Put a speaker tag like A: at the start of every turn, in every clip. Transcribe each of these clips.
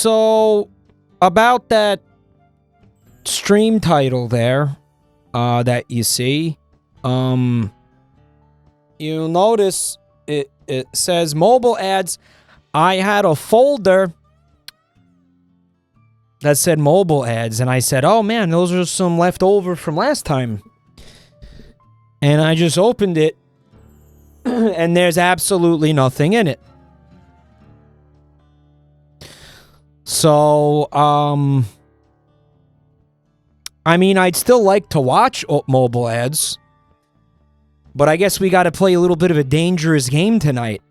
A: So, about that stream title there, that you see, you'll notice it says mobile ads. I had a folder that said mobile ads, and I said, oh man, those are some leftover from last time. And I just opened it, and there's absolutely nothing in it. So, I mean, I'd still like to watch mobile ads, but I guess we got to play a little bit of a dangerous game tonight.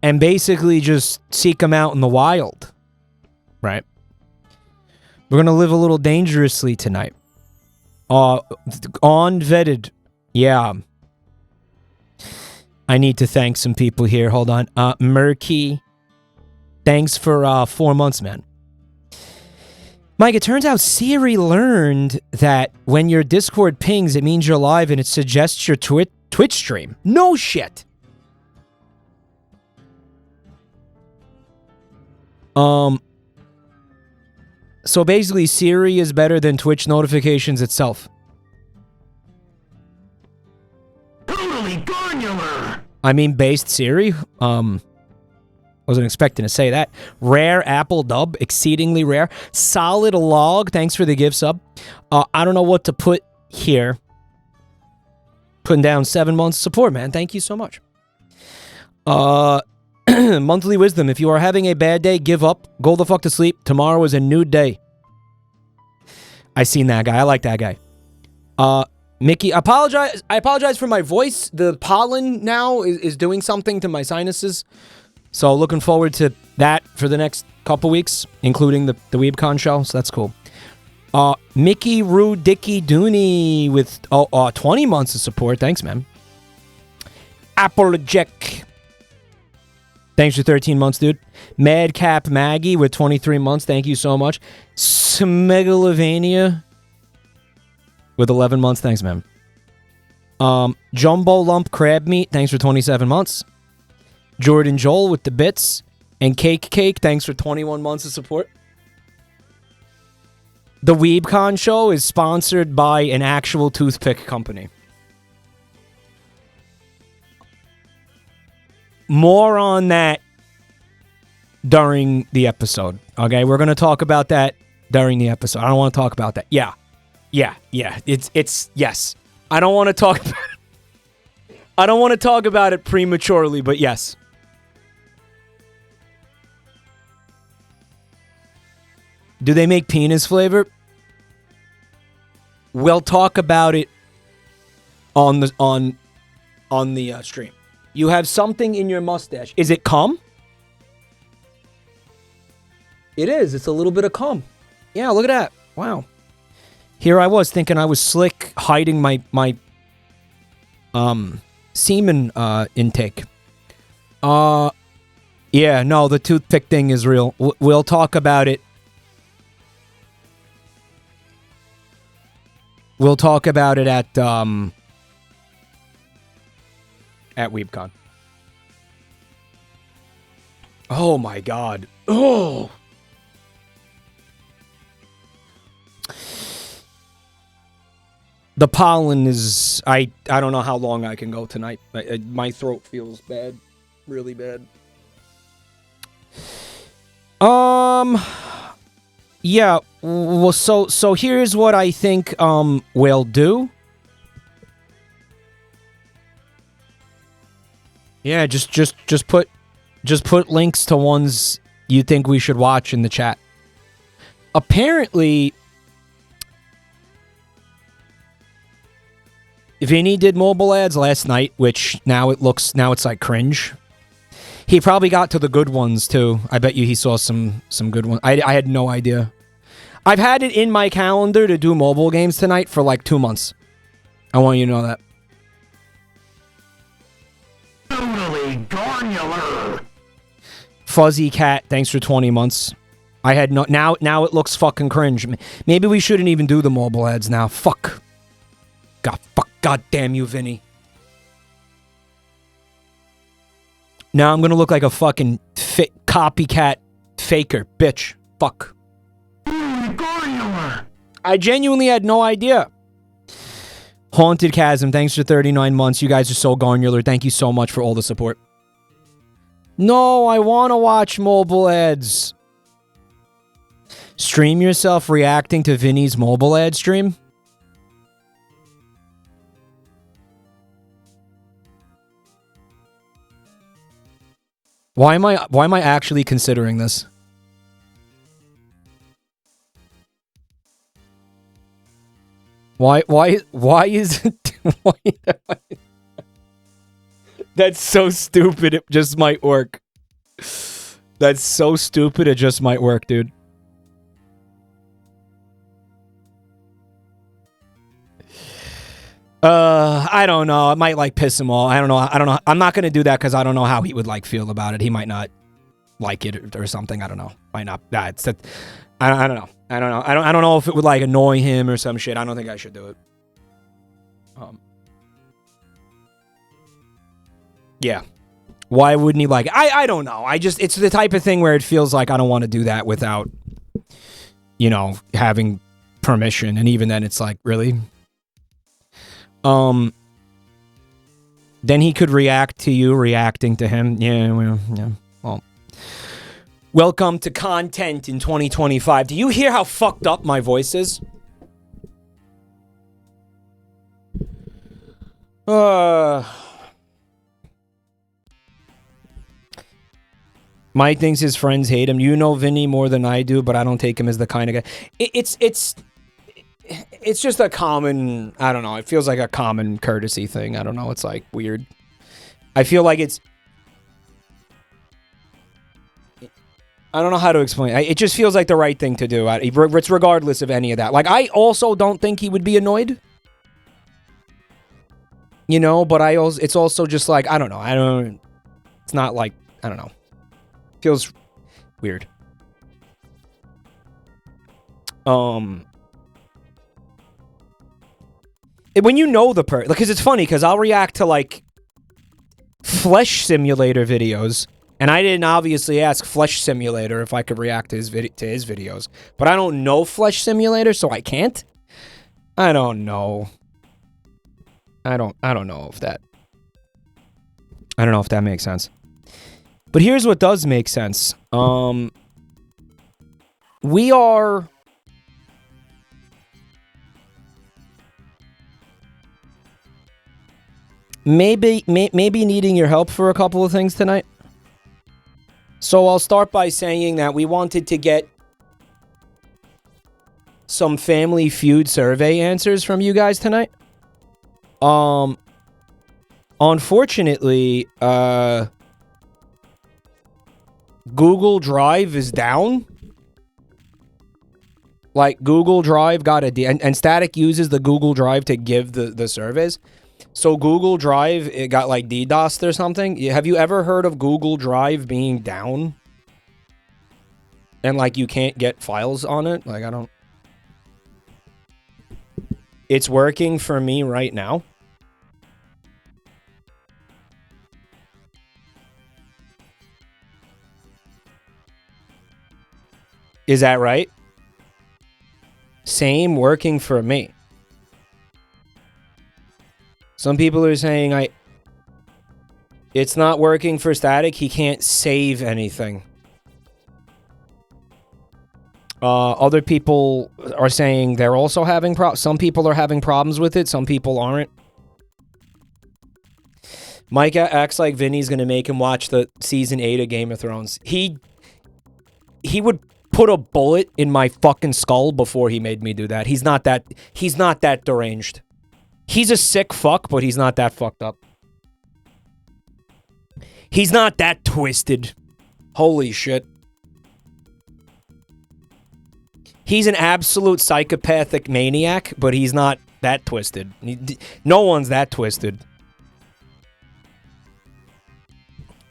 A: And basically just seek them out in the wild. Right? We're going to live a little dangerously tonight. Unvetted. Yeah. I need to thank some people here. Hold on. Murky. Thanks for 4 months, man. Mike, it turns out Siri learned that when your Discord pings, it means you're live and it suggests your Twitch stream. No shit. So basically, Siri is better than Twitch notifications itself.
B: Totally granular.
A: I mean, based Siri. Wasn't expecting to say that. Rare Apple dub, exceedingly rare. Solid log, thanks for the gift sub. I don't know what to put here. Putting down 7 months support, man. Thank you so much. Monthly wisdom. If you are having a bad day, give up. Go the fuck to sleep. Tomorrow is a new day. I seen that guy. I like that guy. Mickey, I apologize for my voice. The pollen now is doing something to my sinuses. So looking forward to that for the next couple weeks, including the Weebcon show. So that's cool. Mickey Roo Dicky Dooney with 20 months of support. Thanks, man. Applejack. Thanks for 13 months, dude. Madcap Maggie with 23 months. Thank you so much. Smegalovania with 11 months. Thanks, man. Jumbo Lump Crab Meat. Thanks for 27 months. Jordan Joel with the bits. And Cake. Thanks for 21 months of support. The Weebcon show is sponsored by an actual toothpick company. More on that during the episode. Okay, we're going to talk about that during the episode. I don't want to talk about that. Yeah. It's yes. I don't want to talk about it. I don't want to talk about it prematurely, but yes. Do they make penis flavor? We'll talk about it on the stream. You have something in your mustache. Is it cum? It is. It's a little bit of cum. Yeah, look at that. Wow. Here I was thinking I was slick, hiding my semen intake. Yeah, no, the toothpick thing is real. We'll talk about it. We'll talk about it at Weebcon. Oh my god. Oh. The pollen is... I don't know how long I can go tonight. My throat feels bad. Really bad. Yeah. Well, so here's what I think we'll do. Yeah, just put links to ones you think we should watch in the chat. Apparently, Vinny did mobile ads last night, which now it's like cringe. He probably got to the good ones too. I bet you he saw some good ones. I had no idea. I've had it in my calendar to do mobile games tonight for like 2 months. I want you to know that.
B: Totally granular.
A: Fuzzy Cat, thanks for 20 months. I had no... Now it looks fucking cringe. Maybe we shouldn't even do the mobile ads now. Fuck. God damn you, Vinny. Now I'm gonna look like a fucking copycat faker, bitch. Fuck. I genuinely had no idea. Haunted Chasm, thanks for 39 months. You guys are so garnular. Thank you so much for all the support. No, I want to watch mobile ads. Stream yourself reacting to Vinny's mobile ad stream? Why am I actually considering this? Why is it That's so stupid, it just might work. That's so stupid, it just might work, dude. I don't know. It might like piss him off. I don't know. I'm not gonna do that because I don't know how he would like feel about it. He might not like it or something. I don't know. Might not. I don't know. I don't know if it would like annoy him or some shit. I don't think I should do it. Yeah. Why wouldn't he like it? I don't know. It's the type of thing where it feels like I don't want to do that without, you know, having permission. And even then it's like, really? Then he could react to you reacting to him. Yeah, well. Welcome to content in 2025. Do you hear how fucked up my voice is? Mike thinks his friends hate him. You know Vinny more than I do, but I don't take him as the kind of guy. It's just a common, I don't know, it feels like a common courtesy thing. I don't know, it's like weird. I feel like it's, I don't know how to explain it. It just feels like the right thing to do. It's regardless of any of that. Like, I also don't think he would be annoyed. You know, but it's also just like, I don't know. It's not like, I don't know. Feels weird. When you know the person, because it's funny, because I'll react to like Flesh Simulator videos, and I didn't obviously ask Flesh Simulator if I could react to his videos, but I don't know Flesh Simulator, so I can't. I don't know. I don't know if that. I don't know if that makes sense. But here's what does make sense. We are. Maybe needing your help for a couple of things tonight. So I'll start by saying that we wanted to get some Family Feud survey answers from you guys tonight. Unfortunately, Google Drive is down. Like, Google Drive got and Static uses the Google Drive to give the surveys. So Google Drive, it got like DDoSed or something. Have you ever heard of Google Drive being down? And like you can't get files on it? Like, I don't... It's working for me right now. Is that right? Same, working for me. Some people are saying it's not working for Static. He can't save anything. Other people are saying they're also having problems. Some people are having problems with it. Some people aren't. Mike acts like Vinny's going to make him watch the season 8 of Game of Thrones. He would put a bullet in my fucking skull before he made me do that. He's not that deranged. He's a sick fuck, but he's not that fucked up. He's not that twisted. Holy shit. He's an absolute psychopathic maniac, but he's not that twisted. No one's that twisted.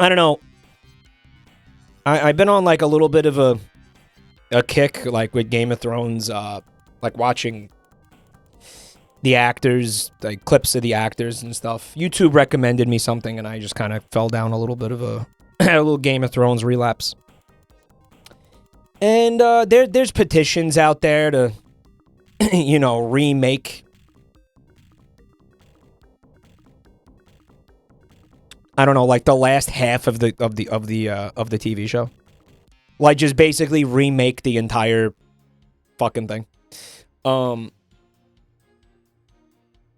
A: I don't know. I've been on like a little bit of a kick, like with Game of Thrones, like watching the actors, like clips of the actors and stuff. YouTube recommended me something, and I just kind of fell down a little bit of a little Game of Thrones relapse. And there's petitions out there to, you know, remake. I don't know, like the last half of the TV show, like just basically remake the entire fucking thing,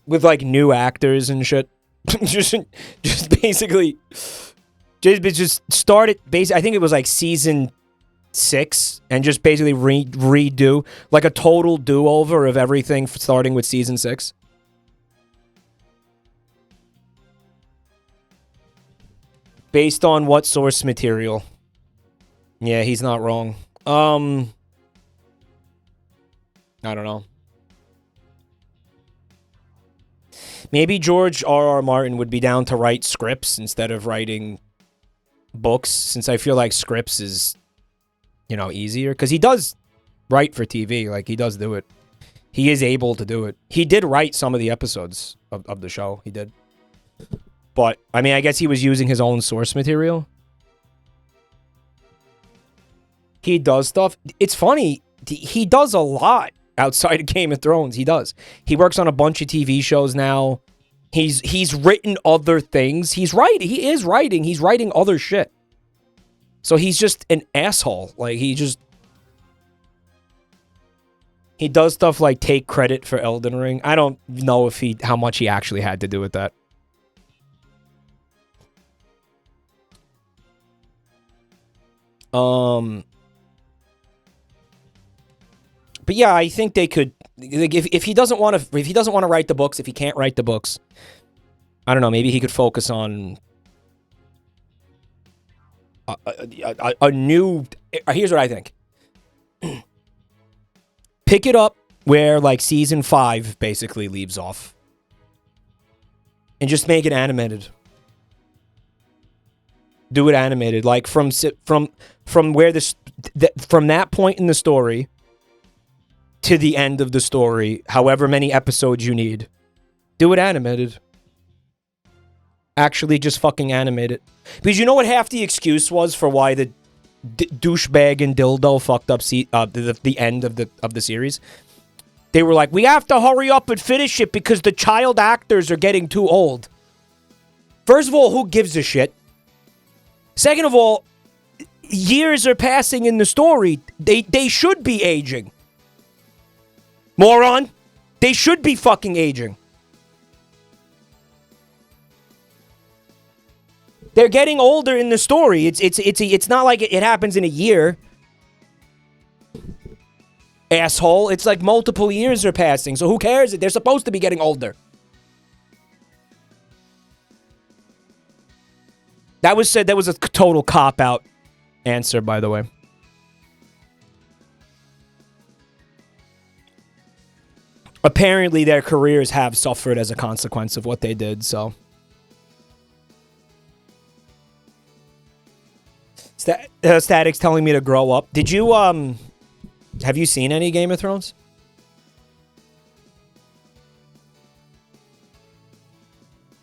A: with like new actors and shit. just basically, just start it. Basically, I think it was like season 6, and just basically redo like a total do-over of everything starting with season 6. Based on what source material? Yeah, he's not wrong. I don't know. Maybe George R.R. Martin would be down to write scripts instead of writing books, since I feel like scripts is, you know, easier. Because he does write for TV. Like, he does do it. He is able to do it. He did write some of the episodes of the show. He did. But, I mean, I guess he was using his own source material. He does stuff. It's funny. He does a lot outside of Game of Thrones. He does. He works on a bunch of TV shows now. He's written other things. He is writing. He's writing other shit. So he's just an asshole. Like, he does stuff like take credit for Elden Ring. I don't know how much he actually had to do with that. But yeah, I think they could, like, if he doesn't want to write the books, if he can't write the books, I don't know, maybe he could focus on a new, here's what I think. Pick it up where like season 5 basically leaves off, and just make it animated. Do it animated, like from where from that point in the story to the end of the story, however many episodes you need. Do it animated. Actually, just fucking animate it. Because you know what half the excuse was for why the douchebag and dildo fucked up the end of the series? They were like, we have to hurry up and finish it because the child actors are getting too old. First of all, who gives a shit? Second of all, years are passing in the story. They should be aging. Moron. They should be fucking aging. They're getting older in the story. It's not like it happens in a year. Asshole. It's like multiple years are passing. So who cares? They're supposed to be getting older. That was a total cop-out answer, by the way. Apparently, their careers have suffered as a consequence of what they did, so. Static's telling me to grow up. Did you, have you seen any Game of Thrones?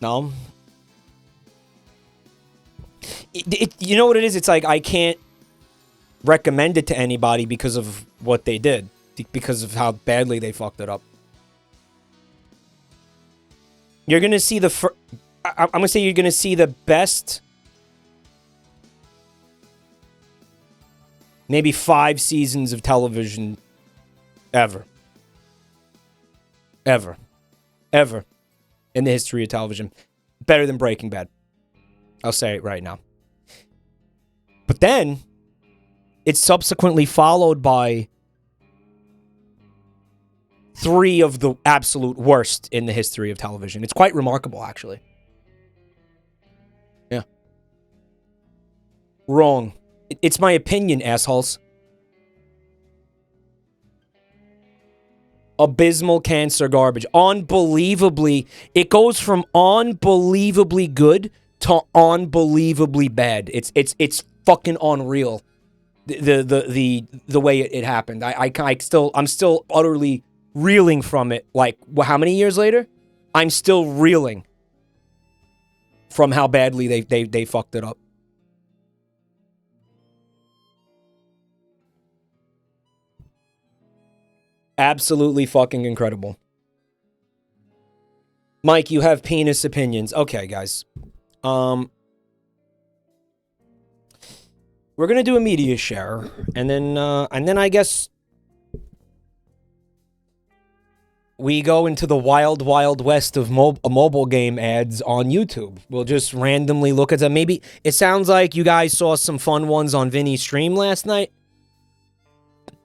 A: No? You know what it is? It's like I can't recommend it to anybody because of what they did. Because of how badly they fucked it up. You're going to see I'm going to say you're going to see the best maybe 5 seasons of television ever. Ever in the history of television. Better than Breaking Bad. I'll say it right now. But then, it's subsequently followed by 3 of the absolute worst in the history of television. It's quite remarkable, actually. Yeah. Wrong. It's my opinion, assholes. Abysmal cancer garbage. Unbelievably. It goes from unbelievably good to unbelievably bad. It's fucking unreal. The way it happened. I'm still utterly reeling from it. Like, how many years later? I'm still reeling from how badly they fucked it up. Absolutely fucking incredible. Mike, you have penis opinions. Okay, guys. We're gonna do a media share, and then I guess we go into the wild, wild west of mobile game ads on YouTube. We'll just randomly look at them. Maybe it sounds like you guys saw some fun ones on Vinny's stream last night.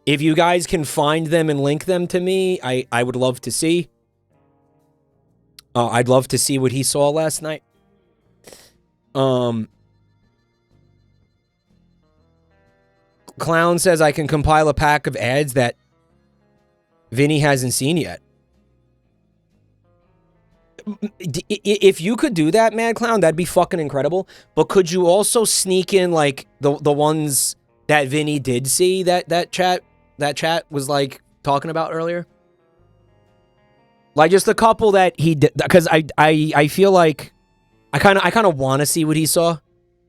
A: If you guys can find them and link them to me, I would love to see. I'd love to see what he saw last night. Clown says I can compile a pack of ads that Vinny hasn't seen yet. If you could do that, Mad Clown, that'd be fucking incredible. But could you also sneak in like the ones that Vinny did see that chat was like talking about earlier? Like just a couple that he did, because I feel like I kind of want to see what he saw,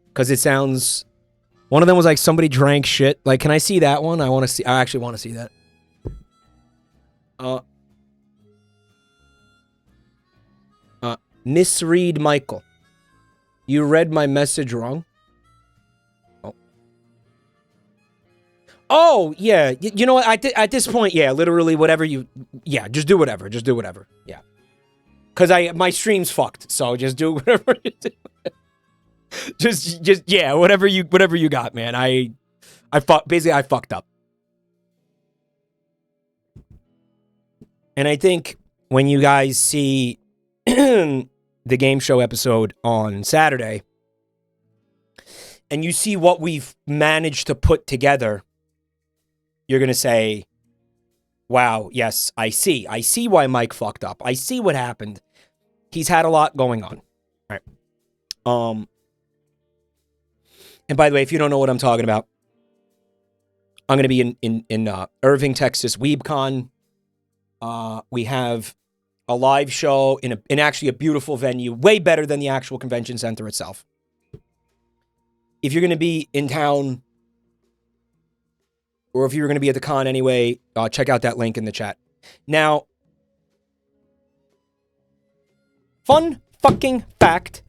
A: because it sounds. One of them was like somebody drank shit. Like, can I see that one? I actually want to see that. Misread Michael. You read my message wrong. Oh, yeah. You know what? At this point, yeah, literally whatever you... Yeah, just do whatever. Just do whatever. Yeah. Because my stream's fucked, so just do whatever you do. just yeah, whatever you got, man. Basically I fucked up. And I think when you guys see the game show episode on Saturday, and you see what we've managed to put together, you're going to say, wow, yes, I see. I see why Mike fucked up. I see what happened. He's had a lot going on. All right. And by the way, if you don't know what I'm talking about, I'm going to be in Irving, Texas, Weebcon. We have a live show in actually a beautiful venue, way better than the actual convention center itself. If you're going to be in town, or if you're going to be at the con anyway, check out that link in the chat. Now, fun fucking fact.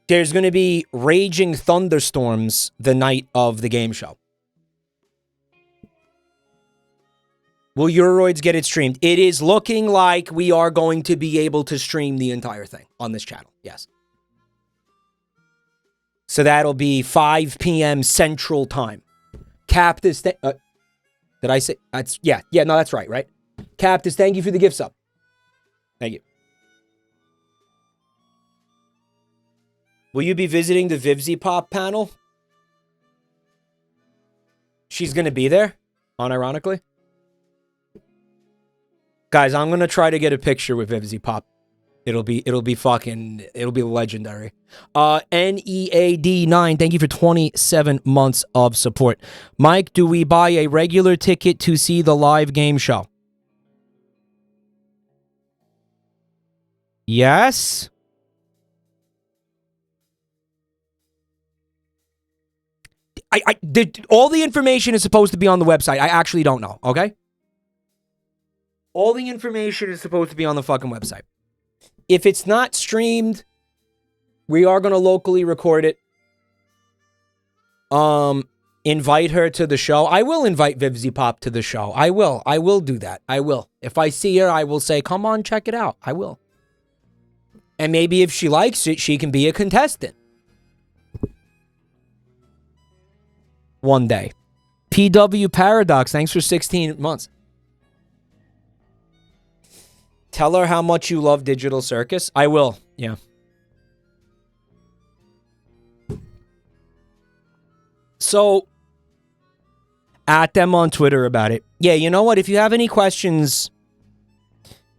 A: There's going to be raging thunderstorms the night of the game show. Will Euroids get it streamed? It is looking like we are going to be able to stream the entire thing on this channel. Yes. So that'll be 5 p.m. Central Time. Captus, did I say? Yeah, no, that's right? Captus, thank you for the gift sub. Thank you. Will you be visiting the Vivzy Pop panel? She's going to be there, unironically. Guys, I'm going to try to get a picture with Vivzy Pop. It'll be legendary. NEAD9, thank you for 27 months of support. Mike, do we buy a regular ticket to see the live game show? Yes. All the information is supposed to be on the website. I actually don't know, okay? All the information is supposed to be on the fucking website. If it's not streamed, we are going to locally record it. Invite her to the show. I will invite Vivzy Pop to the show. I will do that. I will. If I see her, I will say, come on, check it out. I will. And maybe if she likes it, she can be a contestant. One day. PW Paradox, thanks for 16 months. Tell her how much you love Digital Circus. I will, yeah. So, at them on Twitter about it. Yeah, you know what? If you have any questions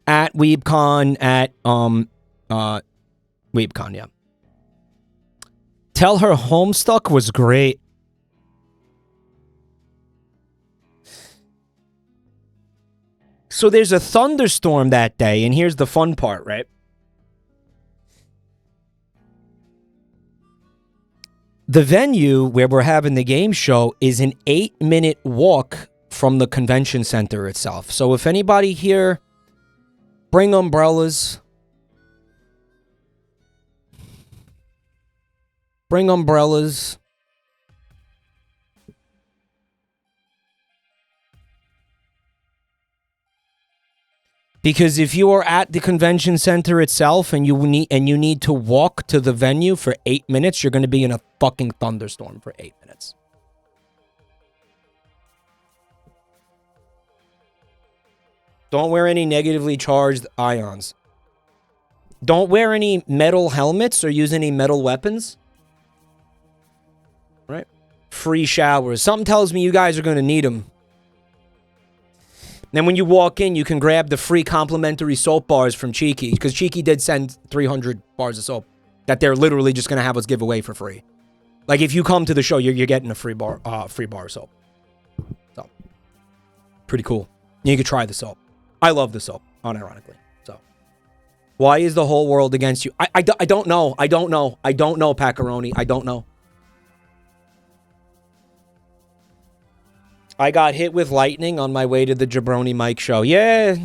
A: at Weebcon, Weebcon, yeah. Tell her Homestuck was great. So there's a thunderstorm that day, and here's the fun part, right? The venue where we're having the game show is an 8-minute walk from the convention center itself. So if anybody here, bring umbrellas. Bring umbrellas. Because if you are at the convention center itself and you need to walk to the venue for 8 minutes, you're going to be in a fucking thunderstorm for 8 minutes. Don't wear any negatively charged ions. Don't wear any metal helmets or use any metal weapons. Right? Free showers. Something tells me you guys are going to need them. Then when you walk in, you can grab the free complimentary soap bars from Cheeky, because Cheeky did send 300 bars of soap that they're literally just going to have us give away for free. Like, if you come to the show, you're getting a free bar of soap. So, pretty cool. You can try the soap. I love the soap, unironically. So, why is the whole world against you? I don't know. I don't know, Paccaroni. I don't know. I got hit with lightning on my way to the JabroniMike show. Yeah.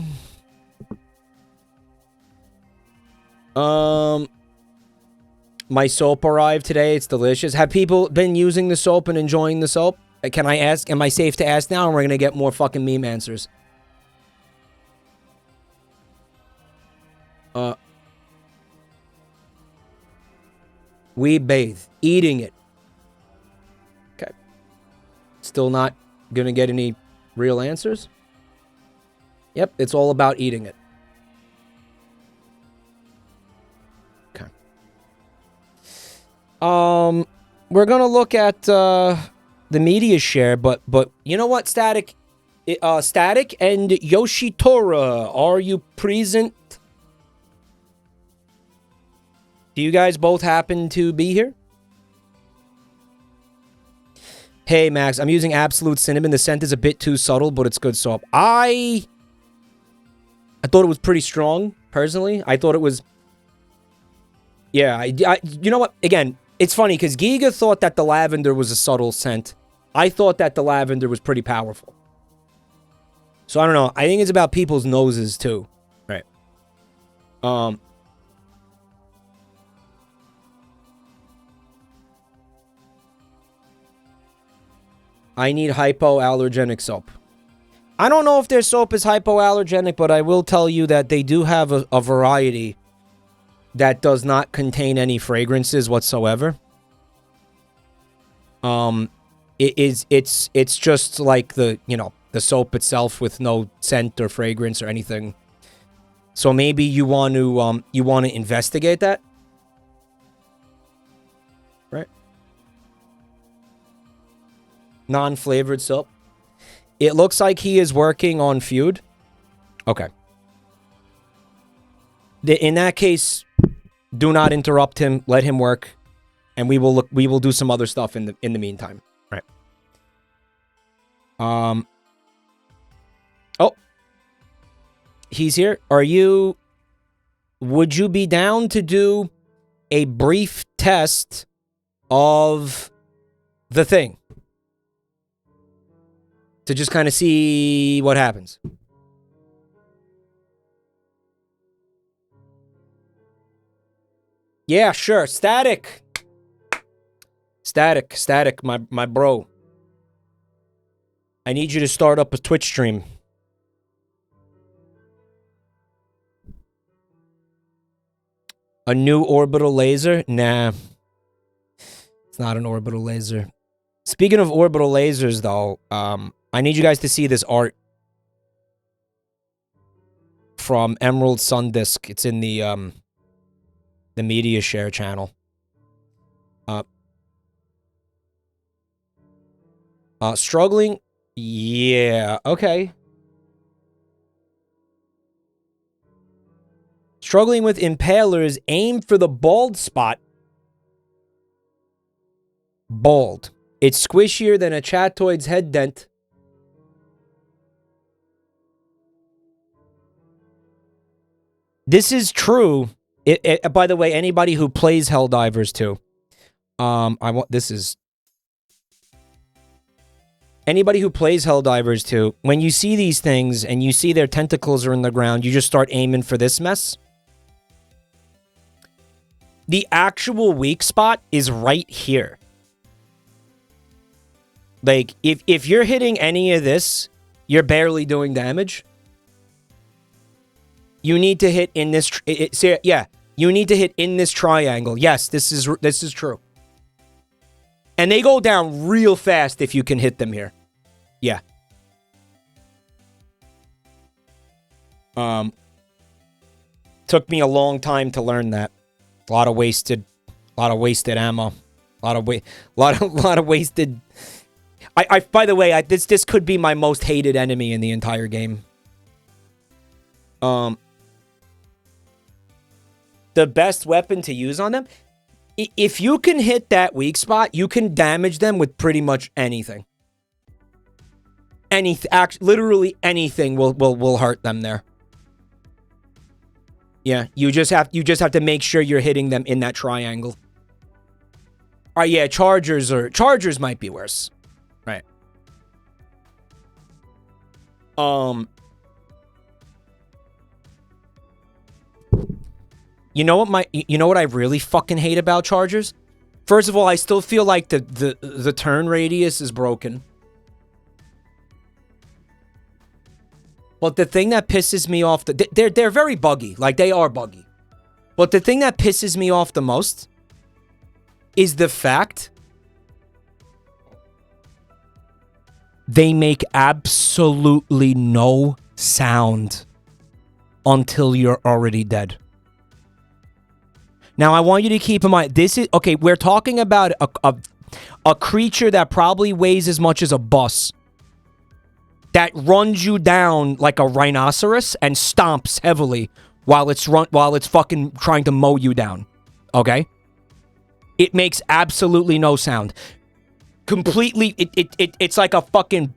A: My soap arrived today. It's delicious. Have people been using the soap and enjoying the soap? Can I ask? Am I safe to ask now? Or we're going to get more fucking meme answers. We bathe. Eating it. Okay. Still not gonna get any real answers? Yep, it's all about eating it. Okay. We're gonna look at the media share, but you know what, Static and Yoshitora, are you present? Do you guys both happen to be here? Hey, Max, I'm using Absolute Cinnamon. The scent is a bit too subtle, but it's good soap. I thought it was pretty strong, personally. I thought it was... Yeah, you know what? Again, it's funny, because Giga thought that the lavender was a subtle scent. I thought that the lavender was pretty powerful. So, I don't know. I think it's about people's noses, too. Right. I need hypoallergenic soap. I don't know if their soap is hypoallergenic, but I will tell you that they do have a variety that does not contain any fragrances whatsoever. It's just like the soap itself with no scent or fragrance or anything. So maybe you want to investigate that. Right? Non-flavored soap. It looks like he is working on Feud. Okay. In that case, do not interrupt him. Let him work, and we will do some other stuff in the meantime. Right. Oh, he's here. Would you be down to do a brief test of the thing? To just kind of see what happens. Yeah, sure. Static, my bro. I need you to start up a Twitch stream. A new orbital laser? Nah. It's not an orbital laser. Speaking of orbital lasers, though, I need you guys to see this art from Emerald Sun Disk. It's in the media share channel. Struggling? Yeah, okay. Struggling with impalers, aim for the bald spot. Bald. It's squishier than a chatoid's head dent. This is true. By the way, anybody who plays Helldivers too, anybody who plays Helldivers too, when you see these things and you see their tentacles are in the ground, you just start aiming for this mess. The actual weak spot is right here. Like, if you're hitting any of this, you're barely doing damage. You need to hit in this... yeah, you need to hit in this triangle. Yes, this is true. And they go down real fast if you can hit them here. Yeah. Took me a long time to learn that. A lot of wasted ammo. A lot of wasted... by the way, this could be my most hated enemy in the entire game. The best weapon to use on them, if you can hit that weak spot, you can damage them with pretty much anything. Literally anything will hurt them there. Yeah, you just have to make sure you're hitting them in that triangle. All right, yeah, chargers might be worse. Right. You know what I really fucking hate about chargers? First of all, I still feel like the turn radius is broken. But the thing that pisses me off, they're very buggy. Like, they are buggy. But the thing that pisses me off the most is the fact they make absolutely no sound until you're already dead. Now, I want you to keep in mind, this is... Okay, we're talking about a creature that probably weighs as much as a bus. That runs you down like a rhinoceros and stomps heavily while it's fucking trying to mow you down. Okay? It makes absolutely no sound. Completely... It's like a fucking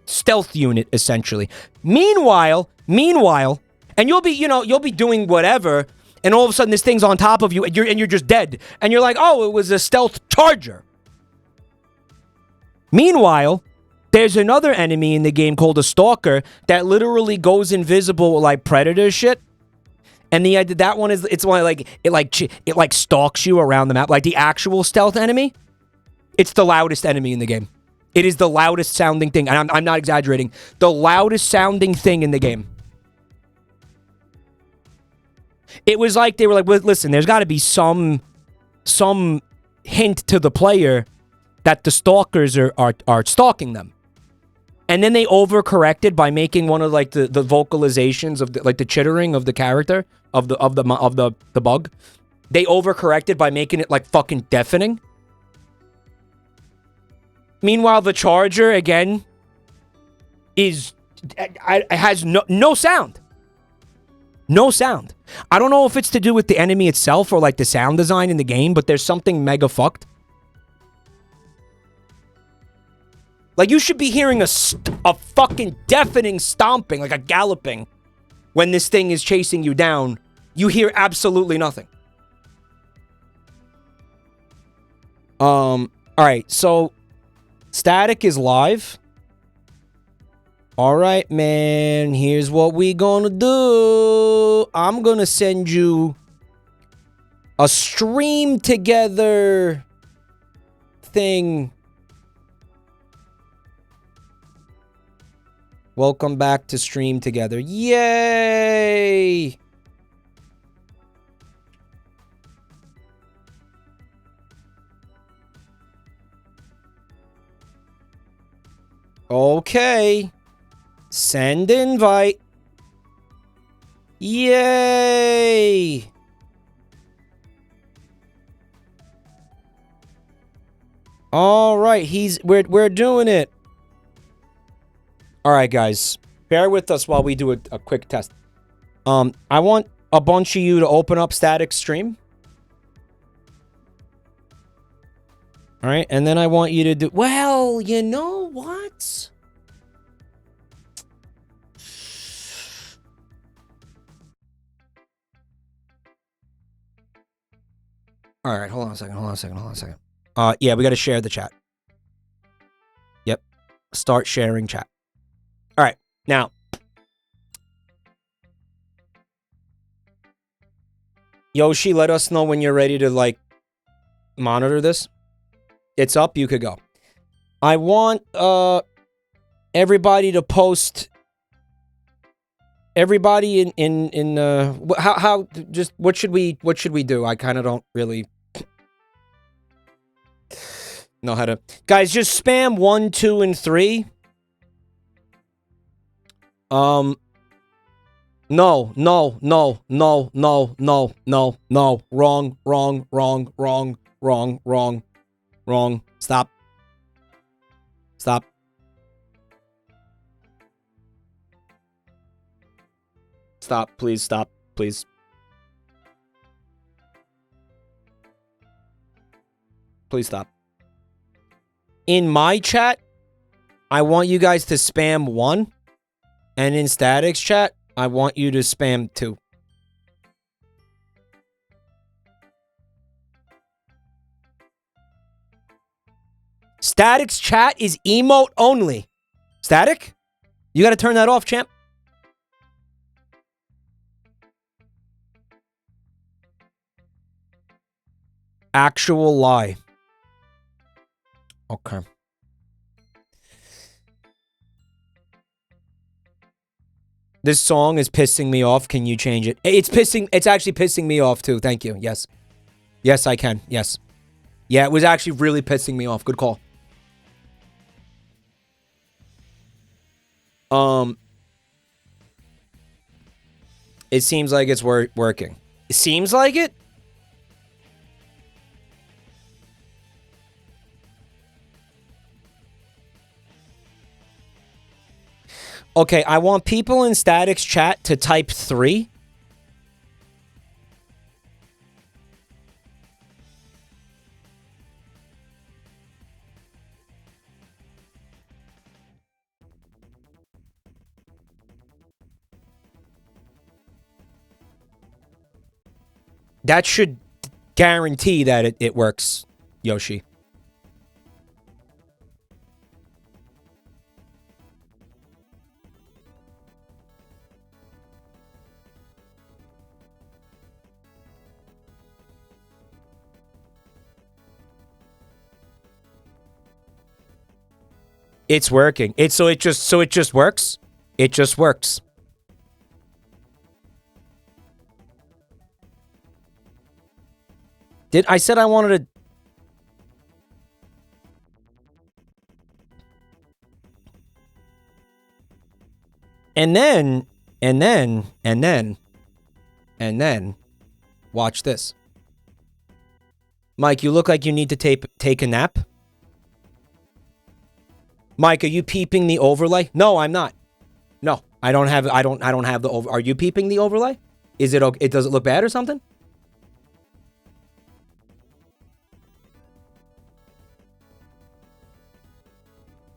A: stealth unit, essentially. Meanwhile, and you'll be doing whatever... And all of a sudden, this thing's on top of you, and you're just dead. And you're like, oh, it was a stealth charger. Meanwhile, there's another enemy in the game called a stalker that literally goes invisible like predator shit. And that one is it stalks you around the map like the actual stealth enemy. It's the loudest enemy in the game. It is the loudest sounding thing, and I'm not exaggerating. The loudest sounding thing in the game. It was like they were like, well, listen, there's got to be some hint to the player that the stalkers are stalking them. And then they overcorrected by making one of like the vocalizations of the chittering of the character of the bug. They overcorrected by making it like fucking deafening. Meanwhile, the charger again has no sound. No sound. I don't know if it's to do with the enemy itself or like the sound design in the game, but there's something mega fucked. Like, you should be hearing a fucking deafening stomping, like a galloping, when this thing is chasing you down. You hear absolutely nothing. Alright, so static is live. Alright, man, here's what we gonna do. I'm gonna send you a stream together thing. Welcome back to Stream Together. Yay! Okay. Send invite. Yay! All right, we're doing it. All right, guys, bear with us while we do a quick test. I want a bunch of you to open up static stream. All right, and then I want you to do... Well, you know what? All right, hold on a second. Yeah, we got to share the chat. Yep. Start sharing chat. All right, now. Yoshi, let us know when you're ready to, like, monitor this. It's up, you could go. I want, everybody to post... Everybody just, what should we do? I kind of don't really know how to... Guys, just spam 1, 2, and 3. No. Wrong. Stop. Stop, please, stop, please. Please stop. In my chat, I want you guys to spam 1. And in Static's chat, I want you to spam 2. Static's chat is emote only. Static? You gotta turn that off, champ. Actual lie. Okay. This song is pissing me off. Can you change it? It's actually pissing me off too. Thank you. Yes. Yes, I can. Yes. Yeah, it was actually really pissing me off. Good call. It seems like it's working. It seems like it? Okay, I want people in Static's chat to type 3. That should guarantee that it works, Yoshi. It's working. It just works. It just works. I said I wanted to... And then, watch this. Mike, you look like you need to take a nap. Mike, are you peeping the overlay? No, I'm not. No, I don't have the over. Are you peeping the overlay? Is it okay? Does it look bad or something?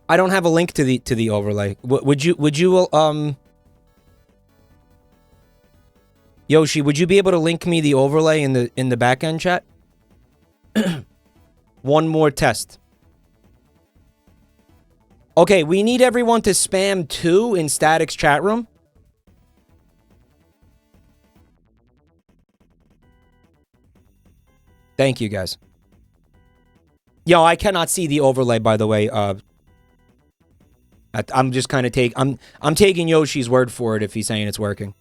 A: I don't have a link to the overlay. Would you Yoshi, would you be able to link me the overlay in the back end chat? One more test. Okay, we need everyone to spam 2 in Static's chat room. Thank you, guys. Yo, I cannot see the overlay, by the way. I'm just kind of I'm taking Yoshi's word for it if he's saying it's working.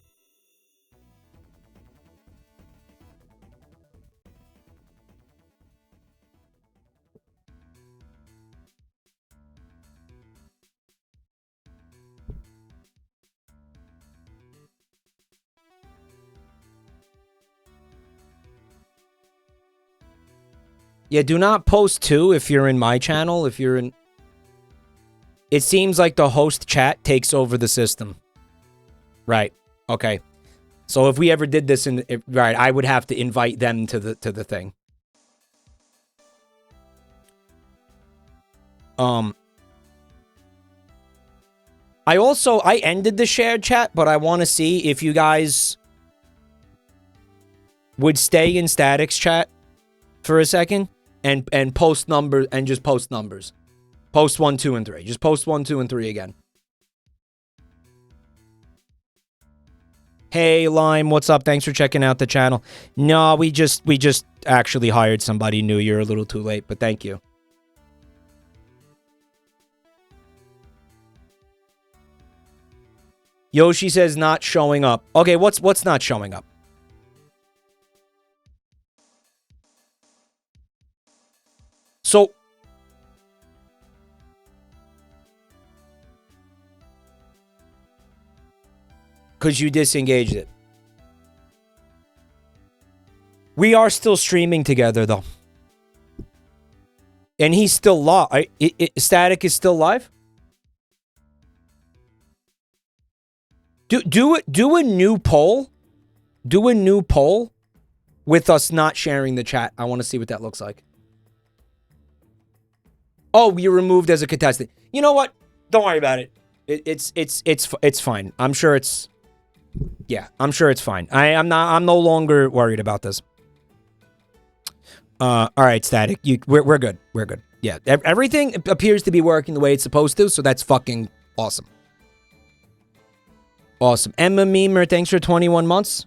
A: Yeah, do not post 2 if you're in my channel. If you're in... It seems like the host chat takes over the system. Right. Okay. So if we ever did this right, I would have to invite them to the thing. I ended the shared chat, but I want to see if you guys would stay in Static's chat for a second and post numbers and just post numbers. Post 1, 2, and 3. Just post 1, 2, and 3 again. Hey, Lime, what's up? Thanks for checking out the channel. No, we just actually hired somebody new. You're a little too late, but thank you. Yoshi says not showing up. Okay, what's not showing up? So because you disengaged it. We are still streaming together, though. And he's still live. Static is still live? Do a new poll. Do a new poll with us not sharing the chat. I want to see what that looks like. Oh, you're removed as a contestant. You know what? Don't worry about it. It's fine. I'm sure it's... Yeah, I'm sure it's fine. I'm no longer worried about this. All right, Static. We're good. We're good. Yeah, everything appears to be working the way it's supposed to, so that's fucking awesome. Awesome. Emma Memer, thanks for 21 months.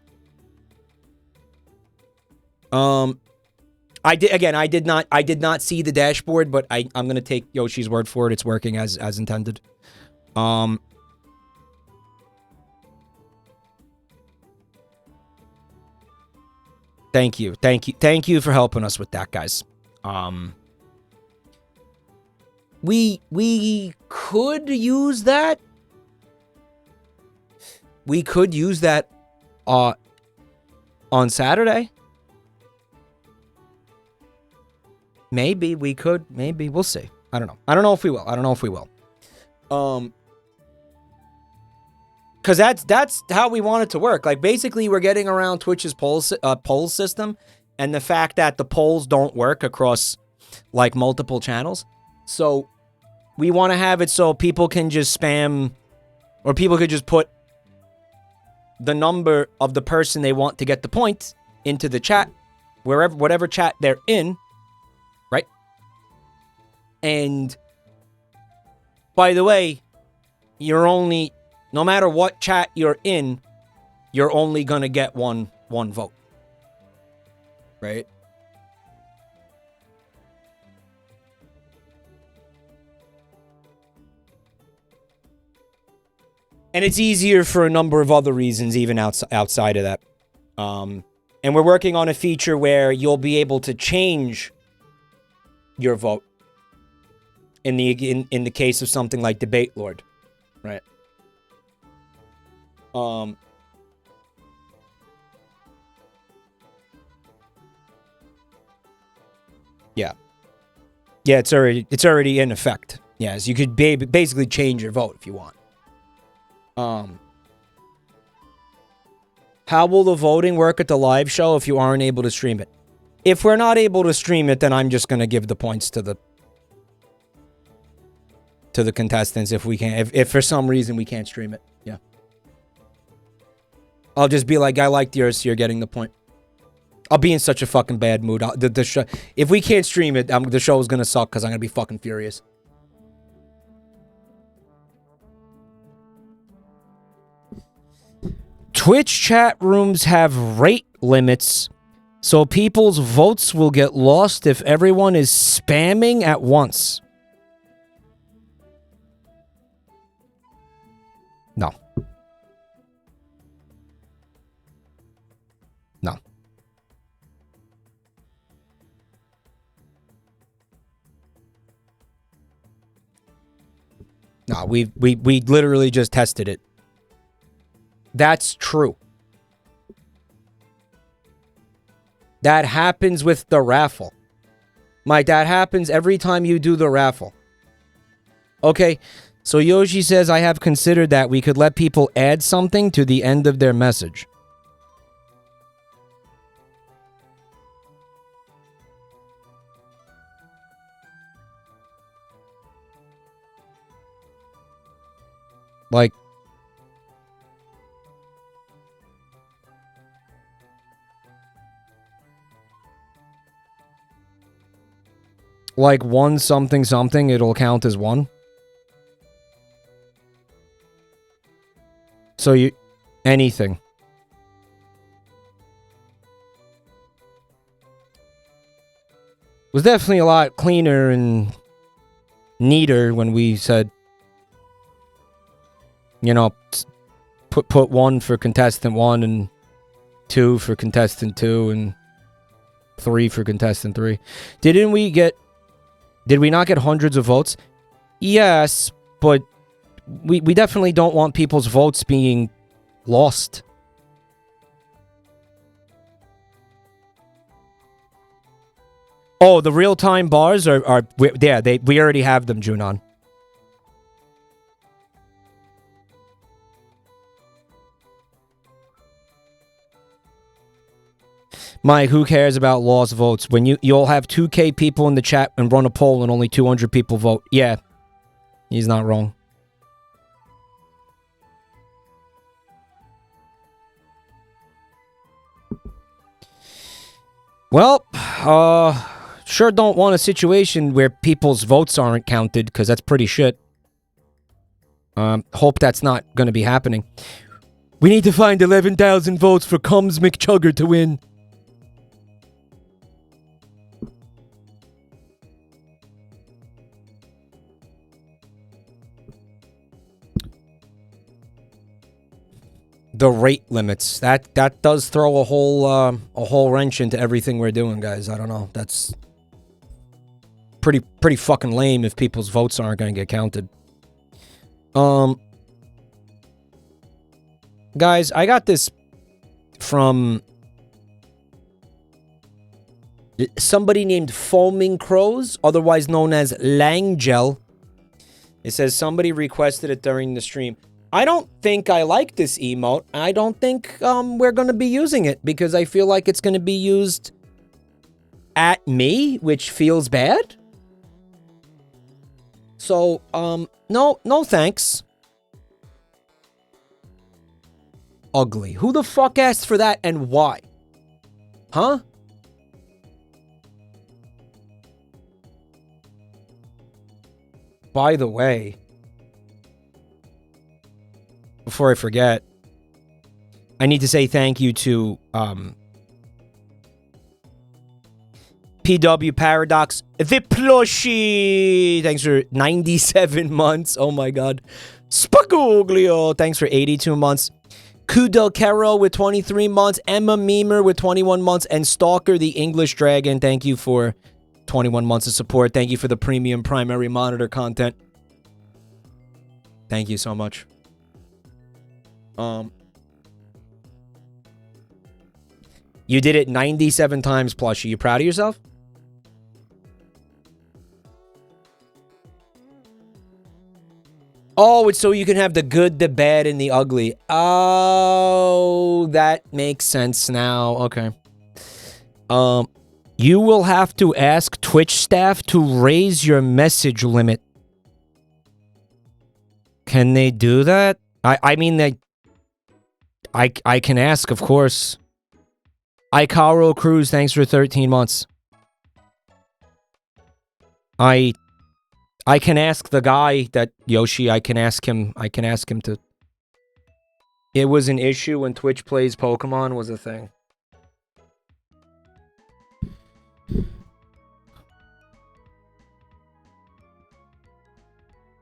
A: I did not see the dashboard, but I'm gonna take Yoshi's word for it. It's working as intended. Thank you for helping us with that, guys. We could use that. We could use that on Saturday. Maybe we could. Maybe we'll see. I don't know. I don't know if we will. Because that's how we want it to work. Like, basically, we're getting around Twitch's poll system, and the fact that the polls don't work across, like, multiple channels. So, we want to have it so people can just spam, or people could just put the number of the person they want to get the point into the chat, whatever chat they're in, right? And, by the way, you're only... No matter what chat you're in, you're only gonna get one vote. Right? And it's easier for a number of other reasons, even outside of that. And we're working on a feature where you'll be able to change your vote in the case of something like Debate Lord, right? Yeah. Yeah, it's already in effect. Yes, you could basically change your vote if you want. How will the voting work at the live show if you aren't able to stream it? If we're not able to stream it, then I'm just going to give the points to the contestants if we can. If for some reason we can't stream it. Yeah. I'll just be like, I liked yours, so you're getting the point. I'll be in such a fucking bad mood. The show, if we can't stream it, the show is going to suck because I'm going to be fucking furious. Twitch chat rooms have rate limits, so people's votes will get lost if everyone is spamming at once. No. No. No, we literally just tested it. That's true. That happens with the raffle. Mike, that happens every time you do the raffle. Okay, so Yoshi says, I have considered that we could let people add something to the end of their message. Like, like 1 something something, it'll count as 1. So you... anything. Was definitely a lot cleaner and neater when we said, you know, put 1 for contestant 1 and 2 for contestant 2 and 3 for contestant 3. Did we not get hundreds of votes? Yes, but we definitely don't want people's votes being lost. Oh, the real-time bars are yeah, we already have them, Junon. Mike, who cares about lost votes? When you'll have 2K people in the chat and run a poll and only 200 people vote. Yeah. He's not wrong. Well, sure don't want a situation where people's votes aren't counted, because that's pretty shit. Hope that's not going to be happening. We need to find 11,000 votes for Combs McChugger to win. The rate limits. That does throw a whole wrench into everything we're doing, guys. I don't know. That's pretty fucking lame if people's votes aren't going to get counted. Guys, I got this from somebody named Foaming Crows, otherwise known as Langgel. It says somebody requested it during the stream. I don't think I like this emote. I don't think we're going to be using it because I feel like it's going to be used at me, which feels bad. So, no thanks. Ugly. Who the fuck asked for that and why? Huh? By the way, before I forget, I need to say thank you to PW Paradox the plushie. Thanks for 97 months. Oh my god. Spagoglio. Thanks for 82 months. Kudel Caro with 23 months. Emma Memer with 21 months. And Stalker the English Dragon. Thank you for 21 months of support. Thank you for the premium primary monitor content. Thank you so much. You did it 97 times, plushie. You proud of yourself? Oh, it's so you can have the good, the bad, and the ugly. Oh, that makes sense now. Okay. You will have to ask Twitch staff to raise your message limit. Can they do that? I mean, I can ask, of course. Icaro Cruz, thanks for 13 months. I can ask the guy that Yoshi, I can ask him to. It was an issue when Twitch Plays Pokemon was a thing.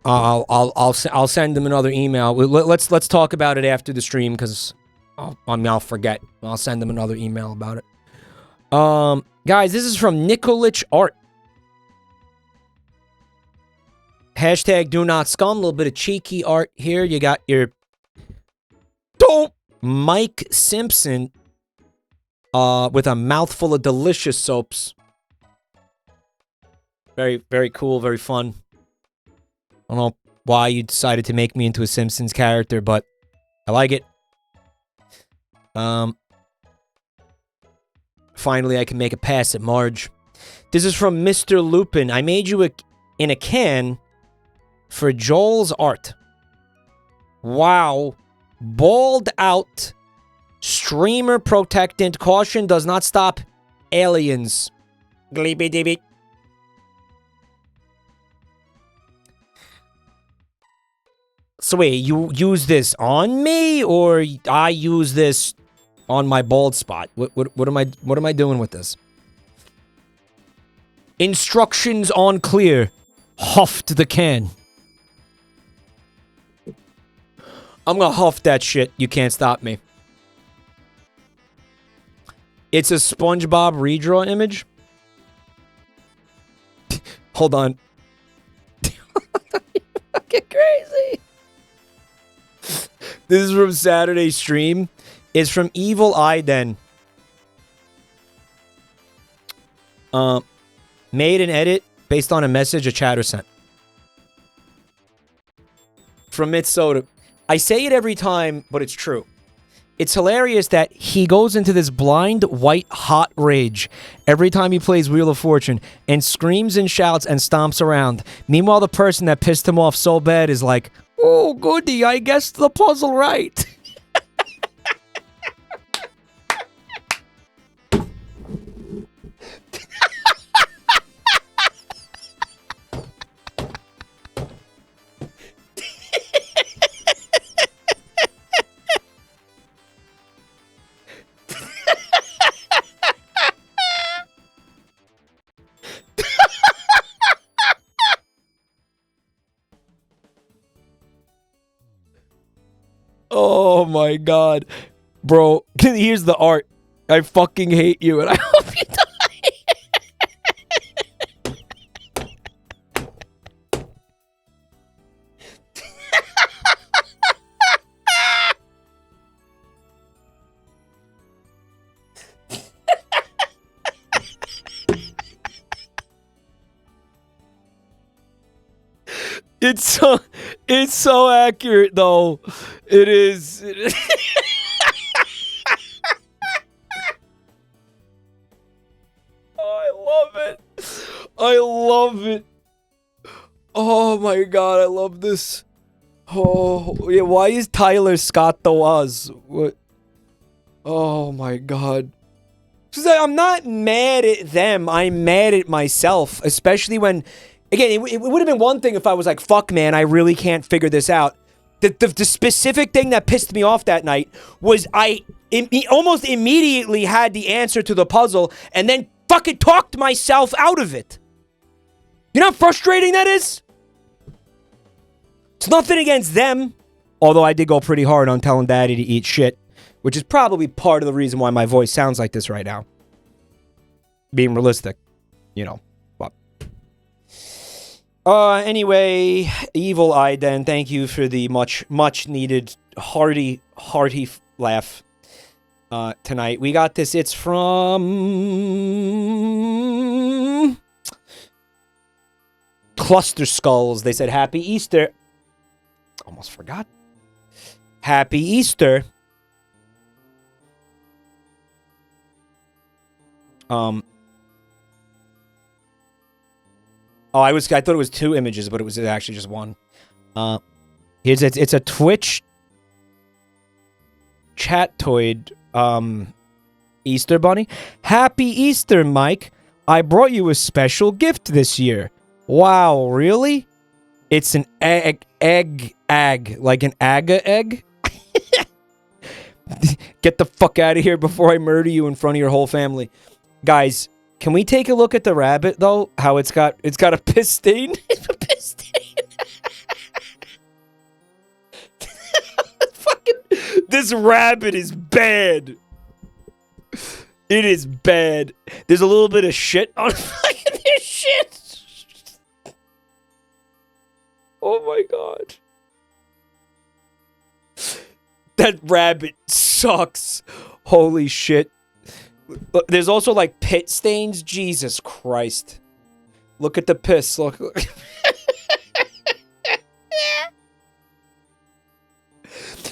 A: I'll send him another email. Let's talk about it after the stream because I'll forget. I'll send him another email about it. Guys, this is from Nicolich Art. Hashtag do not scum. A little bit of cheeky art here. You got your Mike Simpson with a mouthful of delicious soaps. Very, very cool. Very fun. I don't know why you decided to make me into a Simpsons character, but I like it. Finally, I can make a pass at Marge. This is from Mr. Lupin. I made you in a can for Joel's art. Wow. Balled out. Streamer protectant. Caution does not stop aliens. Gleepy dibby. So wait, you use this on me, or I use this on my bald spot? What am I doing with this? Instructions on clear. Huffed the can. I'm gonna huff that shit. You can't stop me. It's a SpongeBob redraw image. Hold on. Fucking crazy. This is from Saturday's stream. It's from Evil Eye Den. Made an edit based on a message a chatter sent. From Mitsoda. I say it every time, but it's true. It's hilarious that he goes into this blind, white, hot rage every time he plays Wheel of Fortune and screams and shouts and stomps around. Meanwhile, the person that pissed him off so bad is like, oh, goody, I guessed the puzzle right. Oh my god. Bro, here's the art. I fucking hate you and I hope you die. It's so accurate though. It is. Oh, I love it. I love it. Oh my god, I love this. Oh yeah, why is Tyler Scott the Oz? What? Oh my god. I'm not mad at them. I'm mad at myself, especially when. Again, it would have been one thing if I was like, fuck, man, I really can't figure this out. The specific thing that pissed me off that night was I almost immediately had the answer to the puzzle and then fucking talked myself out of it. You know how frustrating that is? It's nothing against them. Although I did go pretty hard on telling Daddy to eat shit, which is probably part of the reason why my voice sounds like this right now. Being realistic, you know. Anyway, Evil Eye Den, thank you for the much needed hearty laugh tonight. We got this. It's from Cluster Skulls. They said Happy Easter. Almost forgot. Happy Easter. Oh, I thought it was 2 images, but it was actually just one. It's a Twitch chat-toid Easter bunny. Happy Easter, Mike. I brought you a special gift this year. Wow, really? It's an egg, like an aga egg. Get the fuck out of here before I murder you in front of your whole family. Guys, can we take a look at the rabbit, though? How it's got a piss stain? It's a piss stain. Fucking, this rabbit is bad. It is bad. There's a little bit of shit on fucking this shit. Oh my god. That rabbit sucks. Holy shit. Look, there's also like pit stains. Jesus Christ. Look at the piss. Look.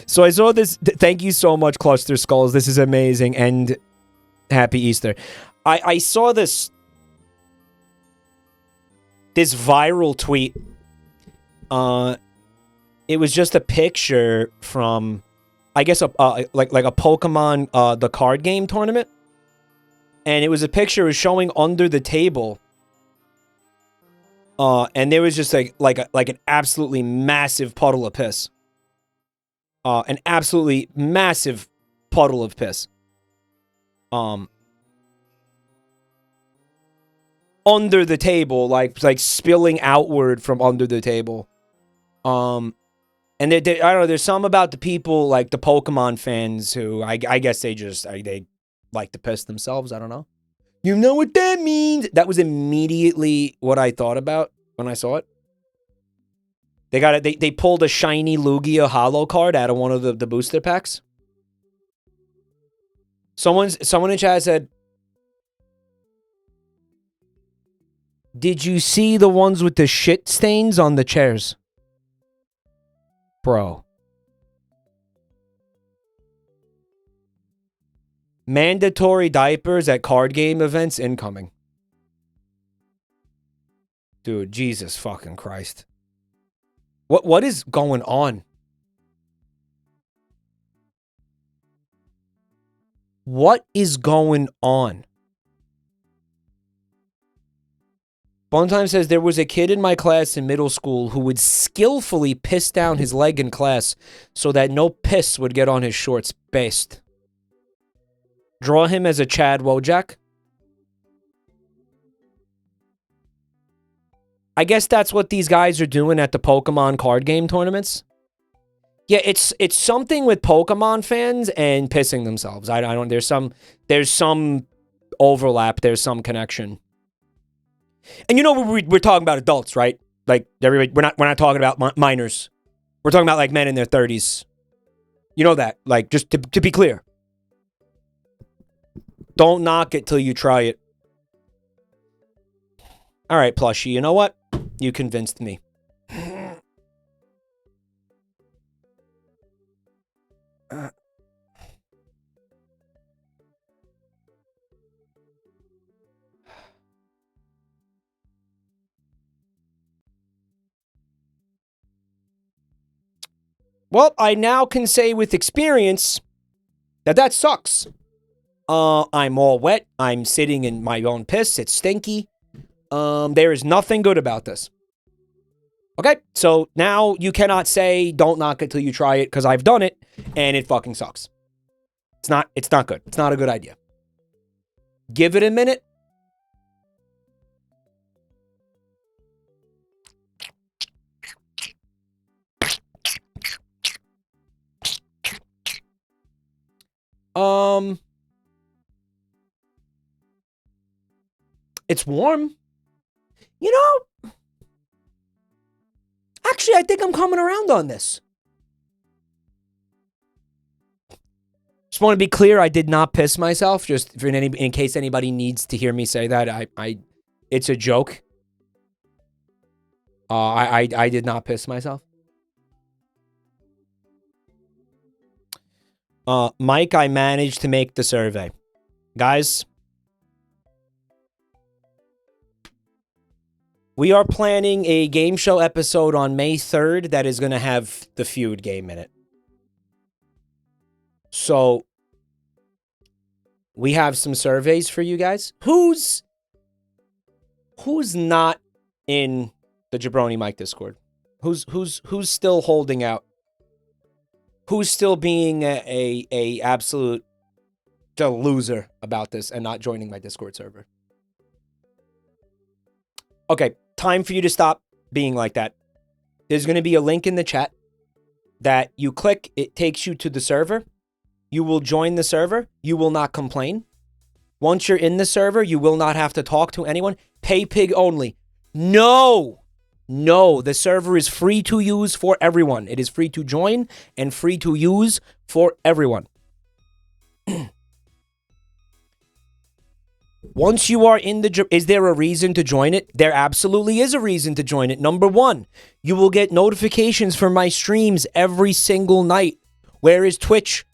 A: So I saw this. Thank you so much, Cluster Skulls. This is amazing. And Happy Easter. I saw this viral tweet. It was just a picture from, I guess, like a Pokemon the card game tournament. And it was a picture of showing under the table. And there was just like an absolutely massive puddle of piss. An absolutely massive puddle of piss. Under the table, like spilling outward from under the table. And I don't know, there's some about the people, like the Pokemon fans who, I guess they like to piss themselves, I don't know. You know what that means? That was immediately what I thought about when I saw it. They pulled a shiny Lugia holo card out of one of the booster packs. Someone in chat said, did you see the ones with the shit stains on the chairs? Bro. Mandatory diapers at card game events incoming. Dude, Jesus fucking Christ. What is going on? What is going on? Time says, there was a kid in my class in middle school who would skillfully piss down his leg in class so that no piss would get on his shorts. Based. Draw him as a Chad Wojak. I guess that's what these guys are doing at the Pokemon card game tournaments. Yeah, it's something with Pokemon fans and pissing themselves. I don't. There's some overlap. There's some connection. And you know, we're talking about adults, right? Like everybody, we're not talking about minors. We're talking about like men in their 30s. You know that, like, just to be clear. Don't knock it till you try it. All right, Plushie, you know what? You convinced me. Well, I now can say with experience that sucks. I'm all wet. I'm sitting in my own piss. It's stinky. There is nothing good about this. Okay, so now you cannot say don't knock it till you try it, because I've done it and it fucking sucks. It's not good. It's not a good idea. Give it a minute. It's warm. You know, actually, I think I'm coming around on this. Just want to be clear, I did not piss myself. Just in case anybody needs to hear me say that, it's a joke. I did not piss myself. Mike, I managed to make the survey. Guys, we are planning a game show episode on May 3rd that is going to have the feud game in it. So, we have some surveys for you guys. Who's not in the JabroniMike Discord? Who's still holding out? Who's still being a absolute loser about this and not joining my Discord server? Okay, time for you to stop being like that. There's going to be a link in the chat that you click. It takes you to the server. You will join the server. You will not complain. Once you're in the server, you will not have to talk to anyone. Pay pig only. No, the server is free to use for everyone. It is free to join and free to use for everyone. Once you are in the... Is there a reason to join it? There absolutely is a reason to join it. Number one, you will get notifications for my streams every single night. Where is Twitch?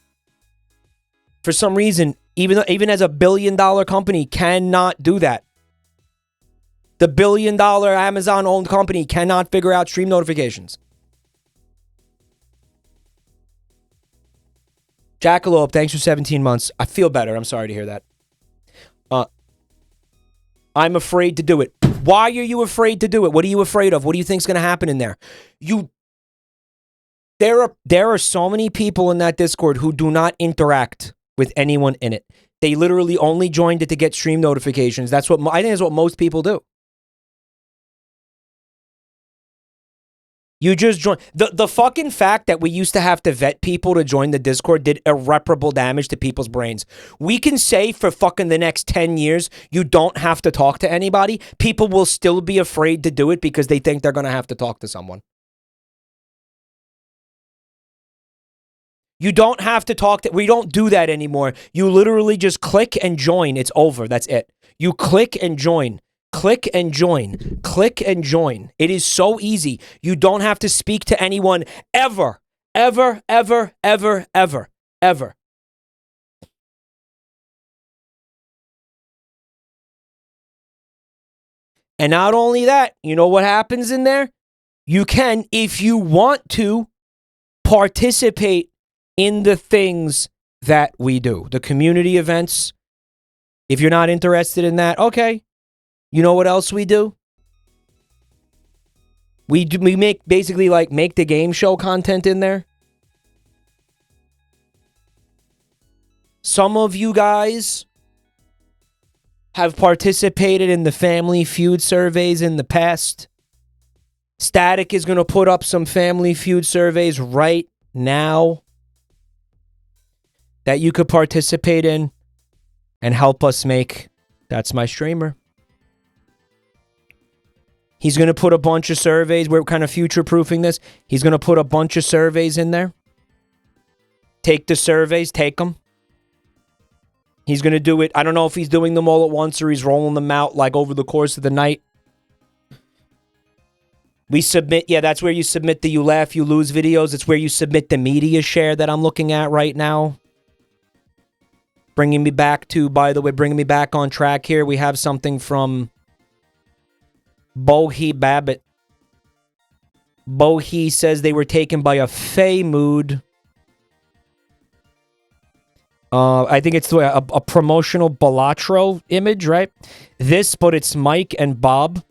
A: For some reason, even as a billion-dollar company, cannot do that. The billion-dollar Amazon-owned company cannot figure out stream notifications. Jackalope, thanks for 17 months. I feel better. I'm sorry to hear that. I'm afraid to do it. Why are you afraid to do it? What are you afraid of? What do you think's going to happen in there? You There are so many people in that Discord who do not interact with anyone in it. They literally only joined it to get stream notifications. That's what I think is what most people do. You just join. The fucking fact that we used to have to vet people to join the Discord did irreparable damage to people's brains. We can say for fucking the next 10 years, you don't have to talk to anybody. People will still be afraid to do it because they think they're going to have to talk to someone. You don't have to talk to, we don't do that anymore. You literally just click and join. It's over. That's it. You click and join. Click and join. Click and join. It is so easy. You don't have to speak to anyone ever. Ever, ever, ever, ever, ever. And not only that, you know what happens in there? You can, if you want to, participate in the things that we do. The community events. If you're not interested in that, okay. You know what else we do? We make basically like make the game show content in there. Some of you guys have participated in the Family Feud surveys in the past. Static is going to put up some Family Feud surveys right now that you could participate in and help us make That's My Streamer. He's going to put a bunch of surveys. We're kind of future-proofing this. He's going to put a bunch of surveys in there. Take the surveys. Take them. He's going to do it. I don't know if he's doing them all at once or he's rolling them out like over the course of the night. We submit. Yeah, that's where you submit the You Laugh, You Lose videos. It's where you submit the media share that I'm looking at right now. Bringing me back to, by the way, bringing me back on track here. We have something from Bohi Babbitt. Bohi says they were taken by a Fey mood. I think it's a promotional Balatro image, right? This, but it's Mike and Bob.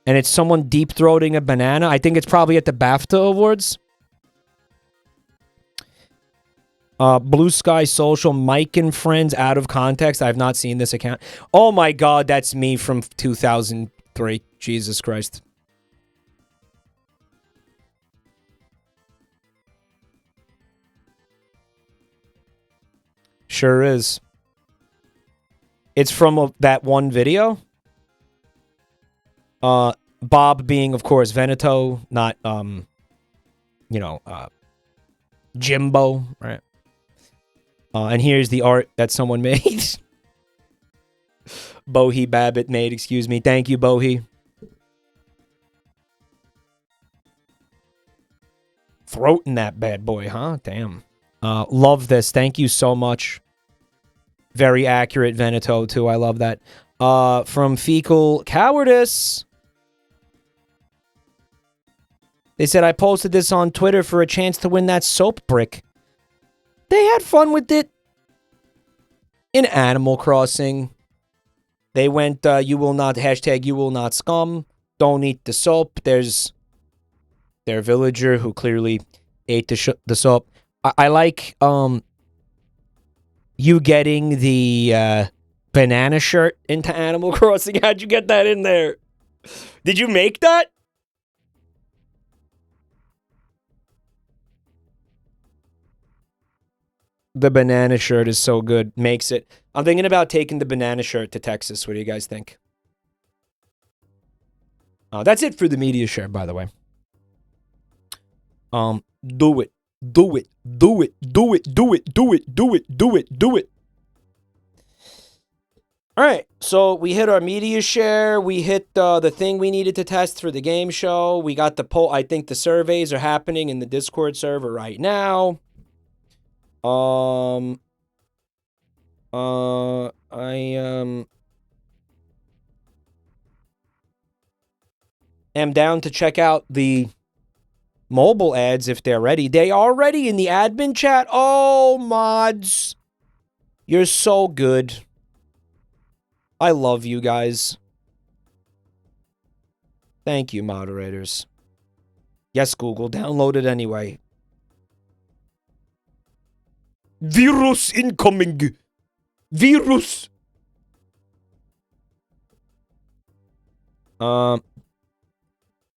A: And it's someone deep-throating a banana. I think it's probably at the BAFTA Awards. Blue Sky Social, Mike and Friends, out of context. I have not seen this account. Oh my god, that's me from 2003. Jesus Christ. Sure is. It's from that one video. Bob being, of course, Veneto, not, Jimbo, right? And here's the art that someone made. Bohi Babbitt made, excuse me. Thank you, Bohi. Throating that bad boy, huh? Damn. Love this. Thank you so much. Very accurate Veneto, too. I love that. From Fecal Cowardice. They said, I posted this on Twitter for a chance to win that soap brick. They had fun with it. In Animal Crossing. They went, you will not, hashtag you will not scum. Don't eat the soap. There's their villager who clearly ate the soap. I like, you getting the, banana shirt into Animal Crossing. How'd you get that in there? Did you make that? The banana shirt is so good. Makes it. I'm thinking about taking the banana shirt to Texas. What do you guys think? That's it for the media share, by the way. Do it. Do it. Do it. Do it. Do it. Do it. Do it. Do it. Do it. All right. So we hit our media share. We hit the thing we needed to test for the game show. We got the poll. I think the surveys are happening in the Discord server right now. I am down to check out the mobile ads if they're ready. They are ready in the admin chat. Oh, mods. You're so good. I love you guys. Thank you, moderators. Yes, Google. Download it anyway. Virus incoming. Virus.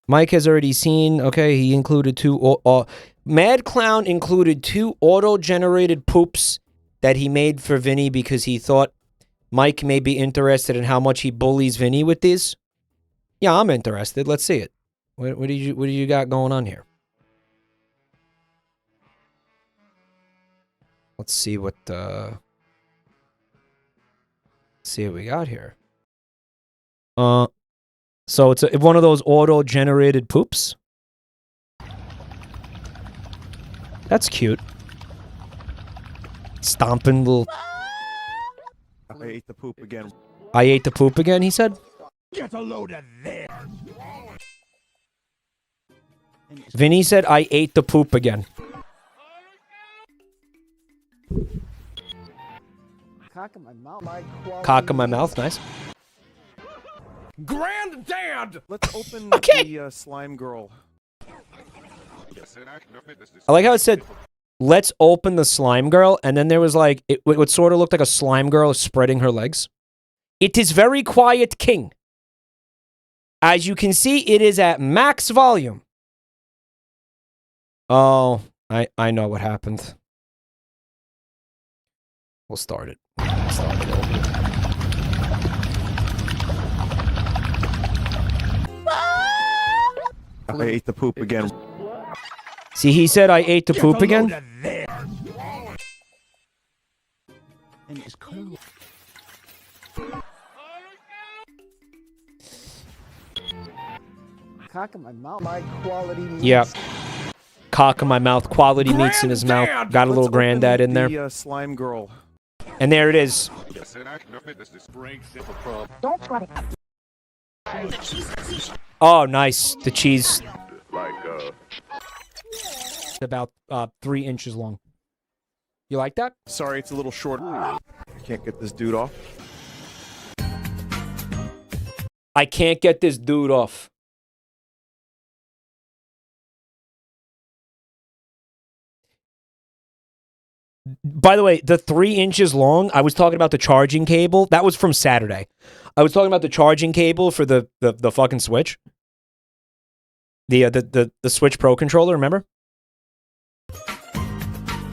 A: Mike has already seen. Okay, he included two. Mad Clown included 2 auto-generated poops that he made for Vinny because he thought Mike may be interested in how much he bullies Vinny with these. Yeah, I'm interested. Let's see it. What do you got going on here? Let's see what we got here. So it's one of those auto-generated poops. That's cute. Stomping little...
C: I ate the poop again.
A: I ate the poop again, he said?
B: Get a load of this.
A: Vinny said, I ate the poop again.
D: Cock in my mouth.
A: Cock in my mouth, nice.
C: Granddad! Let's open
A: Okay.
C: the slime girl.
A: I like how it said, let's open the slime girl, and then there was like, it would sort of look like a slime girl spreading her legs. It is very quiet, King. As you can see, it is at max volume. Oh, I know what happened. We'll start it.
C: I ate the poop again.
A: See, he said I ate the poop again.
D: Cock in my mouth. My quality meats.
A: Yeah. Cock in my mouth, quality meats in his mouth. Got a little granddad in there.
C: The slime girl.
A: And there it is. Oh, nice. The cheese. About 3 inches long. You like that?
C: Sorry, it's a little short. I can't get this dude off.
A: I can't get this dude off. By the way, the 3 inches long, I was talking about the charging cable. That was from Saturday. I was talking about the charging cable for the fucking Switch. The Switch Pro controller, remember?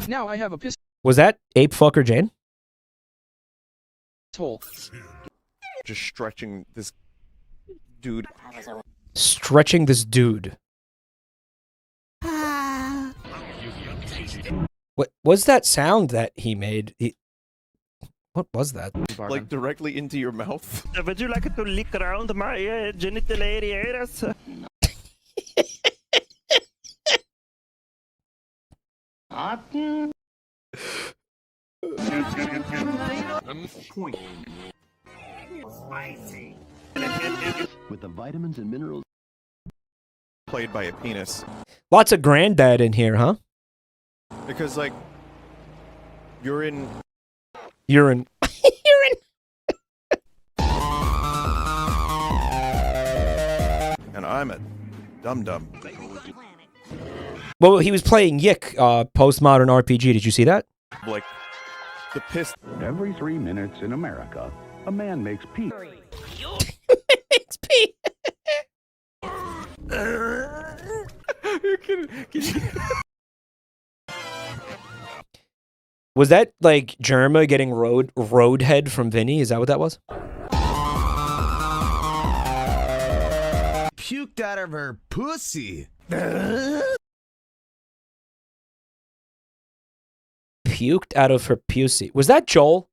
E: Now I have a pistol.
A: Was that Ape Fucker Jane?
C: Just stretching this dude.
A: Stretching this dude. What was that sound that he made? What was that?
C: Like directly into your mouth.
F: Would you like to lick around my genital areas?
G: With the vitamins and minerals.
C: Played by a penis.
A: Lots of granddad in here, huh?
C: Because, like, urine.
A: Urine.
C: And I'm a dum-dum.
A: Well, he was playing Yick, postmodern RPG. Did you see that?
C: Like, the piss.
G: Every 3 minutes in America, a man makes pee.
A: Makes pee. Was that like Germa getting roadhead from Vinny? Is that what that was?
H: Puked out of her pussy.
A: Puked out of her pussy. Was that Joel?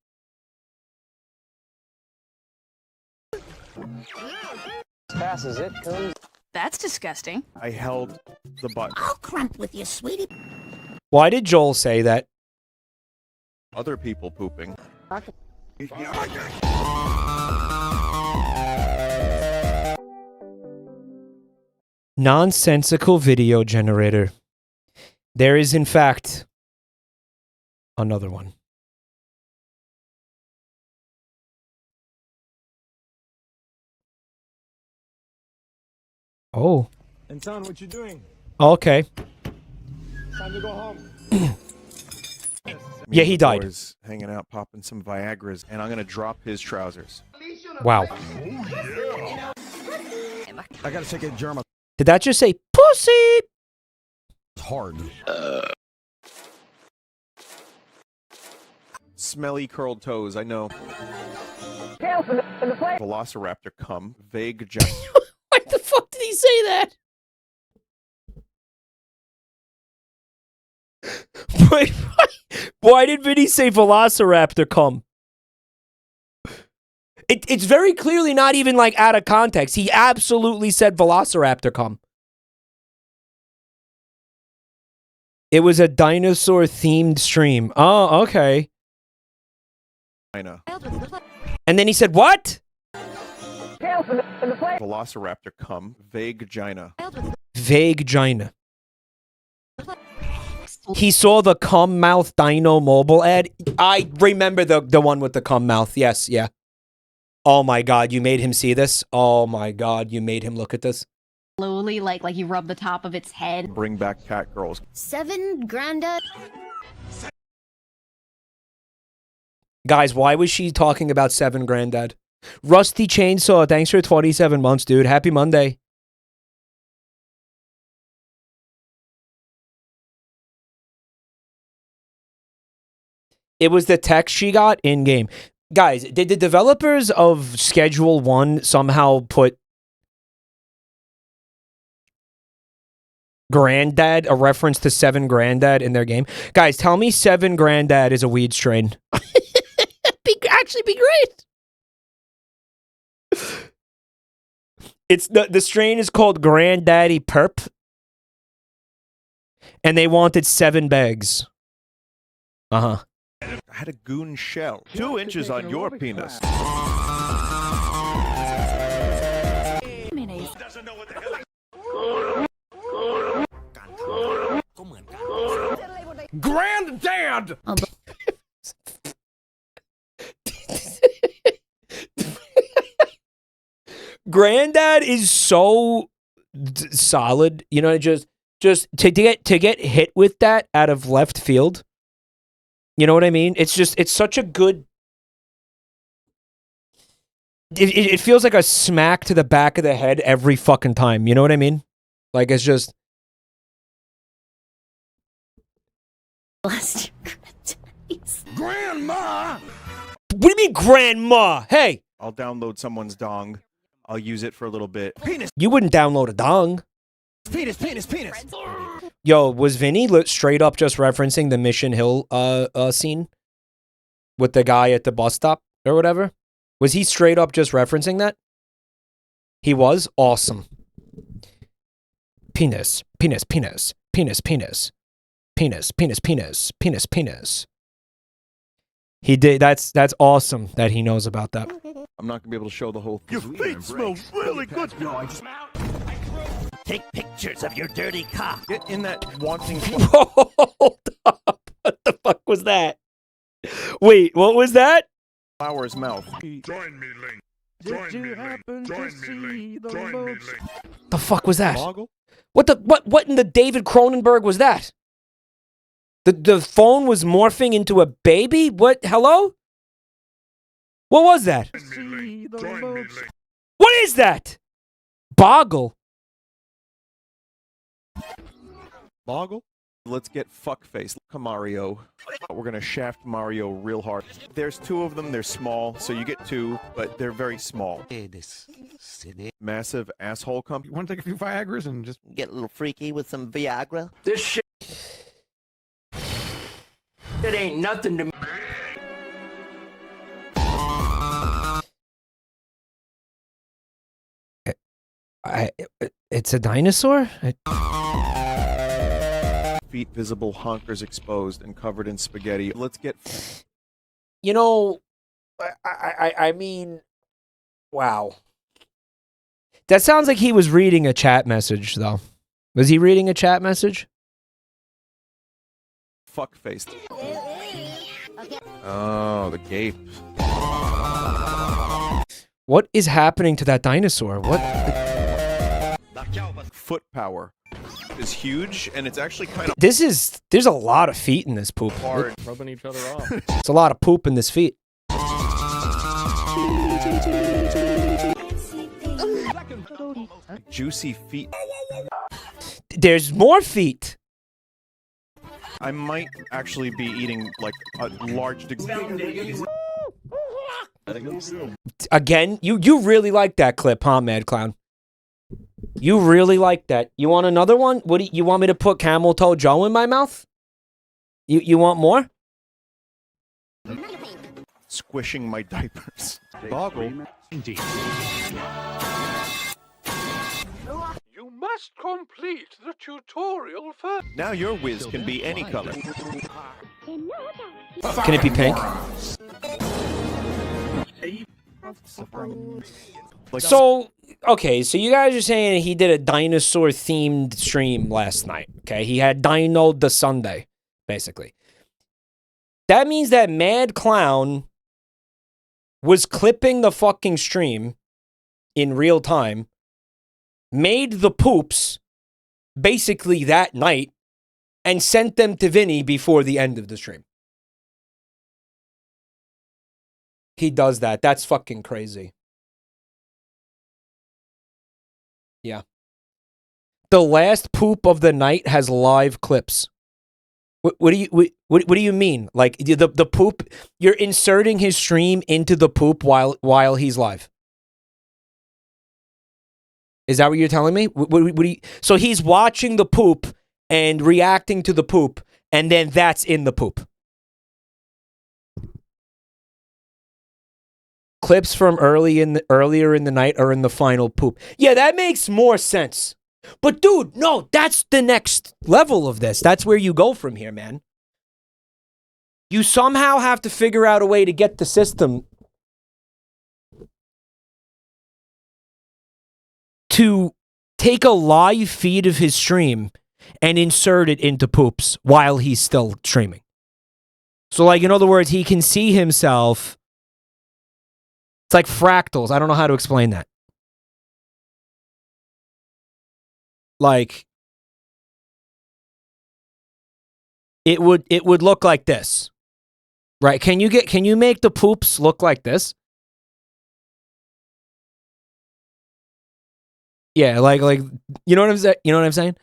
D: Fast as it comes.
I: That's disgusting.
C: I held the butt.
I: I'll crump with you, sweetie.
A: Why did Joel say that?
C: Other people pooping.
A: Nonsensical video generator. There is, in fact, another one. Oh.
J: Anton, what you doing?
A: Okay.
J: Time to go home.
C: Me
A: Yeah,
C: and
A: he
C: the
A: died.
C: boys hanging out, popping some Viagras, and I'm gonna drop his trousers.
A: Wow.
H: I gotta take a German.
A: Did that just say pussy?
H: Hard.
C: Smelly curled toes, I know. Velociraptor cum, vague giant.
A: Why the fuck did he say that? Wait, why did Vinny say Velociraptor come? It's very clearly not even like out of context. He absolutely said Velociraptor come. It was a dinosaur themed stream. Oh, okay. And then he said what?
C: Velociraptor cum, vague gina.
A: Vague gina. He saw the cum mouth dino mobile ad. I remember the one with the cum mouth. Yes, yeah. Oh my god, you made him see this? Oh my god, you made him look at this?
E: Slowly, like you rub the top of its head.
C: Bring back cat girls.
I: 7, Grandad.
A: Guys, why was she talking about 7 Granddad? Rusty Chainsaw, thanks for 27 months, dude. Happy Monday. It was the text she got in-game. Guys, did the developers of Schedule 1 somehow put Granddad, a reference to 7 Granddad in their game? Guys, tell me 7 Granddad is a weed strain. Actually be great. It's the strain is called Granddaddy Perp. And they wanted 7 bags. Uh-huh.
C: I had a goon shell. 2 inches on your penis.
H: Granddad!
A: Granddad is so solid, you know, just to get hit with that out of left field. You know what I mean? It's such a good. It feels like a smack to the back of the head every fucking time. You know what I mean? Like it's just.
H: Grandma!
A: What do you mean, grandma? Hey,
C: I'll download someone's dong. I'll use it for a little bit.
H: Penis!
A: you wouldn't download a dong.
H: Penis! Penis! Penis!
A: Yo, was Vinny straight up just referencing the Mission Hill scene with the guy at the bus stop or whatever? Was he straight up just referencing that? He was? Awesome. Penis, penis, penis, penis, penis, penis, penis, penis, penis, penis. He did. That's awesome that he knows about that.
C: I'm not gonna be able to show the whole thing.
B: Your feet smell really good.
F: Take pictures of your dirty cock.
C: Get in that wanting.
A: Hold up. What the fuck was that? Wait, what was that?
C: Flower's mouth.
B: Join me, Link. Did you happen to see the most?
A: The fuck was that?
C: Boggle?
A: What in the David Cronenberg was that? The phone was morphing into a baby? What? Hello? What was that? What is that? Boggle?
C: Boggle? Let's get fuckface. Come Mario. We're gonna shaft Mario real hard. There's 2 of them. They're small, so you get 2, but they're very small. Massive asshole cum.
H: You want to take a few Viagras and just
F: Get a little freaky with some Viagra.
J: This shit, it ain't nothing to me.
A: It's a dinosaur?
C: Feet visible, honkers exposed, and covered in spaghetti. Let's get.
A: You know, I mean, wow. That sounds like he was reading a chat message, though. Was he reading a chat message?
C: Fuckface. Oh, the gape.
A: What is happening to that dinosaur? What?
C: Foot power. is huge, and it's actually kind of
A: There's a lot of feet in this poop.
C: hard.
H: Rubbing each other off.
A: It's a lot of poop in this feet.
C: Juicy feet.
A: There's more feet.
C: I might actually be eating like a large degree.
A: Again, you really like that clip, huh, Mad Clown? You really like that. You want another one? What do you want me to put Camel Toe Joe in my mouth? You want more?
C: Squishing my diapers. Boggle.
G: Indeed.
B: You must complete the tutorial first.
C: Now your whiz can be any color.
A: Can it be pink? So, okay, so you guys are saying he did a dinosaur-themed stream last night, okay? He had Dino the Sunday, basically. That means that Mad Clown was clipping the fucking stream in real time, made the poops basically that night, and sent them to Vinny before the end of the stream. He does that. That's fucking crazy. Yeah. The last poop of the night has live clips. What do you mean? Like the poop? You're inserting his stream into the poop while he's live. Is that what you're telling me? So he's watching the poop and reacting to the poop, and then that's in the poop. Clips from earlier in the night are in the final poop. Yeah, that makes more sense. But dude, no, that's the next level of this. That's where you go from here, man. You somehow have to figure out a way to get the system to take a live feed of his stream and insert it into poops while he's still streaming. So, like, in other words, he can see himself. It's like fractals. I don't know how to explain that. Like, it would look like this. Right? Can you make the poops look like this? Yeah, like you know what I'm saying? You know what I'm saying?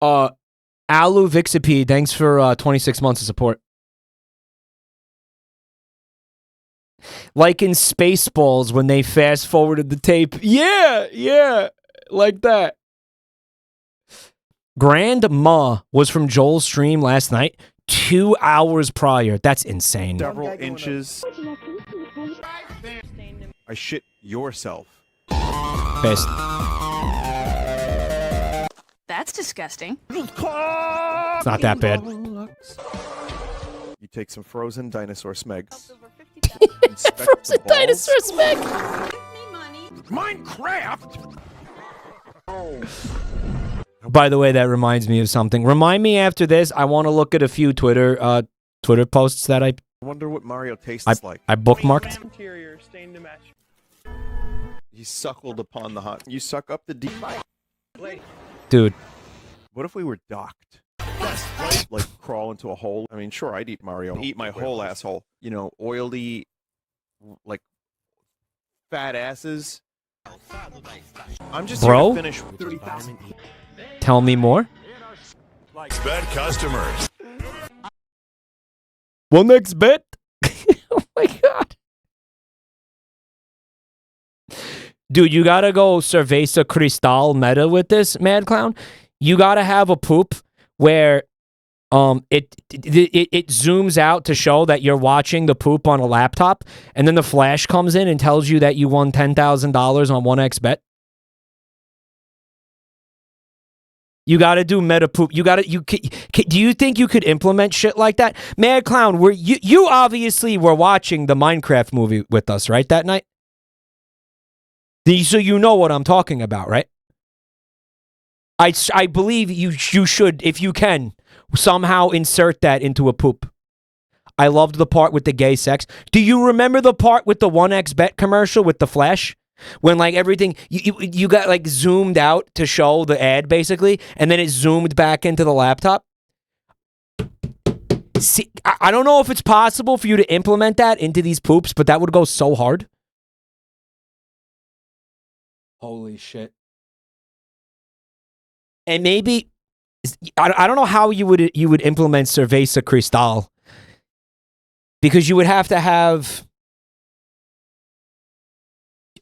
A: Alu Vixipede, thanks for 26 months of support. Like in Spaceballs when they fast forwarded the tape. Yeah, like that. Grandma was from Joel's stream last night, 2 hours prior. That's insane.
C: Several inches. I shit yourself.
A: Best.
I: That's disgusting.
A: It's not that bad.
C: You take some frozen dinosaur smeg.
A: Frozen dinosaur smeg.
H: Minecraft.
A: By the way, that reminds me of something. Remind me after this. I want to look at a few Twitter posts that I
C: wonder what Mario tastes like.
A: I bookmarked.
F: Interior stained to match.
C: He suckled upon the hot. You suck up the deep.
A: Dude.
C: What if we were docked? Like crawl into a hole? I mean, sure, I'd eat Mario. Eat my whole asshole. You know, oily, like, fat asses. I'm just here to finish.
A: Tell me more.
B: Bad customers.
A: Well, next bet. Oh my god. Dude, you gotta go Cerveza Cristal meta with this, Mad Clown. You gotta have a poop where it zooms out to show that you're watching the poop on a laptop, and then the flash comes in and tells you that you won $10,000 on 1xBet. You gotta do meta poop. Do you think you could implement shit like that? Mad Clown, you obviously were watching the Minecraft movie with us, right, that night? So you know what I'm talking about, right? I believe you should, if you can, somehow insert that into a poop. I loved the part with the gay sex. Do you remember the part with the 1xBet commercial with the flash? When like everything you got like zoomed out to show the ad basically, and then it zoomed back into the laptop. See, I don't know if it's possible for you to implement that into these poops, but that would go so hard. Holy shit. And maybe I don't know how you would implement Cerveza Cristal, because you would have to have.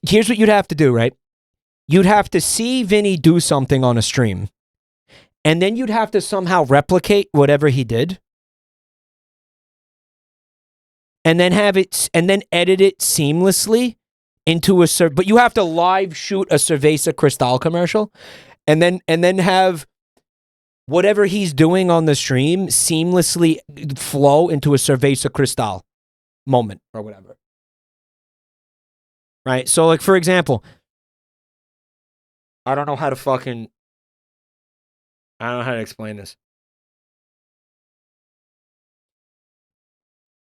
A: Here's what you'd have to do, right? You'd have to see Vinny do something on a stream, and then you'd have to somehow replicate whatever he did, and then edit it seamlessly into but you have to live shoot a Cerveza Cristal commercial, and then have whatever he's doing on the stream seamlessly flow into a Cerveza Cristal moment or whatever. Right? So like, for example, I don't know how to explain this.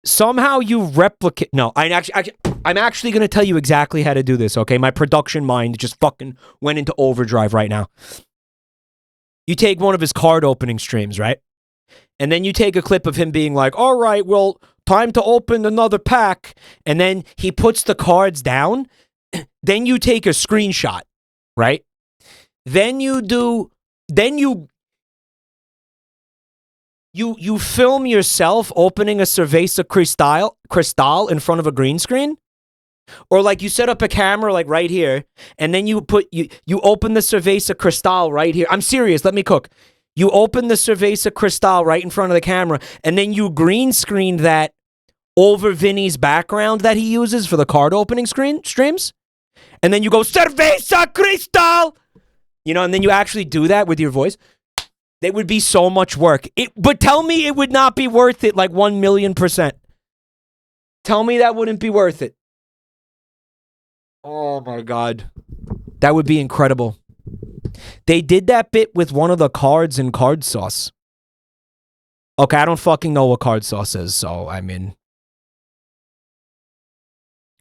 A: Somehow you replicate. No, I'm actually going to tell you exactly how to do this, okay? My production mind just fucking went into overdrive right now. You take one of his card opening streams, right? And then you take a clip of him being like, all right, well, time to open another pack. And then he puts the cards down. Then you take a screenshot, right? Then you film yourself opening a Cerveza Cristal in front of a green screen. Or like you set up a camera like right here, and then you open the Cerveza Cristal right here. I'm serious, let me cook. You open the Cerveza Cristal right in front of the camera, and then you green screen that over Vinny's background that he uses for the card opening streams. And then you go, Cerveza Cristal! You know, and then you actually do that with your voice. They would be so much work. But tell me it would not be worth it like 1,000,000%. Tell me that wouldn't be worth it. Oh my God. That would be incredible. They did that bit with one of the cards in Card Sauce. Okay, I don't fucking know what Card Sauce is, so I mean.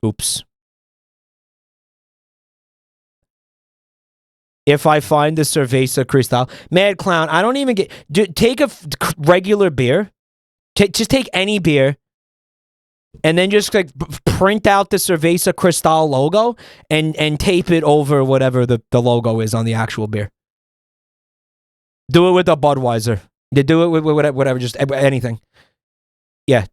A: Oops. If I find the Cerveza Cristal. Mad Clown, I don't even get... take a regular beer. Just take any beer. And then just like print out the Cerveza Cristal logo and tape it over whatever the logo is on the actual beer. Do it with a Budweiser. Do it with whatever, just anything. Yeah.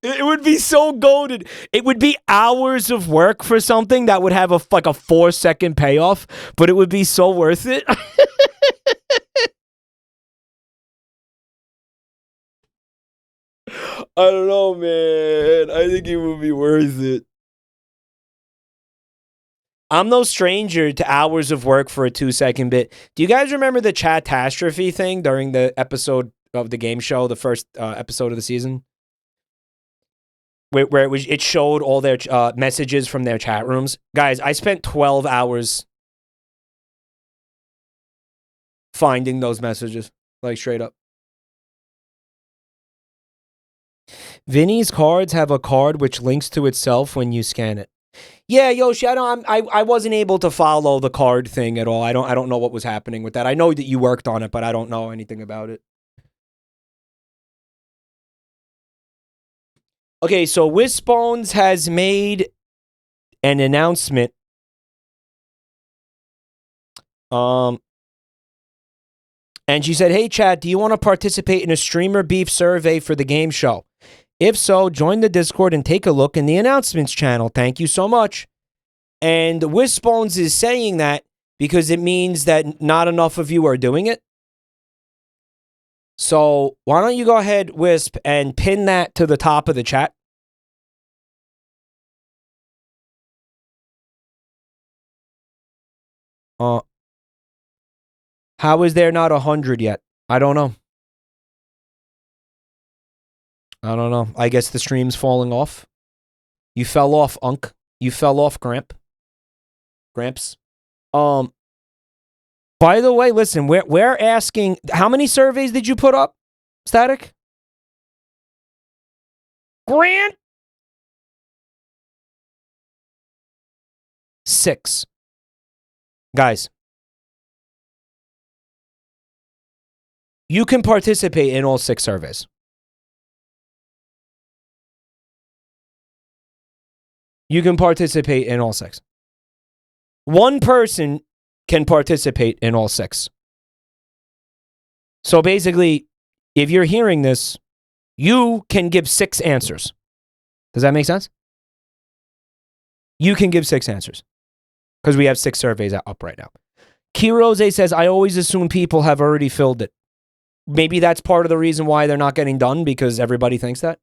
A: It would be so goated. It would be hours of work for something that would have a 4-second payoff, but it would be so worth it. I don't know, man. I think it would be worth it. I'm no stranger to hours of work for a 2-second bit. Do you guys remember the Chatastrophe thing during the episode of the game show, the first episode of the season? Where it showed all their messages from their chat rooms. Guys, I spent 12 hours finding those messages. Like, straight up. Vinny's cards have a card which links to itself when you scan it. Yeah, Yoshi, I wasn't able to follow the card thing at all. I don't know what was happening with that. I know that you worked on it, but I don't know anything about it. Okay, so Wisbones has made an announcement. And she said, hey, chat, do you want to participate in a streamer beef survey for the game show? If so, join the Discord and take a look in the announcements channel. Thank you so much. And Wisbones is saying that because it means that not enough of you are doing it. So why don't you go ahead, Wisp, and pin that to the top of the chat. How is there not 100 yet? I don't know. I don't know. I guess the stream's falling off. You fell off, Unk. You fell off, Gramps. By the way, listen, we're asking, how many surveys did you put up, Static? Grant. 6. Guys, you can participate in all 6 surveys. You can participate in all 6. One person can participate in all 6. So basically, if you're hearing this, you can give 6 answers. Does that make sense? You can give 6 answers. Because we have 6 surveys up right now. Kirose says, I always assume people have already filled it. Maybe that's part of the reason why they're not getting done, because everybody thinks that.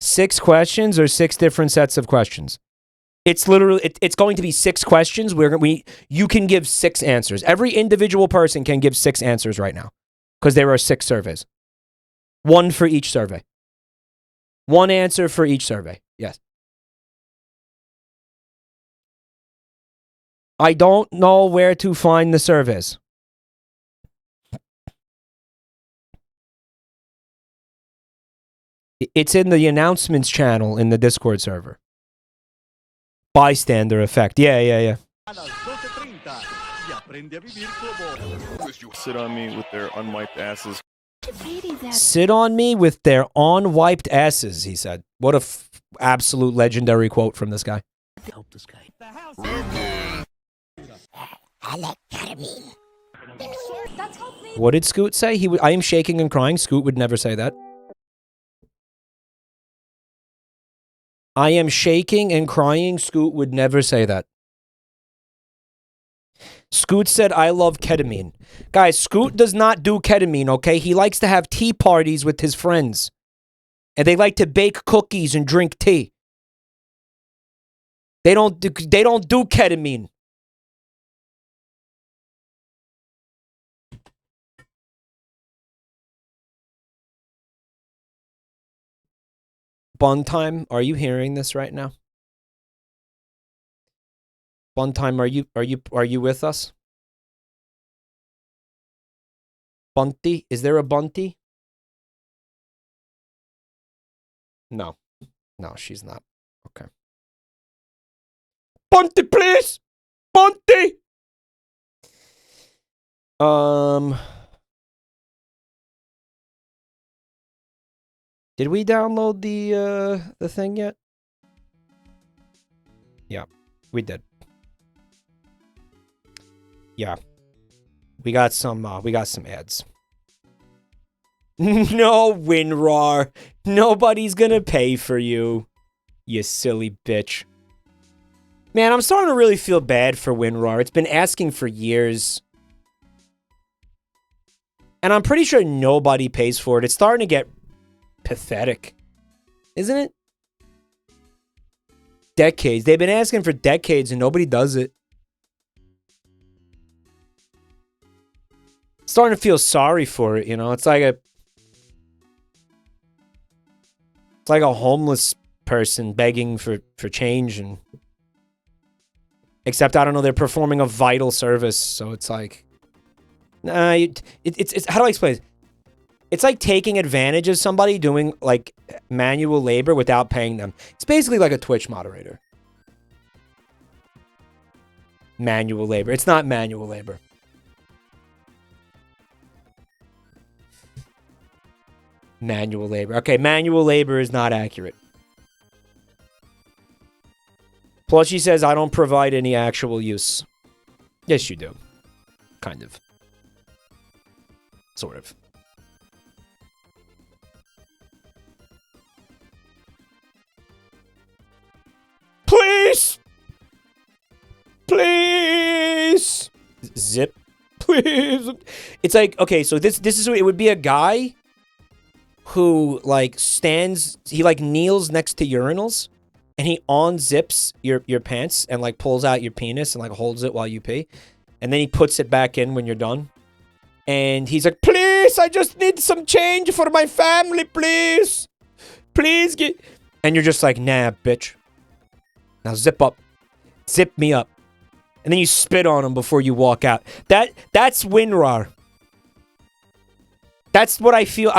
A: 6 questions or 6 different sets of questions? It's literally, it's going to be 6 questions. You can give 6 answers. Every individual person can give 6 answers right now. Because there are 6 surveys. 1 for each survey. 1 answer for each survey. Yes. I don't know where to find the surveys. It's in the announcements channel in the Discord server. Bystander effect. Yeah.
C: Sit on me with their unwiped asses.
A: Sit on me with their unwiped asses, he said. What a absolute legendary quote from this guy.
J: Help this guy.
A: What did Scoot say? I am shaking and crying. Scoot would never say that. I am shaking and crying. Scoot would never say that. Scoot said, I love ketamine. Guys, Scoot does not do ketamine, okay? He likes to have tea parties with his friends. And they like to bake cookies and drink tea. They don't do ketamine. Buntime, are you hearing this right now? Buntime, are you with us? Bunty, is there a Bunty? No, she's not. Okay. Bunty, please, Bunty. Did we download the thing yet? Yeah, we did. Yeah. We got some ads. No, WinRAR. Nobody's gonna pay for you. You silly bitch. Man, I'm starting to really feel bad for WinRAR. It's been asking for years. And I'm pretty sure nobody pays for it. It's starting to get pathetic, isn't it? Decades. They've been asking for decades and nobody does it. Starting to feel sorry for it, you know? It's like a homeless person begging for change, and except I don't know, they're performing a vital service, so it's like, nah, it's how do I explain it? It's like taking advantage of somebody doing like manual labor without paying them. It's basically like a Twitch moderator. Manual labor. It's not manual labor. Manual labor. Okay, manual labor is not accurate. Plus, she says, I don't provide any actual use. Yes, you do. Kind of. Sort of. Please! Please! Zip. Please! It's like, okay, so this is, it would be a guy who, like, stands, he, like, kneels next to urinals, and he unzips your pants and, like, pulls out your penis and, like, holds it while you pee. And then he puts it back in when you're done. And he's like, please, I just need some change for my family, please. Please get... And you're just like, nah, bitch. Now zip up. Zip me up. And then you spit on him before you walk out. That's WinRAR. That's what I feel.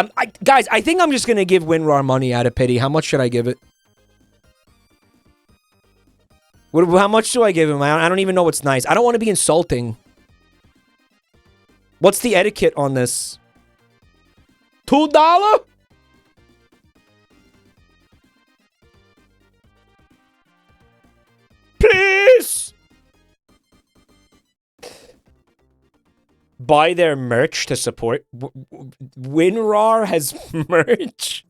A: Guys, I think I'm just going to give WinRAR money out of pity. How much should I give it? How much do I give him? I don't even know what's nice. I don't want to be insulting. What's the etiquette on this? $2? Please! Buy their merch to support. WinRAR has merch?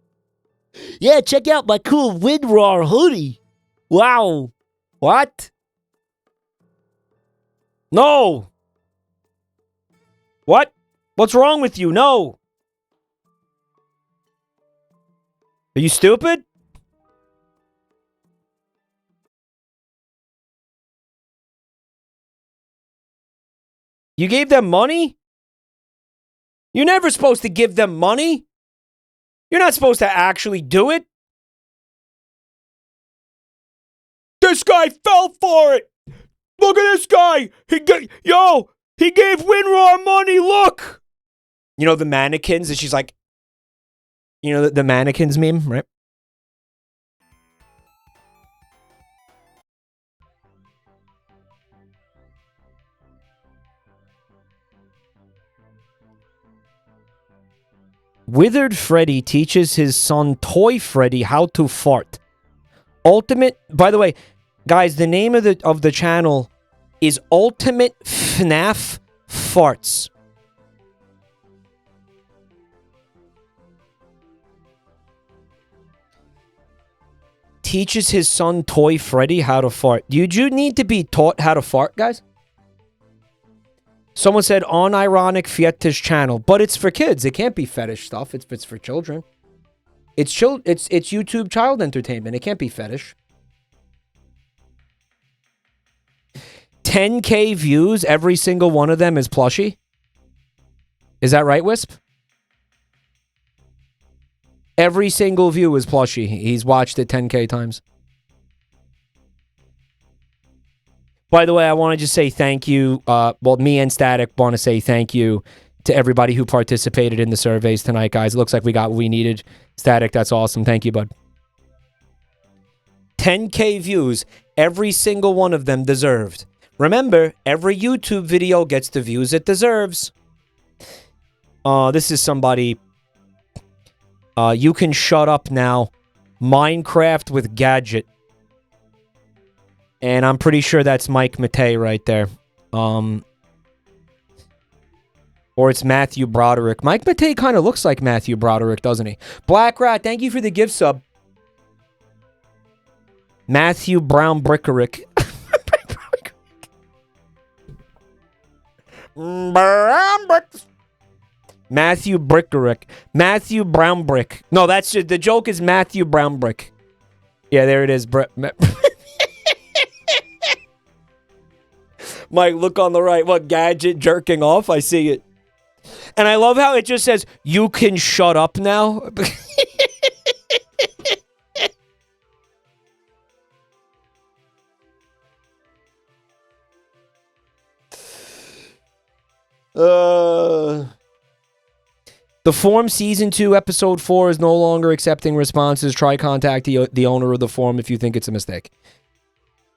A: Yeah, check out my cool WinRAR hoodie. Wow. What? No. What? What's wrong with you? No. Are you stupid? You gave them money? You're never supposed to give them money. You're not supposed to actually do it. This guy fell for it. Look at this guy. He gave WinRAR money. Look. You know the mannequins? And she's like, you know the mannequins meme, right? Withered Freddy teaches his son Toy Freddy how to fart. Ultimate, by the way, guys, the name of the channel is Ultimate FNAF Farts. Teaches his son Toy Freddy how to fart. Do you need to be taught how to fart, guys? Someone said unironic fetish channel, but it's for kids. It can't be fetish stuff. It's for children. It's YouTube child entertainment. It can't be fetish. 10K views, every single one of them is plushie. Is that right, Wisp? Every single view is plushie. He's watched it 10K times. By the way, I want to just say thank you. Well, me and Static want to say thank you to everybody who participated in the surveys tonight, guys. It looks like we got what we needed. Static, that's awesome. Thank you, bud. 10K views. Every single one of them deserved. Remember, every YouTube video gets the views it deserves. This is somebody. You can shut up now. Minecraft with Gadget. And I'm pretty sure that's Mike Matei right there. Or it's Matthew Broderick. Mike Matei kind of looks like Matthew Broderick, doesn't he? Black Rat, thank you for the gift sub. Matthew Brown Brickerick. Matthew Brickerick. Matthew Brown Brick. No, that's just, the joke is Matthew Brown Brick. Yeah, there it is. Mike, look on the right. What, Gadget jerking off? I see it. And I love how it just says, you can shut up now. The forum season 2 episode 4 is no longer accepting responses. Try contact the owner of the forum if you think it's a mistake.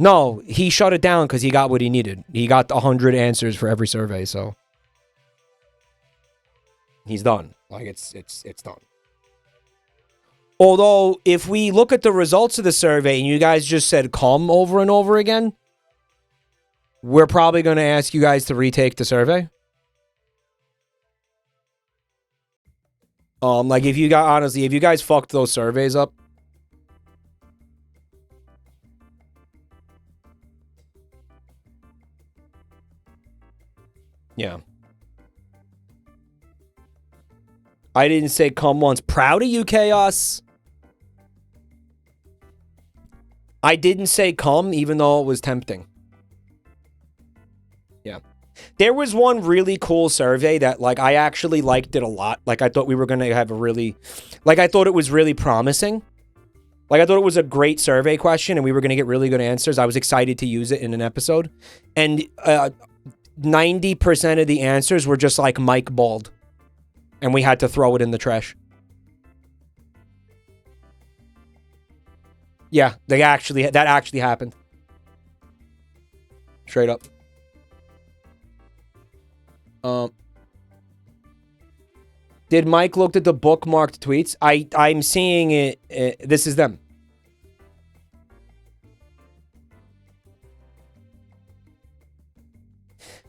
A: No, he shut it down because he got what he needed. He got 100 answers for every survey, so he's done. Like it's done. Although, if we look at the results of the survey and you guys just said come over and over again, we're probably going to ask you guys to retake the survey. Like if you guys fucked those surveys up, yeah. I didn't say come once. Proud of you, Chaos. I didn't say come, even though it was tempting. Yeah. There was one really cool survey that, like, I actually liked it a lot. Like, I thought we were going to have a really... Like, I thought it was really promising. Like, I thought it was a great survey question, and we were going to get really good answers. I was excited to use it in an episode. And 90% of the answers were just like Mike bald. And we had to throw it in the trash. Yeah, that actually happened. Straight up. Did Mike look at the bookmarked tweets? I'm seeing it. This is them.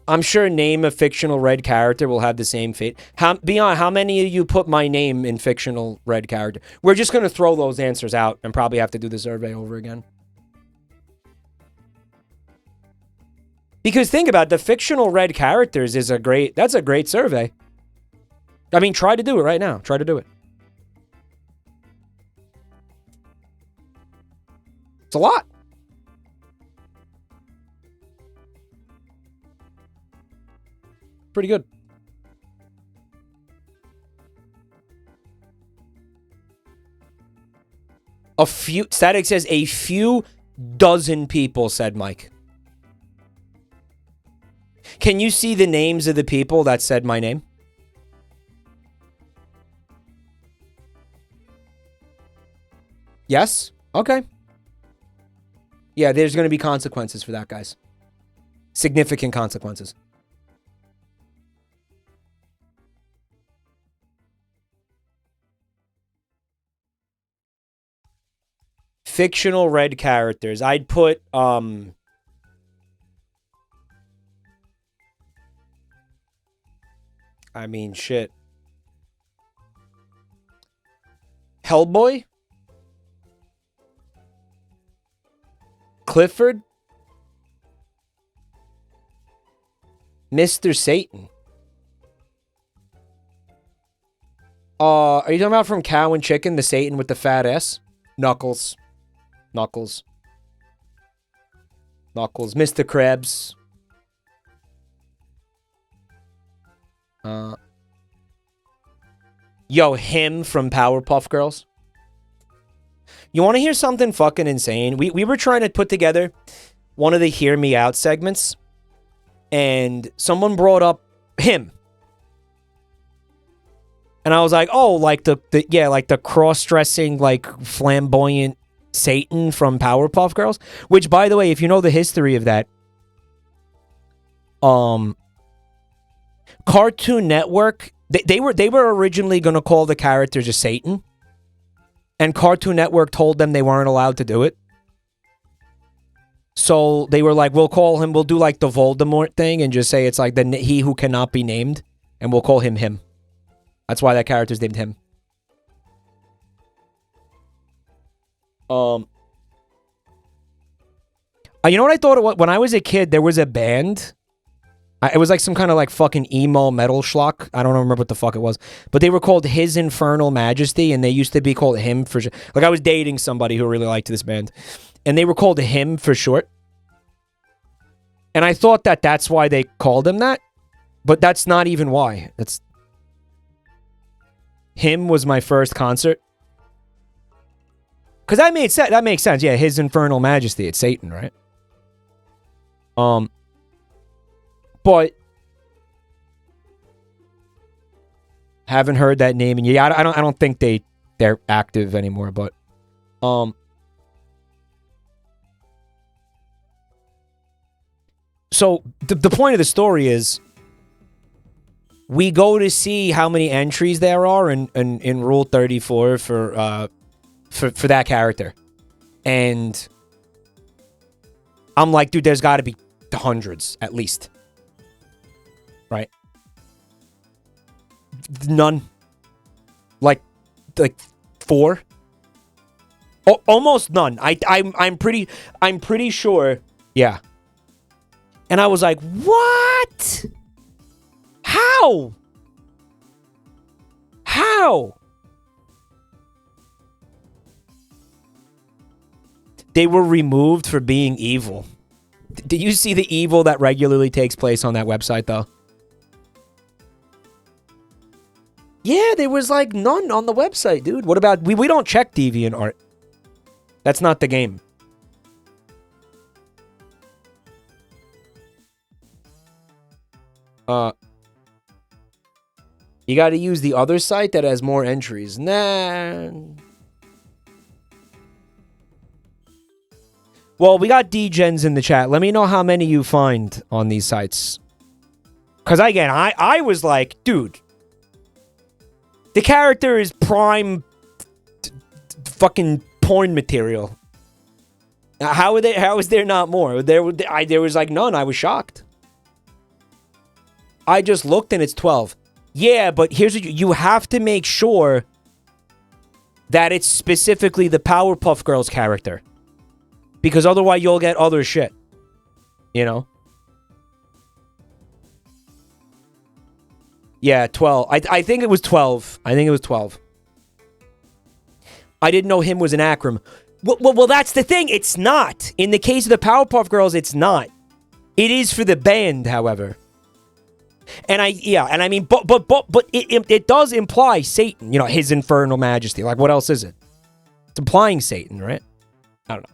A: I'm sure name a fictional red character will have the same fate. Beyond, how many of you put my name in fictional red character? We're just going to throw those answers out and probably have to do the survey over again. Because think about it, the fictional red characters is that's a great survey. I mean, try to do it right now. Try to do it. It's a lot. Pretty good. A few, Static says a few dozen people, said Mike. Can you see the names of the people that said my name? Yes? Okay. Yeah, there's going to be consequences for that, guys. Significant consequences. Fictional red characters. I'd put, I mean, shit. Hellboy? Clifford? Mr. Satan? Are you talking about from Cow and Chicken, the Satan with the fat ass? Knuckles. Knuckles. Knuckles. Mr. Krabs. Yo, him from Powerpuff Girls. You want to hear something fucking insane? We were trying to put together one of the Hear Me Out segments, and someone brought up him. And I was like, oh, like the cross-dressing, like flamboyant Satan from Powerpuff Girls. Which, by the way, if you know the history of that, Cartoon Network, they were originally going to call the character just Satan, and Cartoon Network told them they weren't allowed to do it. So they were like, we'll do like the Voldemort thing and just say it's like he who cannot be named, and we'll call him him. That's why that character's named him. You know what I thought it was? When I was a kid, there was a band. It was like some kind of like fucking emo metal schlock. I don't remember what the fuck it was. But they were called His Infernal Majesty, and they used to be called Him for... Like, I was dating somebody who really liked this band. And they were called Him for short. And I thought that that's why they called him that. But that's not even why. That's... Him was my first concert. Because that makes sense. Yeah, His Infernal Majesty. It's Satan, right? But haven't heard that name, and yeah, I don't think they're active anymore. But so the point of the story is, we go to see how many entries there are in Rule 34 for that character, and I'm like, dude, there's got to be hundreds at least. Right? None. Like 4. Oh, almost none. I'm pretty sure. Yeah. And I was like, what? How? How? They were removed for being evil. Did you see the evil that regularly takes place on that website, though? Yeah, there was like none on the website, dude. What about... We don't check DeviantArt. That's not the game. You got to use the other site that has more entries. Nah. Well, we got D-Gens in the chat. Let me know how many you find on these sites. Because, again, I was like, dude, the character is prime fucking porn material. How is there not more? There was like none. I was shocked. I just looked and it's 12. Yeah, but here's what you have to make sure that it's specifically the Powerpuff Girls character. Because otherwise you'll get other shit. You know? Yeah, 12. I think it was 12. I think it was 12. I didn't know him was an acronym. Well, that's the thing. It's not. In the case of the Powerpuff Girls, it's not. It is for the band, however. And I mean, but it does imply Satan. You know, his infernal majesty. Like, what else is it? It's implying Satan, right? I don't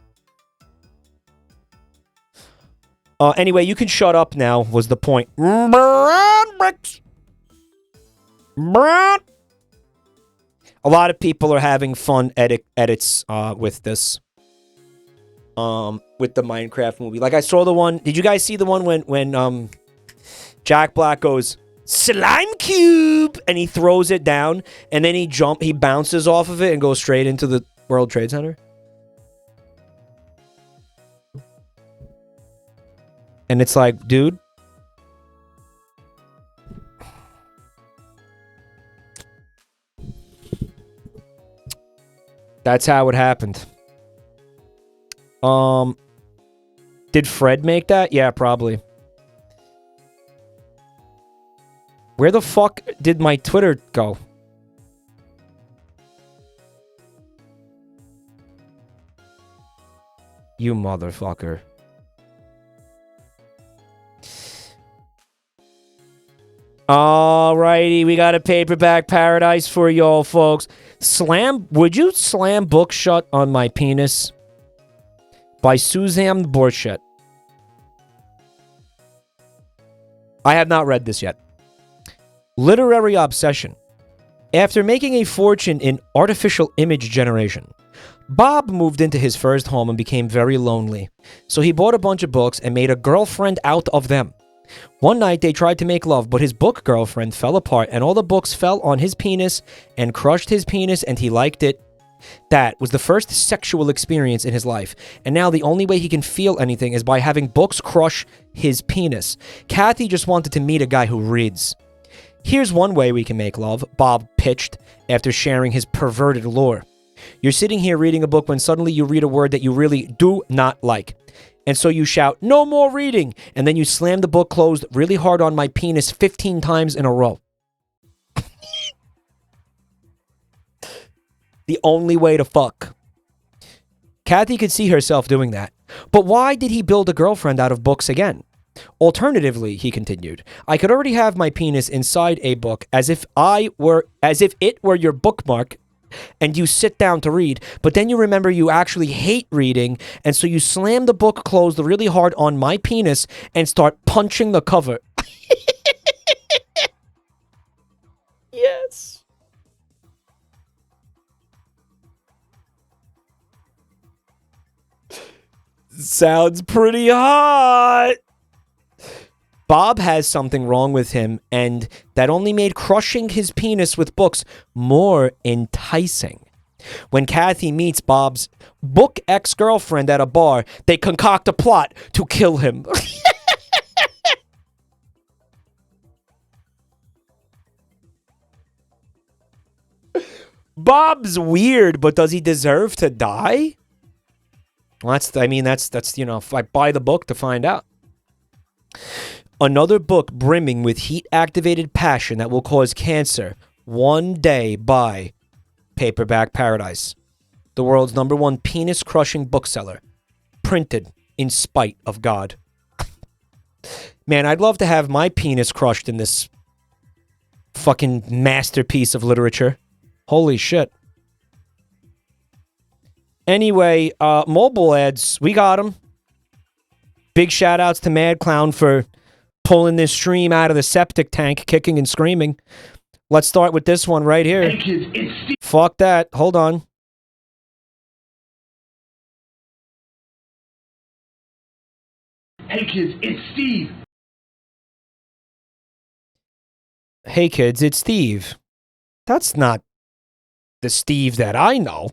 A: know. Anyway, you can shut up now, was the point. A lot of people are having fun edits with this. With the Minecraft movie. Like, I saw the one... Did you guys see the one when Jack Black goes, slime cube! And he throws it down, and then he bounces off of it and goes straight into the World Trade Center? And it's like, dude... That's how it happened. Did Fred make that? Yeah, probably. Where the fuck did my Twitter go? You motherfucker. Alrighty, we got a paperback paradise for y'all, folks. Would you slam book shut on my penis? By Suzanne Borchet. I have not read this yet. Literary obsession. After making a fortune in artificial image generation, Bob moved into his first home and became very lonely. So he bought a bunch of books and made a girlfriend out of them. One night they tried to make love, but his book girlfriend fell apart and all the books fell on his penis and crushed his penis, and he liked it. That was the first sexual experience in his life, and now the only way he can feel anything is by having books crush his penis. Kathy just wanted to meet a guy who reads. Here's one way we can make love, Bob pitched after sharing his perverted lore. You're sitting here reading a book when suddenly you read a word that you really do not like. And so you shout, no more reading, and then you slam the book closed really hard on my penis 15 times in a row. The only way to fuck. Kathy could see herself doing that. But why did he build a girlfriend out of books again? Alternatively, he continued, I could already have my penis inside a book as if it were your bookmark, and you sit down to read, but then you remember you actually hate reading, and so you slam the book closed really hard on my penis and start punching the cover. Yes. Sounds pretty hot. Bob has something wrong with him, and that only made crushing his penis with books more enticing. When Kathy meets Bob's book ex-girlfriend at a bar, they concoct a plot to kill him. Bob's weird, but does he deserve to die? Well, that's you know, if I buy the book to find out. Another book brimming with heat-activated passion that will cause cancer one day by Paperback Paradise, the world's #1 penis-crushing bookseller, printed in spite of God. Man, I'd love to have my penis crushed in this fucking masterpiece of literature. Holy shit. Anyway, mobile ads, we got them. Big shout-outs to Mad Clown for pulling this stream out of the septic tank, kicking and screaming. Let's start with this one right here.
J: Hey kids, it's Steve.
A: Fuck that. Hold on.
J: Hey kids, it's Steve.
A: Hey kids, it's Steve. That's not the Steve that I know.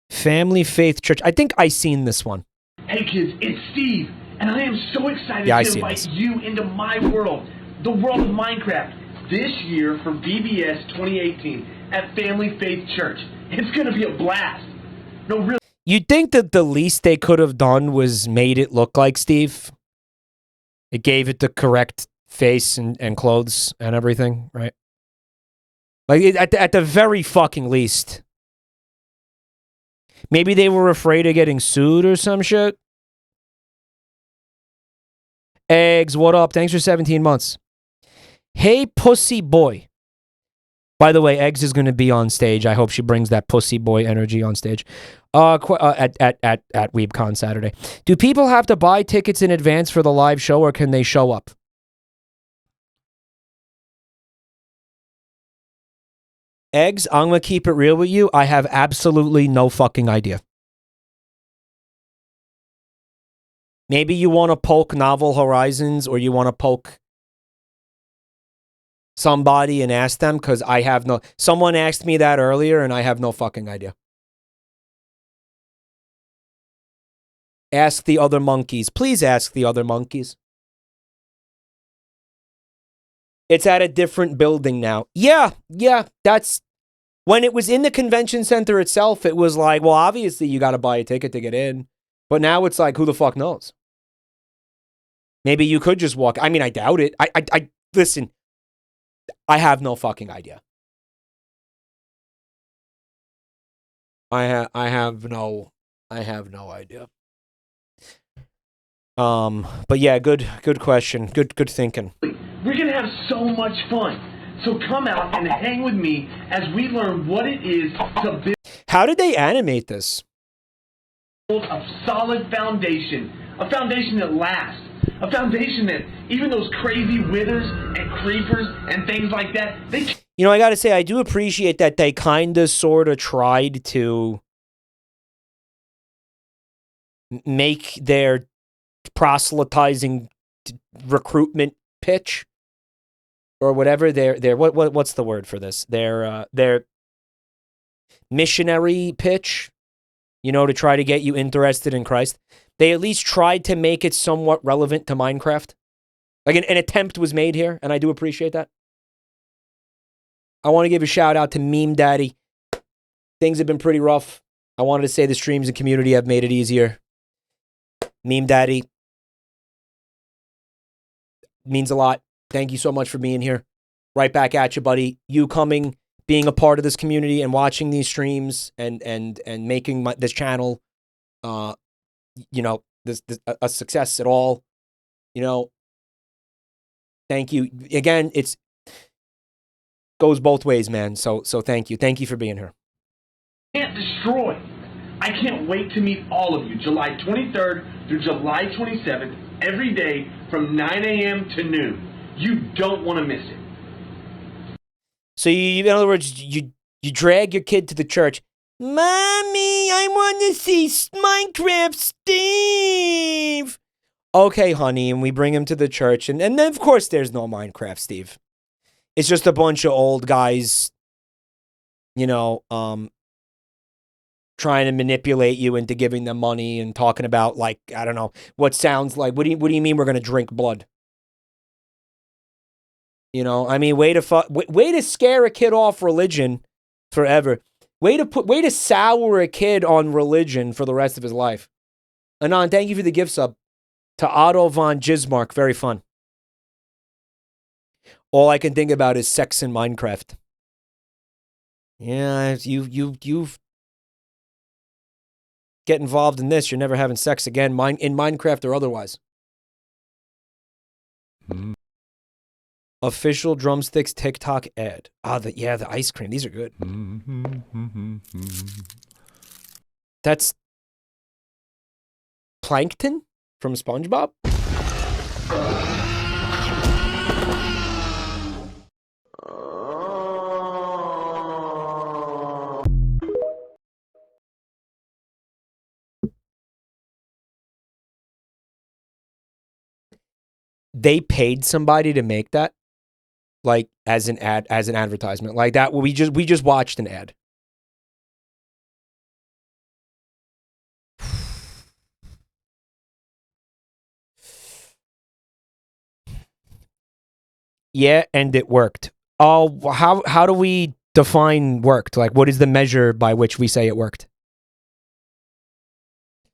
A: Family Faith Church. I think I seen this one.
J: Hey kids, it's Steve, and I am so excited
A: Yeah, I
J: to
A: see
J: invite
A: this.
J: you into my world, the world of Minecraft, this year for VBS 2018 at Family Faith Church. It's gonna be a blast. No, really.
A: You'd think that the least they could have done was made it look like Steve. It gave it the correct face and clothes and everything, right? Like, at the very fucking least. Maybe they were afraid of getting sued or some shit. Eggs, what up? Thanks for 17 months. Hey, pussy boy. By the way, Eggs is going to be on stage. I hope she brings that pussy boy energy on stage. At Weebcon Saturday. Do people have to buy tickets in advance for the live show, or can they show up? Eggs, I'm going to keep it real with you. I have absolutely no fucking idea. Maybe you want to poke Novel Horizons, or you want to poke somebody and ask them, because I have no... Someone asked me that earlier, and I have no fucking idea. Ask the other monkeys. Please ask the other monkeys. It's at a different building now. Yeah, that's... When it was in the convention center itself, it was like, well, obviously you got to buy a ticket to get in. But now it's like, who the fuck knows? Maybe you could just walk. I mean, I doubt it. I listen, I have no fucking idea. I have no idea. But yeah, good question. Good thinking.
J: We're gonna have so much fun. So come out and hang with me as we learn what it is to build.
A: How did they animate this?
J: A solid foundation. A foundation that lasts. A foundation that even those crazy withers and creepers and things like that, they...
A: You know, I gotta say, I do appreciate that they kinda sorta tried to make their proselytizing recruitment pitch, or whatever, what's the word for this? Their missionary pitch, you know, to try to get you interested in Christ. They at least tried to make it somewhat relevant to Minecraft. Like an attempt was made here, and I do appreciate that. I want to give a shout out to Meme Daddy. Things have been pretty rough. I wanted to say the streams and community have made it easier. Meme Daddy means a lot. Thank you so much for being here. Right back at you, buddy. You coming, being a part of this community and watching these streams and making this channel, you know, this a success at all. You know, thank you again. It's goes both ways, man. So thank you. Thank you for being here.
J: Can't destroy. I can't wait to meet all of you July 23rd through July 27th, every day from 9 a.m. to noon. You don't want to miss it.
A: So in other words, you drag your kid to the church. Mommy, I want to see Minecraft Steve. Okay, honey, and we bring him to the church, and then of course there's no Minecraft Steve. It's just a bunch of old guys, you know, trying to manipulate you into giving them money and talking about, like, I don't know, what sounds like, what do you mean we're going to drink blood? You know, I mean, way to scare a kid off religion forever. Way to sour a kid on religion for the rest of his life. Anon, thank you for the gift sub. To Otto von Gismark, very fun. All I can think about is sex in Minecraft. Yeah, you've get involved in this, you're never having sex again, in Minecraft or otherwise. Official Drumsticks TikTok ad. The ice cream. These are good. That's Plankton from SpongeBob? they paid somebody to make that, like as an advertisement, like that. We just watched an ad. Yeah, and it worked. Oh, how do we define worked? Like, what is the measure by which we say it worked?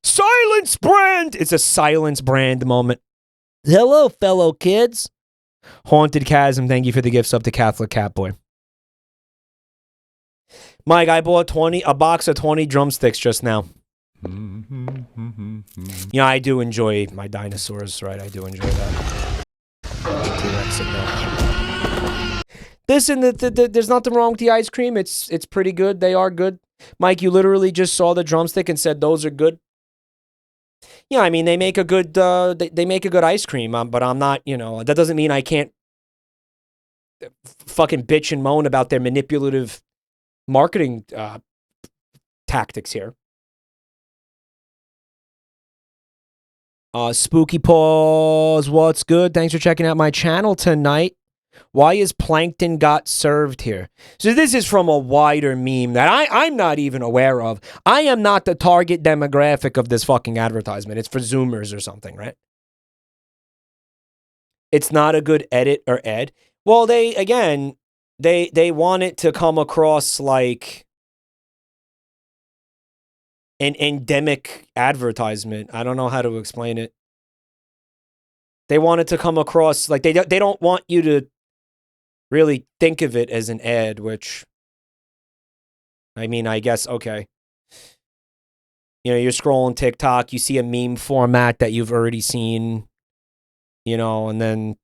A: Silence brand! It's a silence brand moment. Hello, fellow kids. Haunted Chasm, thank you for the gifts up to Catholic Catboy. Mike, I bought a box of 20 drumsticks just now. Yeah, I do enjoy my dinosaurs, right? I do enjoy that. Listen, there's nothing wrong with the ice cream. It's pretty good. They are good. Mike, you literally just saw the drumstick and said those are good. Yeah, I mean they make a good they make a good ice cream. But I'm not, that doesn't mean I can't fucking bitch and moan about their manipulative marketing tactics here. Spooky Paws, what's good? Thanks for checking out my channel tonight. Why is Plankton got served here? So this is from a wider meme that I'm not even aware of. I am not the target demographic of this fucking advertisement. It's for Zoomers or something, right? It's not a good edit or ed. Well, they want it to come across like an endemic advertisement. I don't know how to explain it. They want it to come across like they don't want you to really think of it as an ad, which, I mean, I guess, okay. You're scrolling TikTok, you see a meme format that you've already seen, and then,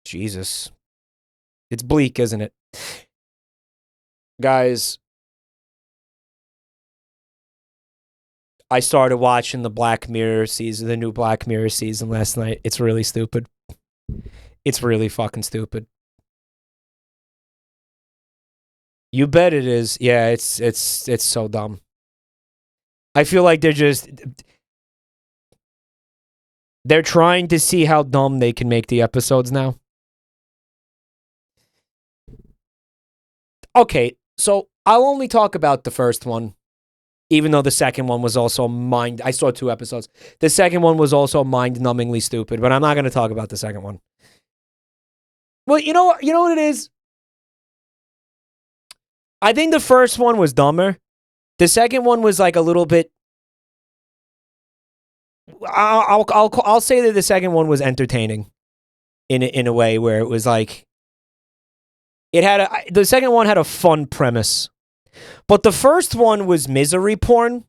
A: Jesus. It's bleak, isn't it? Guys, I started watching the new Black Mirror season last night. It's really stupid. It's really fucking stupid. You bet it is. Yeah, it's so dumb. I feel like they're trying to see how dumb they can make the episodes now. Okay, so I'll only talk about the first one, even though the second one was also I saw 2 episodes. The second one was also mind-numbingly stupid, but I'm not going to talk about the second one. Well, you know what it is? I think the first one was dumber. The second one was like a little bit. I'll say that the second one was entertaining, in a way where it was like the second one had a fun premise, but the first one was misery porn.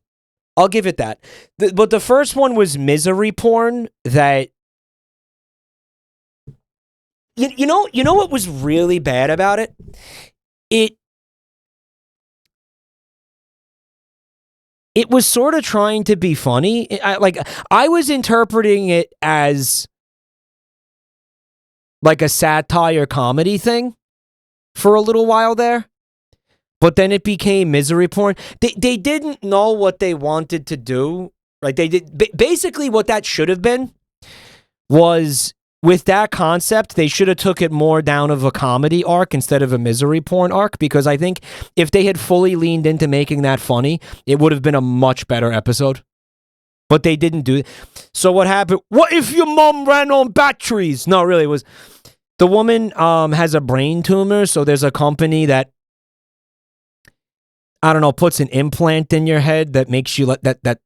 A: I'll give it that. But the first one was misery porn that. You know what was really bad about it? It was sort of trying to be funny. I was interpreting it as like a satire comedy thing for a little while there. But then it became misery porn. They didn't know what they wanted to do. Right? Basically what that should have been was, with that concept, they should have took it more down of a comedy arc instead of a misery porn arc, because I think if they had fully leaned into making that funny, it would have been a much better episode. But they didn't do it. So what happened? What if your mom ran on batteries? No, really, it was the woman has a brain tumor, so there's a company that, I don't know, puts an implant in your head that makes you that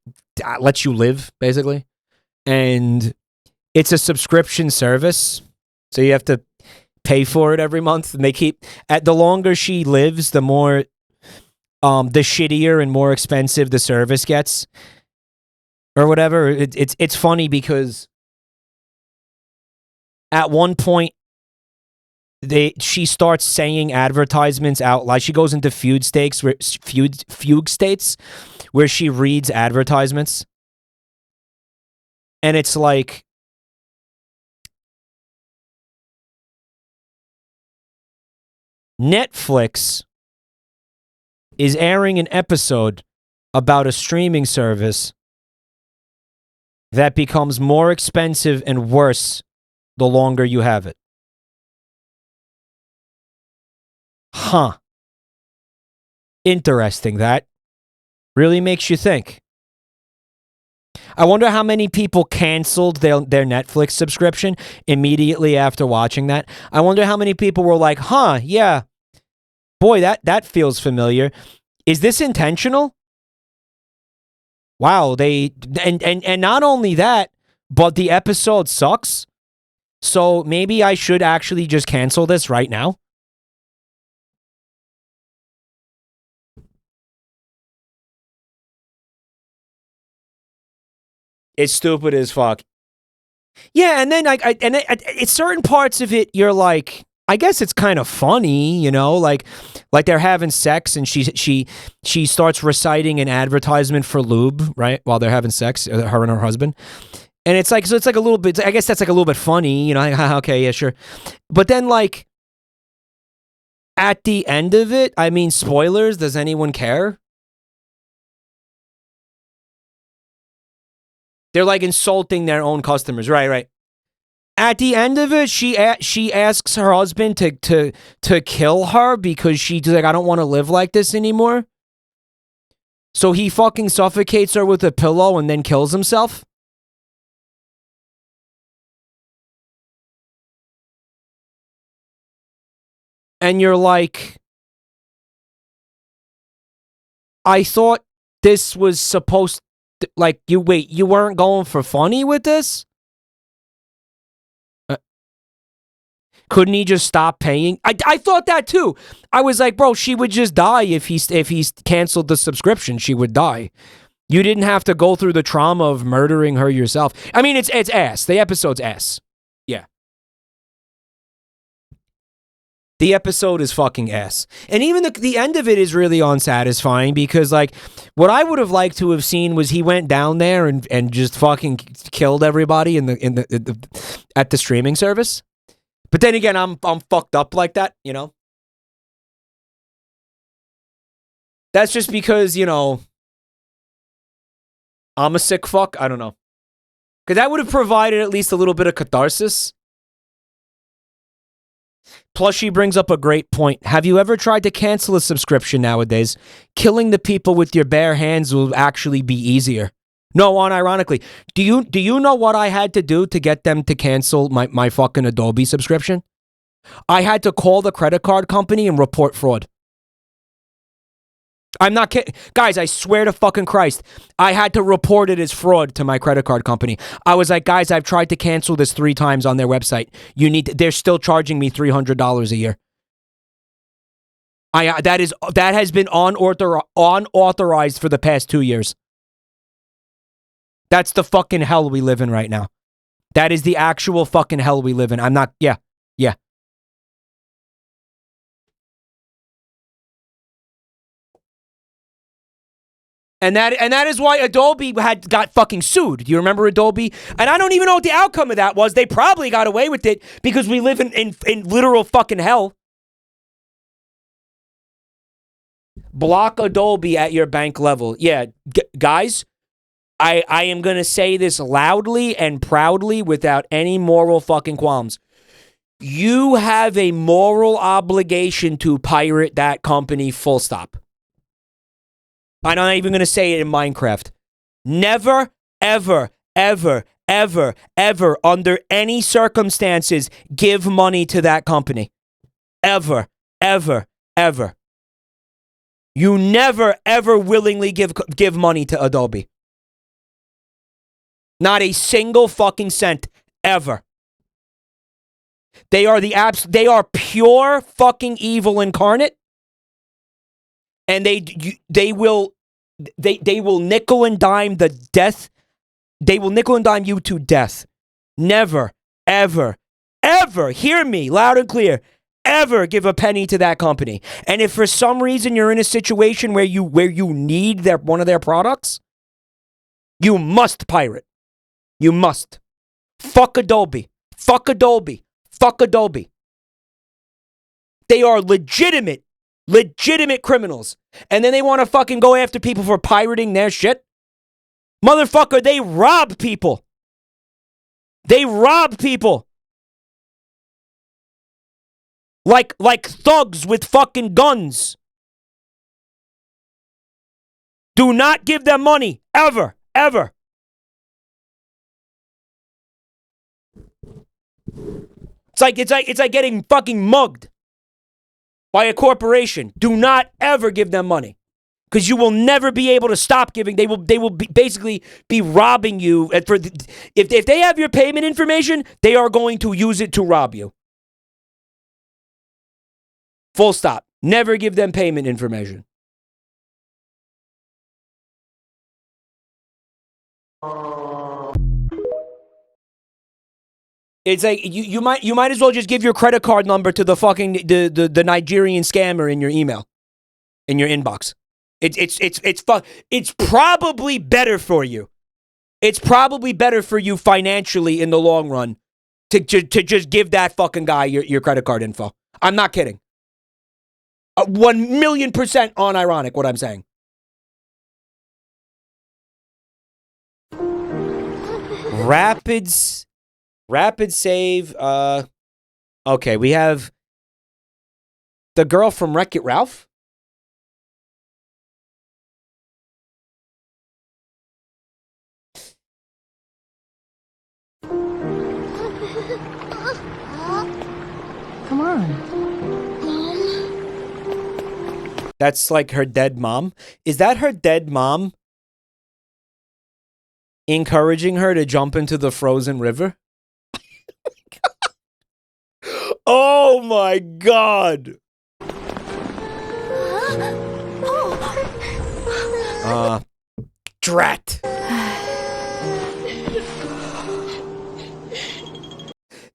A: lets you live, basically. And it's a subscription service, so you have to pay for it every month. And they keep, the longer she lives, the more, the shittier and more expensive the service gets, or whatever. It's funny because at one point she starts saying advertisements out loud. She goes into fugue states where she reads advertisements, and it's like, Netflix is airing an episode about a streaming service that becomes more expensive and worse the longer you have it. Huh. Interesting. That really makes you think. I wonder how many people canceled their Netflix subscription immediately after watching that. I wonder how many people were like, huh, yeah. Boy, that feels familiar. Is this intentional? Wow, and not only that, but the episode sucks. So maybe I should actually just cancel this right now. It's stupid as fuck. Yeah, and then it's certain parts of it you're like, I guess it's kind of funny, you know, like they're having sex and she starts reciting an advertisement for lube, right, while they're having sex, her and her husband. And it's like, so it's like a little bit, I guess that's like a little bit funny, you know, like, okay, yeah, sure. But then like at the end of it, I mean, spoilers, does anyone care? They're like insulting their own customers. Right. At the end of it, she asks her husband to kill her because she's like, I don't want to live like this anymore. So he fucking suffocates her with a pillow and then kills himself. And you're like, I thought this was supposed to, like, you weren't going for funny with this? Couldn't he just stop paying? I thought that too. I was like, bro, she would just die if he's canceled the subscription. She would die. You didn't have to go through the trauma of murdering her yourself. I mean, it's ass. The episode's ass. Yeah. The episode is fucking ass. And even the end of it is really unsatisfying because, like, what I would have liked to have seen was he went down there and just fucking killed everybody at the streaming service. But then again, I'm fucked up like that, you know? That's just because, you know, I'm a sick fuck. I don't know. Because that would have provided at least a little bit of catharsis. Plus, she brings up a great point. Have you ever tried to cancel a subscription nowadays? Killing the people with your bare hands will actually be easier. No, unironically. Do you know what I had to do to get them to cancel my fucking Adobe subscription? I had to call the credit card company and report fraud. I'm not kidding. Guys, I swear to fucking Christ, I had to report it as fraud to my credit card company. I was like, guys, I've tried to cancel this 3 times on their website. They're still charging me $300 a year. That has been unauthorized for the past 2 years. That's the fucking hell we live in right now. That is the actual fucking hell we live in. I'm not, yeah. And that is why Adobe got fucking sued. Do you remember Adobe? And I don't even know what the outcome of that was. They probably got away with it because we live in literal fucking hell. Block Adobe at your bank level. Yeah, guys, I am going to say this loudly and proudly without any moral fucking qualms. You have a moral obligation to pirate that company, full stop. I'm not even going to say it in Minecraft. Never, ever, ever, ever, ever, under any circumstances, give money to that company. Ever, ever, ever. You never, ever willingly give money to Adobe. Not a single fucking cent, ever. They are pure fucking evil incarnate. And they will nickel and dime the death. They will nickel and dime you to death. Never, ever, ever, hear me loud and clear, ever give a penny to that company. And if for some reason you're in a situation where you need one of their products, you must pirate. You must. Fuck Adobe. Fuck Adobe. Fuck Adobe. They are legitimate criminals. And then they want to fucking go after people for pirating their shit. Motherfucker, they rob people. They rob people. Like thugs with fucking guns. Do not give them money. Ever. Ever. It's like getting fucking mugged by a corporation. Do not ever give them money. Because you will never be able to stop giving. They will basically be robbing you. If they have your payment information, they are going to use it to rob you. Full stop. Never give them payment information. It's like you might as well just give your credit card number to the fucking the Nigerian scammer in your email, in your inbox. It's probably better for you. It's probably better for you financially in the long run to just give that fucking guy your credit card info. I'm not kidding. 1,000,000% unironic what I'm saying. Rapid save. Okay, we have the girl from Wreck-It Ralph.
E: Come on.
A: That's like her dead mom. Is that her dead mom encouraging her to jump into the frozen river? Oh my god. Drat.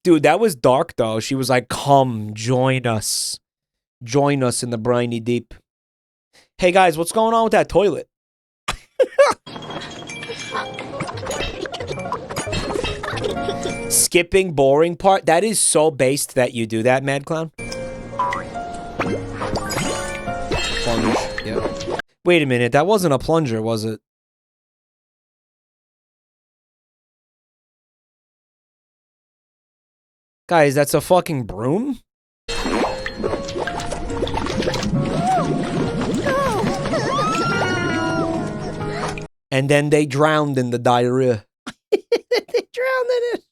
A: Dude, that was dark though. She was like, come, join us. Join us in the briny deep. Hey guys, what's going on with that toilet? Skipping boring part? That is so based that you do that, Mad Clown. Plunge, yeah. Wait a minute, that wasn't a plunger, was it? Guys, that's a fucking broom? And then they drowned in the diarrhea. They drowned in it.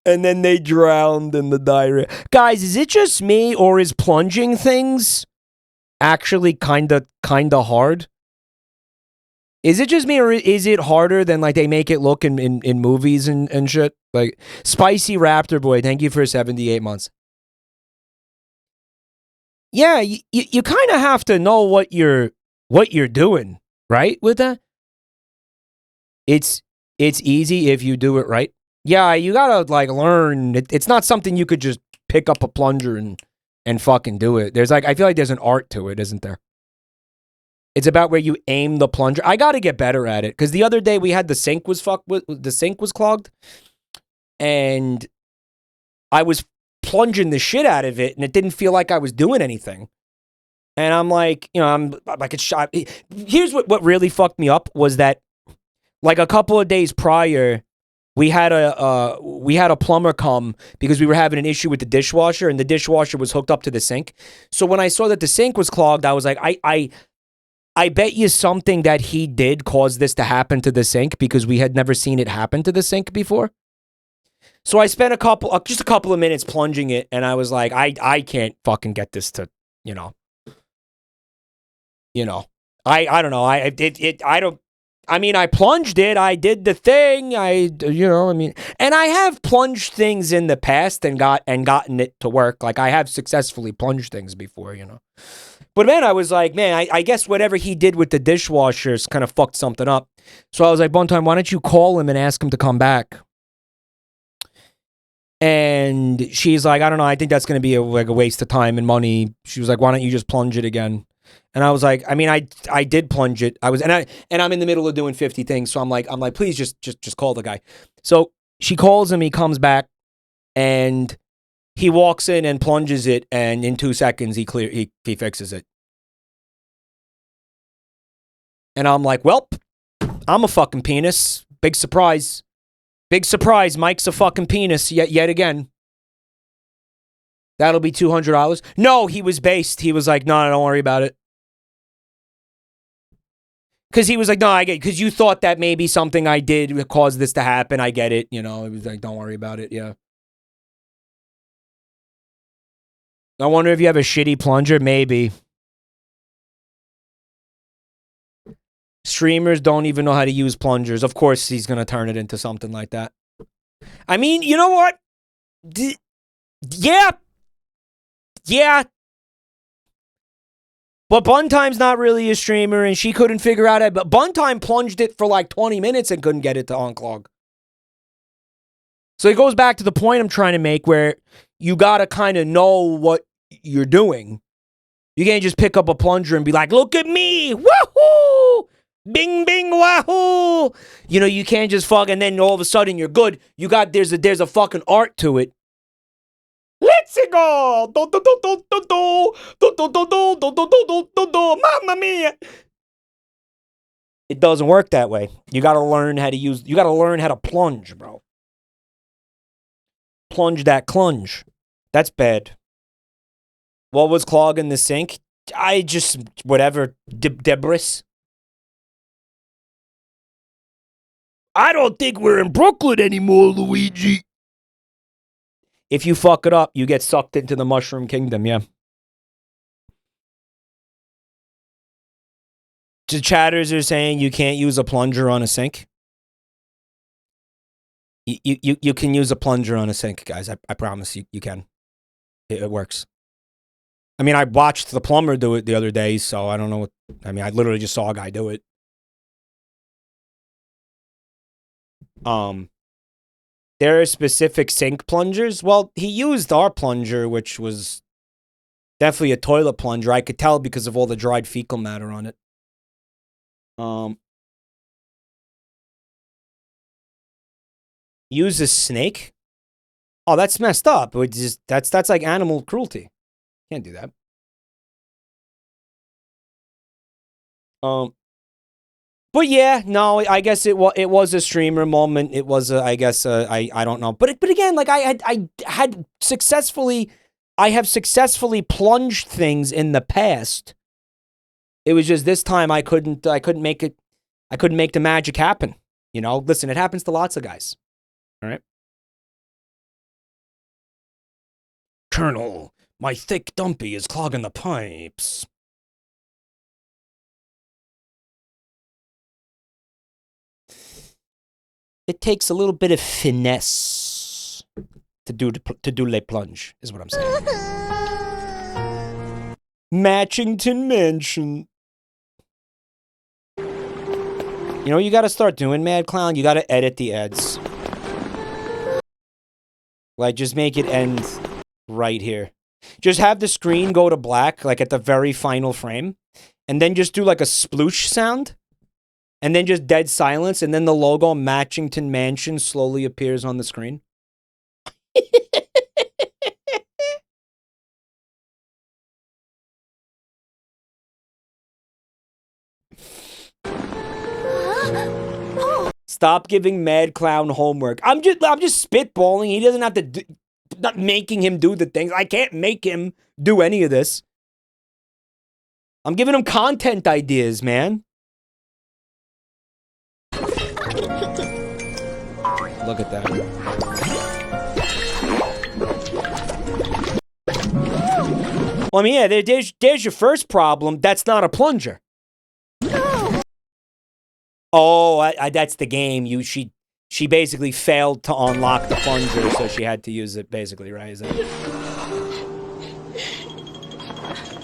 A: And then they drowned in the diarrhea. Guys, is it just me or is plunging things actually kinda hard? Is it just me or is it harder than like they make it look in movies and shit? Like Spicy Raptor Boy, thank you for 78 months. Yeah, you kind of have to know what you're doing, right? With that, it's easy if you do it right. Yeah, you gotta like learn. It's not something you could just pick up a plunger and fucking do it. There's like I feel like there's an art to it, isn't there? It's about where you aim the plunger. I gotta get better at it because the other day we had the sink was clogged, and I was plunging the shit out of it, and it didn't feel like I was doing anything. And I'm like, you know, I'm like, it's shot. Here's what really fucked me up was that, like a couple of days prior, we had a plumber come because we were having an issue with the dishwasher, and the dishwasher was hooked up to the sink. So when I saw that the sink was clogged, I was like, I bet you something that he did caused this to happen to the sink because we had never seen it happen to the sink before. So I spent just a couple of minutes plunging it, and I was like, I can't fucking get this to, you know, I don't know, I plunged it, I did the thing, and I have plunged things in the past and gotten it to work. Like I have successfully plunged things before, you know. But man, I was like, man, I guess whatever he did with the dishwashers kind of fucked something up. So I was like, one time, why don't you call him and ask him to come back? And she's like, I don't know, I think that's going to be a waste of time and money. She was like, why don't you just plunge it again? And I was like, I mean, I did plunge it. I'm in the middle of doing 50 things. So I'm like, please just call the guy. So she calls him, he comes back, and he walks in and plunges it, and in 2 seconds he fixes it. And I'm like, well, I'm a fucking penis. Big surprise. Big surprise, Mike's a fucking penis yet again. That'll be $200. No, he was based. He was like, no, don't worry about it. Because he was like, no, I get it. Because you thought that maybe something I did caused this to happen. I get it. You know, it was like, don't worry about it. Yeah. I wonder if you have a shitty plunger. Maybe. Streamers don't even know how to use plungers. Of course, he's going to turn it into something like that. I mean, you know what? Yeah. Yeah. But Buntime's not really a streamer, and she couldn't figure out it. But Buntime plunged it for like 20 minutes and couldn't get it to unclog. So it goes back to the point I'm trying to make where you got to kind of know what you're doing. You can't just pick up a plunger and be like, look at me. Woohoo! Bing, bing, wahoo! You know, you can't just fuck and then all of a sudden you're good. You got, there's a fucking art to it. Let's go! Mamma mia! It doesn't work that way. You gotta learn how to use, you gotta learn how to plunge, bro. Plunge that clunge. That's bad. What was clogging the sink? I just, whatever, debris. I don't think we're in Brooklyn anymore, Luigi. If you fuck it up, you get sucked into the Mushroom Kingdom, yeah. The chatters are saying you can't use a plunger on a sink. You can use a plunger on a sink, guys. I promise you can. It works. I mean, I watched the plumber do it the other day, so I don't know what... I mean, I literally just saw a guy do it. There are specific sink plungers. Well, he used our plunger, which was definitely a toilet plunger. I could tell because of all the dried fecal matter on it. Use a snake? Oh, that's messed up. That's like animal cruelty. Can't do that. But yeah, no, I guess it was a streamer moment. It was I guess I don't know. But again, like I have successfully plunged things in the past. It was just this time I couldn't make the magic happen. You know, listen, it happens to lots of guys. All right. Colonel, my thick dumpy is clogging the pipes. It takes a little bit of finesse to do le plunge, is what I'm saying. Matchington Mansion. You know, you got to start doing, Mad Clown. You got to edit the ads. Like, just make it end right here. Just have the screen go to black, like at the very final frame. And then just do like a sploosh sound. And then just dead silence, and then the logo Matchington Mansion slowly appears on the screen. Stop giving Mad Clown homework. I'm just spitballing. He doesn't have to do, not making him do the things. I can't make him do any of this. I'm giving him content ideas, man. Look at that. Well, I mean, yeah, there's your first problem. That's not a plunger. Oh, that's the game. She basically failed to unlock the plunger, so she had to use it, basically, right? Is that...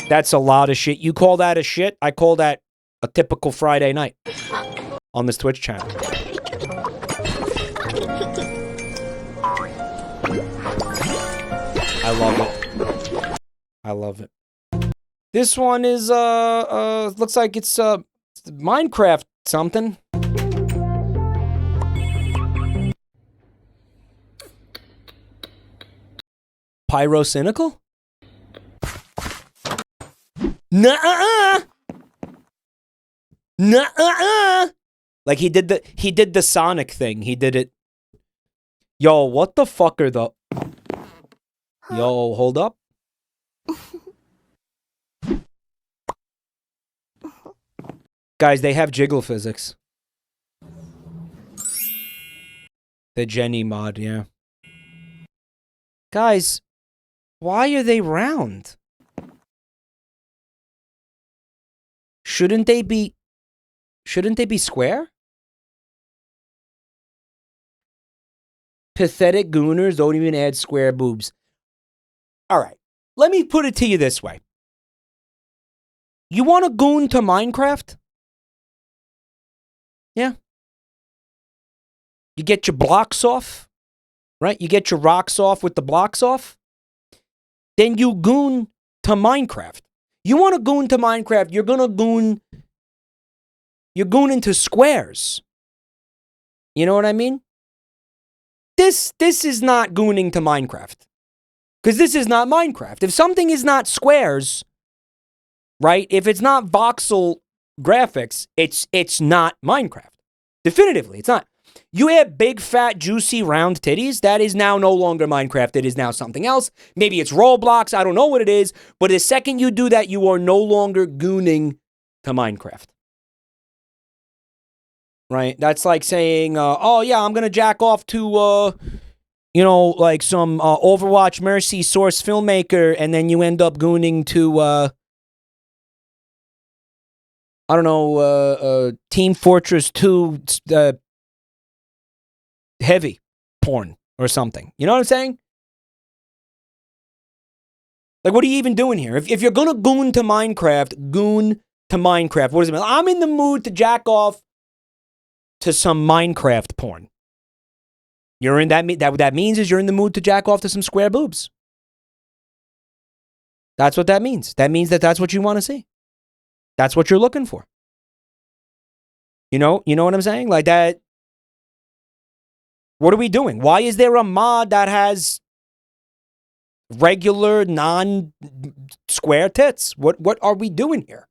A: That's a lot of shit. You call that a shit? I call that a typical Friday night on this Twitch channel. I love it. I love it. This one is looks like it's Minecraft something. Pyrocynical? Nuh-uh-uh! Nuh-uh-uh! Like he did the Sonic thing. He did it Yo, what the fuck are the... Yo, hold up. Guys, they have jiggle physics. The Jenny mod, yeah. Guys, why are they round? Shouldn't they be square? Pathetic gooners don't even add square boobs. All right, let me put it to you this way. You want a goon to Minecraft? Yeah. You get your blocks off, right? You get your rocks off with the blocks off. Then you goon to Minecraft. You want to goon to Minecraft, you're goon into squares. You know what I mean? This is not gooning to Minecraft. Because this is not Minecraft. If something is not squares, right? If it's not voxel graphics, it's not Minecraft. Definitively, it's not. You add big, fat, juicy, round titties, that is now no longer Minecraft. It is now something else. Maybe it's Roblox. I don't know what it is. But the second you do that, you are no longer gooning to Minecraft. Right? That's like saying, oh, yeah, I'm going to jack off to, you know, like some Overwatch Mercy source filmmaker, and then you end up gooning to, I don't know, Team Fortress 2 heavy porn or something. You know what I'm saying? Like, what are you even doing here? If you're going to goon to Minecraft, goon to Minecraft. What does it mean? I'm in the mood to jack off to some Minecraft porn. You're in that what that means is you're in the mood to jack off to some square boobs. That's what that means. That means that that's what you want to see. That's what you're looking for. You know what I'm saying? Like that. What are we doing? Why is there a mod that has regular non-square tits? What are we doing here?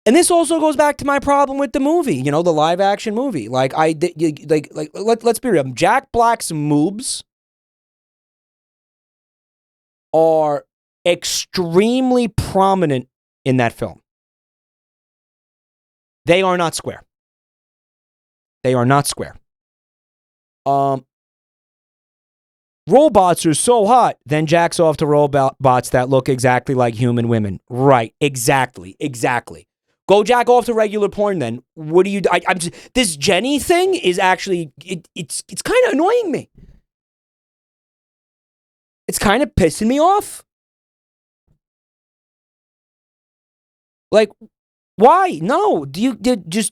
A: And this also goes back to my problem with the movie, you know, the live action movie. Like let's be real. Jack Black's moobs are extremely prominent in that film. They are not square. They are not square. Robots are so hot, then jacks off to robots that look exactly like human women. Right, exactly. Go jack off to regular porn then. What do you... this Jenny thing is actually... It's kind of annoying me. It's kind of pissing me off. Like, why? No. Just,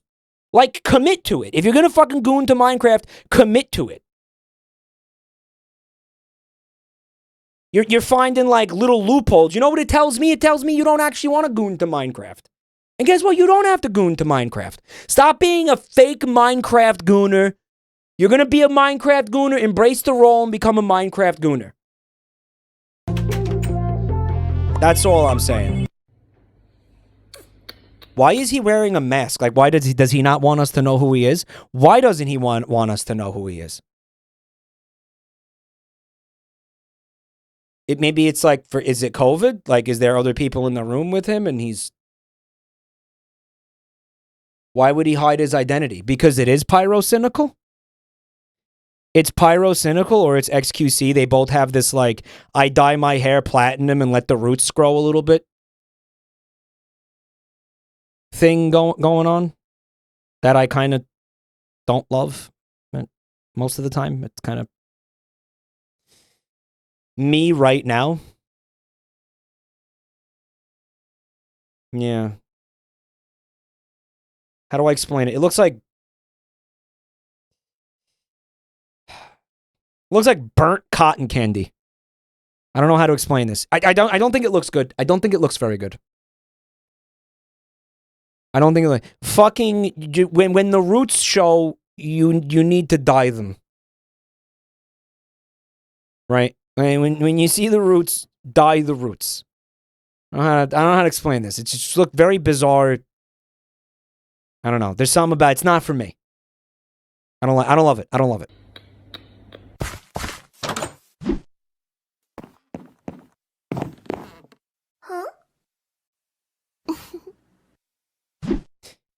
A: like, commit to it. If you're going to fucking goon to Minecraft, commit to it. You're finding, like, little loopholes. You know what it tells me? It tells me you don't actually want to goon to Minecraft. And guess what? You don't have to goon to Minecraft. Stop being a fake Minecraft gooner. You're going to be a Minecraft gooner. Embrace the role and become a Minecraft gooner. That's all I'm saying. Why is he wearing a mask? Like, why does he not want us to know who he is? Why doesn't he want us to know who he is? Maybe it's like, is it COVID? Like, is there other people in the room with him and he's... Why would he hide his identity? Because it is pyrocynical? It's pyrocynical or it's XQC. They both have this, like, I dye my hair platinum and let the roots grow a little bit thing going on that I kind of don't love. Most of the time, it's kind of me right now. Yeah. How do I explain it? It looks like burnt cotton candy. I don't know how to explain this. I don't think it looks good. I don't think it looks very good. I don't think it like fucking when the roots show, you need to dye them. Right? I mean, when you see the roots, dye the roots. I don't know how to explain this. It just looked very bizarre. I don't know. There's something about it's not for me. I don't love it. I don't love it.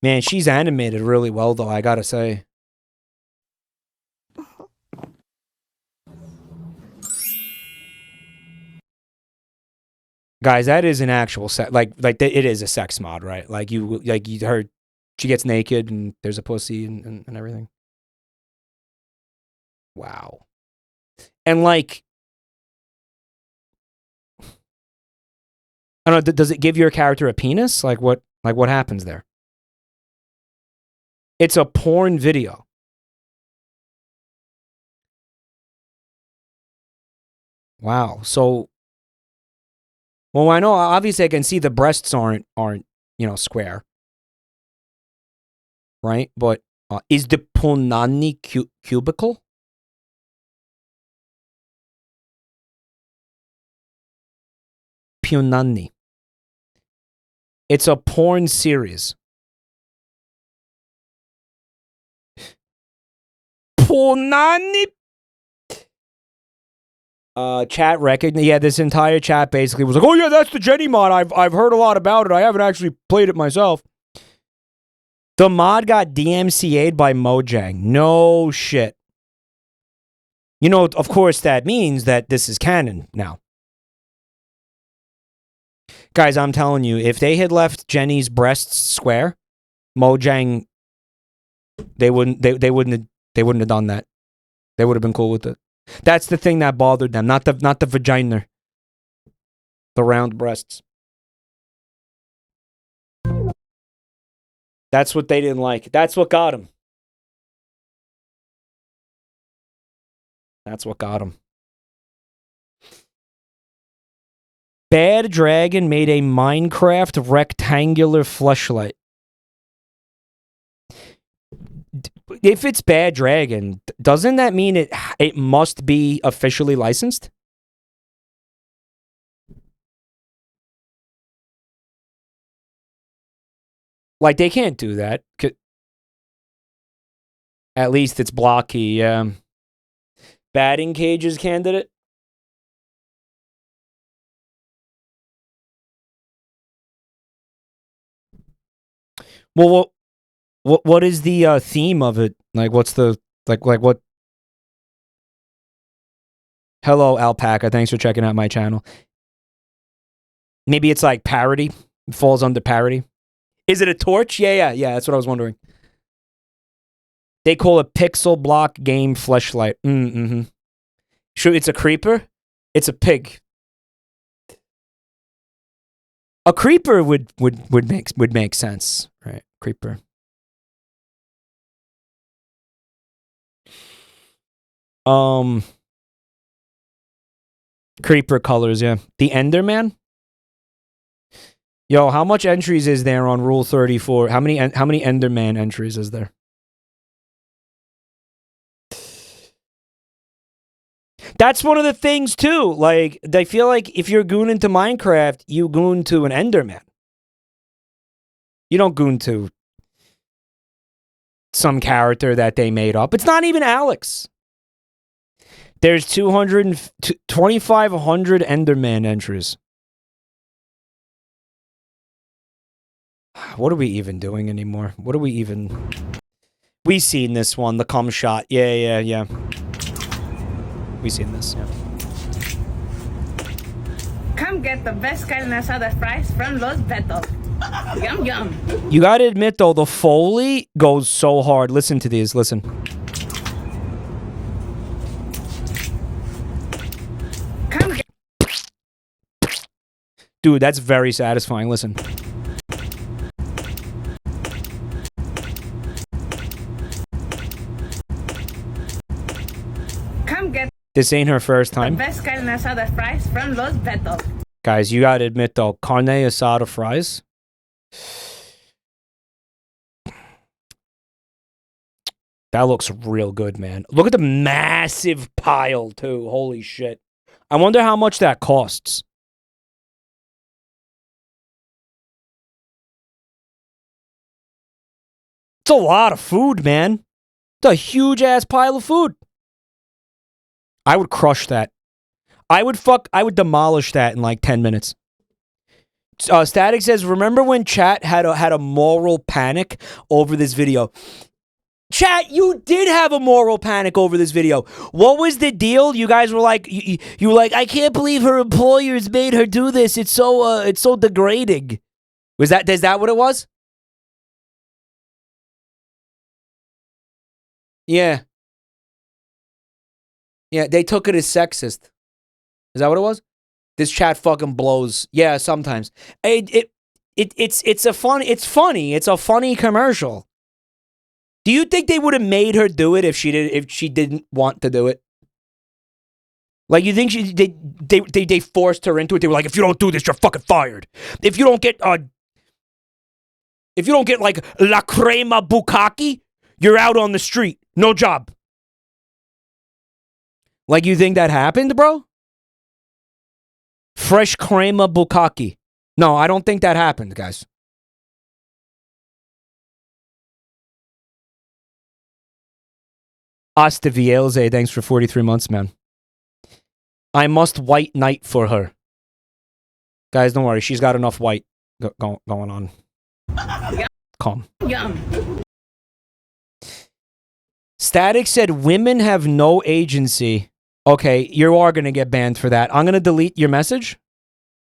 A: Man, she's animated really well, though, I gotta say. Guys, that is an actual sex. It is a sex mod, right? Like you heard, she gets naked and there's a pussy and everything. Wow. And like, I don't know. Does it give your character a penis? Like what happens there? It's a porn video. Wow. So, well, I know obviously I can see the breasts aren't square, right? But is the punani cubical? Punani. It's a porn series. Punani. Chat record. Yeah, this entire chat basically was like, "Oh yeah, that's the Jenny mod. I've heard a lot about it. I haven't actually played it myself." The mod got DMCA'd by Mojang. No shit. You know, of course, that means that this is canon now. Guys, I'm telling you, if they had left Jenny's breasts square, Mojang, they wouldn't have done that. They would have been cool with it. That's the thing that bothered them, not the vagina. The round breasts. That's what they didn't like. That's what got them. That's what got them. Bad Dragon made a Minecraft rectangular fleshlight. If it's Bad Dragon, doesn't that mean it must be officially licensed? Like, they can't do that. At least it's blocky. Batting cages candidate. Well, what is the theme of it? Like, what's the like what? Hello, Alpaca. Thanks for checking out my channel. Maybe it's like parody. It falls under parody. Is it a torch? Yeah. That's what I was wondering. They call it pixel block game fleshlight. Mm-hmm. Sure, it's a creeper. It's a pig. A creeper would make sense, right? Creeper. Creeper colors, yeah. The Enderman. Yo, how much entries is there on Rule 34? How many Enderman entries is there? That's one of the things too. Like, they feel like if you're gooning to Minecraft, you goon to an Enderman. You don't goon to some character that they made up. It's not even Alex. There's 2,500 Enderman entries. What are we even doing anymore? What are we even... We seen this one, the cum shot. Yeah. We seen this, yeah.
E: Come get the best carne asada fries from Los Betos. Yum, yum.
A: You gotta admit, though, the Foley goes so hard. Listen to these, listen.
E: Come get...
A: Dude, that's very satisfying. Listen.
E: Come get
A: This ain't her first
E: the
A: time.
E: best carne asada fries from Los Betos.
A: Guys, you gotta admit, though, carne asada fries. That looks real good, man. Look at the massive pile, too. Holy shit. I wonder how much that costs. It's a lot of food, man. It's a huge ass pile of food. I would crush that. I would demolish that in like 10 minutes. Static says, remember when chat had a moral panic over this video? Chat, you did have a moral panic over this video. What was the deal? You guys were like, you were like, I can't believe her employers made her do this. It's so degrading. Is that what it was? Yeah. Yeah, they took it as sexist. Is that what it was? This chat fucking blows. Yeah, sometimes. It's funny. It's a funny commercial. Do you think they would have made her do it if she didn't want to do it? Like, you think they forced her into it? They were like, if you don't do this, you're fucking fired. If you don't get like la crema bukkake, you're out on the street. No job. Like, you think that happened, bro? Fresh crema bukkake. No, I don't think that happened, guys. Asta Vielze, thanks for 43 months, man. I must white knight for her. Guys, don't worry. She's got enough white going on. Calm.
E: Yum.
A: Static said women have no agency. Okay, you are going to get banned for that. I'm going to delete your message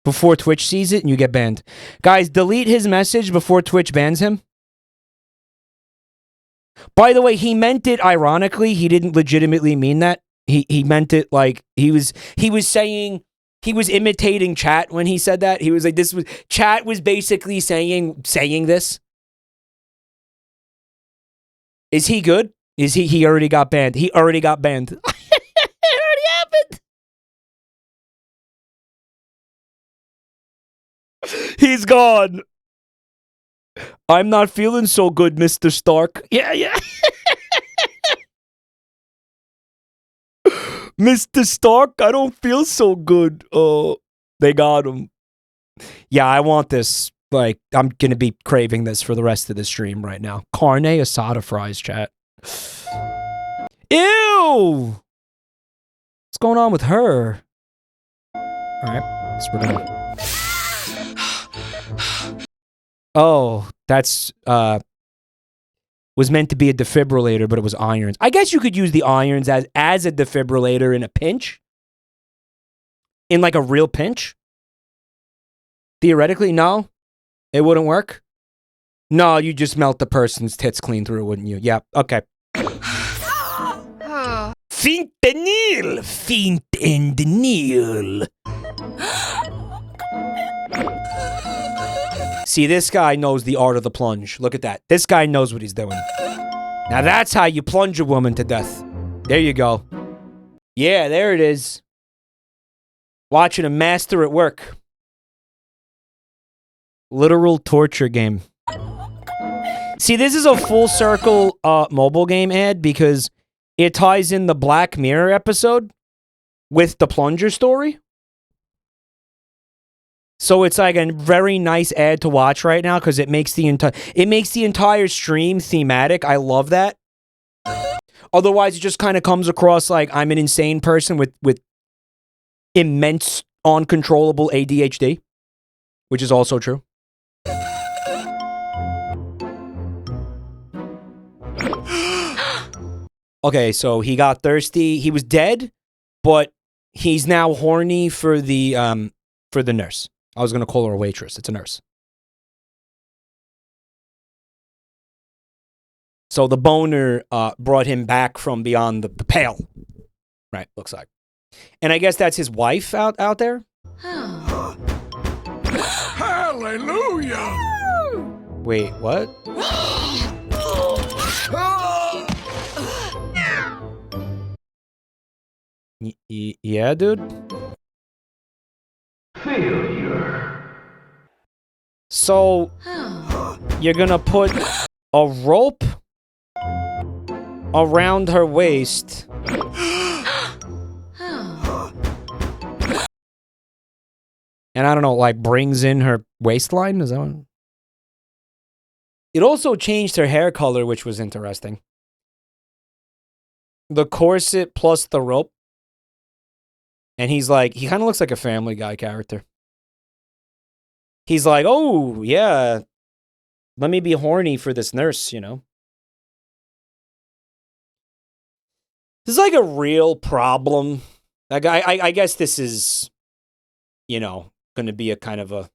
A: before Twitch sees it and you get banned. Guys, delete his message before Twitch bans him. By the way, he meant it ironically. He didn't legitimately mean that. He meant it like he was saying, he was imitating chat when he said that. He was like, chat was basically saying this. Is he good? Is he already got banned? He already got banned. It already happened. He's gone. I'm not feeling so good, Mr. Stark. Yeah. Mr. Stark, I don't feel so good. Oh, they got him. Yeah, I want this. Like, I'm going to be craving this for the rest of the stream right now. Carne asada fries, chat. Ew! What's going on with her? All right, so we're gonna... Oh, that's, was meant to be a defibrillator, but it was irons. I guess you could use the irons as a defibrillator in a pinch. In like a real pinch. Theoretically, no. It wouldn't work. No, you just melt the person's tits clean through, wouldn't you? Yeah, okay. Fentanyl! Fentanyl! See, this guy knows the art of the plunge. Look at that. This guy knows what he's doing. Now that's how you plunge a woman to death. There you go. Yeah, there it is. Watching a master at work. Literal torture game. See, this is a full circle mobile game ad because it ties in the Black Mirror episode with the plunger story. So it's like a very nice ad to watch right now because it makes the entire stream thematic. I love that. Otherwise, it just kind of comes across like I'm an insane person with immense, uncontrollable ADHD, which is also true. Okay, so he got thirsty. He was dead, but he's now horny for the nurse. I was going to call her a waitress. It's a nurse. So the boner brought him back from beyond the pale. Right, looks like. And I guess that's his wife out there?
H: Hallelujah!
A: Wait, what? Yeah, dude?
J: Failure.
A: So, you're gonna put a rope around her waist. And I don't know, like brings in her waistline? Is that one? It also changed her hair color, which was interesting. the corset plus the rope. And he's like, he kind of looks like a Family Guy character. He's like, oh, yeah, let me be horny for this nurse, you know? This is like a real problem. Like, I guess this is, you know, going to be a kind of a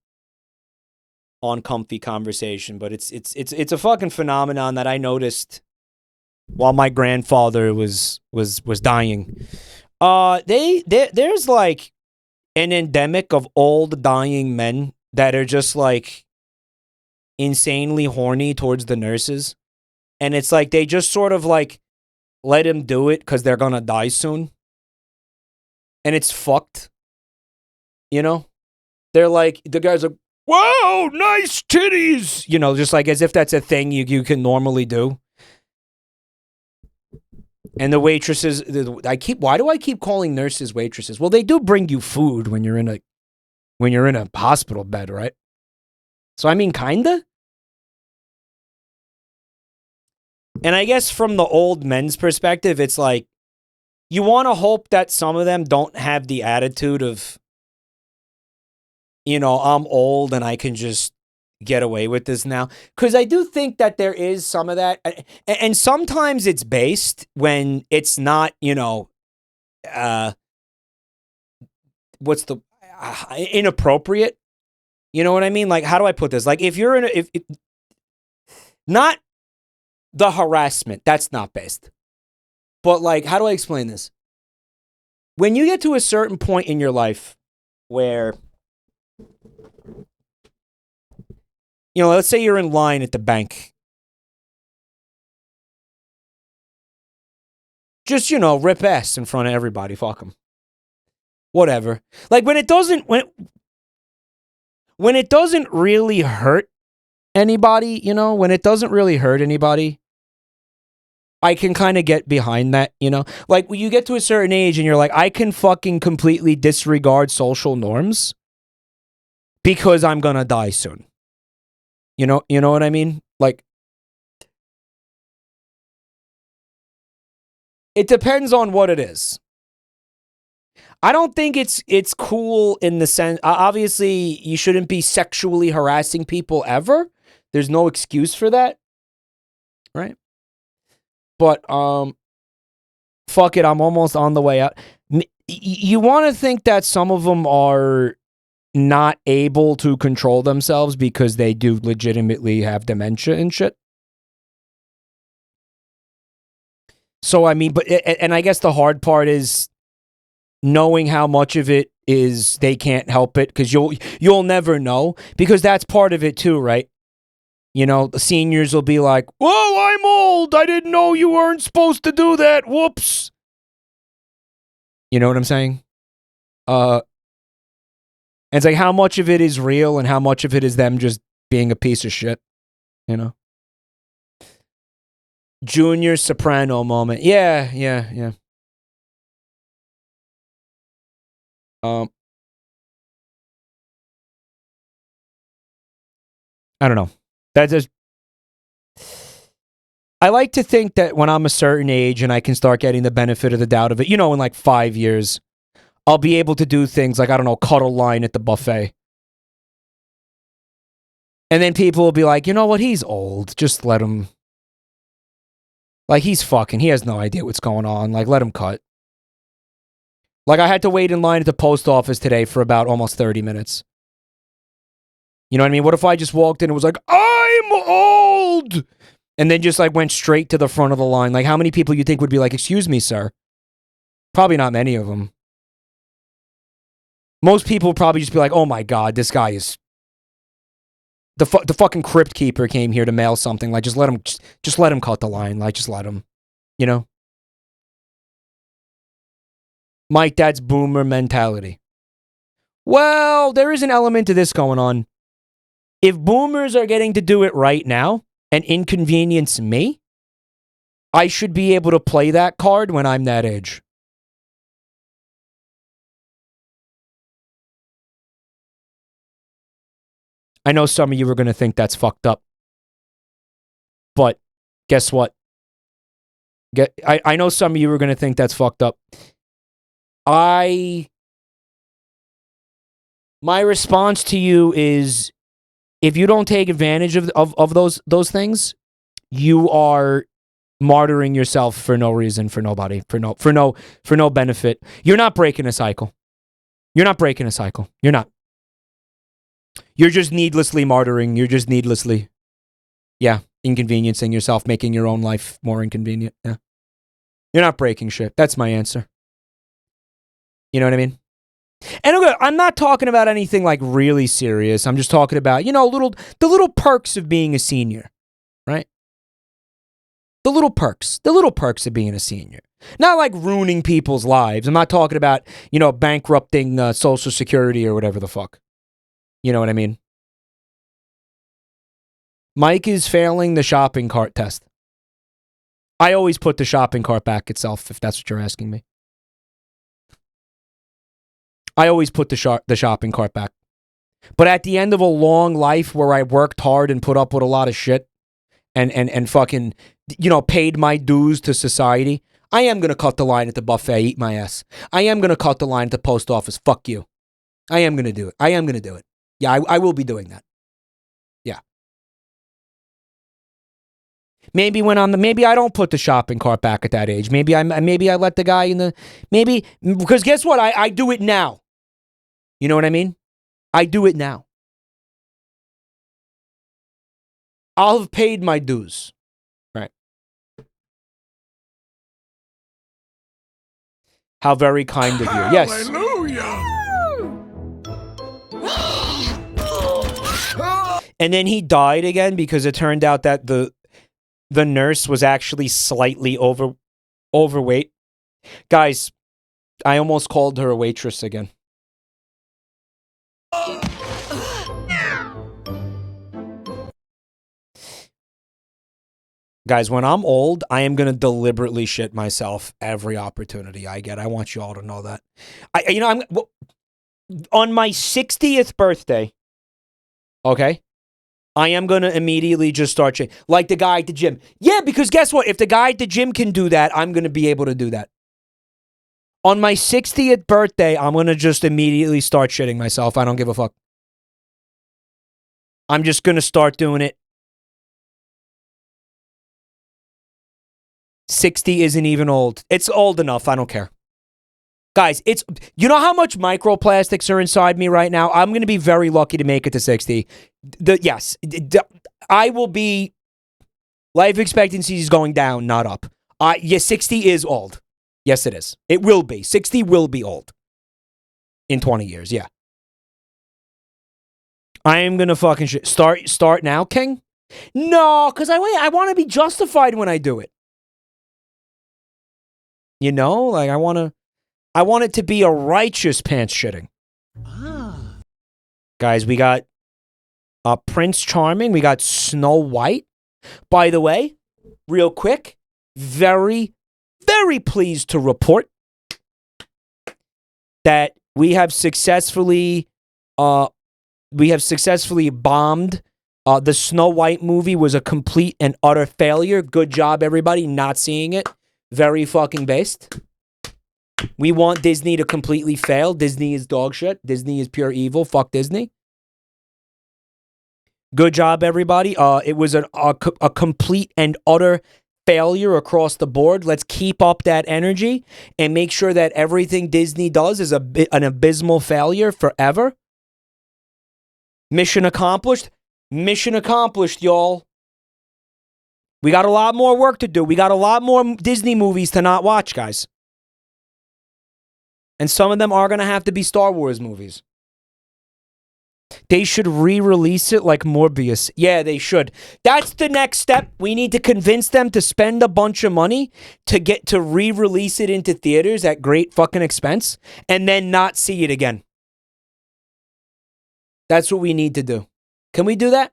A: uncomfy conversation, but it's a fucking phenomenon that I noticed while my grandfather was dying. There's like an endemic of old dying men that are just like insanely horny towards the nurses, and it's like they just sort of like let him do it because they're gonna die soon, and it's fucked. You know, they're like, the guys are, wow, nice titties, you know, just like as if that's a thing you can normally do. And the waitresses, why do I keep calling nurses waitresses? Well, they do bring you food when you're in a hospital bed, right? So I mean, kinda. And I guess from the old men's perspective, it's like, you want to hope that some of them don't have the attitude of, you know, I'm old and I can just get away with this now. Because I do think that there is some of that. And sometimes it's based when it's not, you know, what's the, inappropriate. You know what I mean? Like, how do I put this? Like, if you're in not the harassment, that's not based. But like, how do I explain this? When you get to a certain point in your life where, you know, let's say you're in line at the bank. Just, you know, rip ass in front of everybody. Fuck them. Whatever. Like, when it doesn't really hurt anybody, you know, when it doesn't really hurt anybody, I can kind of get behind that, you know? Like, when you get to a certain age and you're like, I can fucking completely disregard social norms because I'm gonna die soon. You know what I mean? Like, it depends on what it is. I don't think it's cool in the sense, obviously you shouldn't be sexually harassing people ever. There's no excuse for that. Right? But fuck it, I'm almost on the way out. You want to think that some of them are not able to control themselves because they do legitimately have dementia and shit. So I mean, but and I guess the hard part is knowing how much of it is they can't help it, because you'll never know, because that's part of it too, right? You know, the seniors will be like, "Whoa, I'm old. I didn't know you weren't supposed to do that. Whoops." You know what I'm saying? And it's like, how much of it is real and how much of it is them just being a piece of shit, you know? Junior Soprano moment. Yeah. I don't know. That just, I like to think that when I'm a certain age and I can start getting the benefit of the doubt of it, you know, in like 5 years, I'll be able to do things like, I don't know, cut a line at the buffet. And then people will be like, you know what, he's old. Just let him. Like, he's fucking, he has no idea what's going on. Like, let him cut. Like, I had to wait in line at the post office today for about almost 30 minutes. You know what I mean? What if I just walked in and was like, I'm old? And then just like went straight to the front of the line. Like, how many people you think would be like, excuse me, sir? Probably not many of them. Most people would probably just be like, oh my God, this guy is... The fucking crypt keeper came here to mail something. Like, just let him cut the line. Like, just let him, you know? Mike, that's boomer mentality. Well, there is an element to this going on. If boomers are getting to do it right now and inconvenience me, I should be able to play that card when I'm that age. I know some of you are going to think that's fucked up. But guess what? I know some of you are going to think that's fucked up. My response to you is, if you don't take advantage of those things, you are martyring yourself for no reason, for nobody, for no benefit. You're not breaking a cycle. You're not breaking a cycle. You're not. You're just needlessly martyring. You're just needlessly, inconveniencing yourself, making your own life more inconvenient. Yeah. You're not breaking shit. That's my answer. You know what I mean? And I'm not talking about anything like really serious. I'm just talking about, the little perks of being a senior, right? The little perks of being a senior. Not like ruining people's lives. I'm not talking about, bankrupting Social Security or whatever the fuck. You know what I mean? Mike is failing the shopping cart test. I always put the shopping cart back itself, if that's what you're asking me. I always put the shopping cart back. But at the end of a long life where I worked hard and put up with a lot of shit and fucking, paid my dues to society, I am going to cut the line at the buffet, eat my ass. I am going to cut the line at the post office, fuck you. I am going to do it. I am going to do it. Yeah, I will be doing that. Yeah. Maybe I don't put the shopping cart back at that age. Maybe I let the guy because guess what? I do it now. You know what I mean? I do it now. I'll have paid my dues. Right. How very kind of you. Yes.
H: Hallelujah!
A: And then he died again because it turned out that the nurse was actually slightly overweight. Guys, I almost called her a waitress again. Guys, when I'm old, I am going to deliberately shit myself every opportunity I get. I want you all to know that. On my 60th birthday, okay, I am going to immediately just start shitting. Like the guy at the gym. Yeah, because guess what? If the guy at the gym can do that, I'm going to be able to do that. On my 60th birthday, I'm going to just immediately start shitting myself. I don't give a fuck. I'm just going to start doing it. 60 isn't even old. It's old enough. I don't care. Guys, you know how much microplastics are inside me right now? I'm going to be very lucky to make it to 60. I will be, life expectancy is going down, not up. 60 is old. Yes, it is. It will be. 60 will be old. In 20 years, yeah. I am going to fucking start now, King? No, because I want to be justified when I do it. Like I want it to be a righteous pants shitting. Guys, we got Prince Charming. We got Snow White. By the way, real quick, very, very pleased to report that we have successfully bombed. The Snow White movie was a complete and utter failure. Good job, everybody, not seeing it. Very fucking based. We want Disney to completely fail. Disney is dog shit. Disney is pure evil. Fuck Disney. Good job, everybody. It was a complete and utter failure across the board. Let's keep up that energy and make sure that everything Disney does is an abysmal failure forever. Mission accomplished. Mission accomplished, y'all. We got a lot more work to do. We got a lot more Disney movies to not watch, guys. And some of them are going to have to be Star Wars movies. They should re-release it like Morbius. Yeah, they should. That's the next step. We need to convince them to spend a bunch of money to get to re-release it into theaters at great fucking expense and then not see it again. That's what we need to do. Can we do that?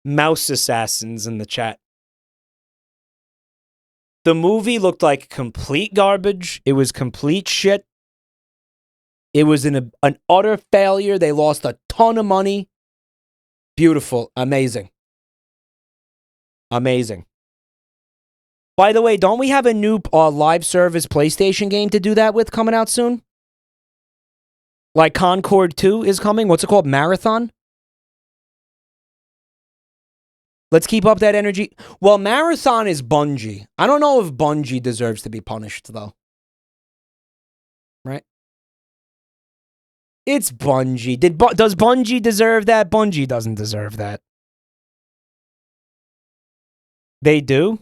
A: Mouse assassins in the chat. The movie looked like complete garbage. It was complete shit. It was an utter failure. They lost a ton of money. Beautiful. Amazing. Amazing. By the way, don't we have a new live service PlayStation game to do that with coming out soon? Like Concord 2 is coming. What's it called? Marathon? Let's keep up that energy. Well, Marathon is Bungie. I don't know if Bungie deserves to be punished, though. Right? It's Bungie. Does Bungie deserve that? Bungie doesn't deserve that. They do?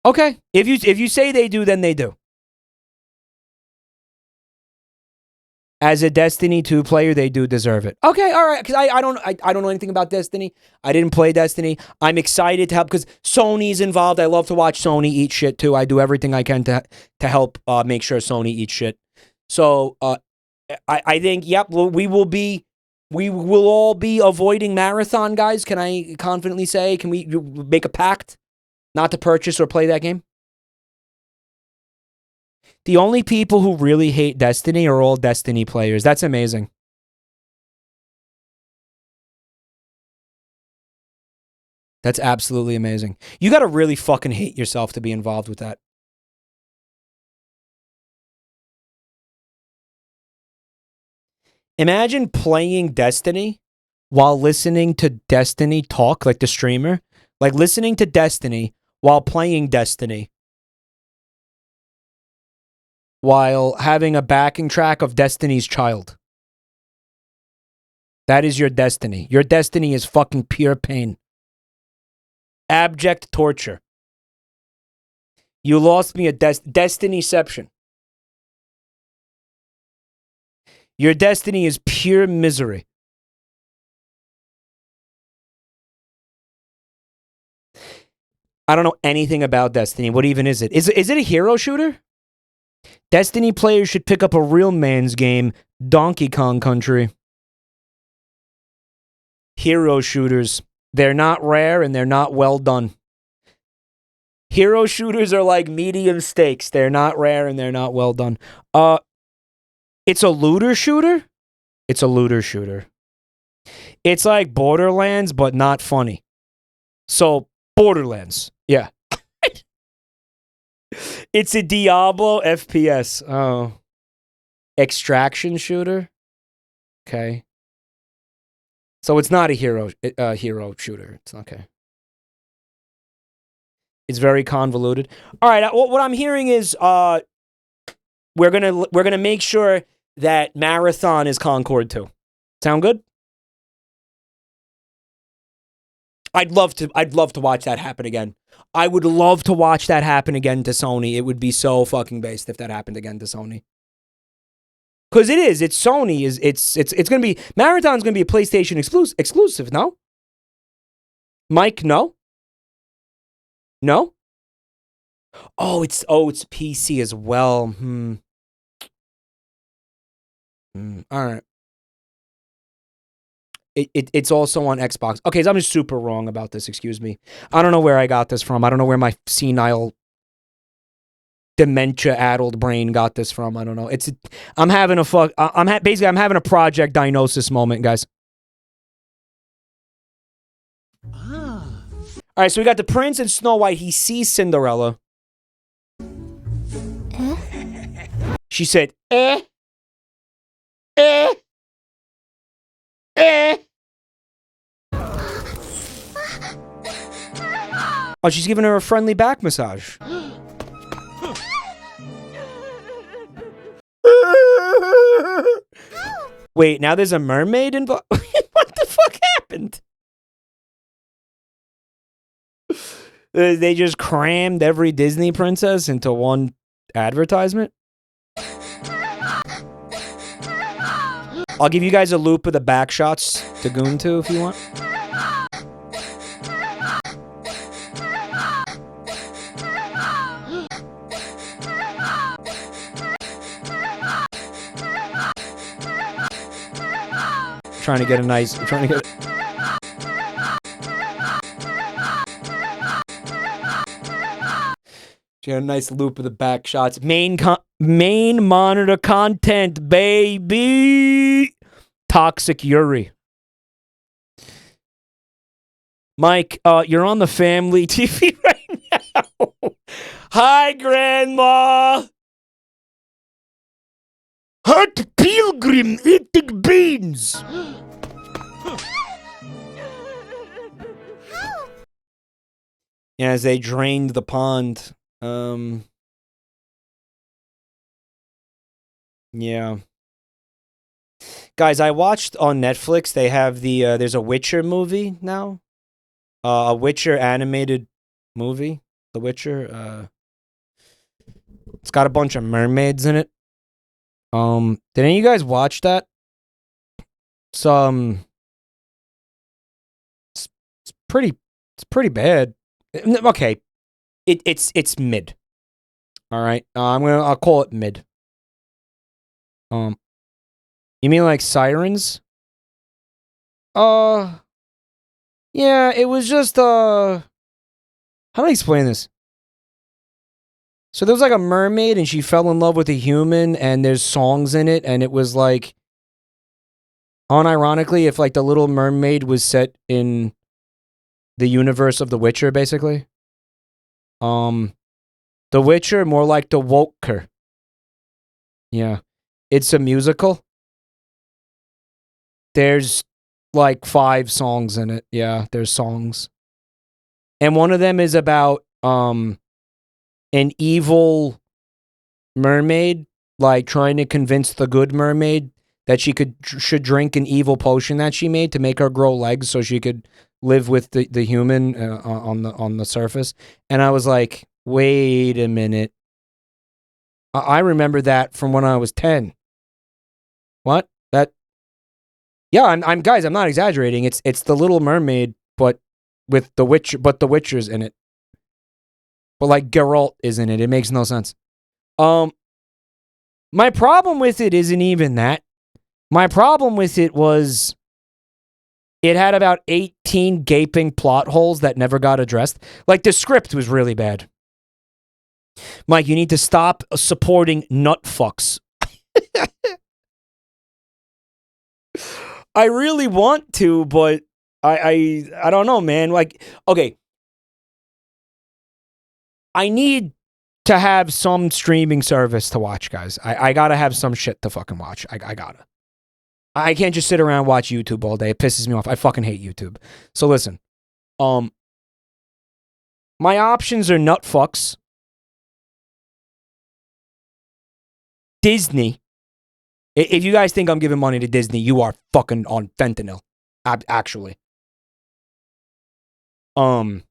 A: Okay. If you say they do, then they do. As a Destiny 2 player, they do deserve it. Okay, all right. Because I don't know anything about Destiny. I didn't play Destiny. I'm excited to help because Sony's involved. I love to watch Sony eat shit too. I do everything I can to help make sure Sony eats shit. So I think, yep, we will all be avoiding Marathon, guys. Can I confidently say? Can we make a pact not to purchase or play that game? The only people who really hate Destiny are all Destiny players. That's amazing. That's absolutely amazing. You got to really fucking hate yourself to be involved with that. Imagine playing Destiny while listening to Destiny talk, like the streamer. Like listening to Destiny while playing Destiny. While having a backing track of Destiny's Child. That is your destiny. Your destiny is fucking pure pain. Abject torture. You lost me a Destinyception. Your destiny is pure misery. I don't know anything about Destiny. What even is it? Is it a hero shooter? Destiny players should pick up a real man's game, Donkey Kong Country. Hero shooters. They're not rare and they're not well done. Hero shooters are like medium stakes. They're not rare and they're not well done. It's a looter shooter? It's a looter shooter. It's like Borderlands, but not funny. So, Borderlands. Yeah. It's a Diablo FPS. Oh. Extraction shooter? Okay. So it's not a hero shooter. It's okay. It's very convoluted. All right, what I'm hearing is we're gonna make sure that Marathon is Concord 2. Sound good? I'd love to watch that happen again. I would love to watch that happen again to Sony. It would be so fucking based if that happened again to Sony. Cause it's Sony. It's gonna be Marathon's gonna be a PlayStation exclusive. No, Mike. No. Oh, it's PC as well. All right. It's also on Xbox. Okay, so I'm just super wrong about this. Excuse me. I don't know where I got this from. I don't know where my senile, dementia-addled brain got this from. I don't know. I'm having a Project Diagnosis moment, guys. All right, so we got the Prince and Snow White. He sees Cinderella. She said, eh. Oh, she's giving her a friendly back massage. Wait, now there's a mermaid involved? What the fuck happened? They just crammed every Disney princess into one advertisement? I'll give you guys a loop of the back shots to goon to if you want. Trying to get a nice loop of the back shots. Main monitor content, baby. Toxic Yuri. Mike, you're on the family TV right now. Hi, Grandma. Hot pilgrim eating beans. As they drained the pond. Yeah. Guys, I watched on Netflix, they have there's a Witcher movie now. A Witcher animated movie. The Witcher. It's got a bunch of mermaids in it. Did any of you guys watch that? It's pretty bad. Okay. It's mid. All right. I'll call it mid. You mean like Sirens? Yeah, it was just how do I explain this? So there was like a mermaid and she fell in love with a human and there's songs in it and it was like unironically if like the Little Mermaid was set in the universe of The Witcher basically. The Witcher more like The Woker. Yeah. It's a musical. There's like 5 songs in it. Yeah, there's songs. And one of them is about an evil mermaid like trying to convince the good mermaid that she should drink an evil potion that she made to make her grow legs so she could live with the human on the surface. And I was like, wait a minute. I remember that from when I was 10. What? Yeah, I'm guys, I'm not exaggerating. It's the Little Mermaid, but with the Witcher's in it. But like Geralt is in it. It makes no sense. My problem with it isn't even that. My problem with it was it had about 18 gaping plot holes that never got addressed. Like the script was really bad. Mike, you need to stop supporting nut fucks. I really want to, but I don't know, man. Like, okay. I need to have some streaming service to watch, guys. I gotta have some shit to fucking watch. I gotta. I can't just sit around and watch YouTube all day. It pisses me off. I fucking hate YouTube. So listen. My options are nut fucks. Disney. If you guys think I'm giving money to Disney, you are fucking on fentanyl. Actually. Tubi?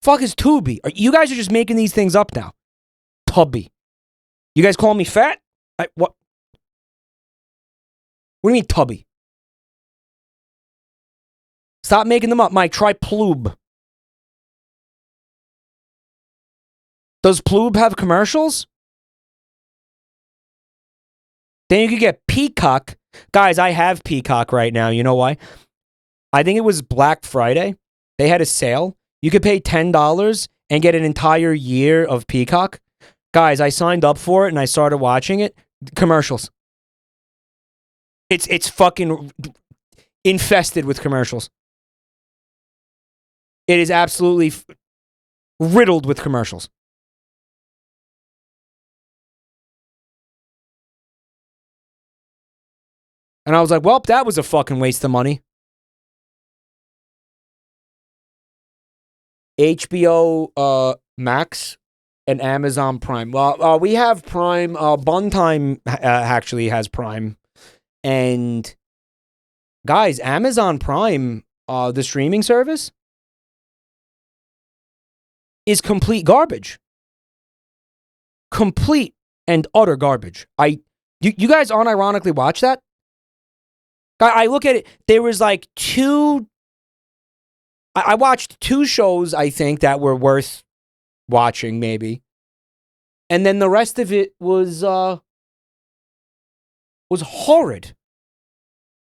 A: Fuck is Tubi? You guys are just making these things up now. Tubby. You guys call me fat? What? What do you mean Tubby? Stop making them up, Mike. Try Ploob. Does Ploob have commercials? Then you could get Peacock. Guys, I have Peacock right now. You know why? I think it was Black Friday. They had a sale. You could pay $10 and get an entire year of Peacock. Guys, I signed up for it and I started watching it. Commercials. It's fucking infested with commercials. It is absolutely riddled with commercials. And I was like, well, that was a fucking waste of money. HBO Max and Amazon Prime. Well, we have Prime. Buntime actually has Prime. And guys, Amazon Prime, the streaming service, is complete garbage. Complete and utter garbage. You guys unironically watch that? I look at it, there was like I watched 2 shows, I think, that were worth watching, maybe. And then the rest of it was horrid.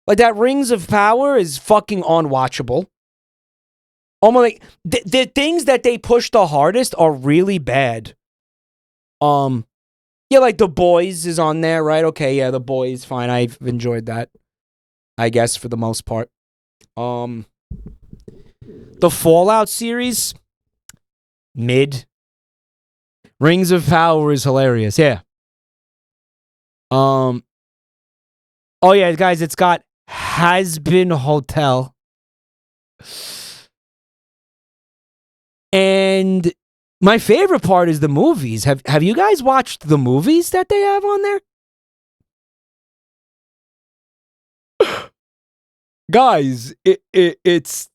A: Like that Rings of Power is fucking unwatchable. Almost like the things that they push the hardest are really bad. Yeah, like The Boys is on there, right? Okay, yeah, The Boys, fine. I've enjoyed that, I guess, for the most part. The Fallout series, mid. Rings of Power is hilarious. Yeah. Oh yeah, guys, it's got Has Been Hotel. And my favorite part is the movies. Have you guys watched the movies that they have on there? Guys, it's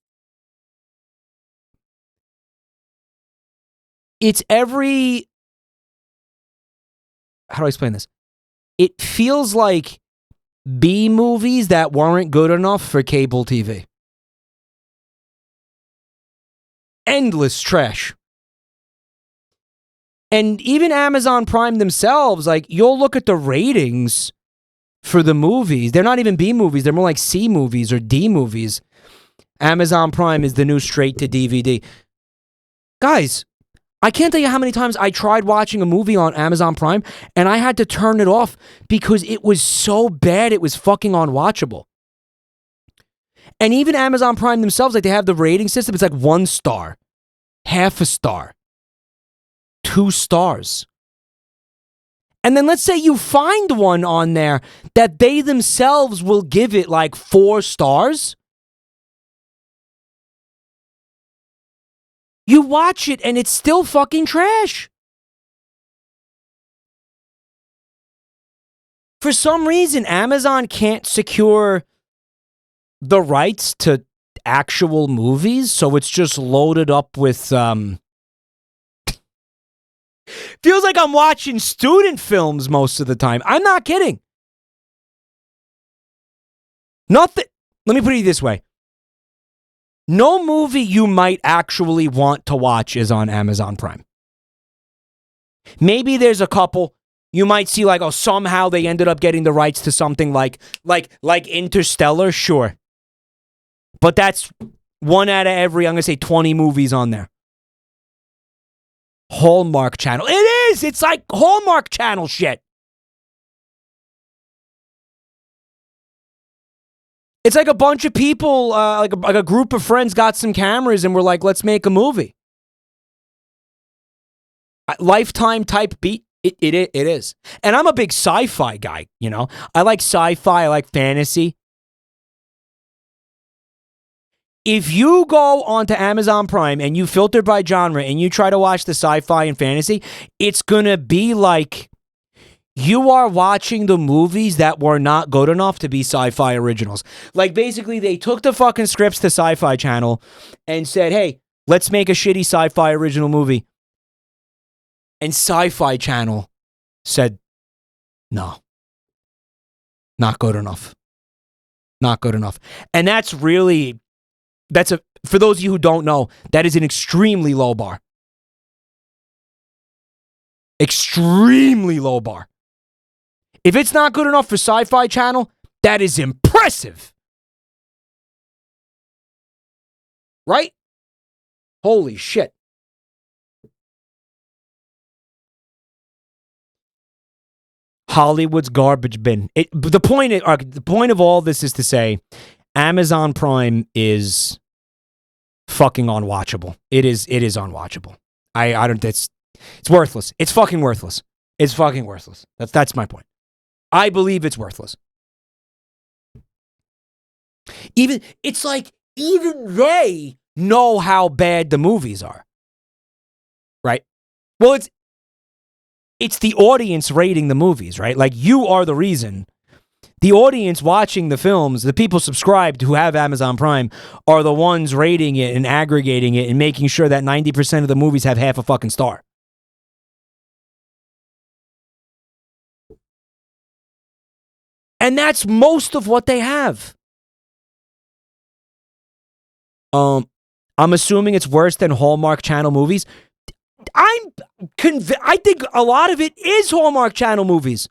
A: every, how do I explain this? It feels like B movies that weren't good enough for cable TV. Endless trash. And even Amazon Prime themselves, like, you'll look at the ratings for the movies. They're not even B movies. They're more like C movies or D movies. Amazon Prime is the new straight to DVD. Guys, I can't tell you how many times I tried watching a movie on Amazon Prime and I had to turn it off because it was so bad it was fucking unwatchable. And even Amazon Prime themselves, like, they have the rating system. It's like 1 star, half a star, 2 stars. And then let's say you find one on there that they themselves will give it like 4 stars. You watch it and it's still fucking trash. For some reason, Amazon can't secure the rights to actual movies, so it's just loaded up with, feels like I'm watching student films most of the time. I'm not kidding. Nothing. Let me put it this way. No movie you might actually want to watch is on Amazon Prime. Maybe there's a couple. You might see like, oh, somehow they ended up getting the rights to something like Interstellar, sure. But that's 1 out of every, I'm going to say 20 movies on there. Hallmark Channel. It is! It's like Hallmark Channel shit. It's like a bunch of people, like a group of friends got some cameras and were like, let's make a movie. Lifetime type beat. It is. And I'm a big sci-fi guy, you know? I like sci-fi, I like fantasy. If you go onto Amazon Prime and you filter by genre and you try to watch the sci-fi and fantasy, it's gonna be like you are watching the movies that were not good enough to be sci-fi originals. Like, basically, they took the fucking scripts to Sci-Fi Channel and said, hey, let's make a shitty sci-fi original movie. And Sci-Fi Channel said, no. Not good enough. Not good enough. And that's really, for those of you who don't know, that is an extremely low bar. Extremely low bar. If it's not good enough for Sci-Fi Channel, that is impressive. Right? Holy shit. Hollywood's garbage bin. The point of all this is to say, Amazon Prime is fucking unwatchable. It is unwatchable. I don't. It's worthless. It's fucking worthless. It's fucking worthless. That's my point. I believe it's worthless. It's like even they know how bad the movies are. Right? Well, it's the audience rating the movies, right? Like, you are the reason. The audience watching the films, the people subscribed who have Amazon Prime, are the ones rating it and aggregating it and making sure that 90% of the movies have half a fucking star. And that's most of what they have. I'm assuming it's worse than Hallmark Channel movies. I think a lot of it is Hallmark Channel movies.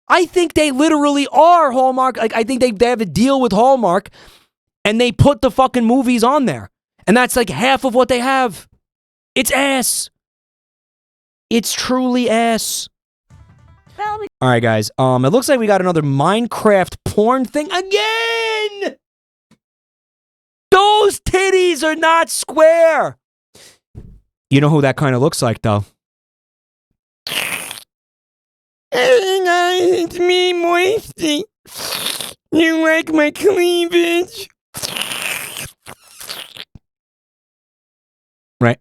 A: I think they literally are Hallmark. Like, I think they have a deal with Hallmark and they put the fucking movies on there. And that's like half of what they have. It's ass. It's truly ass. All right, guys. It looks like we got another Minecraft porn thing again. Those titties are not square. You know who that kind of looks like, though? Hey guys, it's me, Moisty. You like my cleavage? Right.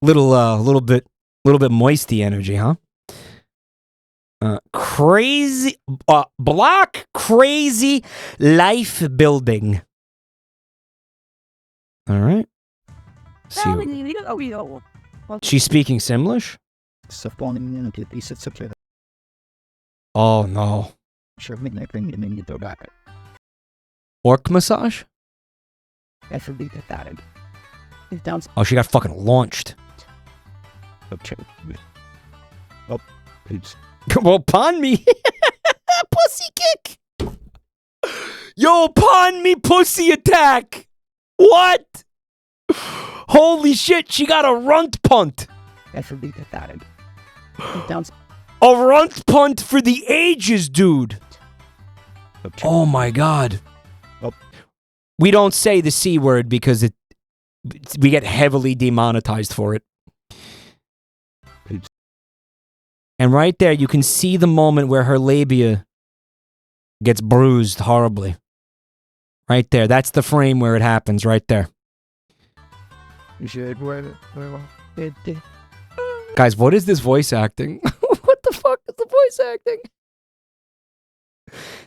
A: Little bit moisty energy, huh? Crazy, block crazy life building. All right. She's speaking Simlish? Oh no. Orc massage? Oh, she got fucking launched. Well, pawn me. Pussy kick. Yo, pawn me pussy attack. What? Holy shit, she got a runt punt. A runt punt for the ages, dude. Oh my god. We don't say the C word because we get heavily demonetized for it. And right there, you can see the moment where her labia gets bruised horribly. Right there. That's the frame where it happens, right there. Guys, what is this voice acting? What the fuck is the voice acting?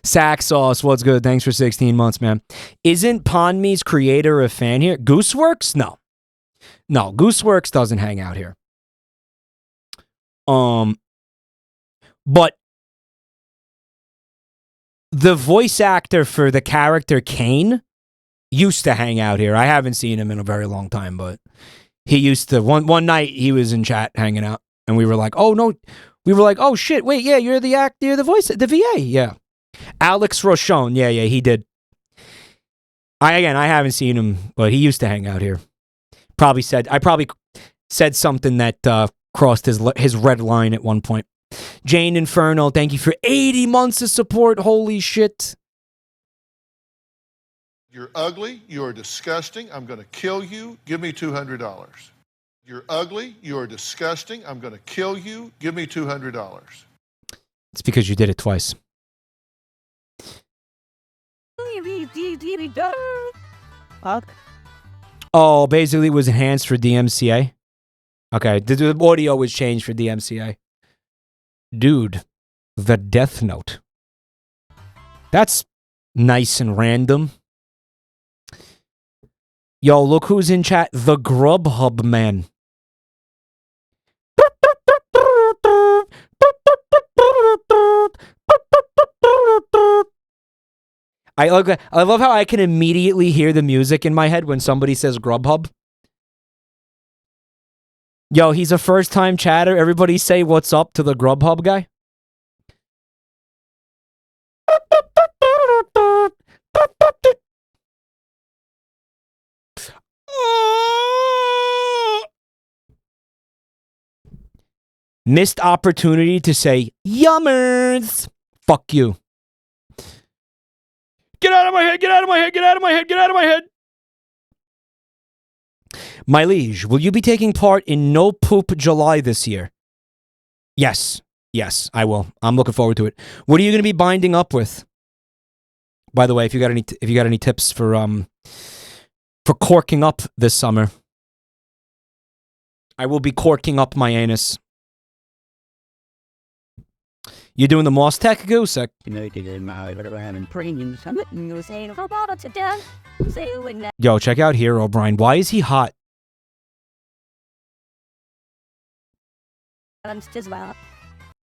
A: Sack Sauce, what's good? Thanks for 16 months, man. Isn't PonMe's creator a fan here? Gooseworks? No. No, Gooseworks doesn't hang out here. But the voice actor for the character Kane used to hang out here. I haven't seen him in a very long time, but he used to. One night he was in chat hanging out, and we were like, "Oh no," we were like, "Oh shit, wait, yeah, you're the voice, the VA, yeah." Alex Rochon, yeah, he did. I haven't seen him, but he used to hang out here. I probably said something that crossed his red line at one point. Jane Inferno, thank you for 80 months of support. Holy shit.
H: You're ugly. You're disgusting. I'm going to kill you. Give me $200. You're ugly. You're disgusting. I'm going to kill you. Give me $200.
A: It's because you did it twice. Oh, basically it was enhanced for DMCA. Okay, the audio was changed for DMCA. Dude, the Death Note. That's nice and random. Yo, look who's in chat. The Grubhub man. I love how I can immediately hear the music in my head when somebody says Grubhub. Yo, he's a first-time chatter. Everybody say what's up to the Grubhub guy. Missed opportunity to say yummers. Fuck you. Get out of my head, get out of my head, get out of my head, get out of my head. My liege, will you be taking part in No Poop July this year? Yes. Yes, I will. I'm looking forward to it. What are you going to be binding up with? By the way, if you got any tips for corking up this summer, I will be corking up my anus. You doing the Moss Tech Goosek? Yo, check out Hero Brian. Why is he hot?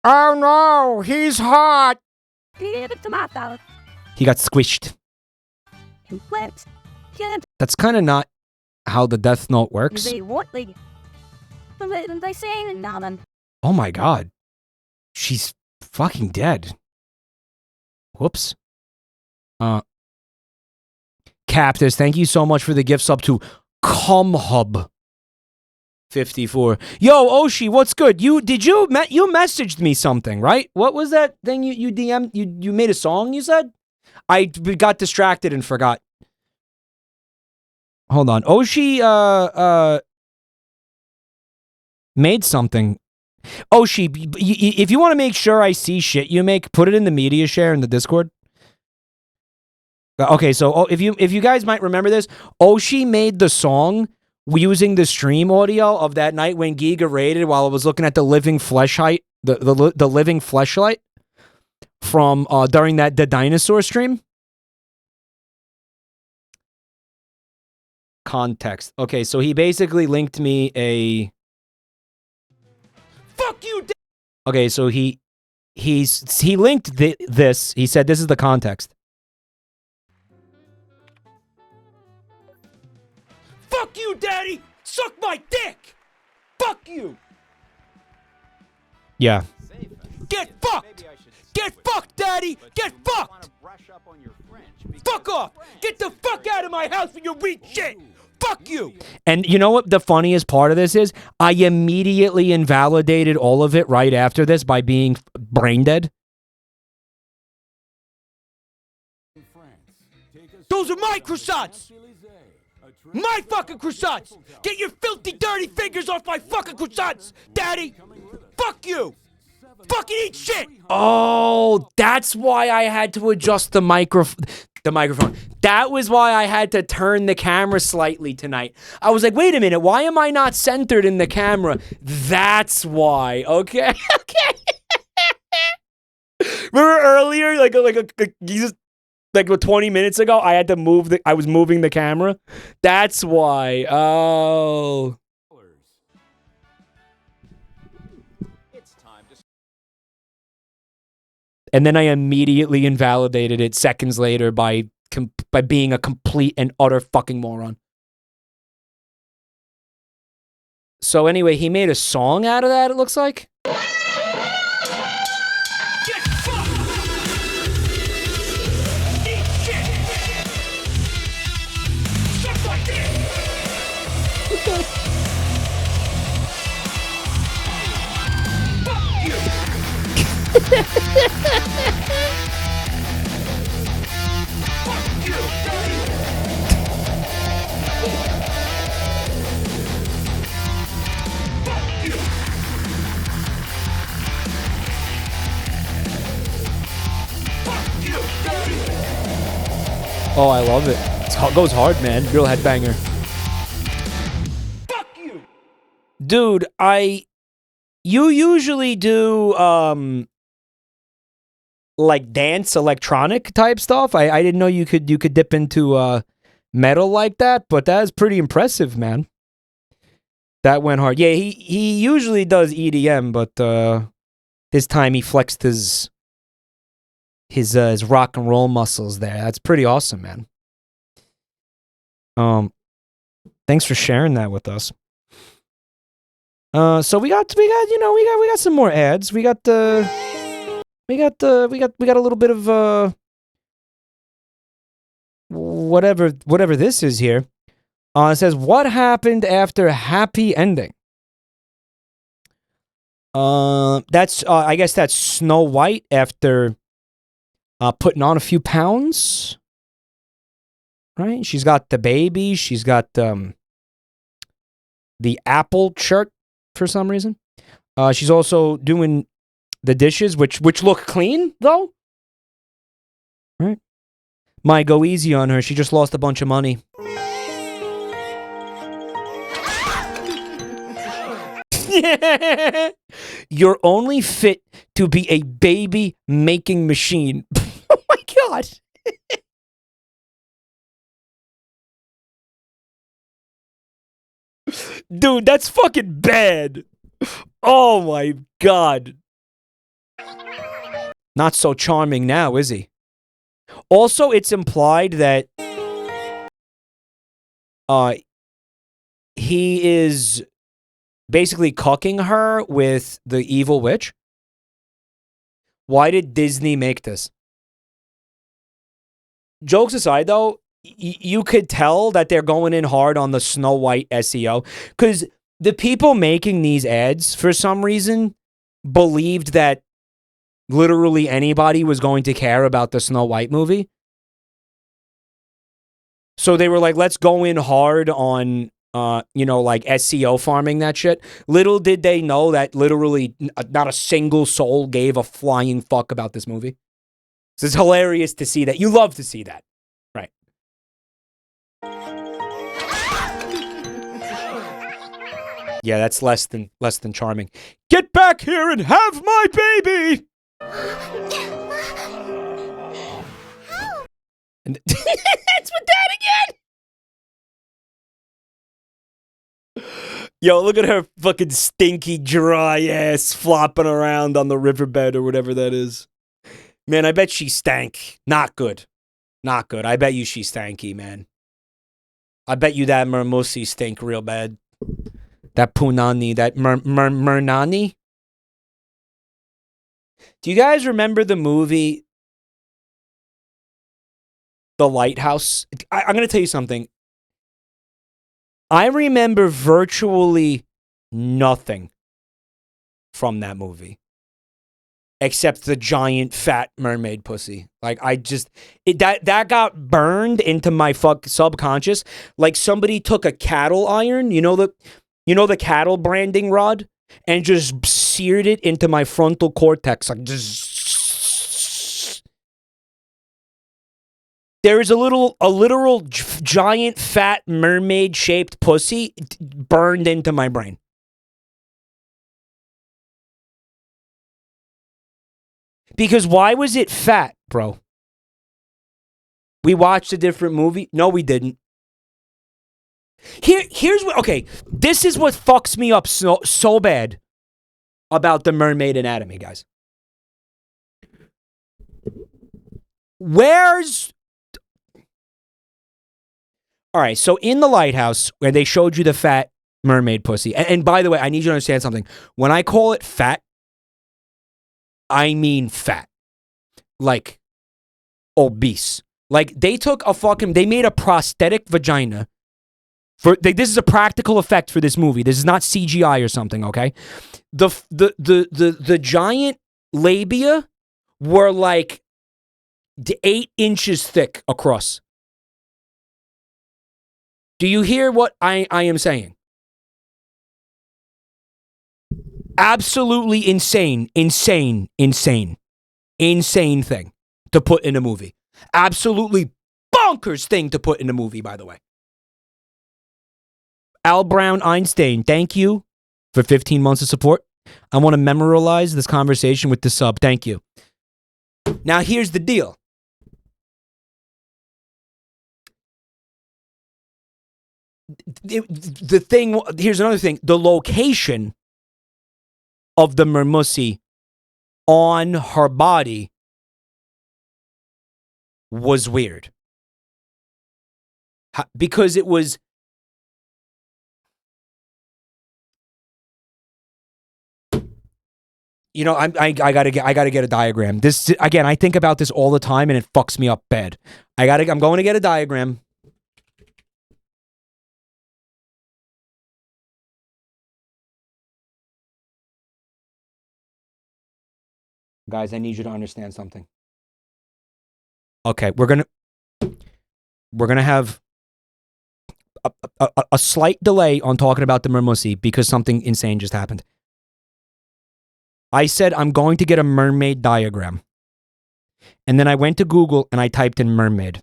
A: Oh no, he's hot. He got squished. That's kind of not how the Death Note works. Oh my god. She's fucking dead. Whoops. Captors, thank you so much for the gift sub to Cumhub. 54. Yo, Oshi, what's good? You messaged me something, right? What was that thing you DM'd? You made a song, you said? I got distracted and forgot. Hold on. Oshi made something. Oshi, if you want to make sure I see shit you make, put it in the media share in the Discord. Okay, so if you guys might remember this, Oshi made the song using the stream audio of that night when Giga raided while I was looking at the living fleshlight, the living fleshlight from during the dinosaur stream. Context. Okay, so he basically linked me a. Fuck you. Okay, so he linked this. He said this is the context. Fuck you, Daddy! Suck my dick! Fuck you! Yeah. Get fucked! Get fucked, Daddy! Get fucked! Fuck off! Get the fuck out of my house with your weak shit! Fuck you! And you know what the funniest part of this is? I immediately invalidated all of it right after this by being brain dead. Those are my croissants! My fucking croissants! Get your filthy, dirty fingers off my fucking croissants, Daddy! Fuck you! Fucking eat shit! Oh, that's why I had to adjust the microphone. That was why I had to turn the camera slightly tonight. I was like, wait a minute, why am I not centered in the camera? That's why. Okay. Okay. Remember earlier, like 20 minutes ago, I had to I was moving the camera. That's why. Oh. And then I immediately invalidated it seconds later by being a complete and utter fucking moron. So anyway, he made a song out of that, it looks like. Oh, I love it. It goes hard, man. Real headbanger. Fuck you! Dude, you usually do, like dance electronic type stuff. I didn't know you could dip into, metal like that, but that is pretty impressive, man. That went hard. Yeah, he usually does EDM, but, this time he flexed his rock and roll muscles there. That's pretty awesome, man. Thanks for sharing that with us. So we got some more ads. We got a little bit of whatever this is here. It says, what happened after happy ending? That's I guess that's Snow White after putting on a few pounds. Right? She's got the baby. She's got the apple shirt for some reason. She's also doing the dishes, which look clean, though. Right? Might go easy on her. She just lost a bunch of money. You're only fit to be a baby-making machine. Oh my god. Dude, that's fucking bad. Oh my god. Not so charming now, is he? Also, it's implied that he is basically cucking her with the evil witch. Why did Disney make this? Jokes aside, though, you could tell that they're going in hard on the Snow White SEO, because The people making these ads, for some reason, believed that literally anybody was going to care about the Snow White movie. So they were like, let's go in hard on, like SEO farming that shit. Little did they know that literally not a single soul gave a flying fuck about this movie. So it's hilarious to see that. You love to see that. Right. Yeah, that's less than charming. Get back here and have my baby! And that's with that again! Yo, look at her fucking stinky, dry ass flopping around on the riverbed or whatever that is. Man, I bet she stank. Not good. Not good. I bet you she stanky, man. I bet you that mermusi stink real bad. That punani, that mernani. Do you guys remember the movie The Lighthouse? I'm going to tell you something. I remember virtually nothing from that movie. Except the giant fat mermaid pussy. Like, that got burned into my subconscious. Like somebody took a cattle iron, you know the cattle branding rod, and just seared it into my frontal cortex. Like, just... There is a literal giant fat mermaid shaped pussy burned into my brain. Because why was it fat, bro? We watched a different movie? No, we didn't. Here's what... Okay, this is what fucks me up so bad about the mermaid anatomy, guys. Where's... All right, so in The Lighthouse, where they showed you the fat mermaid pussy, and by the way, I need you to understand something. When I call it fat, I mean fat. Like, obese. Like, they made a prosthetic vagina. This is a practical effect for this movie. This is not CGI or something, okay? The giant labia were like 8 inches thick across. Do you hear what I am saying? Absolutely insane thing to put in a movie. Absolutely bonkers thing to put in a movie, by the way. Al Brown Einstein, thank you for 15 months of support. I want to memorialize this conversation with the sub. Thank you. Now, here's the deal. Here's another thing. The location of the mermusi on her body was weird. Because it was... You know, I gotta get a diagram. This, again, I think about this all the time and it fucks me up bad. I'm going to get a diagram. Guys, I need you to understand something. Okay, we're gonna have a slight delay on talking about the mermusi because something insane just happened. I said I'm going to get a mermaid diagram. And then I went to Google and I typed in mermaid.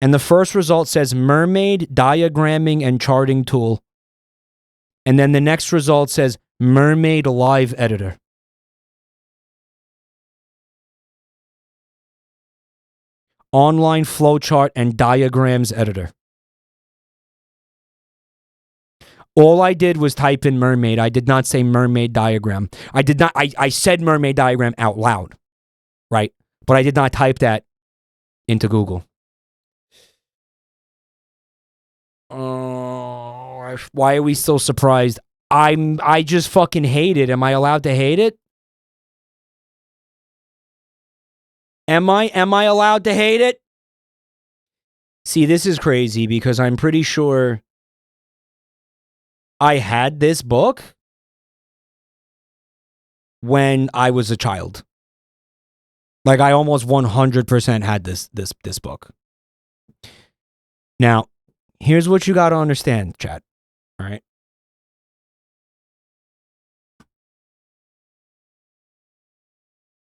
A: And the first result says mermaid diagramming and charting tool. And then the next result says mermaid live editor. Online flowchart and diagrams editor. All I did was type in mermaid. I did not say mermaid diagram. I said mermaid diagram out loud, right? But I did not type that into Google. Why are we still surprised? I just fucking hate it. Am I allowed to hate it? Am I allowed to hate it? See, this is crazy because I'm pretty sure I had this book when I was a child. Like I almost 100% had this book. Now, here's what you got to understand, chat. All right.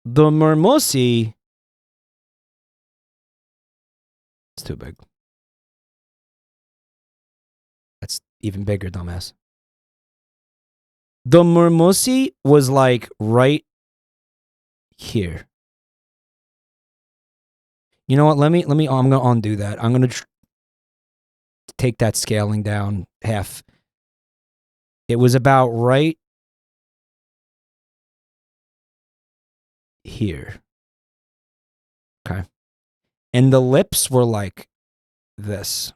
A: The Mermusi. It's too big. That's even bigger, dumbass. The Mermusi was like right here. You know what? Let me. I'm gonna undo that. I'm gonna take that scaling down half. It was about right here. Okay. And the lips were like this.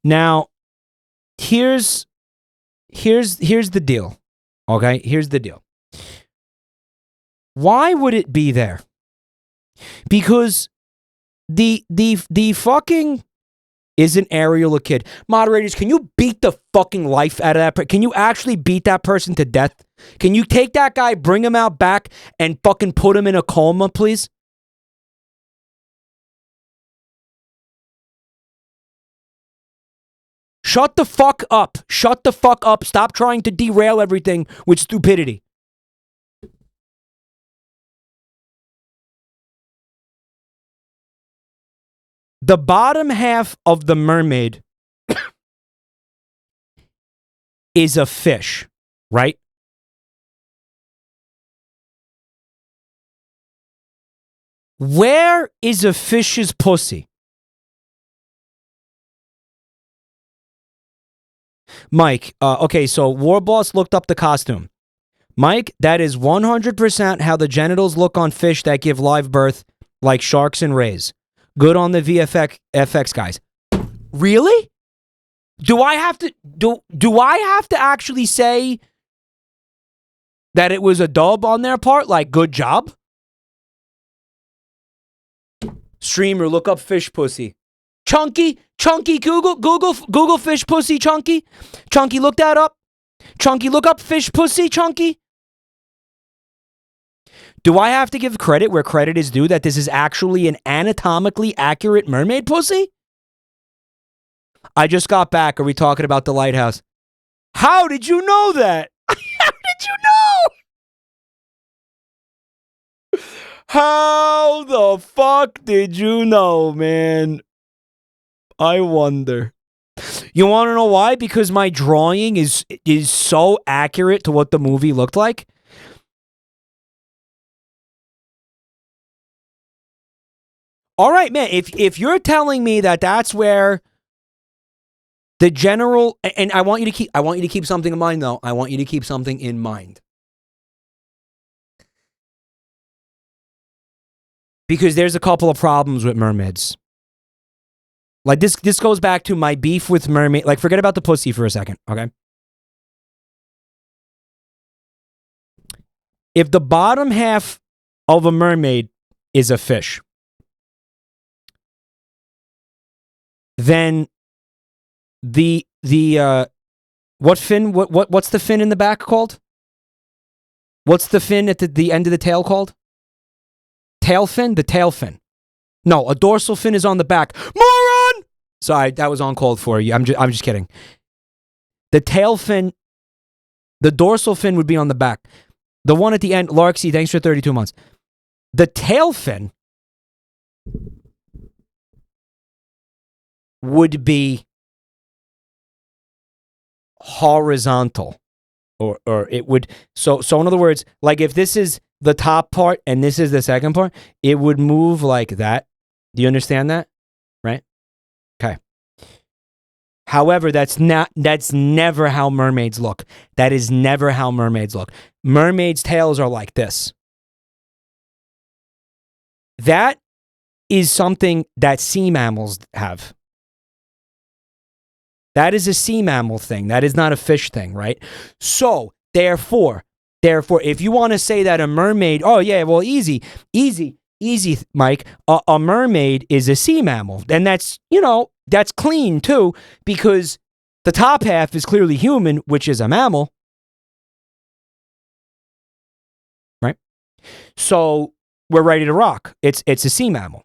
A: Now, here's the deal. Okay? Here's the deal. Why would it be there? Because the fucking isn't Ariel a kid? Moderators, can you beat the fucking life out of that person? Can you actually beat that person to death? Can you take that guy, bring him out back, and fucking put him in a coma, please? Shut the fuck up. Shut the fuck up. Stop trying to derail everything with stupidity. The bottom half of the mermaid is a fish, right? Where is a fish's pussy? Mike, okay, so Warboss looked up the costume. Mike, that is 100% how the genitals look on fish that give live birth, like sharks and rays. Good on the FX guys. Really? Do I have to actually say that it was a dub on their part? Like, good job? Streamer, look up fish pussy. Chunky, Google fish pussy, Chunky. Chunky, look that up. Chunky, look up fish pussy, Chunky. Do I have to give credit where credit is due that this is actually an anatomically accurate mermaid pussy? I just got back. Are we talking about the lighthouse? How did you know that? How did you know? How the fuck did you know, man? I wonder. You want to know why? Because my drawing is so accurate to what the movie looked like. All right, man, if you're telling me that that's where the general, and I want you to keep something in mind though. I want you to keep something in mind. Because there's a couple of problems with mermaids. Like this goes back to my beef with mermaid. Like forget about the pussy for a second, okay? If the bottom half of a mermaid is a fish, then what's the fin in the back called? What's the fin at the end of the tail called? Tail fin? The tail fin. No, a dorsal fin is on the back. Moron! Sorry, that was uncalled for you. I'm just kidding. The tail fin, the dorsal fin would be on the back. The one at the end, Larksy, thanks for 32 months. The tail fin would be horizontal, or it would, so in other words, like if this is the top part and this is the second part, it would move like that. Do you understand that? Right? Okay. However, that's never how mermaids look. That is never how mermaids look. Mermaids' tails are like this. That is something that sea mammals have. That is a sea mammal thing. That is not a fish thing, right? So, therefore, if you want to say that a mermaid, oh yeah, well, easy, Mike. A mermaid is a sea mammal. And that's, that's clean too, because the top half is clearly human, which is a mammal. Right? So we're ready to rock. It's a sea mammal.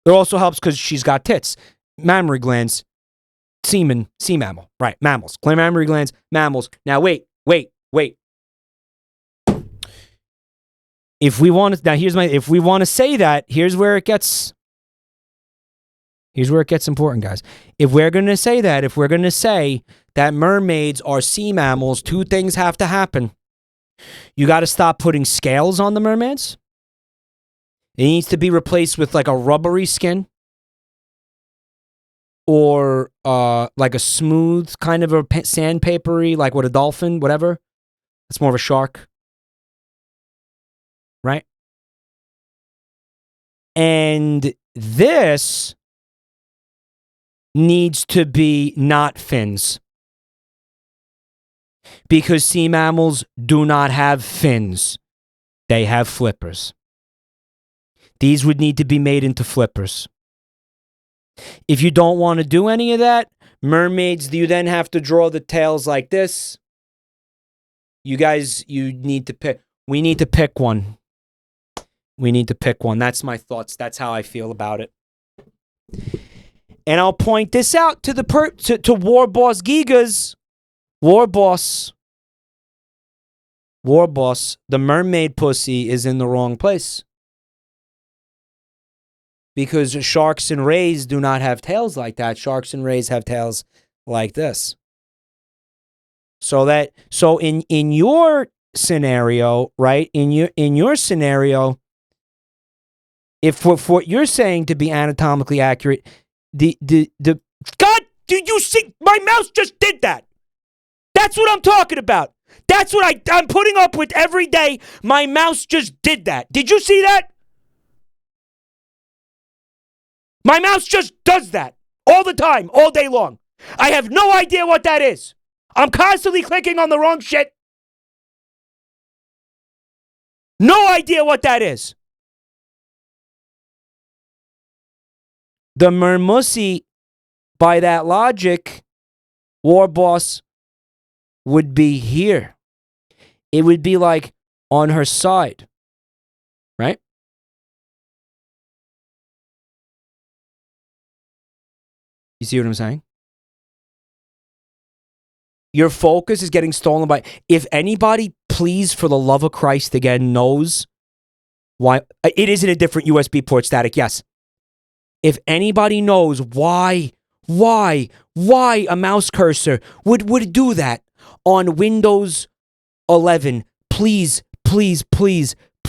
A: It also helps because she's got tits, mammary glands, semen, sea mammal. Right, mammals. Clear mammary glands, mammals. Now wait. If we want to say that, here's where it gets important, guys. If we're going to say that mermaids are sea mammals, two things have to happen. You got to stop putting scales on the mermaids. It needs to be replaced with like a rubbery skin or like a smooth kind of a sandpapery, like what a dolphin, whatever. It's more of a shark. Right? And this needs to be not fins. Because sea mammals do not have fins. They have flippers. These would need to be made into flippers. If you don't want to do any of that, mermaids, you then have to draw the tails like this. You guys, you need to pick. We need to pick one. We need to pick one. That's my thoughts. That's how I feel about it. And I'll point this out to the to War Boss Gigas. War Boss. The mermaid pussy is in the wrong place. Because sharks and rays do not have tails like that. Sharks and rays have tails like this. So in your scenario, right? In your scenario, if for what you're saying to be anatomically accurate, the God, did you see? My mouse just did that. That's what I'm talking about. That's what I'm putting up with every day. My mouse just did that. Did you see that? My mouse just does that all the time, all day long. I have no idea what that is. I'm constantly clicking on the wrong shit. No idea what that is. The mermussy, by that logic, War Boss, would be here. It would be like on her side. Right? You see what I'm saying? Your focus is getting stolen by... If anybody, please, for the love of Christ, again, knows why... It is in a different USB port static, yes. If anybody knows why a mouse cursor would do that on Windows 11, please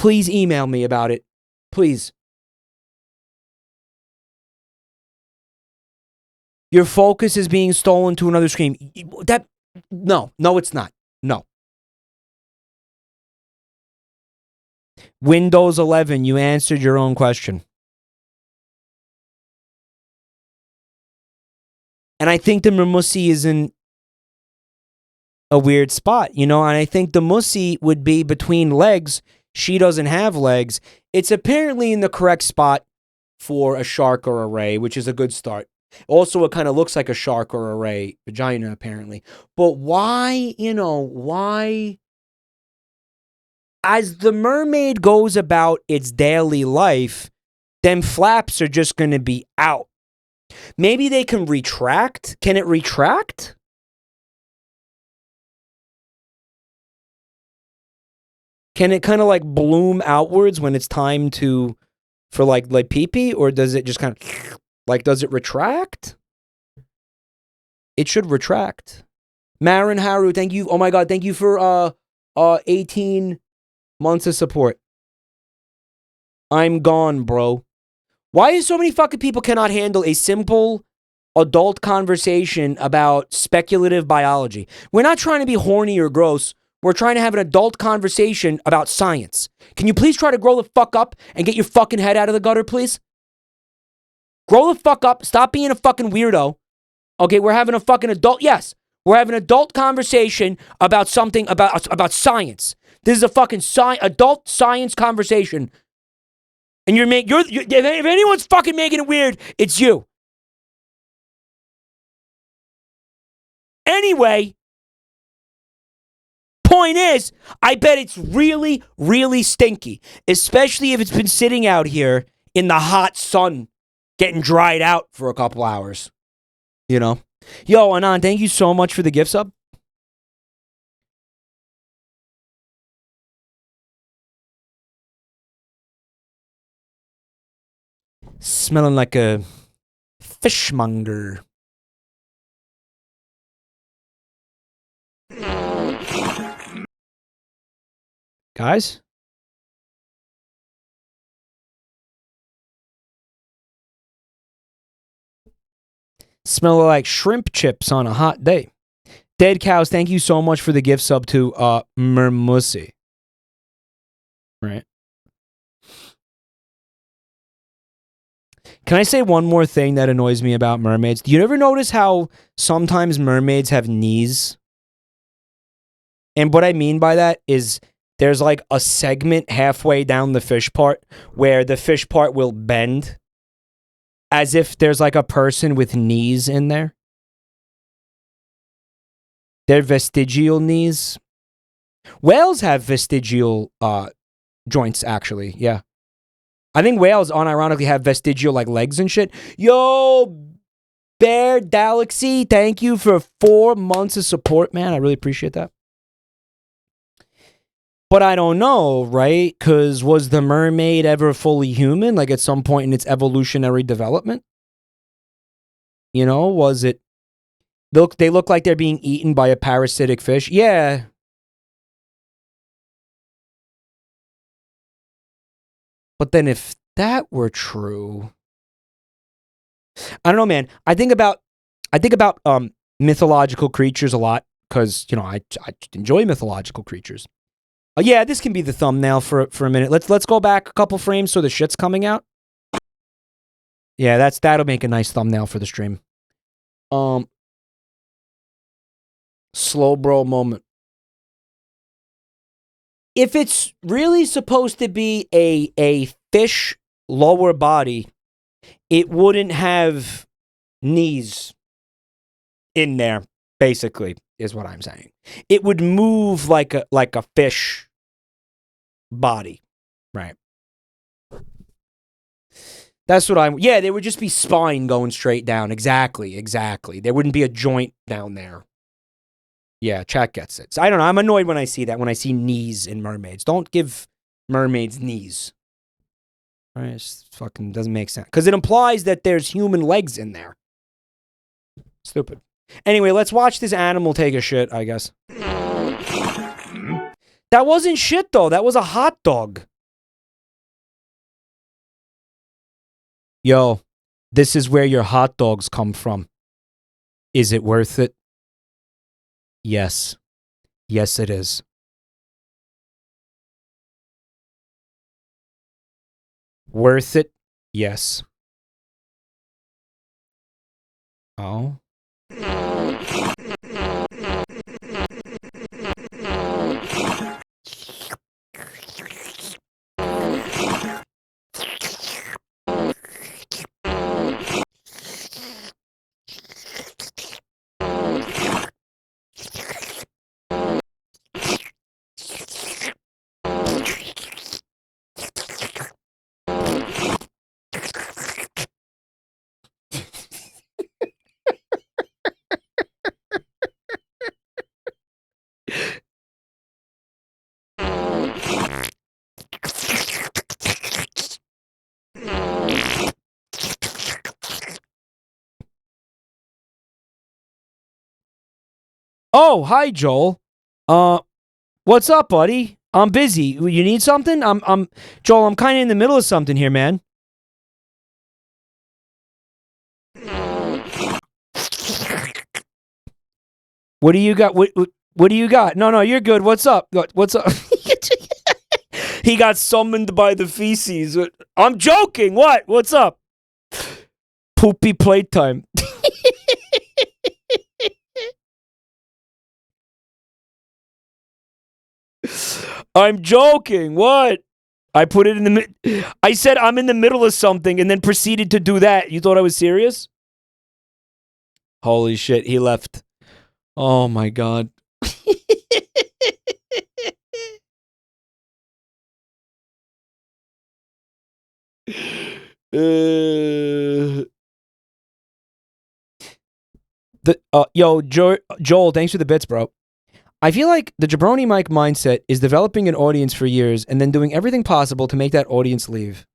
A: email me about it. Please. Your focus is being stolen to another screen. No, it's not. No. Windows 11, you answered your own question. And I think the mermussy is in a weird spot, and I think the mussy would be between legs. She doesn't have legs. It's apparently in the correct spot for a shark or a ray, which is a good start. Also, it kind of looks like a shark or a ray vagina, apparently. But why, why? As the mermaid goes about its daily life, them flaps are just going to be out. Maybe they can retract. Can it retract? Can it kind of like bloom outwards when it's time for like pee-pee? Or does it just kind of... Like, does it retract? It should retract. Marin Haru, thank you. Oh my God, thank you for 18 months of support. I'm gone, bro. Why is so many fucking people cannot handle a simple adult conversation about speculative biology? We're not trying to be horny or gross. We're trying to have an adult conversation about science. Can you please try to grow the fuck up and get your fucking head out of the gutter, please? Grow the fuck up. Stop being a fucking weirdo. Okay, we're having a fucking adult... Yes, we're having an adult conversation about something, about science. This is a fucking adult science conversation. And if anyone's fucking making it weird, it's you. Anyway, point is, I bet it's really, really stinky, especially if it's been sitting out here in the hot sun, getting dried out for a couple hours. You know? Yo, Anon, thank you so much for the gift sub. Smelling like a fishmonger. Guys? Smell like shrimp chips on a hot day. Dead Cows, thank you so much for the gift sub to Mermusi. Right. Can I say one more thing that annoys me about mermaids? Do you ever notice how sometimes mermaids have knees? And what I mean by that is there's like a segment halfway down the fish part where the fish part will bend as if there's like a person with knees in there. They're vestigial knees. Whales have vestigial joints, actually. Yeah. I think whales unironically have vestigial like legs and shit. Yo, Bear Galaxy, thank you for 4 months of support, man. I really appreciate that. But I don't know, right? Because was the mermaid ever fully human? Like at some point in its evolutionary development? You know, was it... They look like they're being eaten by a parasitic fish. Yeah. But then if that were true... I don't know, man. I think about mythological creatures a lot because, you know, I enjoy mythological creatures. Yeah, this can be the thumbnail for a minute. Let's go back a couple frames so the shit's coming out. Yeah, that'll make a nice thumbnail for the stream. Slow bro moment. If it's really supposed to be a fish lower body, it wouldn't have knees in there, basically, is what I'm saying. It would move like a fish body, right? That's what I'm... Yeah, there would just be spine going straight down. Exactly. There wouldn't be a joint down there. Yeah, chat gets it. So I don't know. I'm annoyed when I see that, when I see knees in mermaids. Don't give mermaids knees. Right? It just fucking doesn't make sense. Because it implies that there's human legs in there. Stupid. Anyway, let's watch this animal take a shit, I guess. That wasn't shit, though. That was a hot dog. Yo, this is where your hot dogs come from. Is it worth it? Yes. Yes, it is. Worth it? Yes. Oh. Oh, hi, Joel. What's up, buddy? I'm busy. You need something? Joel, I'm kind of in the middle of something here, man. What do you got? What do you got? No, you're good. What's up? What's up? He got summoned by the feces. I'm joking. What? What's up? Poopy playtime. I'm joking. What? I put it in the I said I'm in the middle of something and then proceeded to do that. You thought I was serious? Holy shit, he left. Oh my god. Yo, Joel, thanks for the bits, bro. I feel like the JabroniMike mindset is developing an audience for years and then doing everything possible to make that audience leave.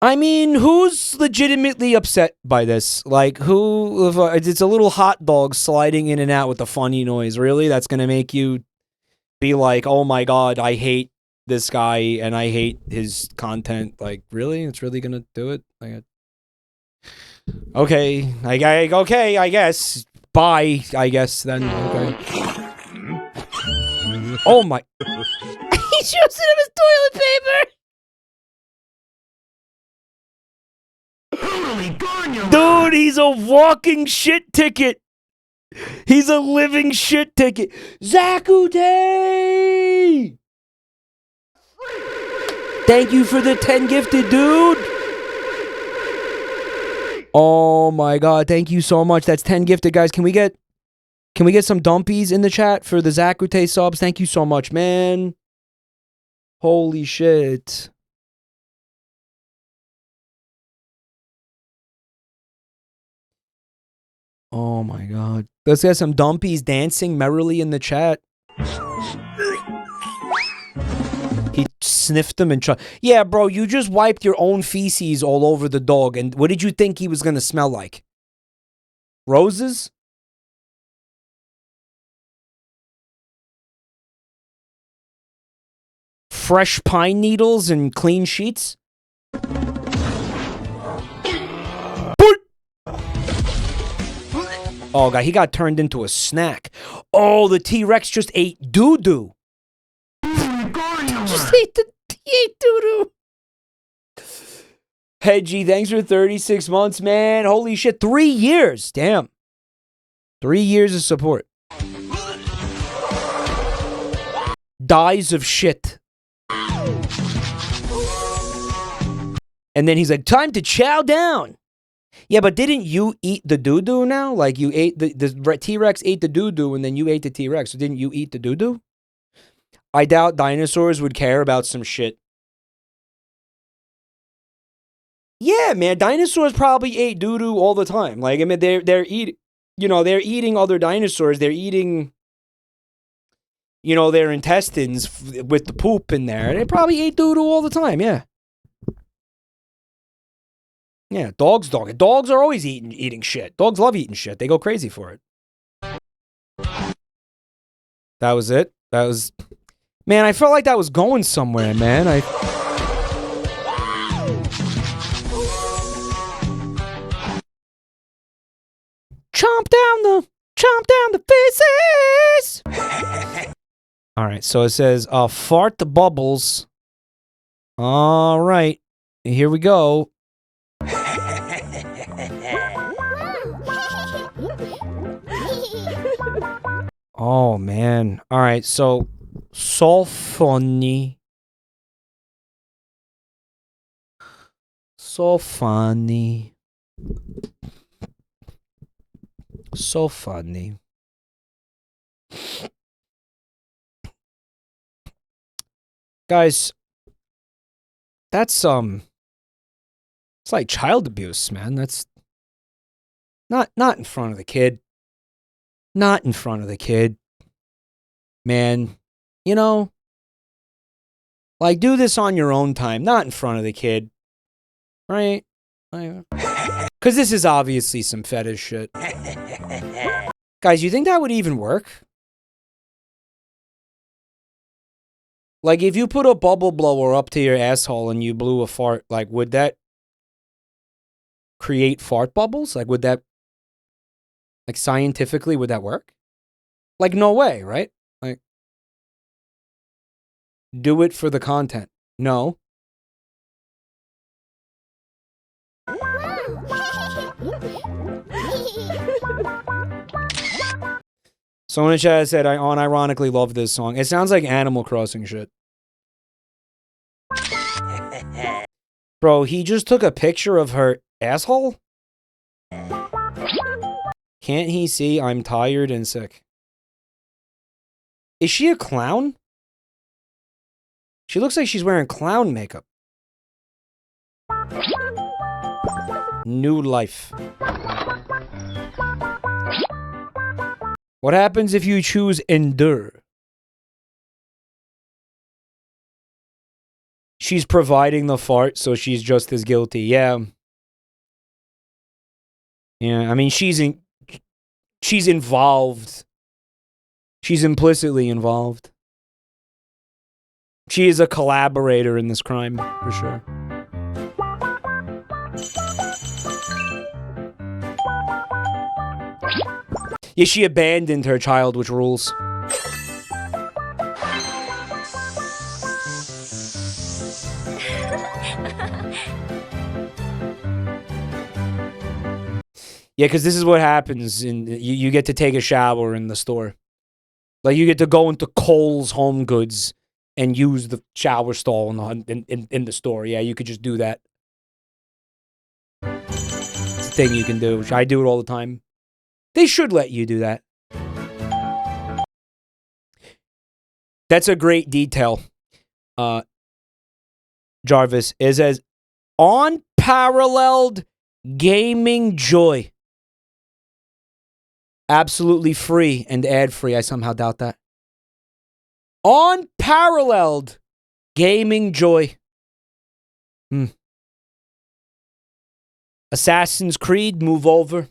A: I mean, who's legitimately upset by this? Like, who? It's a little hot dog sliding in and out with the funny noise. Really? That's going to make you be like, oh my god, I hate this guy and I hate his content. Like, really? It's really going to do it? Like, okay. Okay, I guess. Bye, I guess, then. Okay. Oh my. He's using him as toilet paper! Dude, he's a walking shit ticket! He's a living shit ticket! Zakute! Thank you for the 10 gifted, dude! Oh my god, thank you so much. That's 10 gifted, guys. Can we get some dumpies in the chat for the Zakute subs? Thank you so much, man. Holy shit. Oh my god. Let's get some dumpies dancing merrily in the chat. He sniffed them and yeah, bro, you just wiped your own feces all over the dog, and what did you think he was gonna smell like? Roses? Fresh pine needles and clean sheets? Oh, God, he got turned into a snack. Oh, the T-Rex just ate doo-doo. He ate doo-doo. Hedgie, thanks for 36 months, man. Holy shit, 3 years. Damn. 3 years of support. Dies of shit. And then he's like, time to chow down. Yeah, but didn't you eat the doo-doo now? Like, you ate the T-Rex ate the doo-doo, and then you ate the T-Rex. So didn't you eat the doo-doo? I doubt dinosaurs would care about some shit. Yeah, man, dinosaurs probably ate doo-doo all the time. Like, I mean, they're eating, they're eating other dinosaurs. They're eating, their intestines with the poop in there. They probably ate doo-doo all the time, yeah. Yeah, dogs are always eating shit. Dogs love eating shit. They go crazy for it. That was it. That was... Man, I felt like that was going somewhere, man. Chomp down the faces! Alright, so it says, fart the bubbles. Alright, here we go. Oh, man. Alright, so funny. So funny. So funny. Guys, that's, it's like child abuse, man. That's not in front of the kid. Not in front of the kid. Man, like, do this on your own time, not in front of the kid. Right? Because this is obviously some fetish shit. Guys, you think that would even work? Like, if you put a bubble blower up to your asshole and you blew a fart, like, would that create fart bubbles? Like, would that, like, scientifically, would that work? Like, no way, right? Like, do it for the content. No. Someone in chat said, I unironically love this song. It sounds like Animal Crossing shit. Bro, he just took a picture of her asshole? Can't he see I'm tired and sick? Is she a clown? She looks like she's wearing clown makeup. New life. What happens if you choose endure? She's providing the fart, so she's just as guilty. Yeah. Yeah, I mean, she's involved. She's implicitly involved. She is a collaborator in this crime, for sure. Yeah, she abandoned her child, which rules. Yeah, because this is what happens. You get to take a shower in the store. Like, you get to go into Kohl's Home Goods and use the shower stall in the store. Yeah, you could just do that. It's a thing you can do. I do it all the time. They should let you do that. That's a great detail. Jarvis, it says, unparalleled gaming joy. Absolutely free and ad-free. I somehow doubt that. Unparalleled gaming joy. Assassin's Creed, move over.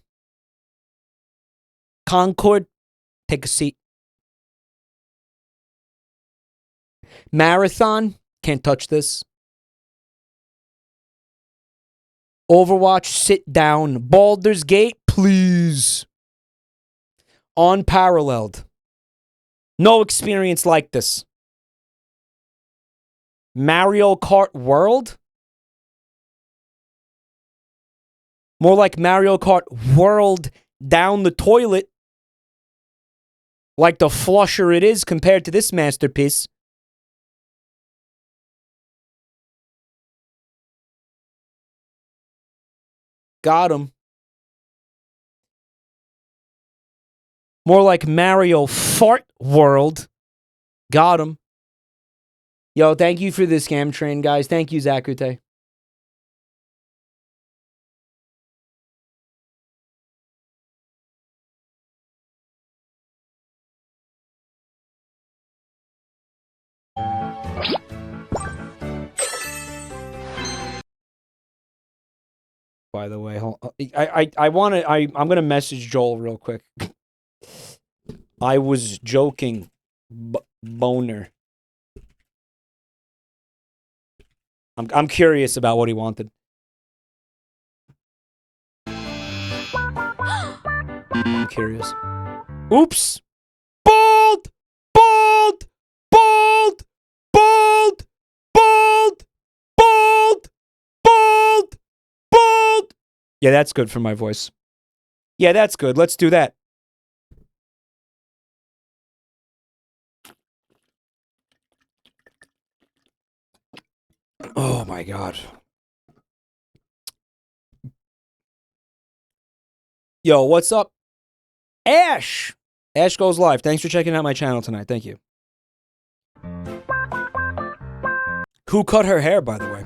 A: Concord, take a seat. Marathon, can't touch this. Overwatch, sit down. Baldur's Gate, please. Unparalleled. No experience like this. Mario Kart World? More like Mario Kart World down the toilet. Like the flusher it is compared to this masterpiece. Got him. More like Mario Fart World. Got him. Yo, thank you for the scam train, guys. Thank you, Zakute. By the way, I'm gonna message Joel real quick. I was joking, boner. I'm curious about what he wanted. I'm curious. Oops! Bold! Bold! Bold! Bold! Bold! Bold! Bold! Bold! Yeah, that's good for my voice. Yeah, that's good. Let's do that. Oh my god. Yo, what's up? Ash! Ash Goes Live. Thanks for checking out my channel tonight. Thank you. Who cut her hair, by the way?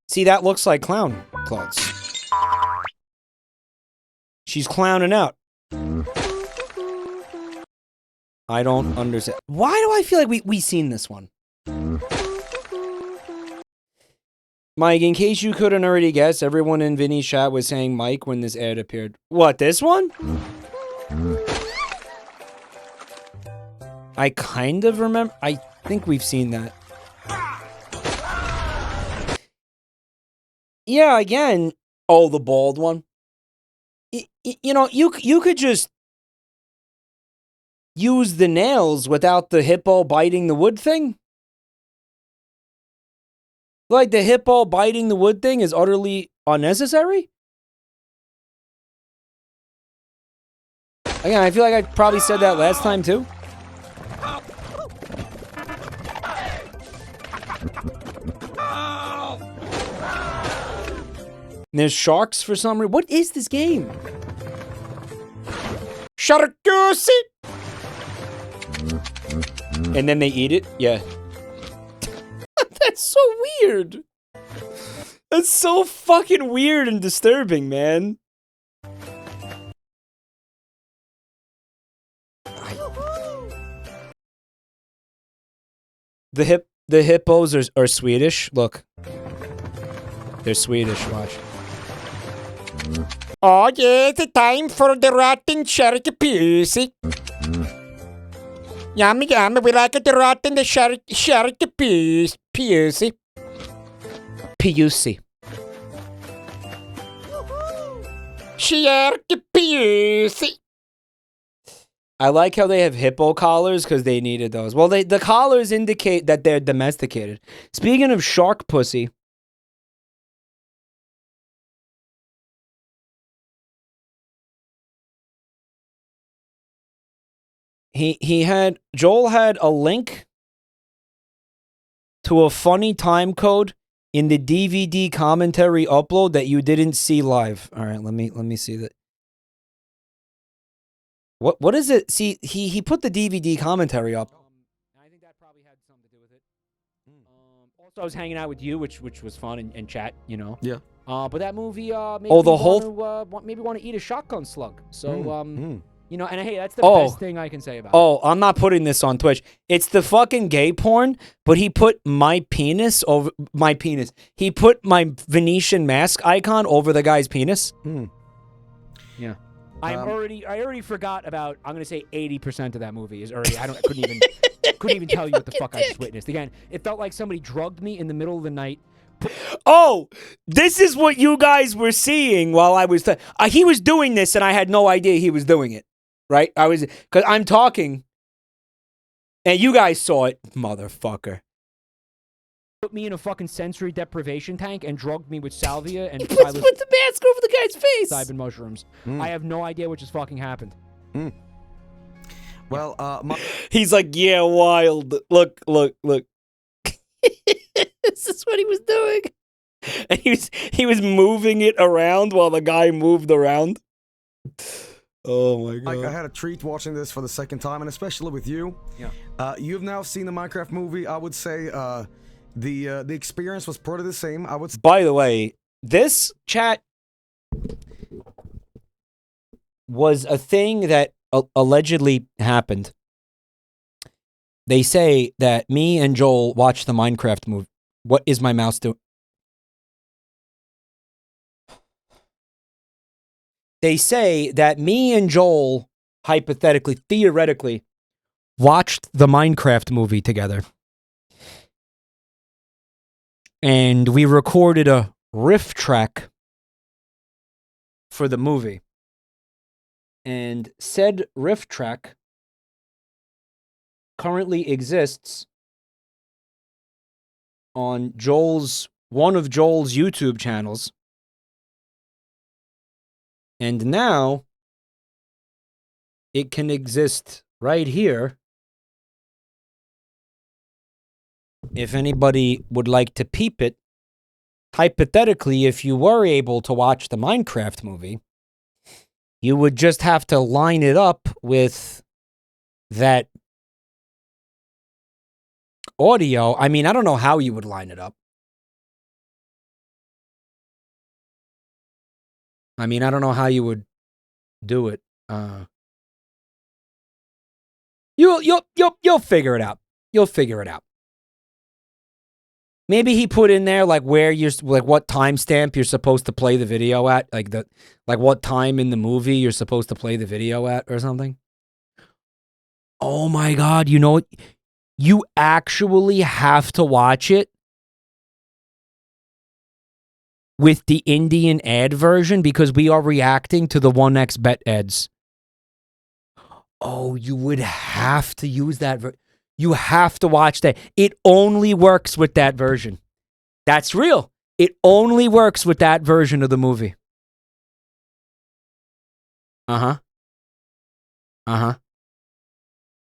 A: See, that looks like clown clothes. She's clowning out. I don't understand. Why do I feel like we seen this one? Mike, in case you couldn't already guess, everyone in Vinny's chat was saying Mike when this ad appeared. What, this one? I kind of remember. I think we've seen that. Yeah, again. Oh, the bald one. You know, you could just use the nails without the hippo biting the wood thing. Like, the hippo biting the wood thing is utterly unnecessary. Again, I feel like I probably said that last time too. And there's sharks for some reason. What is this game? Sharkusi! And then they eat it? Yeah. That's so weird. That's so fucking weird and disturbing, man. The hippos are Swedish. Look. They're Swedish, watch. Oh yeah, it's time for the rotten shark pussy. Yummy yummy, we like the rotten the shark pussy. Pussy. Shark pussy. I like how they have hippo collars because they needed those. Well, the collars indicate that they're domesticated. Speaking of shark pussy. Joel had a link to a funny time code in the DVD commentary upload that you didn't see live. All right, let me see that. What is it? See, he put the DVD commentary up. I think that probably had something to do with it. Also, I was hanging out with you, which was fun and chat, you know.
K: Yeah.
A: But that movie made me want to eat a shotgun slug. So you know, and hey, that's the best thing I can say about it. Oh, I'm not putting this on Twitch. It's the fucking gay porn, but he put my penis over my penis. He put my Venetian mask icon over the guy's penis. Yeah. I already forgot about, I'm gonna say 80% of that movie is already, I couldn't even tell you what the fuck I just witnessed. Again, it felt like somebody drugged me in the middle of the night. Oh, this is what you guys were seeing while I was, he was doing this and I had no idea he was doing it. Right? Because I'm talking, and you guys saw it, motherfucker. Put me in a fucking sensory deprivation tank and drugged me with salvia and put the mask over the guy's face. Cybin mushrooms. I have no idea what just fucking happened.
K: Well,
A: he's like, yeah, wild. Look. This is what he was doing. And he was moving it around while the guy moved around. Oh my god!
K: I had a treat watching this for the second time, and especially with you. Yeah. You have now seen the Minecraft movie. I would say the experience was pretty the same. I would.
A: By the way, this chat was a thing that allegedly happened. They say that me and Joel watched the Minecraft movie. What is my mouse doing? They say that me and Joel, hypothetically, theoretically, watched the Minecraft movie together. And we recorded a riff track for the movie. And said riff track currently exists on one of Joel's YouTube channels. And now, it can exist right here. If anybody would like to peep it, hypothetically, if you were able to watch the Minecraft movie, you would just have to line it up with that audio. I mean, I don't know how you would line it up. I mean, I don't know how you would do it. You'll figure it out. You'll figure it out. Maybe he put in there like where you're like what timestamp you're supposed to play the video at, like what time in the movie you're supposed to play the video at or something. Oh my god, you know what? You actually have to watch it with the Indian ad version because we are reacting to the 1xBet ads. Oh, you would have to use that. You have to watch that. It only works with that version. That's real. It only works with that version of the movie. Uh-huh. Uh-huh.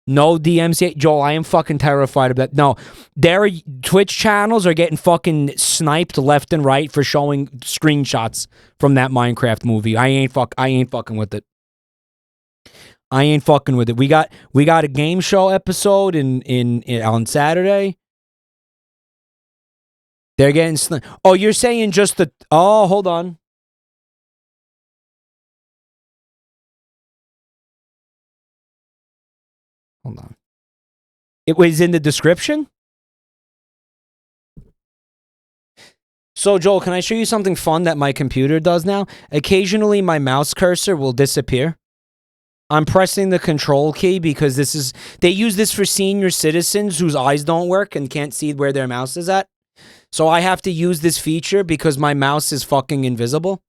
A: No DMCA. Joel, I am fucking terrified of that. No, their Twitch channels are getting fucking sniped left and right for showing screenshots from that Minecraft movie. I ain't fucking with it. I ain't fucking with it. We got a game show episode in on Saturday. They're getting sniped. Oh, you're saying just the... Oh, hold on. Hold on. It was in the description? So, Joel, can I show you something fun that my computer does now? Occasionally, my mouse cursor will disappear. I'm pressing the control key because this is... They use this for senior citizens whose eyes don't work and can't see where their mouse is at. So I have to use this feature because my mouse is fucking invisible.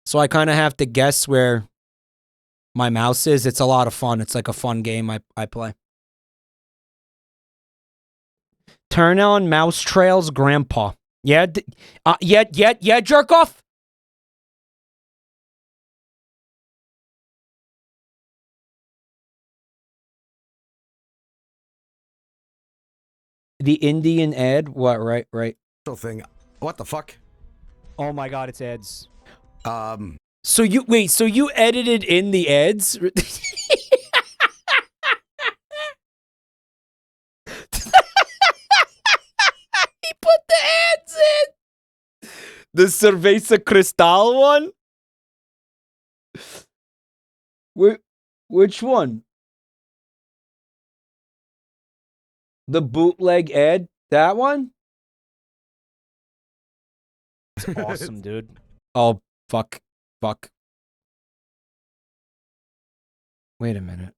A: So I kind of have to guess where my mouse is. It's a lot of fun. It's like a fun game I play. Turn on mouse trails, grandpa. Yeah, yeah, jerk off. The Indian ad? What? Right.
K: Thing. What the fuck?
A: Oh my god, it's ads. So you wait, so you edited in the ads? He put the ads in. The Cerveza Cristal one? Which one? The bootleg ad? That one? It's awesome, dude. Oh, fuck. Wait a minute.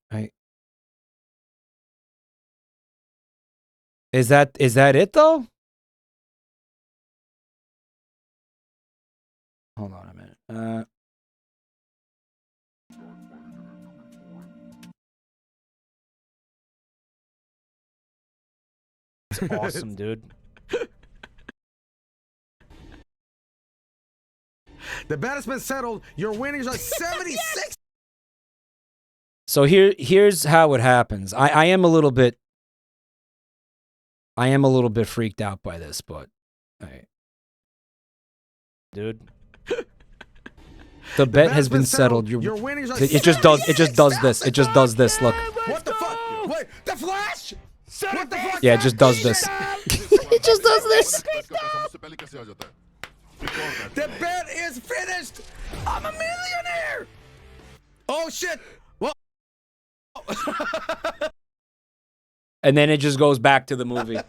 A: Is that it though? Hold on a minute. It's awesome, dude.
K: The bet has been settled. Your winnings are 76.
A: So here's how it happens. I am a little bit freaked out by this, but all right. Dude. The bet has been settled. Your winnings are it just does this. It just does this. Look.
K: What the fuck? Wait, the Flash? What the fuck?
A: Yeah, it just does this. It just does this.
K: The bet is finished. I'm a millionaire. Oh shit. Well.
A: And then it just goes back to the movie.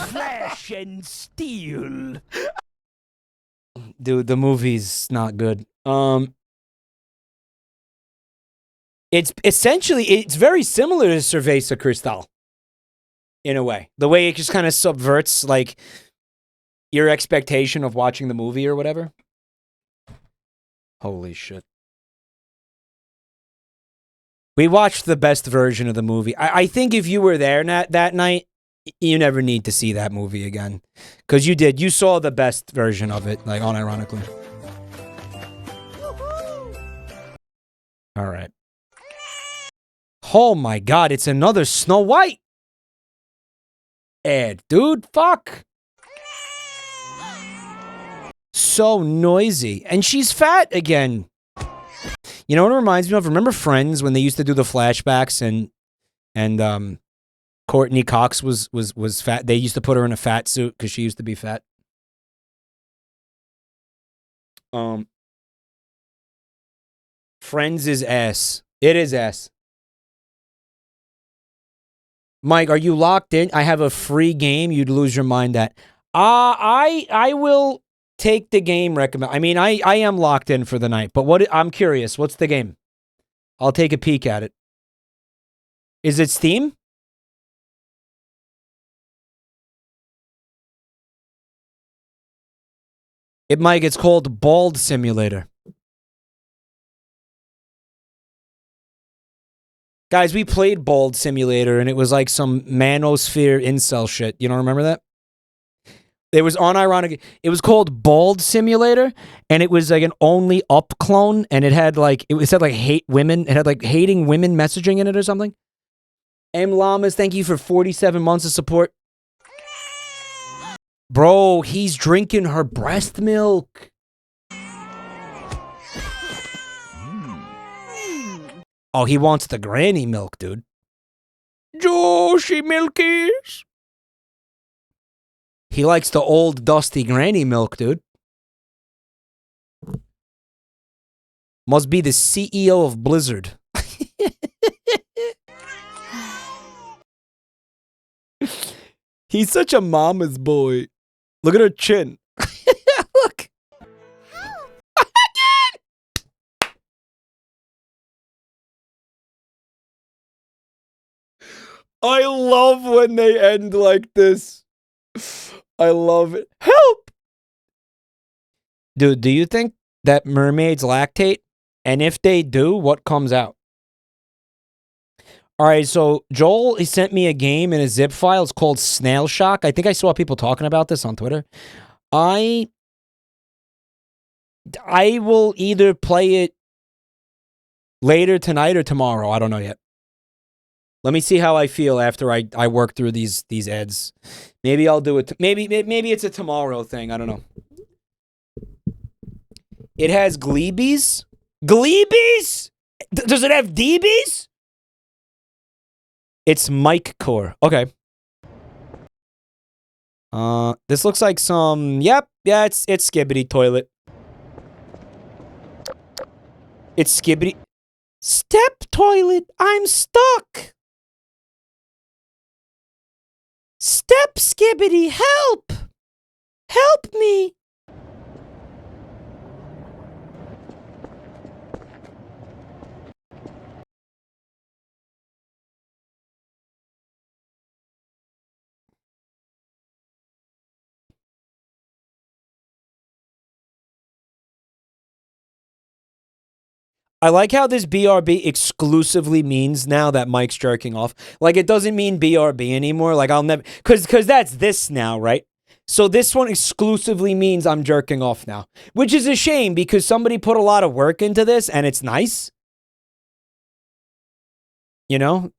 A: Flash and steel. Dude, the movie's not good. It's essentially, it's very similar to Cerveza Cristal. In a way. The way it just kind of subverts, like, your expectation of watching the movie or whatever. Holy shit. We watched the best version of the movie. I think if you were there that night, you never need to see that movie again. Because you did. You saw the best version of it, like, unironically. All right. Oh my god, it's another Snow White ad. Dude, fuck. So noisy. And she's fat again. You know what it reminds me of? Remember Friends when they used to do the flashbacks and Courtney Cox was fat? They used to put her in a fat suit because she used to be fat. Friends is ass. It is ass. Mike, are you locked in? I have a free game you'd lose your mind at. I will take the game recommend. I mean, I am locked in for the night, but I'm curious. What's the game? I'll take a peek at it. Is it Steam? Mike, it's called Bald Simulator. Guys, we played Bald Simulator, and it was like some manosphere incel shit. You don't remember that? It was unironic. It was called Bald Simulator, and it was like an only up clone, and it had like it said like hate women. It had like hating women messaging in it or something. M Llamas, thank you for 47 months of support. Bro, he's drinking her breast milk. Oh, he wants the granny milk, dude. Joshi Milkies. He likes the old dusty granny milk, dude. Must be the CEO of Blizzard. He's such a mama's boy. Look at her chin. Look. I love when they end like this. I love it. Help! Dude, do you think that mermaids lactate? And if they do, what comes out? Alright, so Joel, he sent me a game in a zip file. It's called Snail Shock. I think I saw people talking about this on Twitter. I will either play it later tonight or tomorrow. I don't know yet. Let me see how I feel after I work through these ads. Maybe I'll do it. Maybe it's a tomorrow thing. I don't know. It has Gleebies? Gleebies? Does it have DBs? It's Mike Core. Okay. This looks like some. Yep. Yeah. It's Skibbity Toilet. It's Skibbity. Step Toilet. I'm stuck. Step Skibbity, help! Help me! I like how this BRB exclusively means now that Mike's jerking off. Like, it doesn't mean BRB anymore. Like, I'll never... Because that's this now, right? So this one exclusively means I'm jerking off now. Which is a shame, because somebody put a lot of work into this, and it's nice. You know?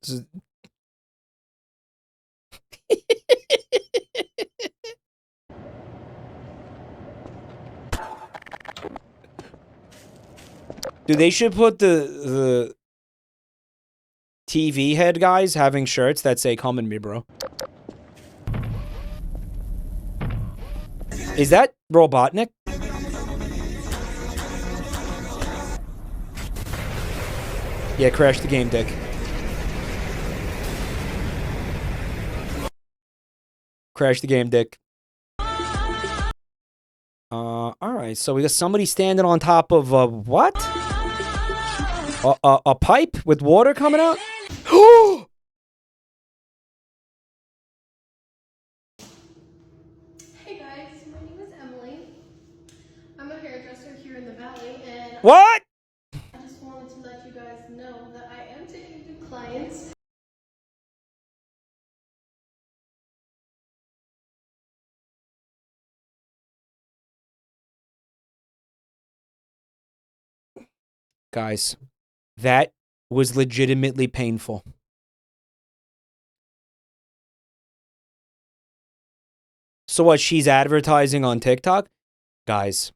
A: Dude, they should put the TV head guys having shirts that say, "Come in me, bro." Is that Robotnik? Yeah, crash the game, Dick. Crash the game, Dick. Alright, so we got somebody standing on top of a what? A pipe with water coming out?
L: Hey guys, my name is Emily. I'm a hairdresser here in the valley, and
A: what?
L: I just wanted to let you guys know that I am taking new clients.
A: Guys, that was legitimately painful. So what, she's advertising on TikTok? Guys.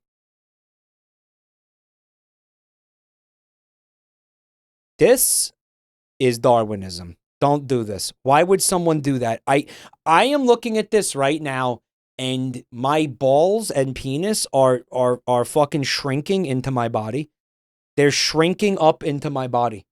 A: This is Darwinism. Don't do this. Why would someone do that? I am looking at this right now, and my balls and penis are fucking shrinking into my body. They're shrinking up into my body.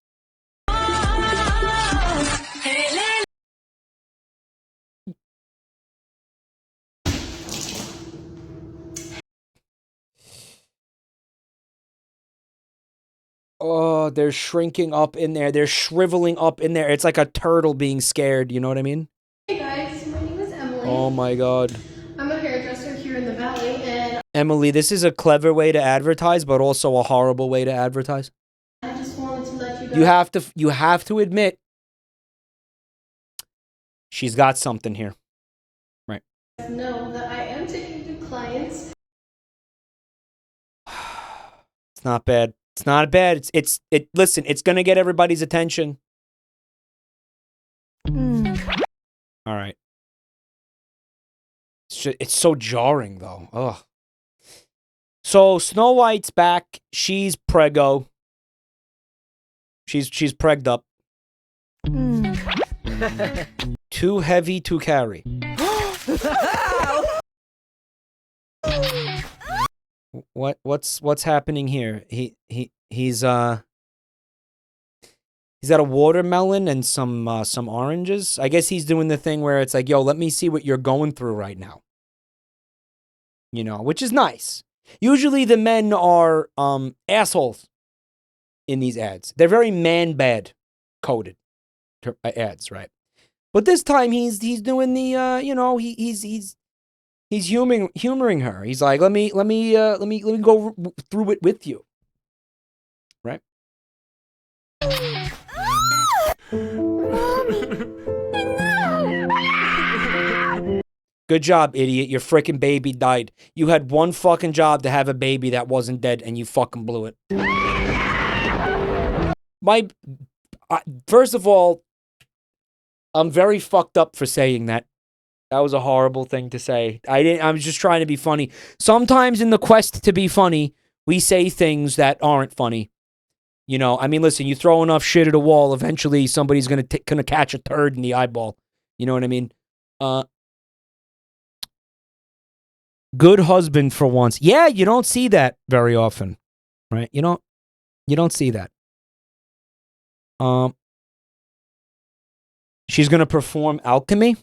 A: Oh, they're shrinking up in there. They're shriveling up in there. It's like a turtle being scared. You know what I mean?
L: Hey guys, my name is Emily.
A: Oh my God.
L: I'm a hairdresser here in the valley, and
A: Emily, this is a clever way to advertise, but also a horrible way to advertise.
L: I just wanted to let you guys
A: You have to admit, she's got something here. Right.
L: know that I am taking
A: not bad. It's not bad. Listen, it's gonna get everybody's attention. All right. It's so jarring though. Ugh. So Snow White's back. She's preggo. She's pregged up. Too heavy to carry. What's happening here? He's got a watermelon and some oranges. I guess he's doing the thing where it's like, yo, let me see what you're going through right now. You know, which is nice. Usually the men are assholes in these ads. They're very man-bad coded ads, right? But this time he's doing the you know, he's humoring her. He's like, let me go through it with you. Right? Good job, idiot. Your freaking baby died. You had one fucking job to have a baby that wasn't dead, and you fucking blew it. First of all, I'm very fucked up for saying that. That was a horrible thing to say. I was just trying to be funny. Sometimes in the quest to be funny, we say things that aren't funny. You know, I mean, listen, you throw enough shit at a wall, eventually somebody's gonna catch a turd in the eyeball. You know what I mean? Good husband for once. Yeah, you don't see that very often, right? You don't see that. She's gonna perform alchemy.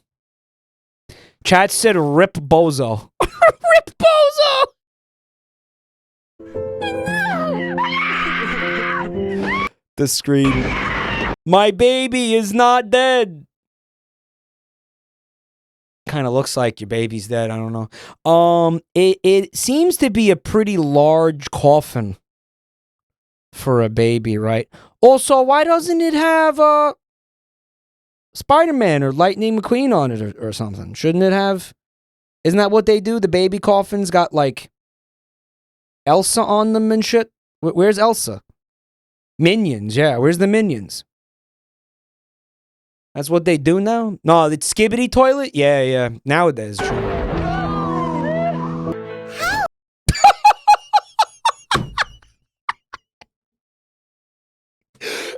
A: Chat said rip bozo. Rip bozo! The scream. My baby is not dead. Kind of looks like your baby's dead. I don't know. It seems to be a pretty large coffin for a baby, right? Also, why doesn't it have Spider-Man or Lightning McQueen on it or something? Shouldn't it have? Isn't that what they do? The baby coffins got like Elsa on them and shit. Where's Elsa? Minions, yeah. Where's the Minions? That's what they do now? No, it's Skibbity Toilet? Yeah. Nowadays, true.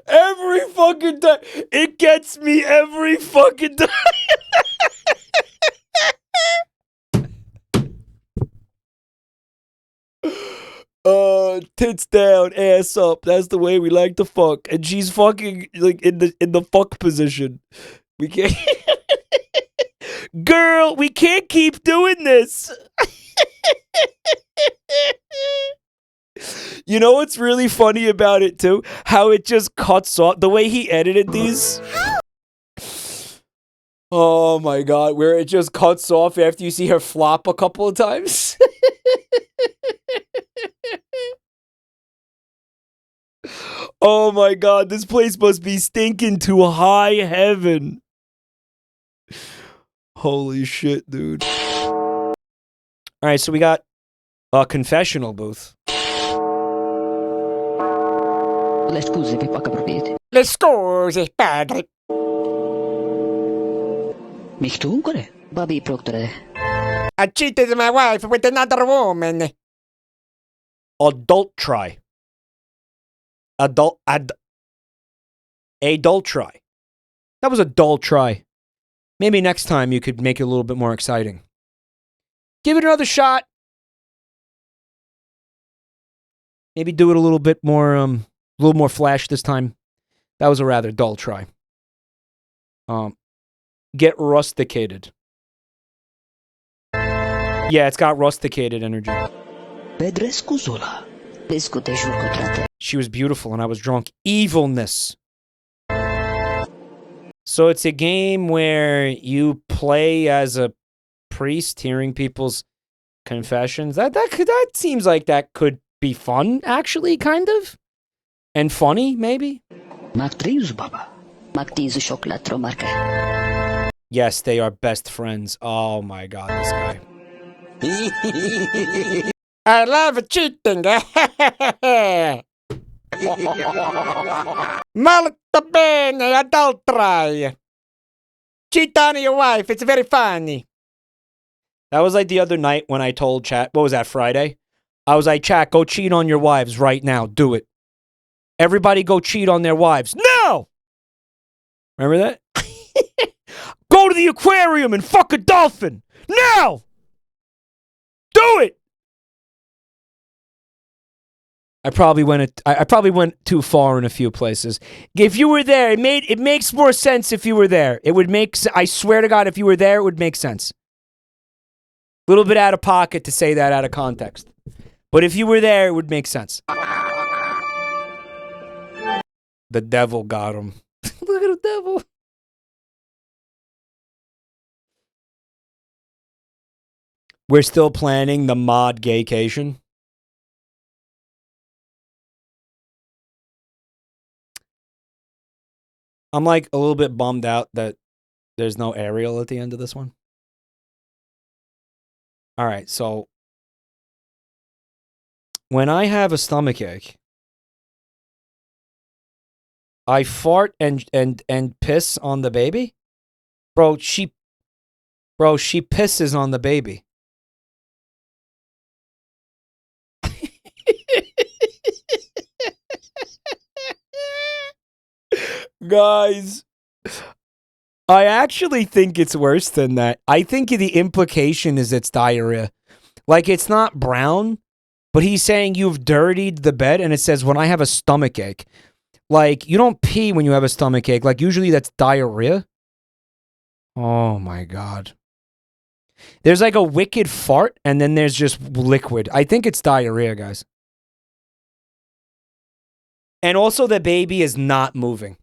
A: Every fucking time. It gets me every fucking time. Tits down, ass up. That's the way we like to fuck. And she's fucking like in the fuck position. We can't. Girl, we can't keep doing this. You know what's really funny about it too? How it just cuts off. The way he edited these. Oh my god, where it just cuts off after you see her flop a couple of times. Oh my god, this place must be stinking to high heaven. Holy shit, dude. Alright, so we got a confessional booth.
M: Le scuse, vi poca propriete.
A: Le scuse, padre.
M: Mich tunkere, Bobby Proctor.
A: I cheated my wife with another woman. Adult try. Adult try. That was a dull try. Maybe next time you could make it a little bit more exciting. Give it another shot. Maybe do it a little bit more, a little more flash this time. That was a rather dull try. Get rusticated. Yeah, it's got rusticated energy. She was beautiful and I was drunk. Evilness. So it's a game where you play as a priest hearing people's confessions. That seems like that could be fun, actually, kind of. And funny, maybe. Yes, they are best friends. Oh my god, this guy. I love cheating. Molto bene, adultery. Cheat on your wife. It's very funny. That was like the other night when I told chat, what was that, Friday? I was like, chat, go cheat on your wives right now. Do it. Everybody go cheat on their wives. No! Remember that? Go to the aquarium and fuck a dolphin. Now! Do it! I probably went too far in a few places. If you were there, it makes more sense if you were there. It would make I swear to God, if you were there, it would make sense. A little bit out of pocket to say that out of context. But if you were there, it would make sense. The devil got him. Look at the devil. We're still planning the mod gaycation. I'm like a little bit bummed out that there's no Ariel at the end of this one. All right, so when I have a stomachache, I fart and piss on the baby? Bro, she pisses on the baby. Guys, I actually think it's worse than that. I think the implication is it's diarrhea. Like, it's not brown, but he's saying you've dirtied the bed, and it says when I have a stomachache. Like, you don't pee when you have a stomachache. Like, usually that's diarrhea. Oh my God. There's like a wicked fart, and then there's just liquid. I think it's diarrhea, guys. And also the baby is not moving.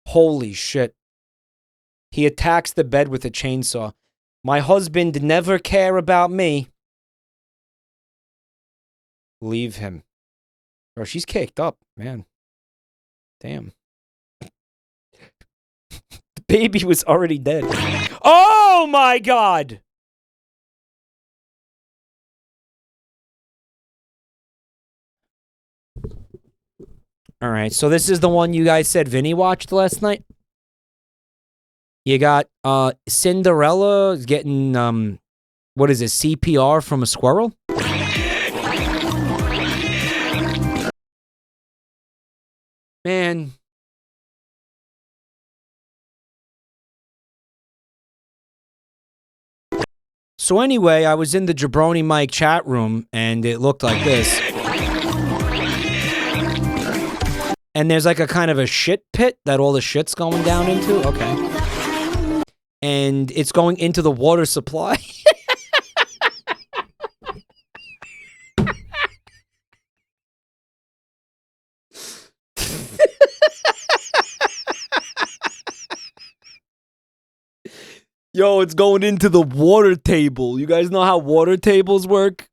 A: Holy shit. He attacks the bed with a chainsaw. My husband never care about me. Leave him. Bro, she's caked up, man. Damn. The baby was already dead. Oh my God! All right, so this is the one you guys said Vinny watched last night. You got Cinderella getting what is it, CPR from a squirrel? Man. So anyway, I was in the JabroniMike chat room and it looked like this. And there's like a kind of a shit pit that all the shit's going down into. Okay. And it's going into the water supply. Yo, it's going into the water table. You guys know how water tables work?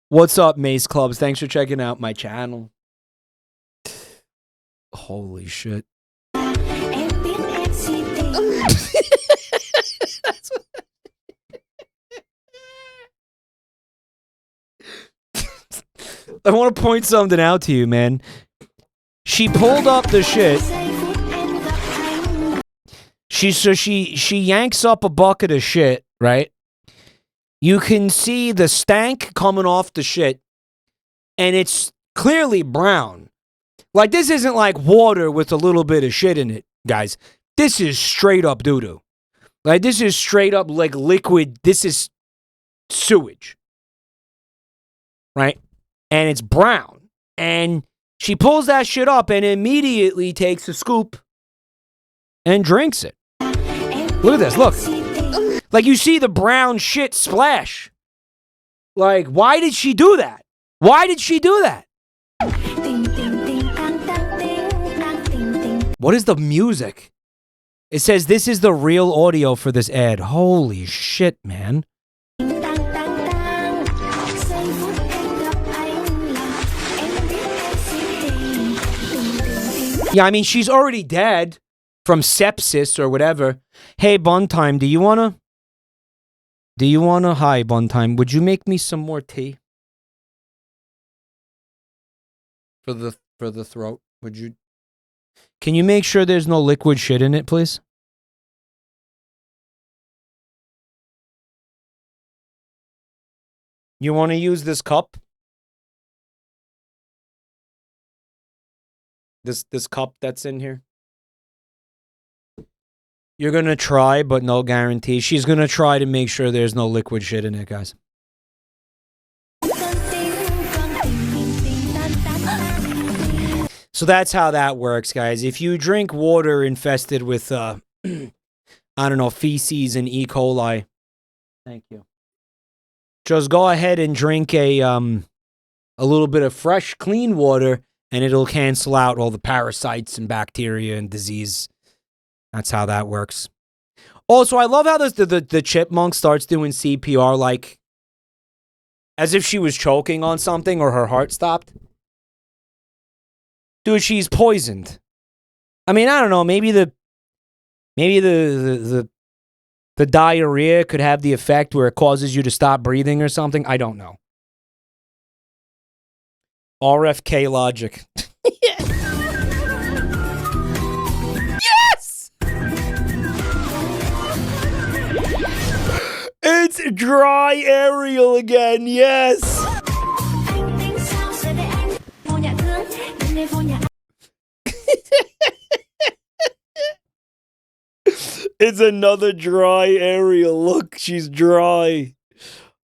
A: What's up, Mace Clubs? Thanks for checking out my channel. Holy shit. I want to point something out to you, man. She pulled up the shit. She yanks up a bucket of shit, right? You can see the stank coming off the shit, and it's clearly brown. Like, this isn't like water with a little bit of shit in it, guys. This is straight up doo-doo. Like, this is straight up like liquid. This is sewage. Right? And it's brown. And she pulls that shit up and immediately takes a scoop and drinks it. Look at this, look. Like, you see the brown shit splash. Like, why did she do that? Why did she do that? What is the music? It says this is the real audio for this ad. Holy shit, man. Yeah, I mean, she's already dead from sepsis or whatever. Hey, Buntime, do you want to Do you want to... Hi, Bun Time. Would you make me some more tea? For the throat. Would you... Can you make sure there's no liquid shit in it, please? You want to use this cup? This cup that's in here? You're going to try, but no guarantee. She's going to try to make sure there's no liquid shit in it, guys. So that's how that works, guys. If you drink water infested with, I don't know, feces and E. coli, thank you. Just go ahead and drink a little bit of fresh, clean water, and it'll cancel out all the parasites and bacteria and disease. That's how that works. Also, I love how the chipmunk starts doing CPR like as if she was choking on something or her heart stopped. Dude, she's poisoned. I mean, I don't know. Maybe the diarrhea could have the effect where it causes you to stop breathing or something. I don't know. RFK logic. Yes! It's dry Ariel again, yes! It's another dry Ariel. Look, she's dry.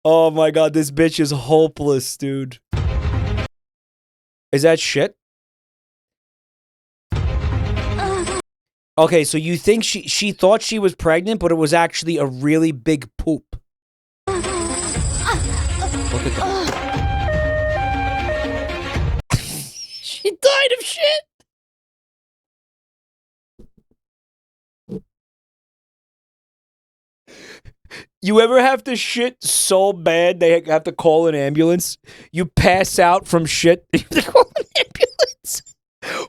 A: Oh my god, this bitch is hopeless, dude. Is that shit? Okay, so you think she thought she was pregnant, but it was actually a really big poop. Look at that. She died of shit. You ever have to shit so bad they have to call an ambulance? You pass out from shit. You have to call an ambulance.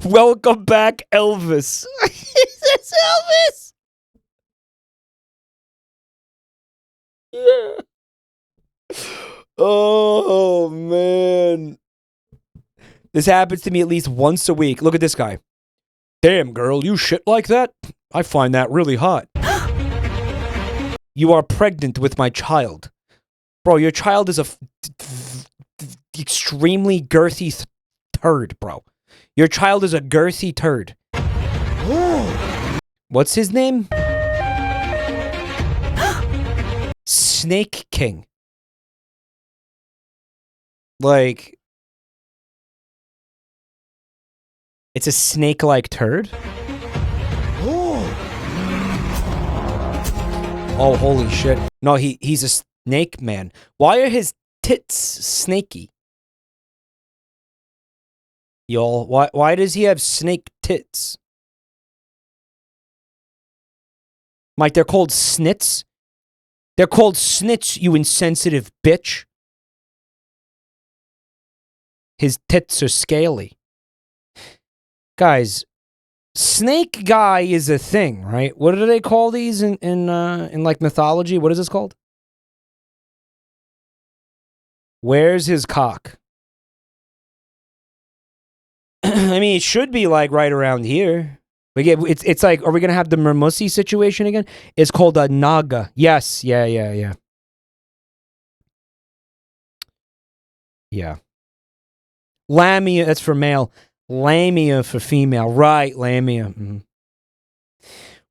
A: Welcome back, Elvis. Is this Elvis? Yeah. Oh, man. This happens to me at least once a week. Look at this guy. Damn, girl, you shit like that? I find that really hot. You are pregnant with my child. Bro, your child is a extremely girthy turd, bro. Your child is a girthy turd. What's his name? Snake King. Like, it's a snake-like turd? Oh, holy shit. No, he's a snake man. Why are his tits snaky? Y'all, why does he have snake tits? Mike, they're called snits? They're called snits, you insensitive bitch. His tits are scaly. Guys, snake guy is a thing, right? What do they call these in like mythology? What is this called? Where's his cock? I mean, it should be like right around here. But yeah, it's like, are we gonna have the Mermusi situation again? It's called a naga. Yes, yeah. Yeah. Lamia, that's for male. Lamia for female. Right, Lamia. Mm-hmm.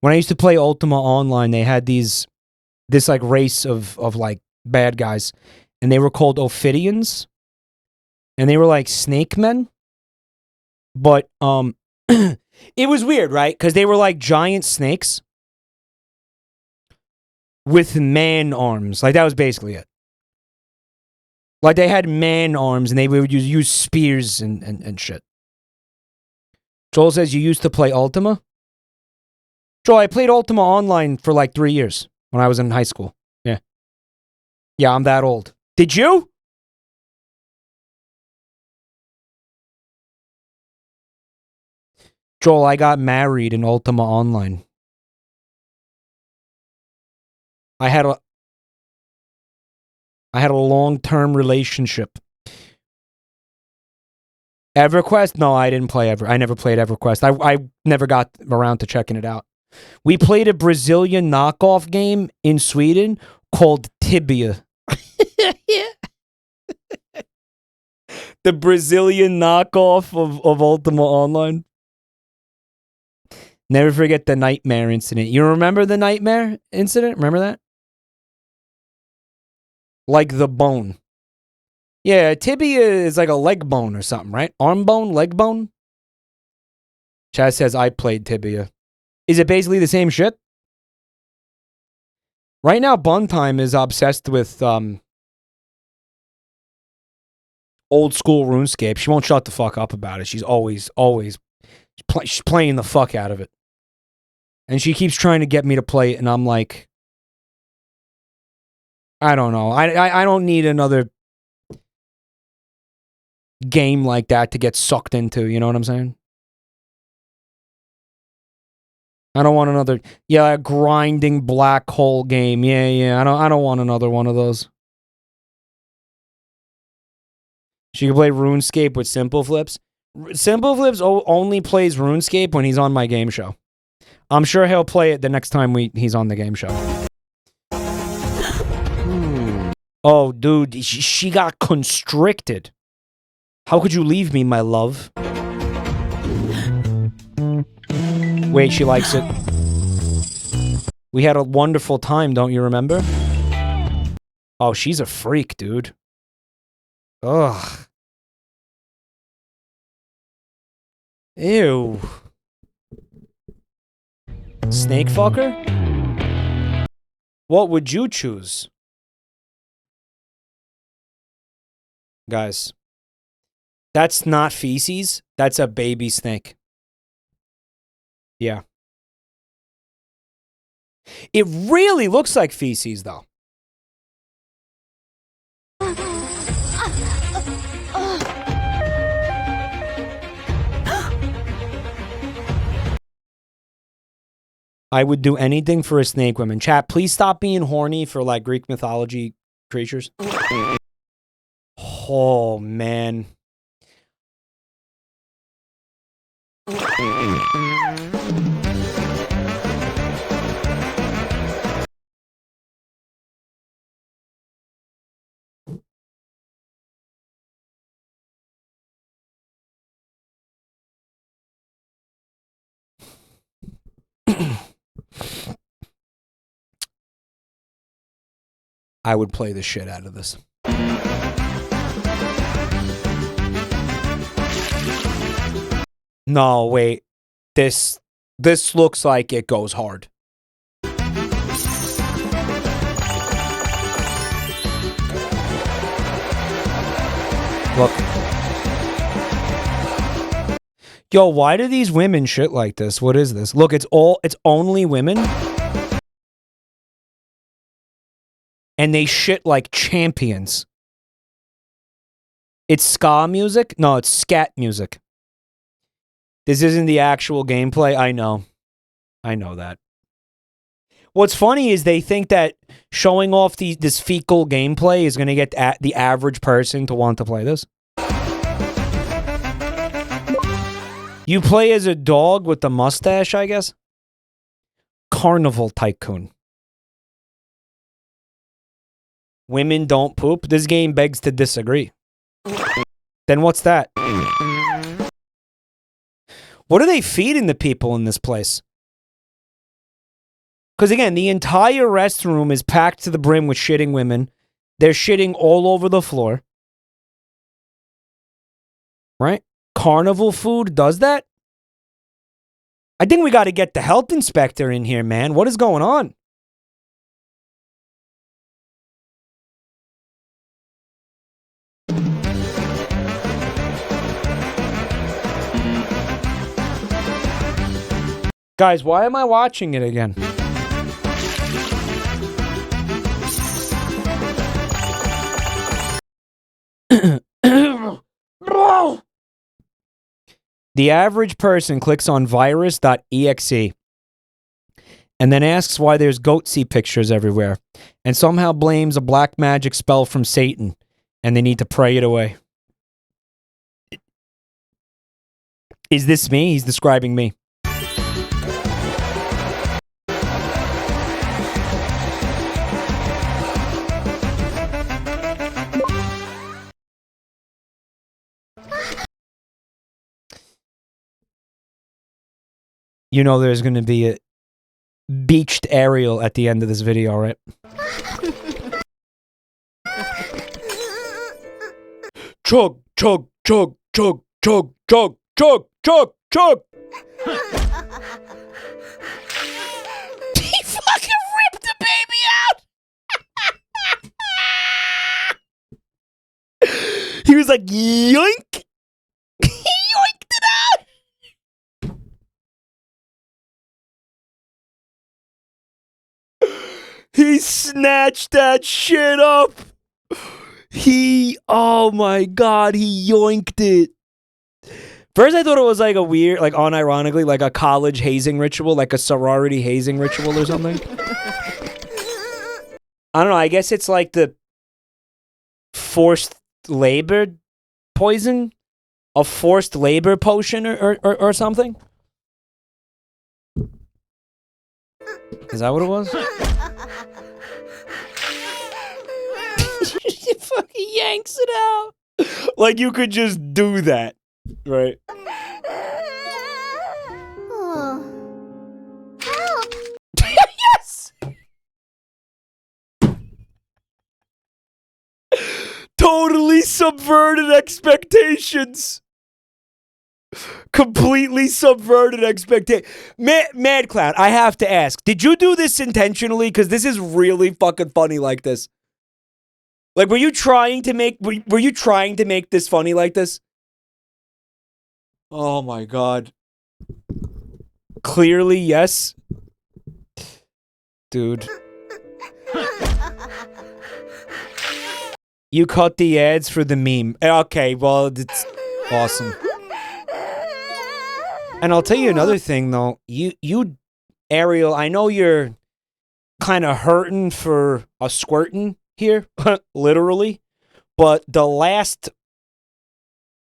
A: When I used to play Ultima Online, they had this like race of like bad guys, and they were called Ophidians, and they were like snake men. But it was weird, right? Because they were like giant snakes with man arms. Like that was basically it. Like they had man arms, and they would use spears and shit. Joel says you used to play Ultima? Joel, I played Ultima Online for like 3 years when I was in high school. Yeah. Yeah, I'm that old. Did you? Joel, I got married in Ultima Online. I had I had a long-term relationship. EverQuest? No, I didn't play I never played EverQuest. I never got around to checking it out. We played a Brazilian knockoff game in Sweden called Tibia. The Brazilian knockoff of Ultima Online. Never forget the nightmare incident. You remember the nightmare incident? Remember that? Like the bone. Yeah, tibia is like a leg bone or something, right? Arm bone, leg bone? Chaz says, I played tibia. Is it basically the same shit? Right now, Buntime is obsessed with old school RuneScape. She won't shut the fuck up about it. She's always she's playing the fuck out of it. And she keeps trying to get me to play it, and I'm like, I don't know. I don't need another game like that to get sucked into, you know what I'm saying? I don't want another a grinding black hole game. Yeah. I don't want another one of those. She can play RuneScape with Simple Flips. Simple Flips only plays RuneScape when he's on my game show. I'm sure he'll play it the next time he's on the game show. Oh, dude, she got constricted. How could you leave me, my love? Wait, she likes it. We had a wonderful time, don't you remember? Oh, she's a freak, dude. Ugh. Ew. Snake fucker? What would you choose? Guys, that's not feces. That's a baby snake. Yeah. It really looks like feces, though. I would do anything for a snake woman. Chat, please stop being horny for like Greek mythology creatures. Oh, man. I would play the shit out of this. No, wait. This looks like it goes hard. Look. Yo, why do these women shit like this? What is this? Look, it's only women. And they shit like champions. It's ska music? No, it's scat music. This isn't the actual gameplay. I know that. What's funny is they think that showing off this fecal gameplay is going to get the average person to want to play this. You play as a dog with the mustache, I guess? Carnival Tycoon. Women don't poop? This game begs to disagree. Then what's that? What are they feeding the people in this place? Because again, the entire restroom is packed to the brim with shitting women. They're shitting all over the floor. Right? Carnival food does that? I think we got to get the health inspector in here, man. What is going on? Guys, why am I watching it again? The average person clicks on virus.exe and then asks why there's goatsy pictures everywhere, and somehow blames a black magic spell from Satan, and they need to pray it away. Is this me? He's describing me. You know there's going to be a beached Ariel at the end of this video, right? Chug, chug, chug, chug, chug, chug, chug, chug, chug. He fucking ripped the baby out. He was like, yoink. He yoinked it out. He snatched that shit up. Oh my god, he yoinked it. First I thought it was like a weird, like unironically, like a college hazing ritual, like a sorority hazing ritual or something. I don't know, I guess it's like the forced labor poison? A forced labor potion or something? Is that what it was? He fucking yanks it out. Like you could just do that, right? Yes! Totally subverted expectations. Completely subverted expectations. Mad Clown, I have to ask, did you do this intentionally? Because this is really fucking funny like this. Like, were you trying to make this funny like this? Oh my god. Clearly, yes. Dude. You cut the ads for the meme. Okay, well, it's awesome. And I'll tell you another thing, though. You, Ariel, I know you're kind of hurting for a squirtin' here, literally. But the last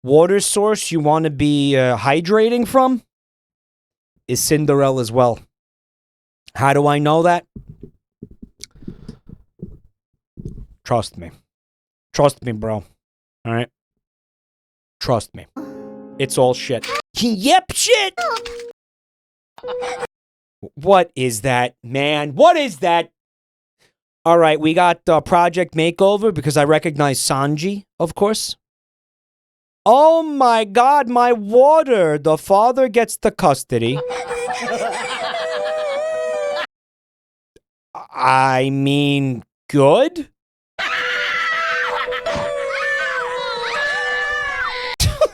A: water source you want to be hydrating from is Cinderella as well. How do I know that? Trust me. Trust me, bro. All right? Trust me. It's all shit. Yep, shit! What is that, man? What is that? All right, we got Project Makeover because I recognize Sanji, of course. Oh my god, my water! The father gets the custody. I mean, good?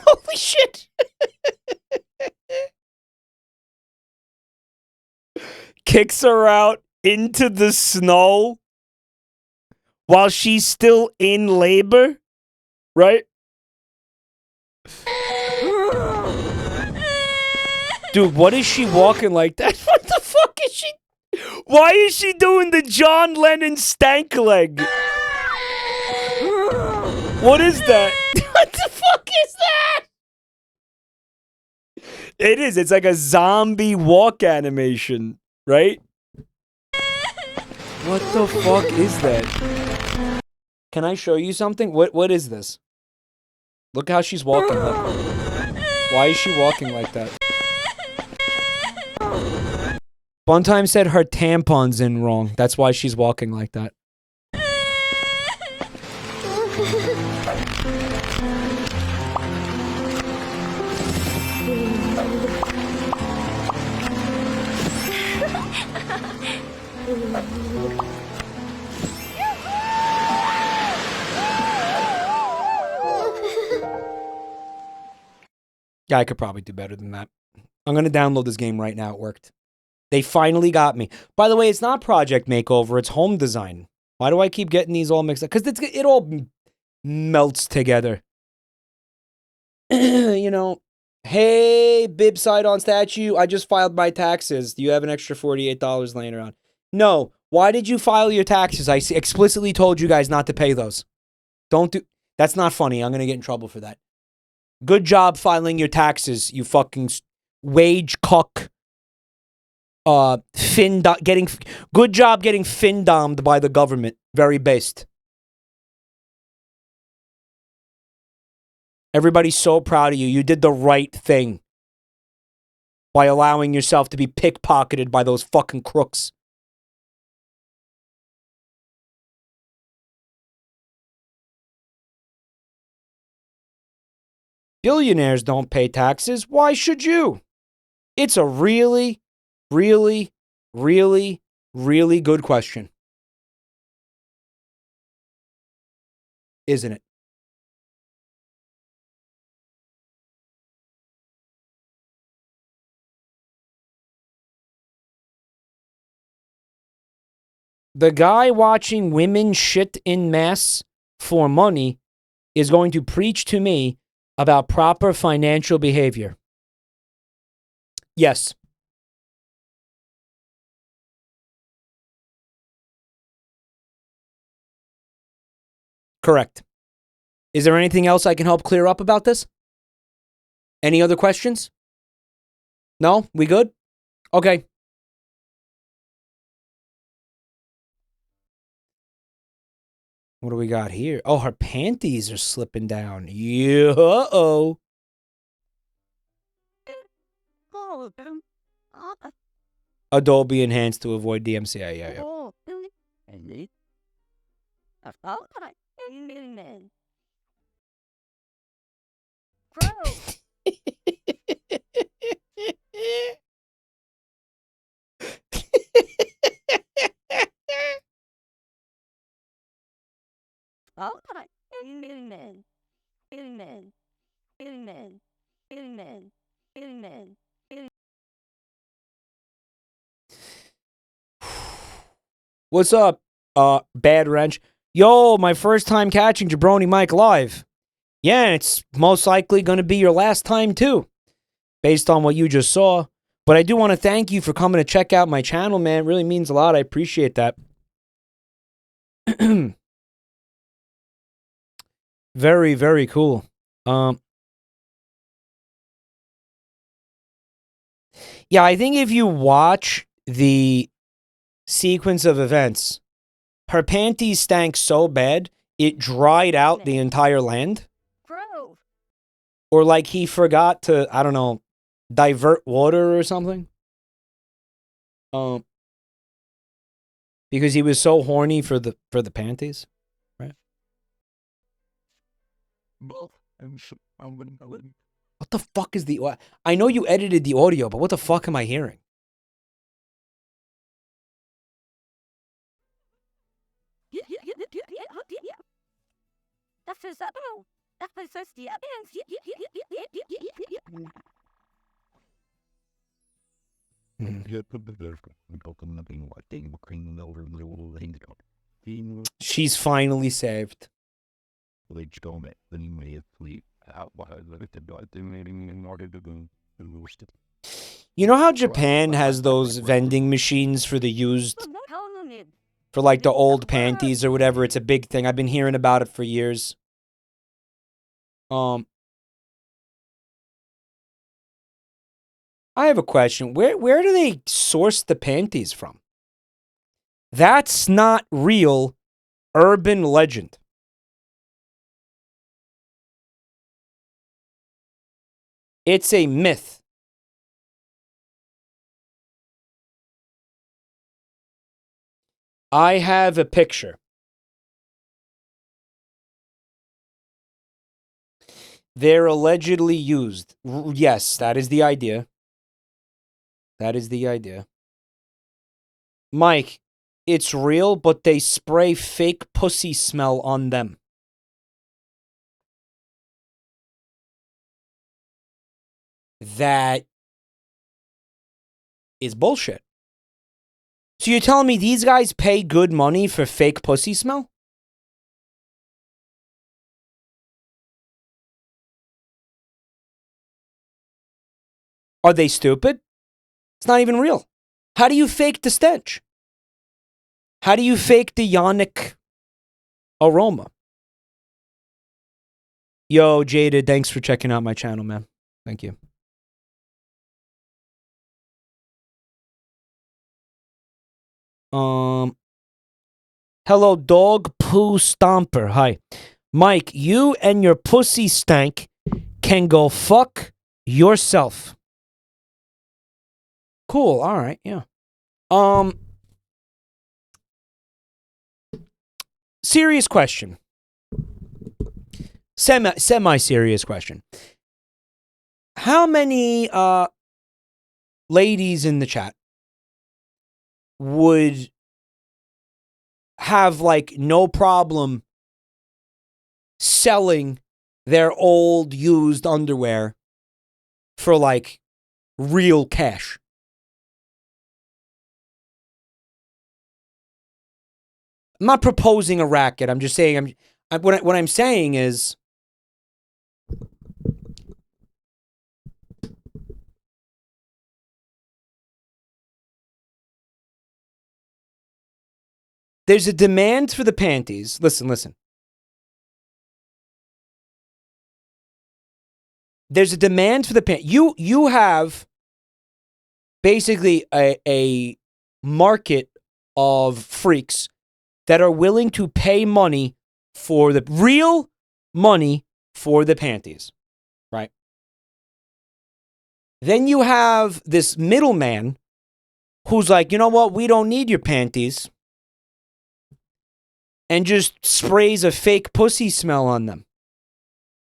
A: Holy shit! Kicks her out into the snow while she's still in labor, right? Dude, what is she walking like that? What the fuck is she? Why is she doing the John Lennon stank leg? What is that? What the fuck is that? It is. It's like a zombie walk animation, right? What the fuck is that? Can I show you something? What is this? Look how she's walking. Why is she walking like that? Funtime said her tampon's in wrong. That's why she's walking like that. Yeah, I could probably do better than that. I'm going to download this game right now. It worked. They finally got me. By the way, it's not Project Makeover. It's Home Design. Why do I keep getting these all mixed up? Because it all melts together. You know, Hey, Bibside on statue. I just filed my taxes. Do you have an extra $48 laying around? No. Why did you file your taxes? I explicitly told you guys not to pay those. Don't do... That's not funny. I'm going to get in trouble for that. Good job filing your taxes, you fucking wage cuck. Good job getting fin-domed by the government. Very based. Everybody's so proud of you. You did the right thing by allowing yourself to be pickpocketed by those fucking crooks. Billionaires don't pay taxes. Why should you? It's a really, really, really, really good question. Isn't it? The guy watching women shit in mass for money is going to preach to me about proper financial behavior. Yes. Correct. Is there anything else I can help clear up about this? Any other questions? No? We good? Okay. What do we got here? Oh, her panties are slipping down. Uh-oh. Adobe enhanced to avoid DMCA. Yeah. What's up, Bad Wrench? Yo, my first time catching JabroniMike live. Yeah, it's most likely going to be your last time too, based on what you just saw. But I do want to thank you for coming to check out my channel, man. It really means a lot. I appreciate that. Very, very cool. Yeah, I think if you watch the sequence of events, her panties stank so bad, it dried out the entire land. Or like he forgot to, I don't know, divert water or something. Because he was so horny for the panties, right? What the fuck is the... I know you edited the audio, but what the fuck am I hearing? She's finally saved. You know how Japan has those vending machines for the used, for like the old panties or whatever? It's a big thing. I've been hearing about it for years. I have a question. Where do they source the panties from? That's not real urban legend. It's a myth. I have a picture. They're allegedly used. Yes, that is the idea. That is the idea. Mike, it's real, but they spray fake pussy smell on them. That is bullshit. So you're telling me these guys pay good money for fake pussy smell? Are they stupid? It's not even real. How do you fake the stench? How do you fake the yonic aroma? Yo, Jaded, thanks for checking out my channel, man. Thank you. Hello, Dog Poo Stomper. Hi. Mike, you and your pussy stank can go fuck yourself. Cool, alright, yeah. Serious question. Semi-serious question. How many ladies in the chat would have like no problem selling their old used underwear for like real cash? I'm not proposing a racket. I'm just saying what I'm saying is there's a demand for the panties. Listen. There's a demand for the panties. You have basically a market of freaks that are willing to pay money for the real money for the panties, right? Then you have this middleman who's like, you know what? We don't need your panties. And just sprays a fake pussy smell on them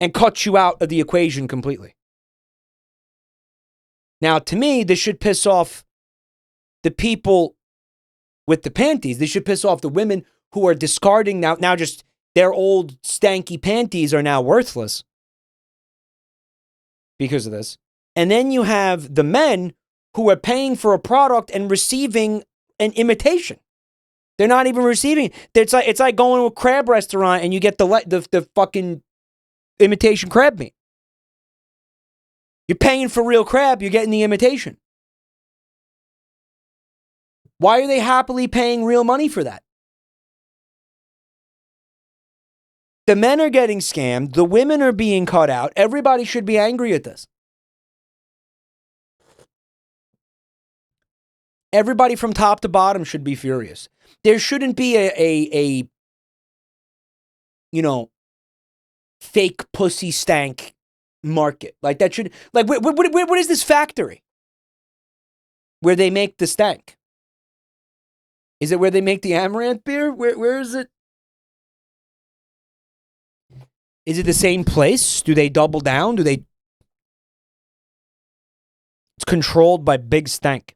A: and cuts you out of the equation completely. Now, to me, this should piss off the people with the panties. This should piss off the women who are discarding now just their old stanky panties are now worthless because of this. And then you have the men who are paying for a product and receiving an imitation. They're not even receiving. It's like going to a crab restaurant and you get the fucking imitation crab meat. You're paying for real crab, you're getting the imitation. Why are they happily paying real money for that? The men are getting scammed, the women are being cut out. Everybody should be angry at this. Everybody from top to bottom should be furious. There shouldn't be a fake pussy stank market. Like that should, like, what is this factory where they make the stank? Is it where they make the Amaranth beer? Where is it? Is it the same place? Do they double down? It's controlled by Big Stank.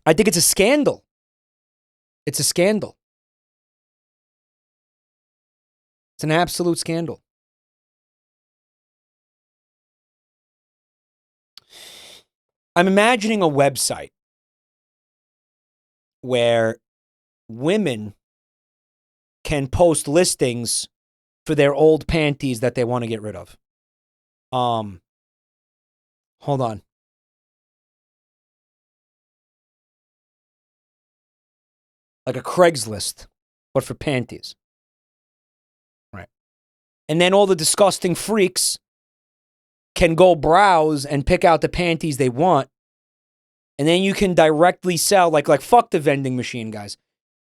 A: I think it's a scandal. It's a scandal. It's an absolute scandal. I'm imagining a website where women can post listings for their old panties that they want to get rid of. Hold on. Like a Craigslist, but for panties. Right. And then all the disgusting freaks can go browse and pick out the panties they want. And then you can directly sell, like fuck the vending machine, guys.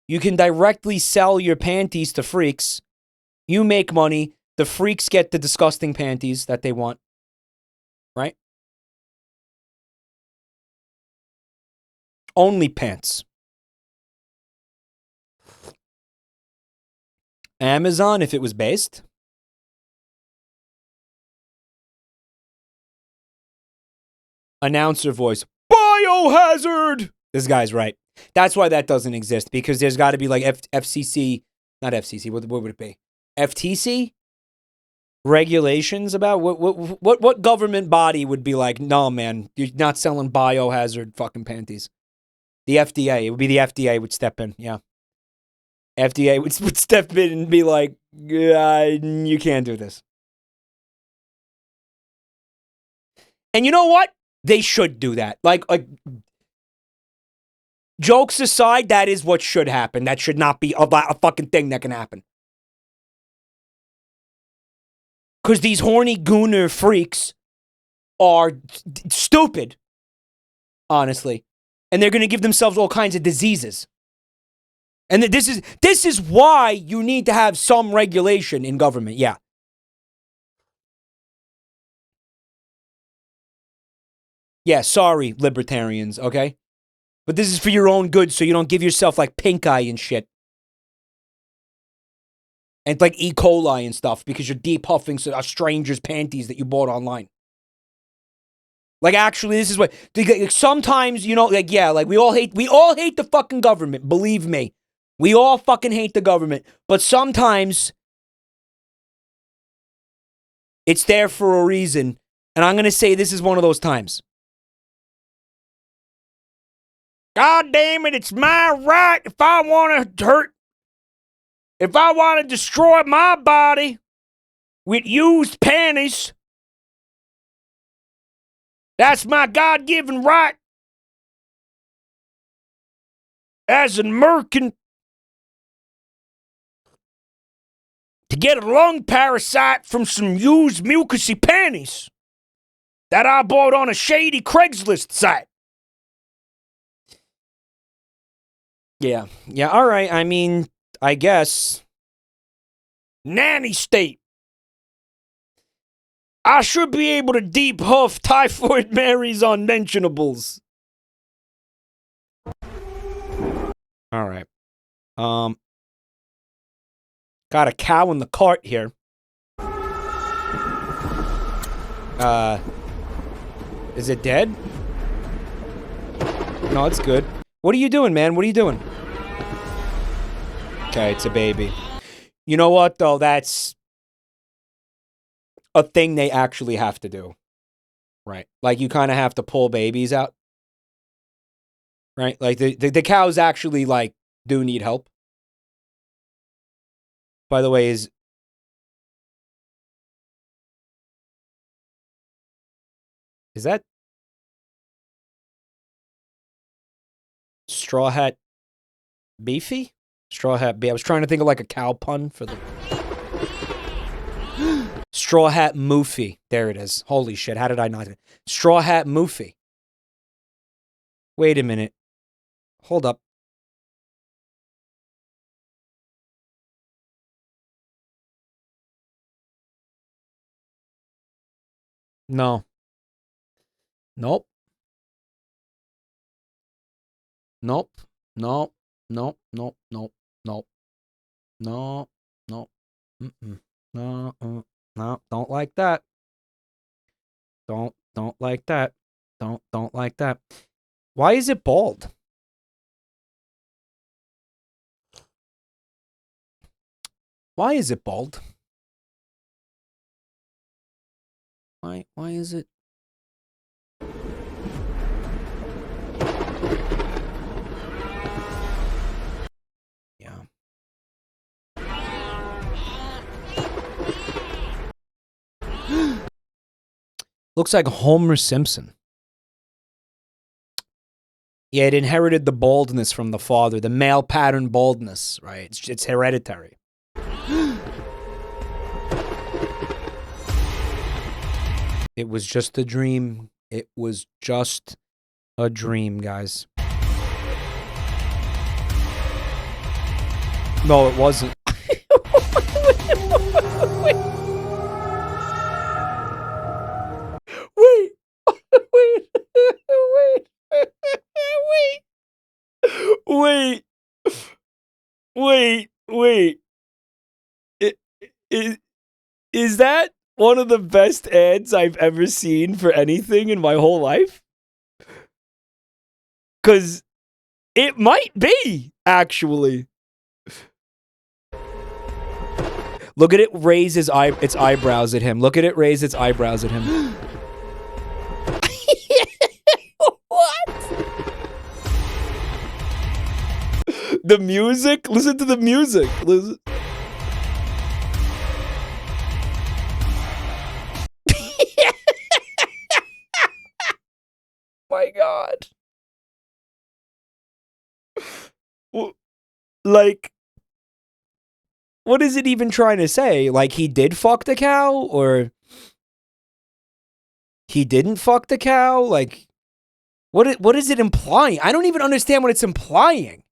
A: You can directly sell your panties to freaks. You make money. The freaks get the disgusting panties that they want. Right? Only pants. Amazon, if it was based. Announcer voice. Biohazard! This guy's right. That's why that doesn't exist, because there's got to be like FCC, not FCC, what would it be? FTC? Regulations about what government body would be like, no, man, you're not selling biohazard fucking panties. The FDA, it would be the FDA would step in, yeah. FDA would step in and be like, you can't do this. And you know what? They should do that. Like jokes aside, that is what should happen. That should not be a fucking thing that can happen. Because these horny gooner freaks are stupid, honestly. And they're going to give themselves all kinds of diseases. And this is why you need to have some regulation in government. Yeah. Yeah, sorry, libertarians, okay? But this is for your own good, so you don't give yourself like pink eye and shit. And like E. coli and stuff because you're deep huffing a stranger's panties that you bought online. Like, actually, this is what... Sometimes, you know, like, yeah, like, we all hate the fucking government, believe me. We all fucking hate the government. But sometimes, it's there for a reason. And I'm going to say this is one of those times. God damn it, it's my right if I want to destroy my body with used panties. That's my God-given right as an American to get a lung parasite from some used mucousy panties that I bought on a shady Craigslist site. Yeah, all right. I mean, I guess. Nanny state. I should be able to deep huff Typhoid Mary's unmentionables. All right. Got a cow in the cart here. Is it dead? No, it's good. What are you doing, man? What are you doing? Okay, it's a baby. You know what, though? That's a thing they actually have to do. Right? Like, you kind of have to pull babies out. Right? Like, the cows actually, like, do need help. By the way, is that Straw Hat Beefy? Straw Hat I was trying to think of like a cow pun for the Straw Hat Moofy. There it is. Holy shit, how did I not? Straw Hat Moofy. Wait a minute. Hold up. No. Nope. Nope. Nope. Nope. Nope. Nope. Nope. No. Nope. Mm-mm. No. No. Don't like that. Don't like that. Don't like that. Why is it bald? Why is it bald? Why is it? Yeah. Looks like Homer Simpson. Yeah, it inherited the baldness from the father, the male pattern baldness, right? It's hereditary. It was just a dream. It was just a dream, guys. No, it wasn't. Wait. Is that one of the best ads I've ever seen for anything in my whole life? Because it might be, actually. Look at it raise its eyebrows at him. Look at it raise its eyebrows at him. What? The music? Listen to the music. Listen. my god. Like, what is it even trying to say? Like, he did fuck the cow, or he didn't fuck the cow? Like, what is it implying? I don't even understand what it's implying.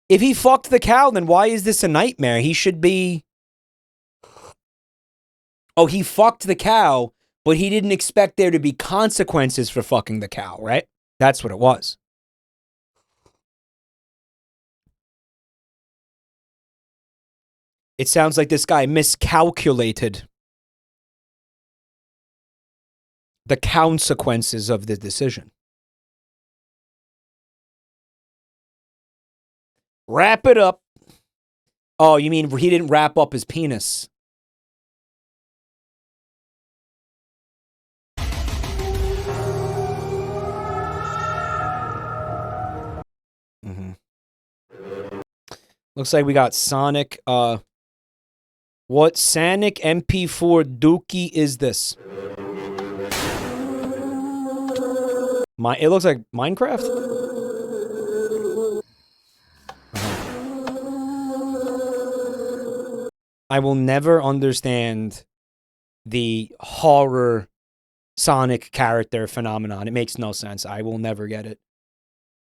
A: If he fucked the cow, then why is this a nightmare? He should be... Oh, he fucked the cow, but he didn't expect there to be consequences for fucking the cow, right? That's what it was. It sounds like this guy miscalculated the consequences of the decision. Wrap it up. Oh, you mean he didn't wrap up his penis? Looks like we got Sonic. What Sonic MP4 Dookie is this? It looks like Minecraft. I will never understand the horror Sonic character phenomenon. It makes no sense. I will never get it.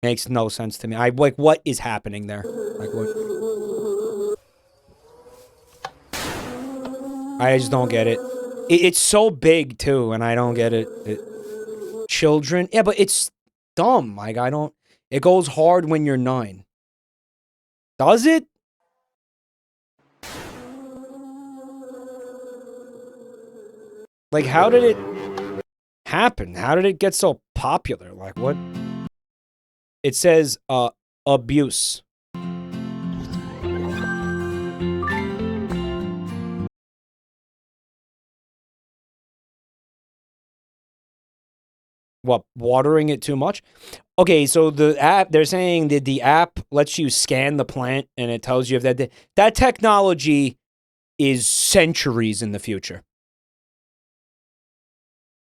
A: Makes no sense to me. Like, what is happening there? Like, what? I just don't get it. It's so big too, and I don't get it. Children, yeah, but it's dumb. Like, I don't. It goes hard when you're 9. Does it? Like, how did it happen? How did it get so popular? Like, what? It says, abuse. What, watering it too much? Okay, so the app, they're saying that the app lets you scan the plant and it tells you if that technology is centuries in the future.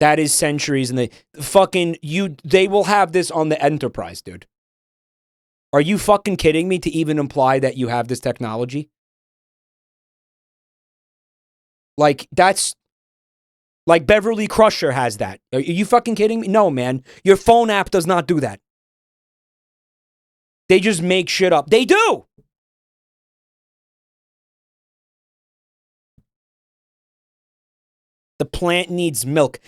A: That is centuries in the fucking they will have this on the Enterprise, dude. Are you fucking kidding me to even imply that you have this technology? Like, that's like Beverly Crusher has that. Are you fucking kidding me? No, man. Your phone app does not do that. They just make shit up. They do. The plant needs milk.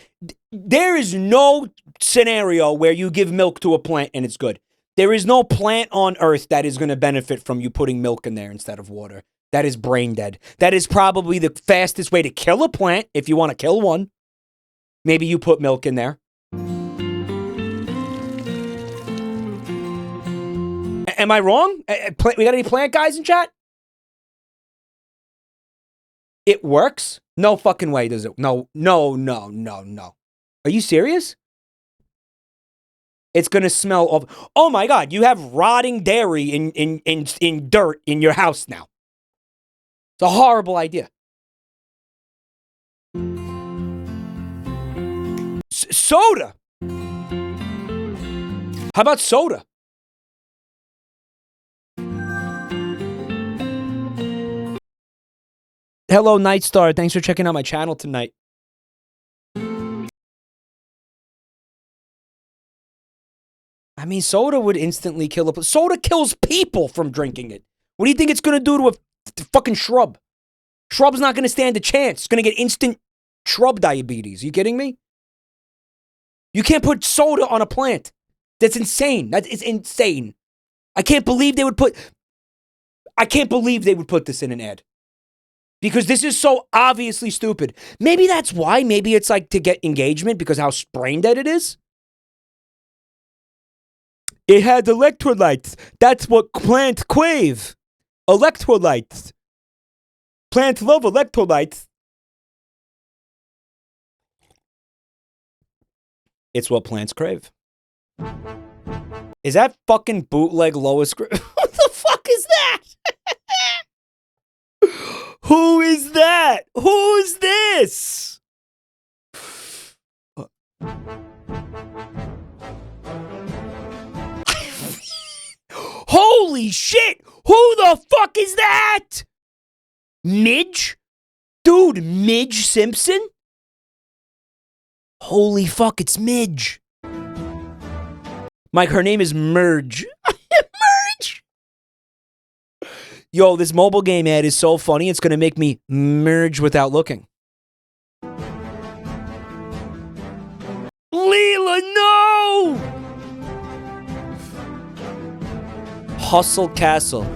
A: There is no scenario where you give milk to a plant and it's good. There is no plant on Earth that is going to benefit from you putting milk in there instead of water. That is brain dead. That is probably the fastest way to kill a plant if you want to kill one. Maybe you put milk in there. Am I wrong? We got any plant guys in chat? It works? No fucking way does it. No. Are you serious? It's gonna smell of. Oh my god! You have rotting dairy in dirt in your house now. It's a horrible idea. Soda. How about soda? Hello, Nightstar. Thanks for checking out my channel tonight. I mean, soda would instantly kill a... Soda kills people from drinking it. What do you think it's going to do to a fucking shrub? Shrub's not going to stand a chance. It's going to get instant shrub diabetes. You kidding me? You can't put soda on a plant. That's insane. That is insane. I can't believe they would put... I can't believe they would put this in an ad. Because this is so obviously stupid. Maybe that's why. Maybe it's like to get engagement because how brain dead it is. It had electrolytes. That's what plants crave. Electrolytes. Plants love electrolytes. It's what plants crave. Is that fucking bootleg Lois? What the fuck is that? Who is that? Who's this? Holy shit! Who the fuck is that? Midge? Dude, Midge Simpson? Holy fuck, it's Midge. Mike, her name is Merge. Merge! Yo, this mobile game ad is so funny, it's gonna make me merge without looking. Leela, no! Hustle Castle.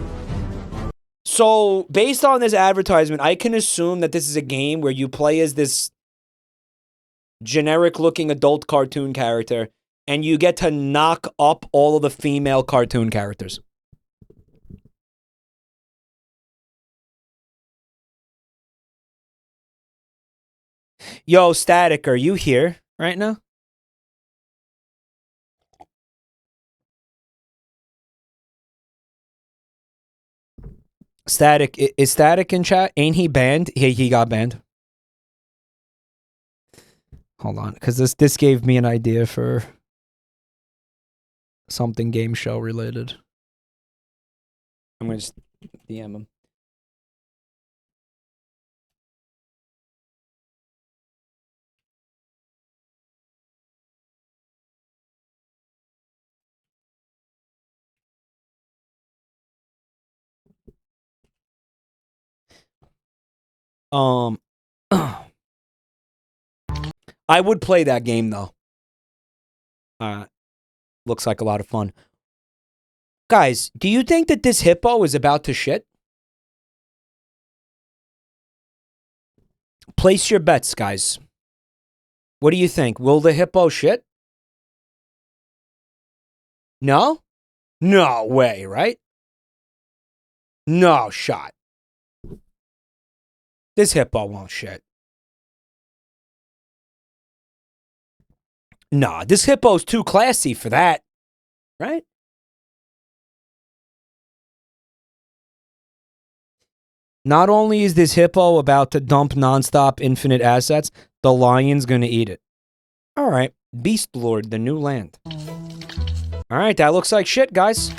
A: So, based on this advertisement, I can assume that this is a game where you play as this generic-looking adult cartoon character, and you get to knock up all of the female cartoon characters. Yo, Static, are you here right now? Static, is Static in chat? Ain't he banned? He got banned. Hold on, because this gave me an idea for something game show related. I'm going to just DM him. I would play that game though. Looks like a lot of fun. Guys, do you think that this hippo is about to shit? Place your bets, guys. What do you think? Will the hippo shit? No? No way, right? No shot. This hippo won't shit. Nah, this hippo's too classy for that. Right? Not only is this hippo about to dump nonstop infinite assets, the lion's gonna eat it. Alright, Beast Lord, the new land. Alright, that looks like shit, guys.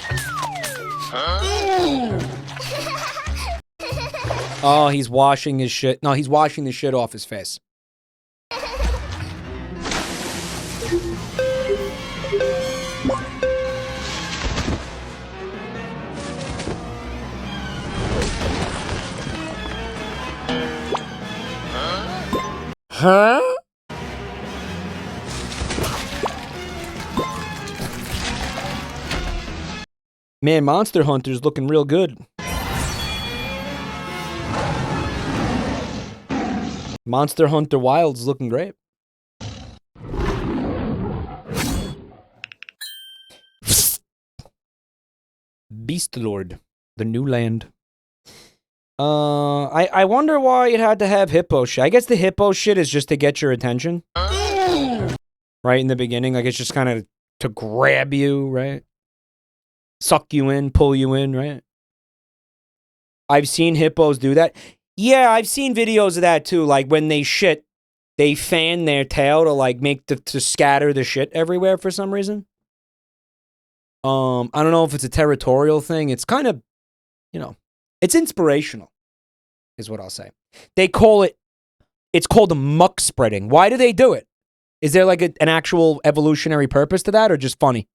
A: Oh, he's washing his shit. No, he's washing the shit off his face. Huh? Man, Monster Hunter's looking real good. Monster Hunter Wild's looking great. Beast Lord, the new land. I wonder why it had to have hippo shit. I guess the hippo shit is just to get your attention. Right in the beginning, like it's just kind of to grab you, right? Suck you in, pull you in, right? I've seen hippos do that. Yeah, I've seen videos of that too. Like when they shit, they fan their tail to like make to scatter the shit everywhere for some reason. I don't know if it's a territorial thing. It's kind of, you know, it's inspirational, is what I'll say. They call it, it's called muck spreading. Why do they do it? Is there like an actual evolutionary purpose to that or just funny?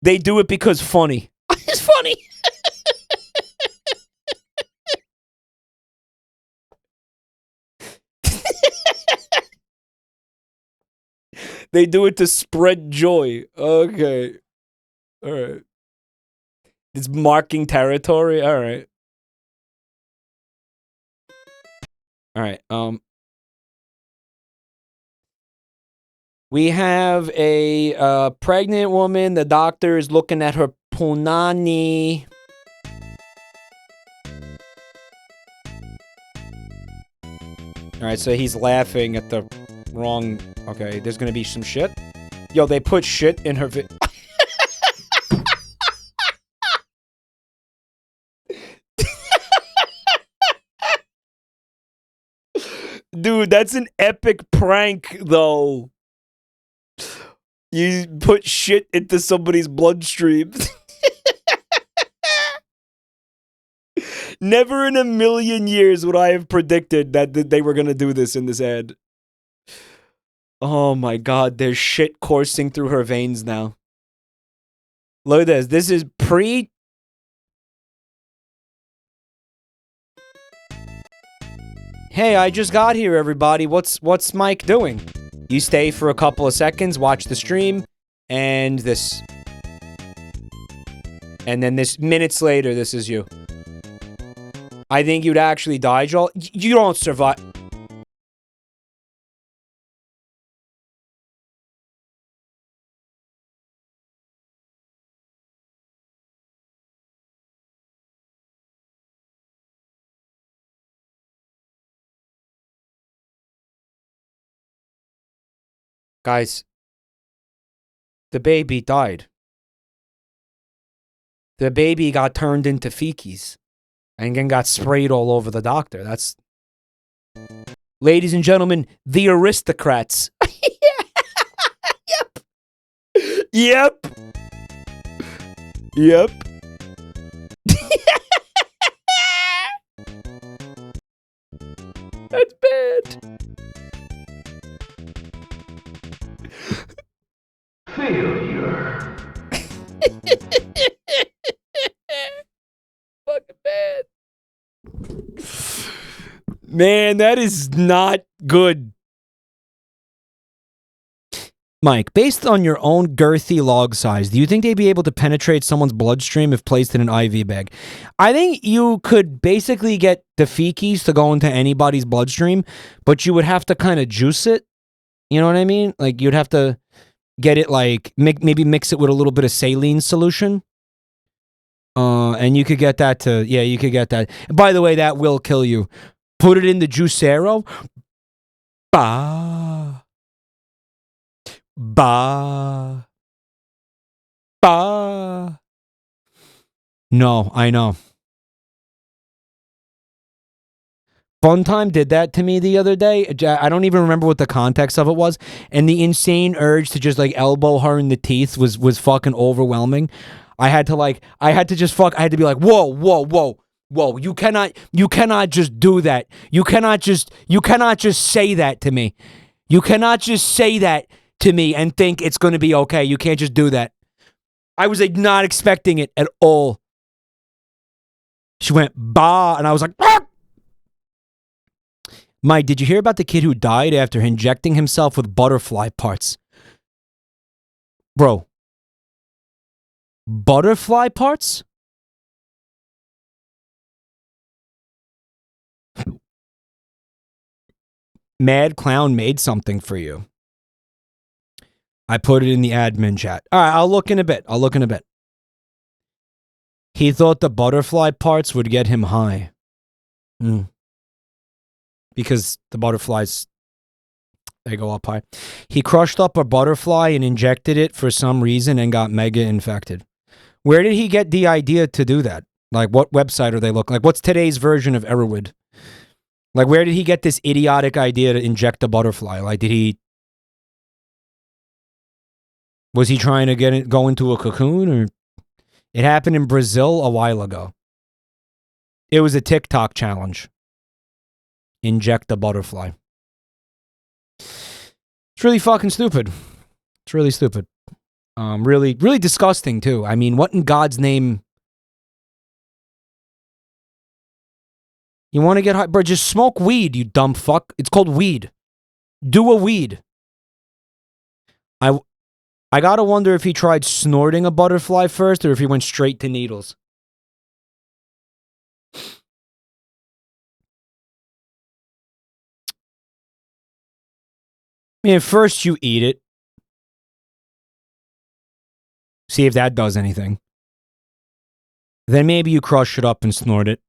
A: They do it because funny. It's funny. They do it to spread joy. Okay. All right. It's marking territory. All right. All right. We have a pregnant woman. The doctor is looking at her punani. All right, so he's laughing at the wrong... Okay, there's gonna be some shit. Yo, they put shit in her Dude, that's an epic prank, though. You put shit into somebody's bloodstream. Never in a million years would I have predicted that they were going to do this in this ad. Oh my god, there's shit coursing through her veins now. Look at this. This is pre... Hey, I just got here, everybody. What's Mike doing? You stay for a couple of seconds, watch the stream, and this. And then this, minutes later, this is you. I think you'd actually die, Joel. You don't survive. Guys, the baby died. The baby got turned into feces and then got sprayed all over the doctor. That's... Ladies and gentlemen, the aristocrats. Yep. Yep. Yep. That's bad.
J: Failure.
A: Fucking bad. Man, that is not good. Mike, based on your own girthy log size, do you think they'd be able to penetrate someone's bloodstream if placed in an IV bag? I think you could basically get the feces to go into anybody's bloodstream, but you would have to kind of juice it. You know what I mean? Like, you'd have to get it, like, maybe mix it with a little bit of saline solution. And you could get that to, yeah, you could get that. By the way, that will kill you. Put it in the juicero. Bah. Bah. Bah. No, I know. Funtime did that to me the other day. I don't even remember what the context of it was. And the insane urge to just like elbow her in the teeth was fucking overwhelming. I had to be like, whoa. You cannot just do that. You cannot just say that to me. You cannot just say that to me and think it's going to be okay. You can't just do that. I was like not expecting it at all. She went, bah, and I was like, ah! Mike, did you hear about the kid who died after injecting himself with butterfly parts? Bro. Butterfly parts? Mad Clown made something for you. I put it in the admin chat. All right, I'll look in a bit. He thought the butterfly parts would get him high. Because the butterflies, they go up high. He crushed up a butterfly and injected it for some reason and got mega infected. Where did he get the idea to do that? Like, what website are they looking like? What's today's version of Erowid? Like, where did he get this idiotic idea to inject a butterfly? Like, was he trying to go into a cocoon? Or it happened in Brazil a while ago. It was a TikTok challenge. Inject a butterfly. It's really fucking stupid. It's really stupid. Really disgusting too. I mean, what in God's name? You want to get high? Bro, just smoke weed, you dumb fuck. It's called weed. Do a weed. I gotta wonder if he tried snorting a butterfly first or if he went straight to needles. I mean, first you eat it. See if that does anything. Then maybe you crush it up and snort it.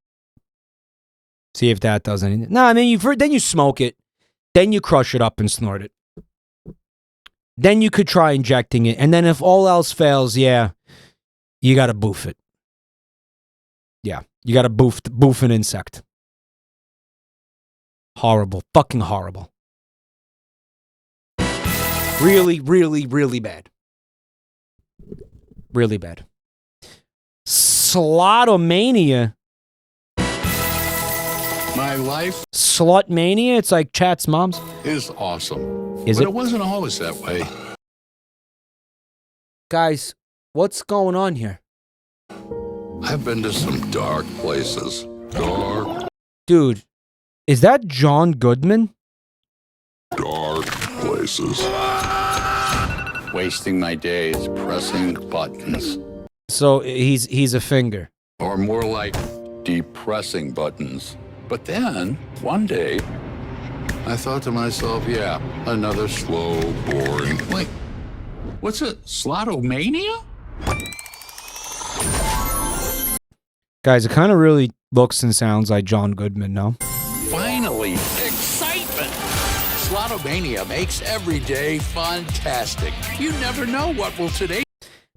A: See if that does anything. No, I mean, then you smoke it. Then you crush it up and snort it. Then you could try injecting it. And then if all else fails, yeah, you got to boof it. Yeah, you got to boof an insect. Horrible. Fucking horrible. Really, really, really bad. Really bad. Slotomania.
N: My life
A: Slutmania? It's like Chat's mom's.
N: is awesome.
A: Is
N: but
A: it?
N: it wasn't always that way.
A: Guys, what's going on here?
N: I've been to some dark places. Dark,
A: Dude, is that John Goodman?
N: dark places. Wasting my days pressing buttons.
A: So he's a finger.
N: Or more like depressing buttons. But then, one day, I thought to myself, yeah, another slow, boring. Wait, what's it? Slotomania?
A: Guys, it kind of really looks and sounds like John Goodman, no?
N: Finally, excitement! Slotomania makes every day fantastic. You never know what will today.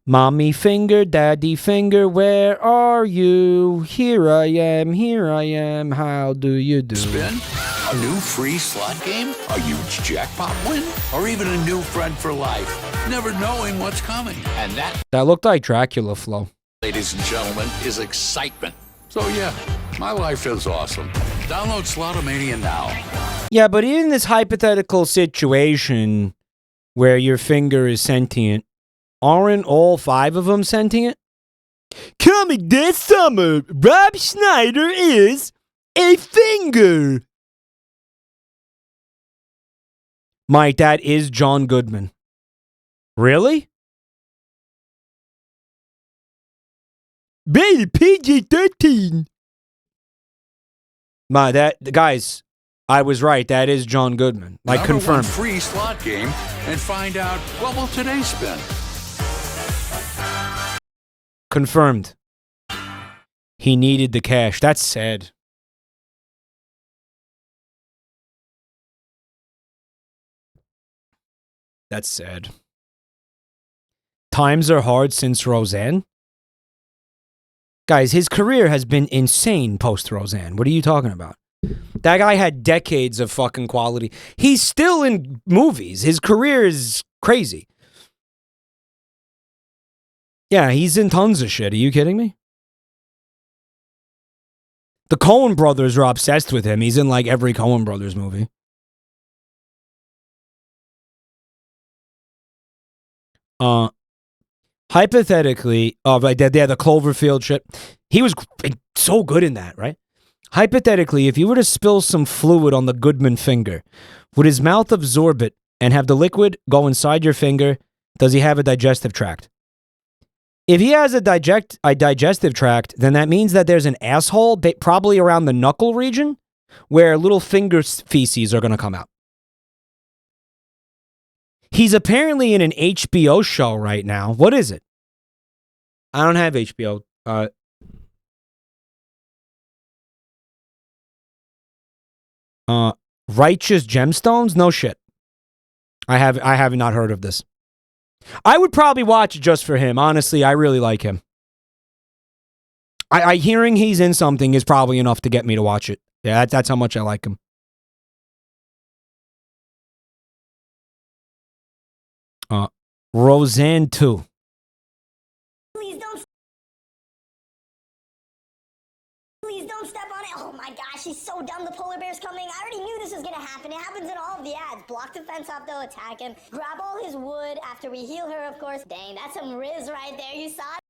A: Mommy finger, daddy finger, where are you? Here I am, how do you do?
N: Spin? A new free slot game? A huge jackpot win? Or even a new friend for life? Never knowing what's coming. And that,
A: That looked like Dracula flow.
N: ladies and gentlemen, is excitement. So yeah, my life is awesome. Download Slotomania now.
A: Yeah, but in this hypothetical situation where your finger is sentient, aren't all 5 of them sentient? Coming this summer, Rob Schneider is a finger. Mike, that is John Goodman. Really? Baby PG-13. Guys, I was right. That is John Goodman. Like,
N: Number one
A: confirmed.
N: free slot game and find out what will today spin.
A: Confirmed. He needed the cash. That's sad. That's sad. Times are hard since Roseanne. Guys, his career has been insane post Roseanne. What are you talking about? That guy had decades of fucking quality. He's still in movies. His career is crazy. Yeah, he's in tons of shit. Are you kidding me? The Coen brothers are obsessed with him. He's in like every Coen brothers movie. Hypothetically, right there, the Cloverfield shit. He was so good in that, right? Hypothetically, if you were to spill some fluid on the Goodman finger, would his mouth absorb it and have the liquid go inside your finger? Does he have a digestive tract? If he has a digestive tract, then that means that there's an asshole, probably around the knuckle region, where little finger feces are going to come out. He's apparently in an HBO show right now. What is it? I don't have HBO. Righteous Gemstones? No shit. I have not heard of this. I would probably watch it just for him. Honestly, I really like him. I hearing he's in something is probably enough to get me to watch it. Yeah, that's how much I like him. Roseanne 2.
O: Please don't step on it. Oh my gosh, he's so dumb. The polar bear's coming. I already knew this was gonna happen. It happens in all of the ads. Block the fence up, they'll attack him. Grab all his wood after we heal her, of course. Dang, that's some Riz right there. You saw it?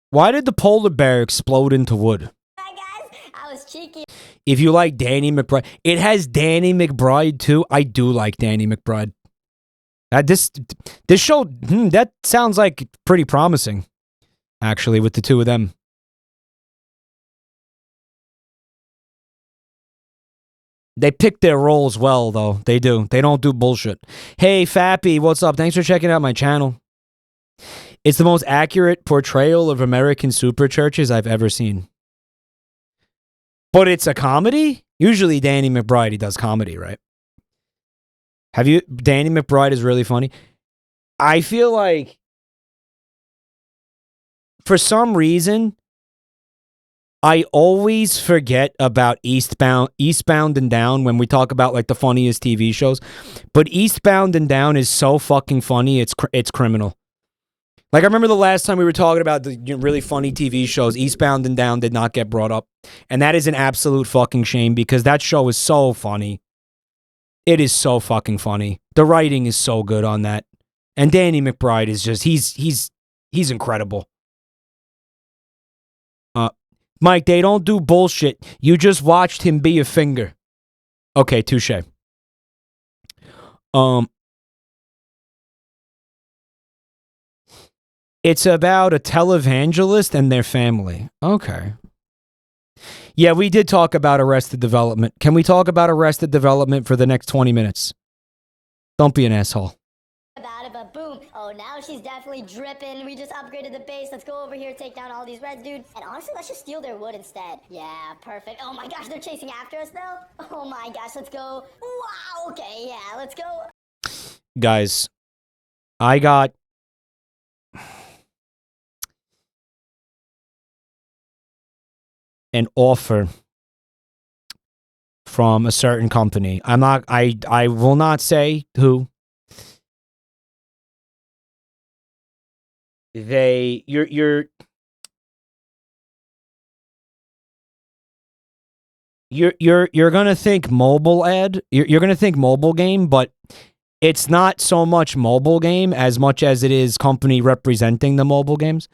A: Why did the polar bear explode into wood?
O: I was cheeky.
A: If you like Danny McBride, it has Danny McBride too. I do like Danny McBride. This show, that sounds like pretty promising, actually, with the two of them. They pick their roles well, though. They do. They don't do bullshit. Hey, Fappy, what's up? Thanks for checking out my channel. It's the most accurate portrayal of American super churches I've ever seen. But it's a comedy? Usually Danny McBride, he does comedy, right? Danny McBride is really funny. I feel like for some reason, I always forget about Eastbound and Down when we talk about like the funniest TV shows. But Eastbound and Down is so fucking funny, it's criminal. Like I remember the last time we were talking about the really funny TV shows, Eastbound and Down did not get brought up. And that is an absolute fucking shame because that show is so funny. It is so fucking funny. The writing is so good on that. And Danny McBride is just he's incredible. Mike, they don't do bullshit. You just watched him be a finger. Okay, touche. It's about a televangelist and their family. Okay. Yeah, we did talk about Arrested Development. Can we talk about Arrested Development for the next 20 minutes? Don't be an asshole.
O: About it, but boom. Oh, now she's definitely dripping. We just upgraded the base. Let's go over here, take down all these reds, dude. And honestly, let's just steal their wood instead. Yeah, perfect. Oh my gosh, they're chasing after us now? Oh my gosh, let's go. Wow, okay, yeah, let's go.
A: Guys, I got an offer from a certain company. I will not say who. You're gonna think mobile ad. You're gonna think mobile game, but it's not so much mobile game as much as it is company representing the mobile games.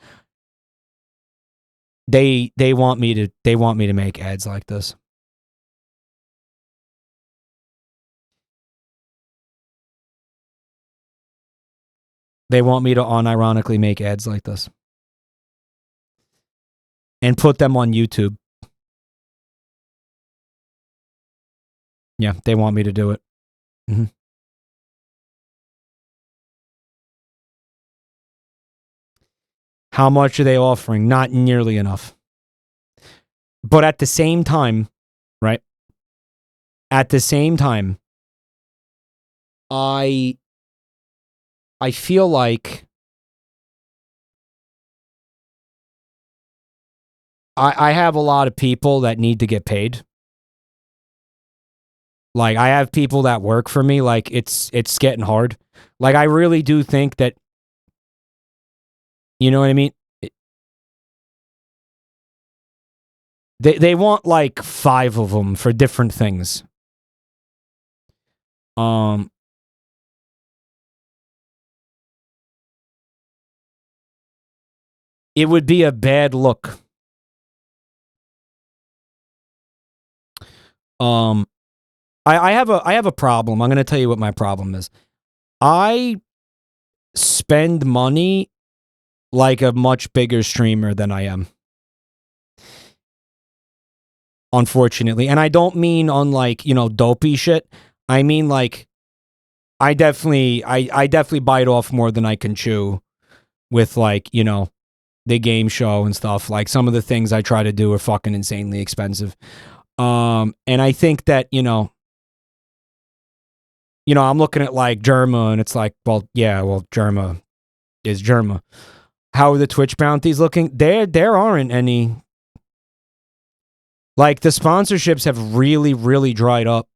A: They want me to make ads like this. They want me to unironically make ads like this. And put them on YouTube. Yeah, they want me to do it. Mm-hmm. How much are they offering? Not nearly enough. But at the same time, right? At the same time, I feel like I have a lot of people that need to get paid. Like, I have people that work for me. Like, it's getting hard. Like, I really do think that, you know what I mean? They want like 5 of them for different things. It would be a bad look. I have a problem. I'm going to tell you what my problem is. I spend money like a much bigger streamer than I am. Unfortunately. And I don't mean on like, dopey shit. I mean like I definitely bite off more than I can chew with like, the game show and stuff. Like some of the things I try to do are fucking insanely expensive. And I think that, I'm looking at like Germa and it's like, Germa is Germa. How are the Twitch bounties looking? There aren't any. Like the sponsorships have really, really dried up.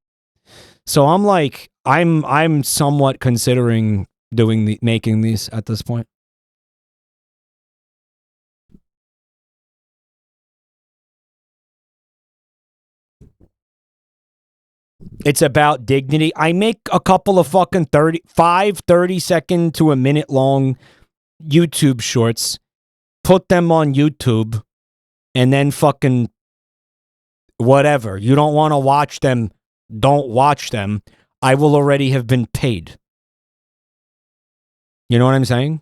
A: So I'm like, I'm somewhat considering making these at this point. It's about dignity. I make a couple of fucking 30-second to a minute long YouTube shorts, put them on YouTube, and then fucking whatever. You don't want to watch them, don't watch them. I will already have been paid. You know what I'm saying?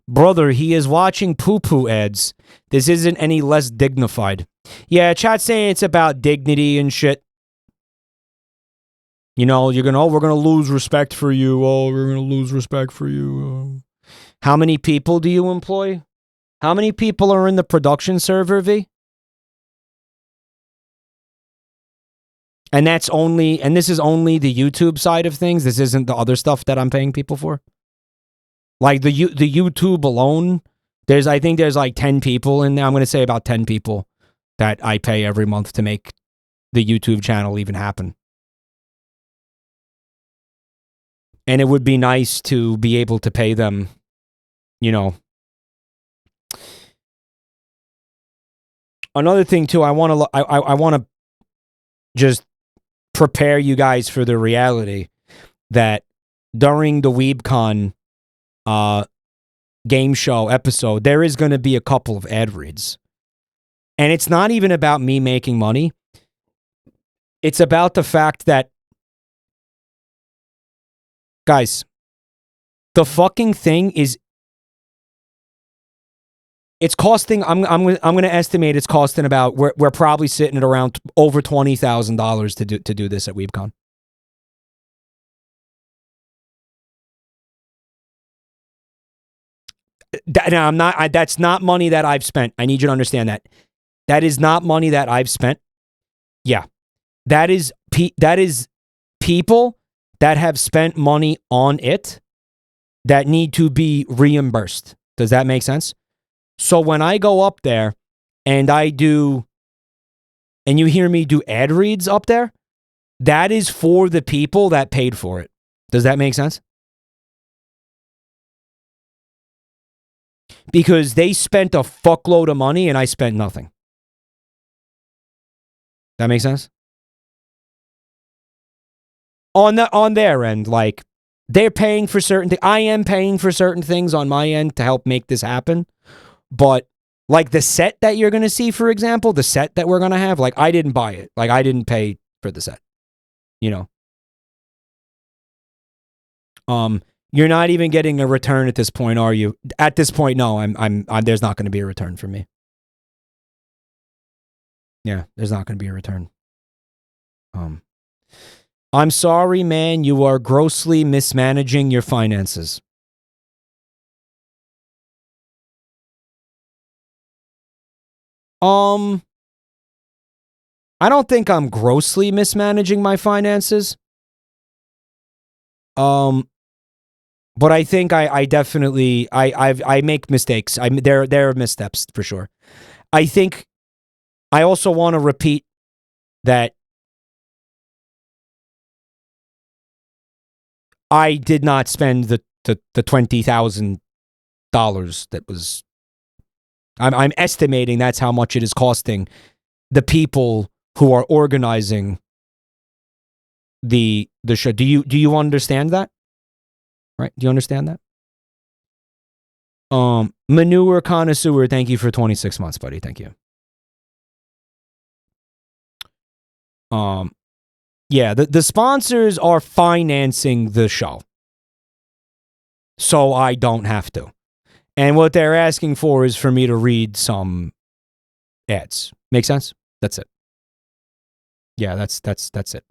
A: Brother, he is watching poo-poo ads. This isn't any less dignified. Yeah, chat's saying it's about dignity and shit. We're gonna lose respect for you. Oh, we're gonna lose respect for you. How many people do you employ? How many people are in the production server, V? And this is only the YouTube side of things. This isn't the other stuff that I'm paying people for. Like the YouTube alone, I think there's like 10 people in there. I'm going to say about 10 people that I pay every month to make the YouTube channel even happen. And it would be nice to be able to pay them, you know. Another thing too, I want to just prepare you guys for the reality that during the Weebcon game show episode, there is going to be a couple of ad reads. And it's not even about me making money. It's about the fact that, guys, the fucking thing is, it's costing, I'm going to estimate it's costing about, we're probably sitting at around over $20,000 to do this at Weebcon. Now, that's not money that I've spent. I need you to understand that. That is not money that I've spent. Yeah. That is people that have spent money on it that need to be reimbursed. Does that make sense? So when I go up there and you hear me do ad reads up there, that is for the people that paid for it. Does that make sense? Because they spent a fuckload of money and I spent nothing. That makes sense? On their end, like, they're paying for certain things. I am paying for certain things on my end to help make this happen. But, like, the set that you're going to see, for example, the set that we're going to have, like, I didn't buy it. Like, I didn't pay for the set. You know? You're not even getting a return at this point, are you? At this point, no. I'm there's not going to be a return for me. Yeah, there's not going to be a return. I'm sorry, man. You are grossly mismanaging your finances. I don't think I'm grossly mismanaging my finances. But I think I definitely I make mistakes. There are missteps for sure. I think I also want to repeat that I did not spend the $20,000 that was. I'm estimating that's how much it is costing the people who are organizing the show. Do you understand that? Right? Do you understand that? Manure connoisseur, thank you for 26 months, buddy. Thank you. Yeah, the sponsors are financing the show. So I don't have to. And what they're asking for is for me to read some ads. Make sense? That's it. Yeah, that's it.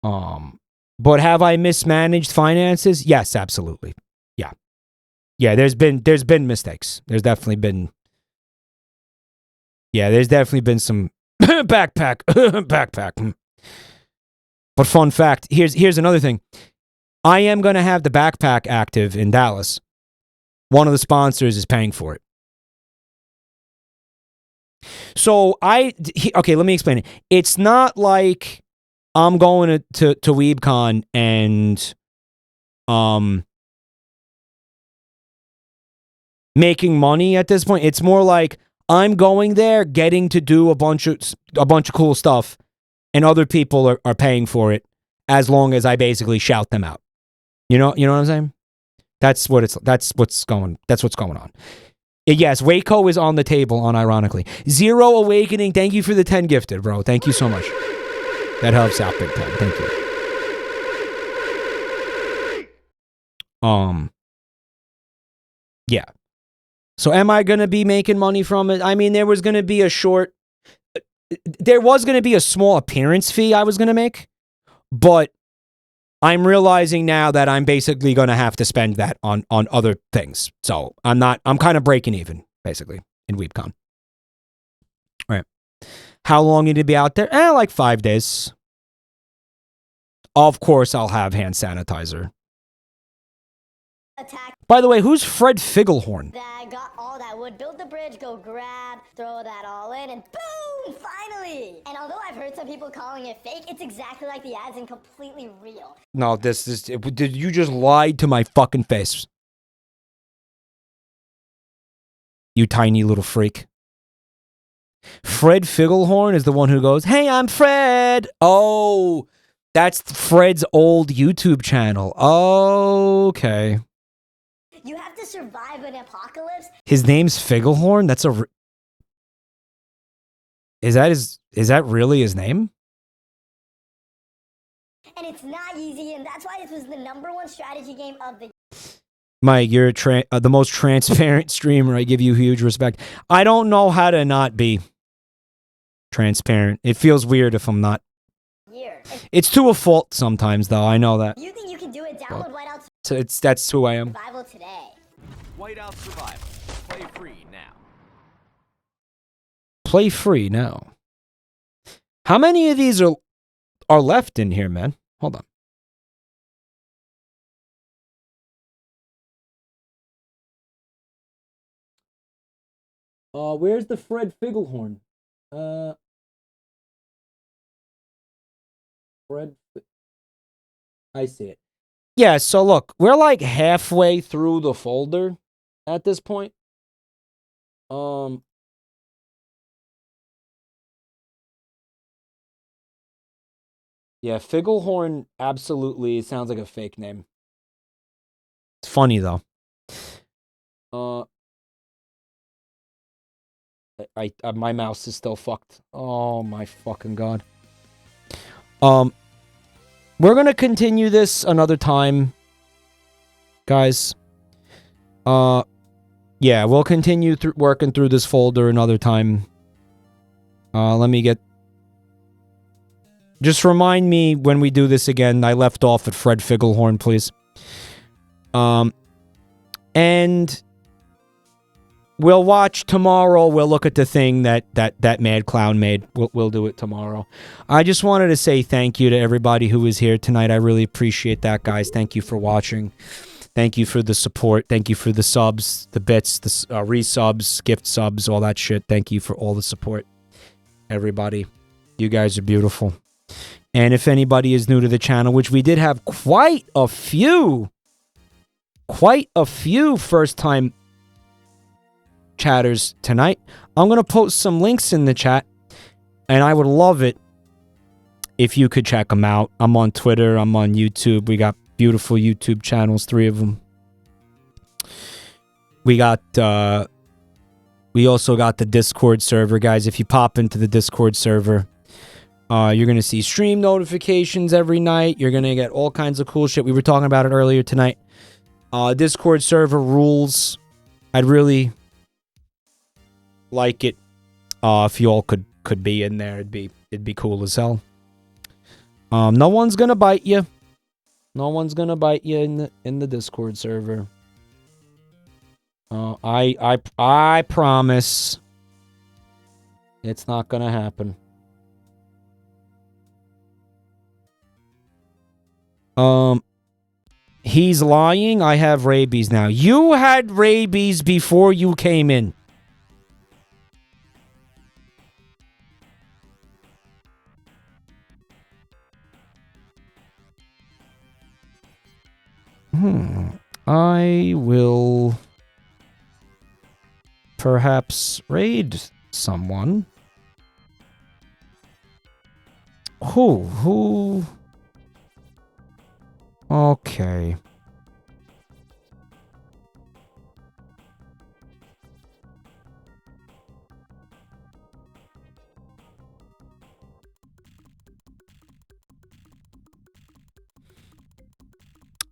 A: But have I mismanaged finances? Yes, absolutely. Yeah. Yeah, there's been mistakes. There's definitely been some backpack. But fun fact, here's another thing. I am going to have the backpack active in Dallas. One of the sponsors is paying for it. So okay, let me explain it. It's not like I'm going to Weebcon and making money at this point. It's more like I'm going there, getting to do a bunch of cool stuff, and other people are paying for it as long as I basically shout them out. You know what I'm saying? That's what's going on. Yes, Waco is on the table, unironically. Zero Awakening, thank you for the 10 gifted, bro. Thank you so much. That helps out big time. Thank you. Yeah. So am I going to be making money from it? I mean, there was going to be a small appearance fee I was going to make, but I'm realizing now that I'm basically going to have to spend that on other things. So I'm kind of breaking even, basically, in Weebcon. All right. How long need to be out there? Like 5 days. Of course, I'll have hand sanitizer.
O: attack.
A: By the way, who's Fred Figglehorn?
O: That got all that wood, build the bridge, go grab, throw that all in, and boom! Finally! And although I've heard some people calling it fake, it's exactly like the ads and completely real.
A: No, did you just lie to my fucking face? You tiny little freak. Fred Figglehorn is the one who goes, "Hey, I'm Fred." Oh, that's Fred's old YouTube channel. Okay.
O: You have to survive an apocalypse.
A: His name's Figglehorn? That's a... Is that really his name?
O: And it's not easy, and that's why this was the #1 strategy game of the...
A: Mike, you're the most transparent streamer. I give you huge respect. I don't know how to not be transparent. It feels weird if I'm not.
O: year.
A: It's to a fault sometimes, though. I know that.
O: You think you can do it? Download Whiteout
A: So that's who I am.
O: Survival today.
P: Whiteout Survival. Play free now.
A: Play free now. How many of these are left in here, man? Hold on. Where's the Fred Figglehorn? Fred. I see it. Yeah, so look, we're like halfway through the folder at this point. Yeah, Figglehorn absolutely sounds like a fake name. It's funny though. My mouse is still fucked. Oh my fucking god. We're gonna continue this another time, guys. Yeah, we'll continue working through this folder another time. Let me get... Just remind me when we do this again. I left off at Fred Figglehorn, please. And we'll watch tomorrow. We'll look at the thing that Mad Clown made. We'll do it tomorrow. I just wanted to say thank you to everybody who was here tonight. I really appreciate that, guys. Thank you for watching. Thank you for the support. Thank you for the subs, the bits, the resubs, gift subs, all that shit. Thank you for all the support, everybody. You guys are beautiful. And if anybody is new to the channel, which we did have quite a few first-time chatters tonight, I'm going to post some links in the chat, and I would love it if you could check them out. I'm on Twitter. I'm on YouTube. We got beautiful YouTube channels, 3 of them. We also got the Discord server, guys. If you pop into the Discord server, you're going to see stream notifications every night. You're going to get all kinds of cool shit. We were talking about it earlier tonight. Discord server rules. I'd really like it if you all could be in there. It'd be cool as hell. No one's going to bite you. No one's going to bite you in the Discord server. I promise it's not going to happen. He's lying. I have rabies now. You had rabies before you came in. I will perhaps raid someone. Who? Okay.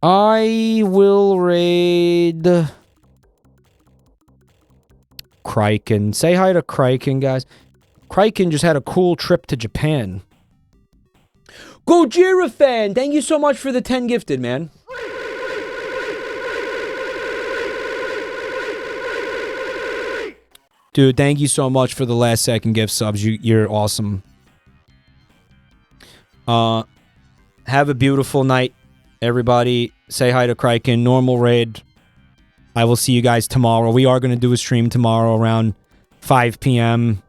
A: I will raid Kraken. Say hi to Kraken, guys. Kraken just had a cool trip to Japan. Gojira fan, thank you so much for the 10 gifted, man. Dude, thank you so much for the last second gift subs. You're awesome. Have a beautiful night, everybody. Say hi to Kraken. Normal raid. I will see you guys tomorrow. We are going to do a stream tomorrow around 5 p.m.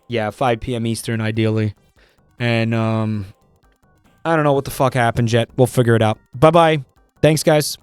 A: Yeah, 5 p.m. Eastern, ideally. And, I don't know what the fuck happened yet. We'll figure it out. Bye-bye. Thanks, guys.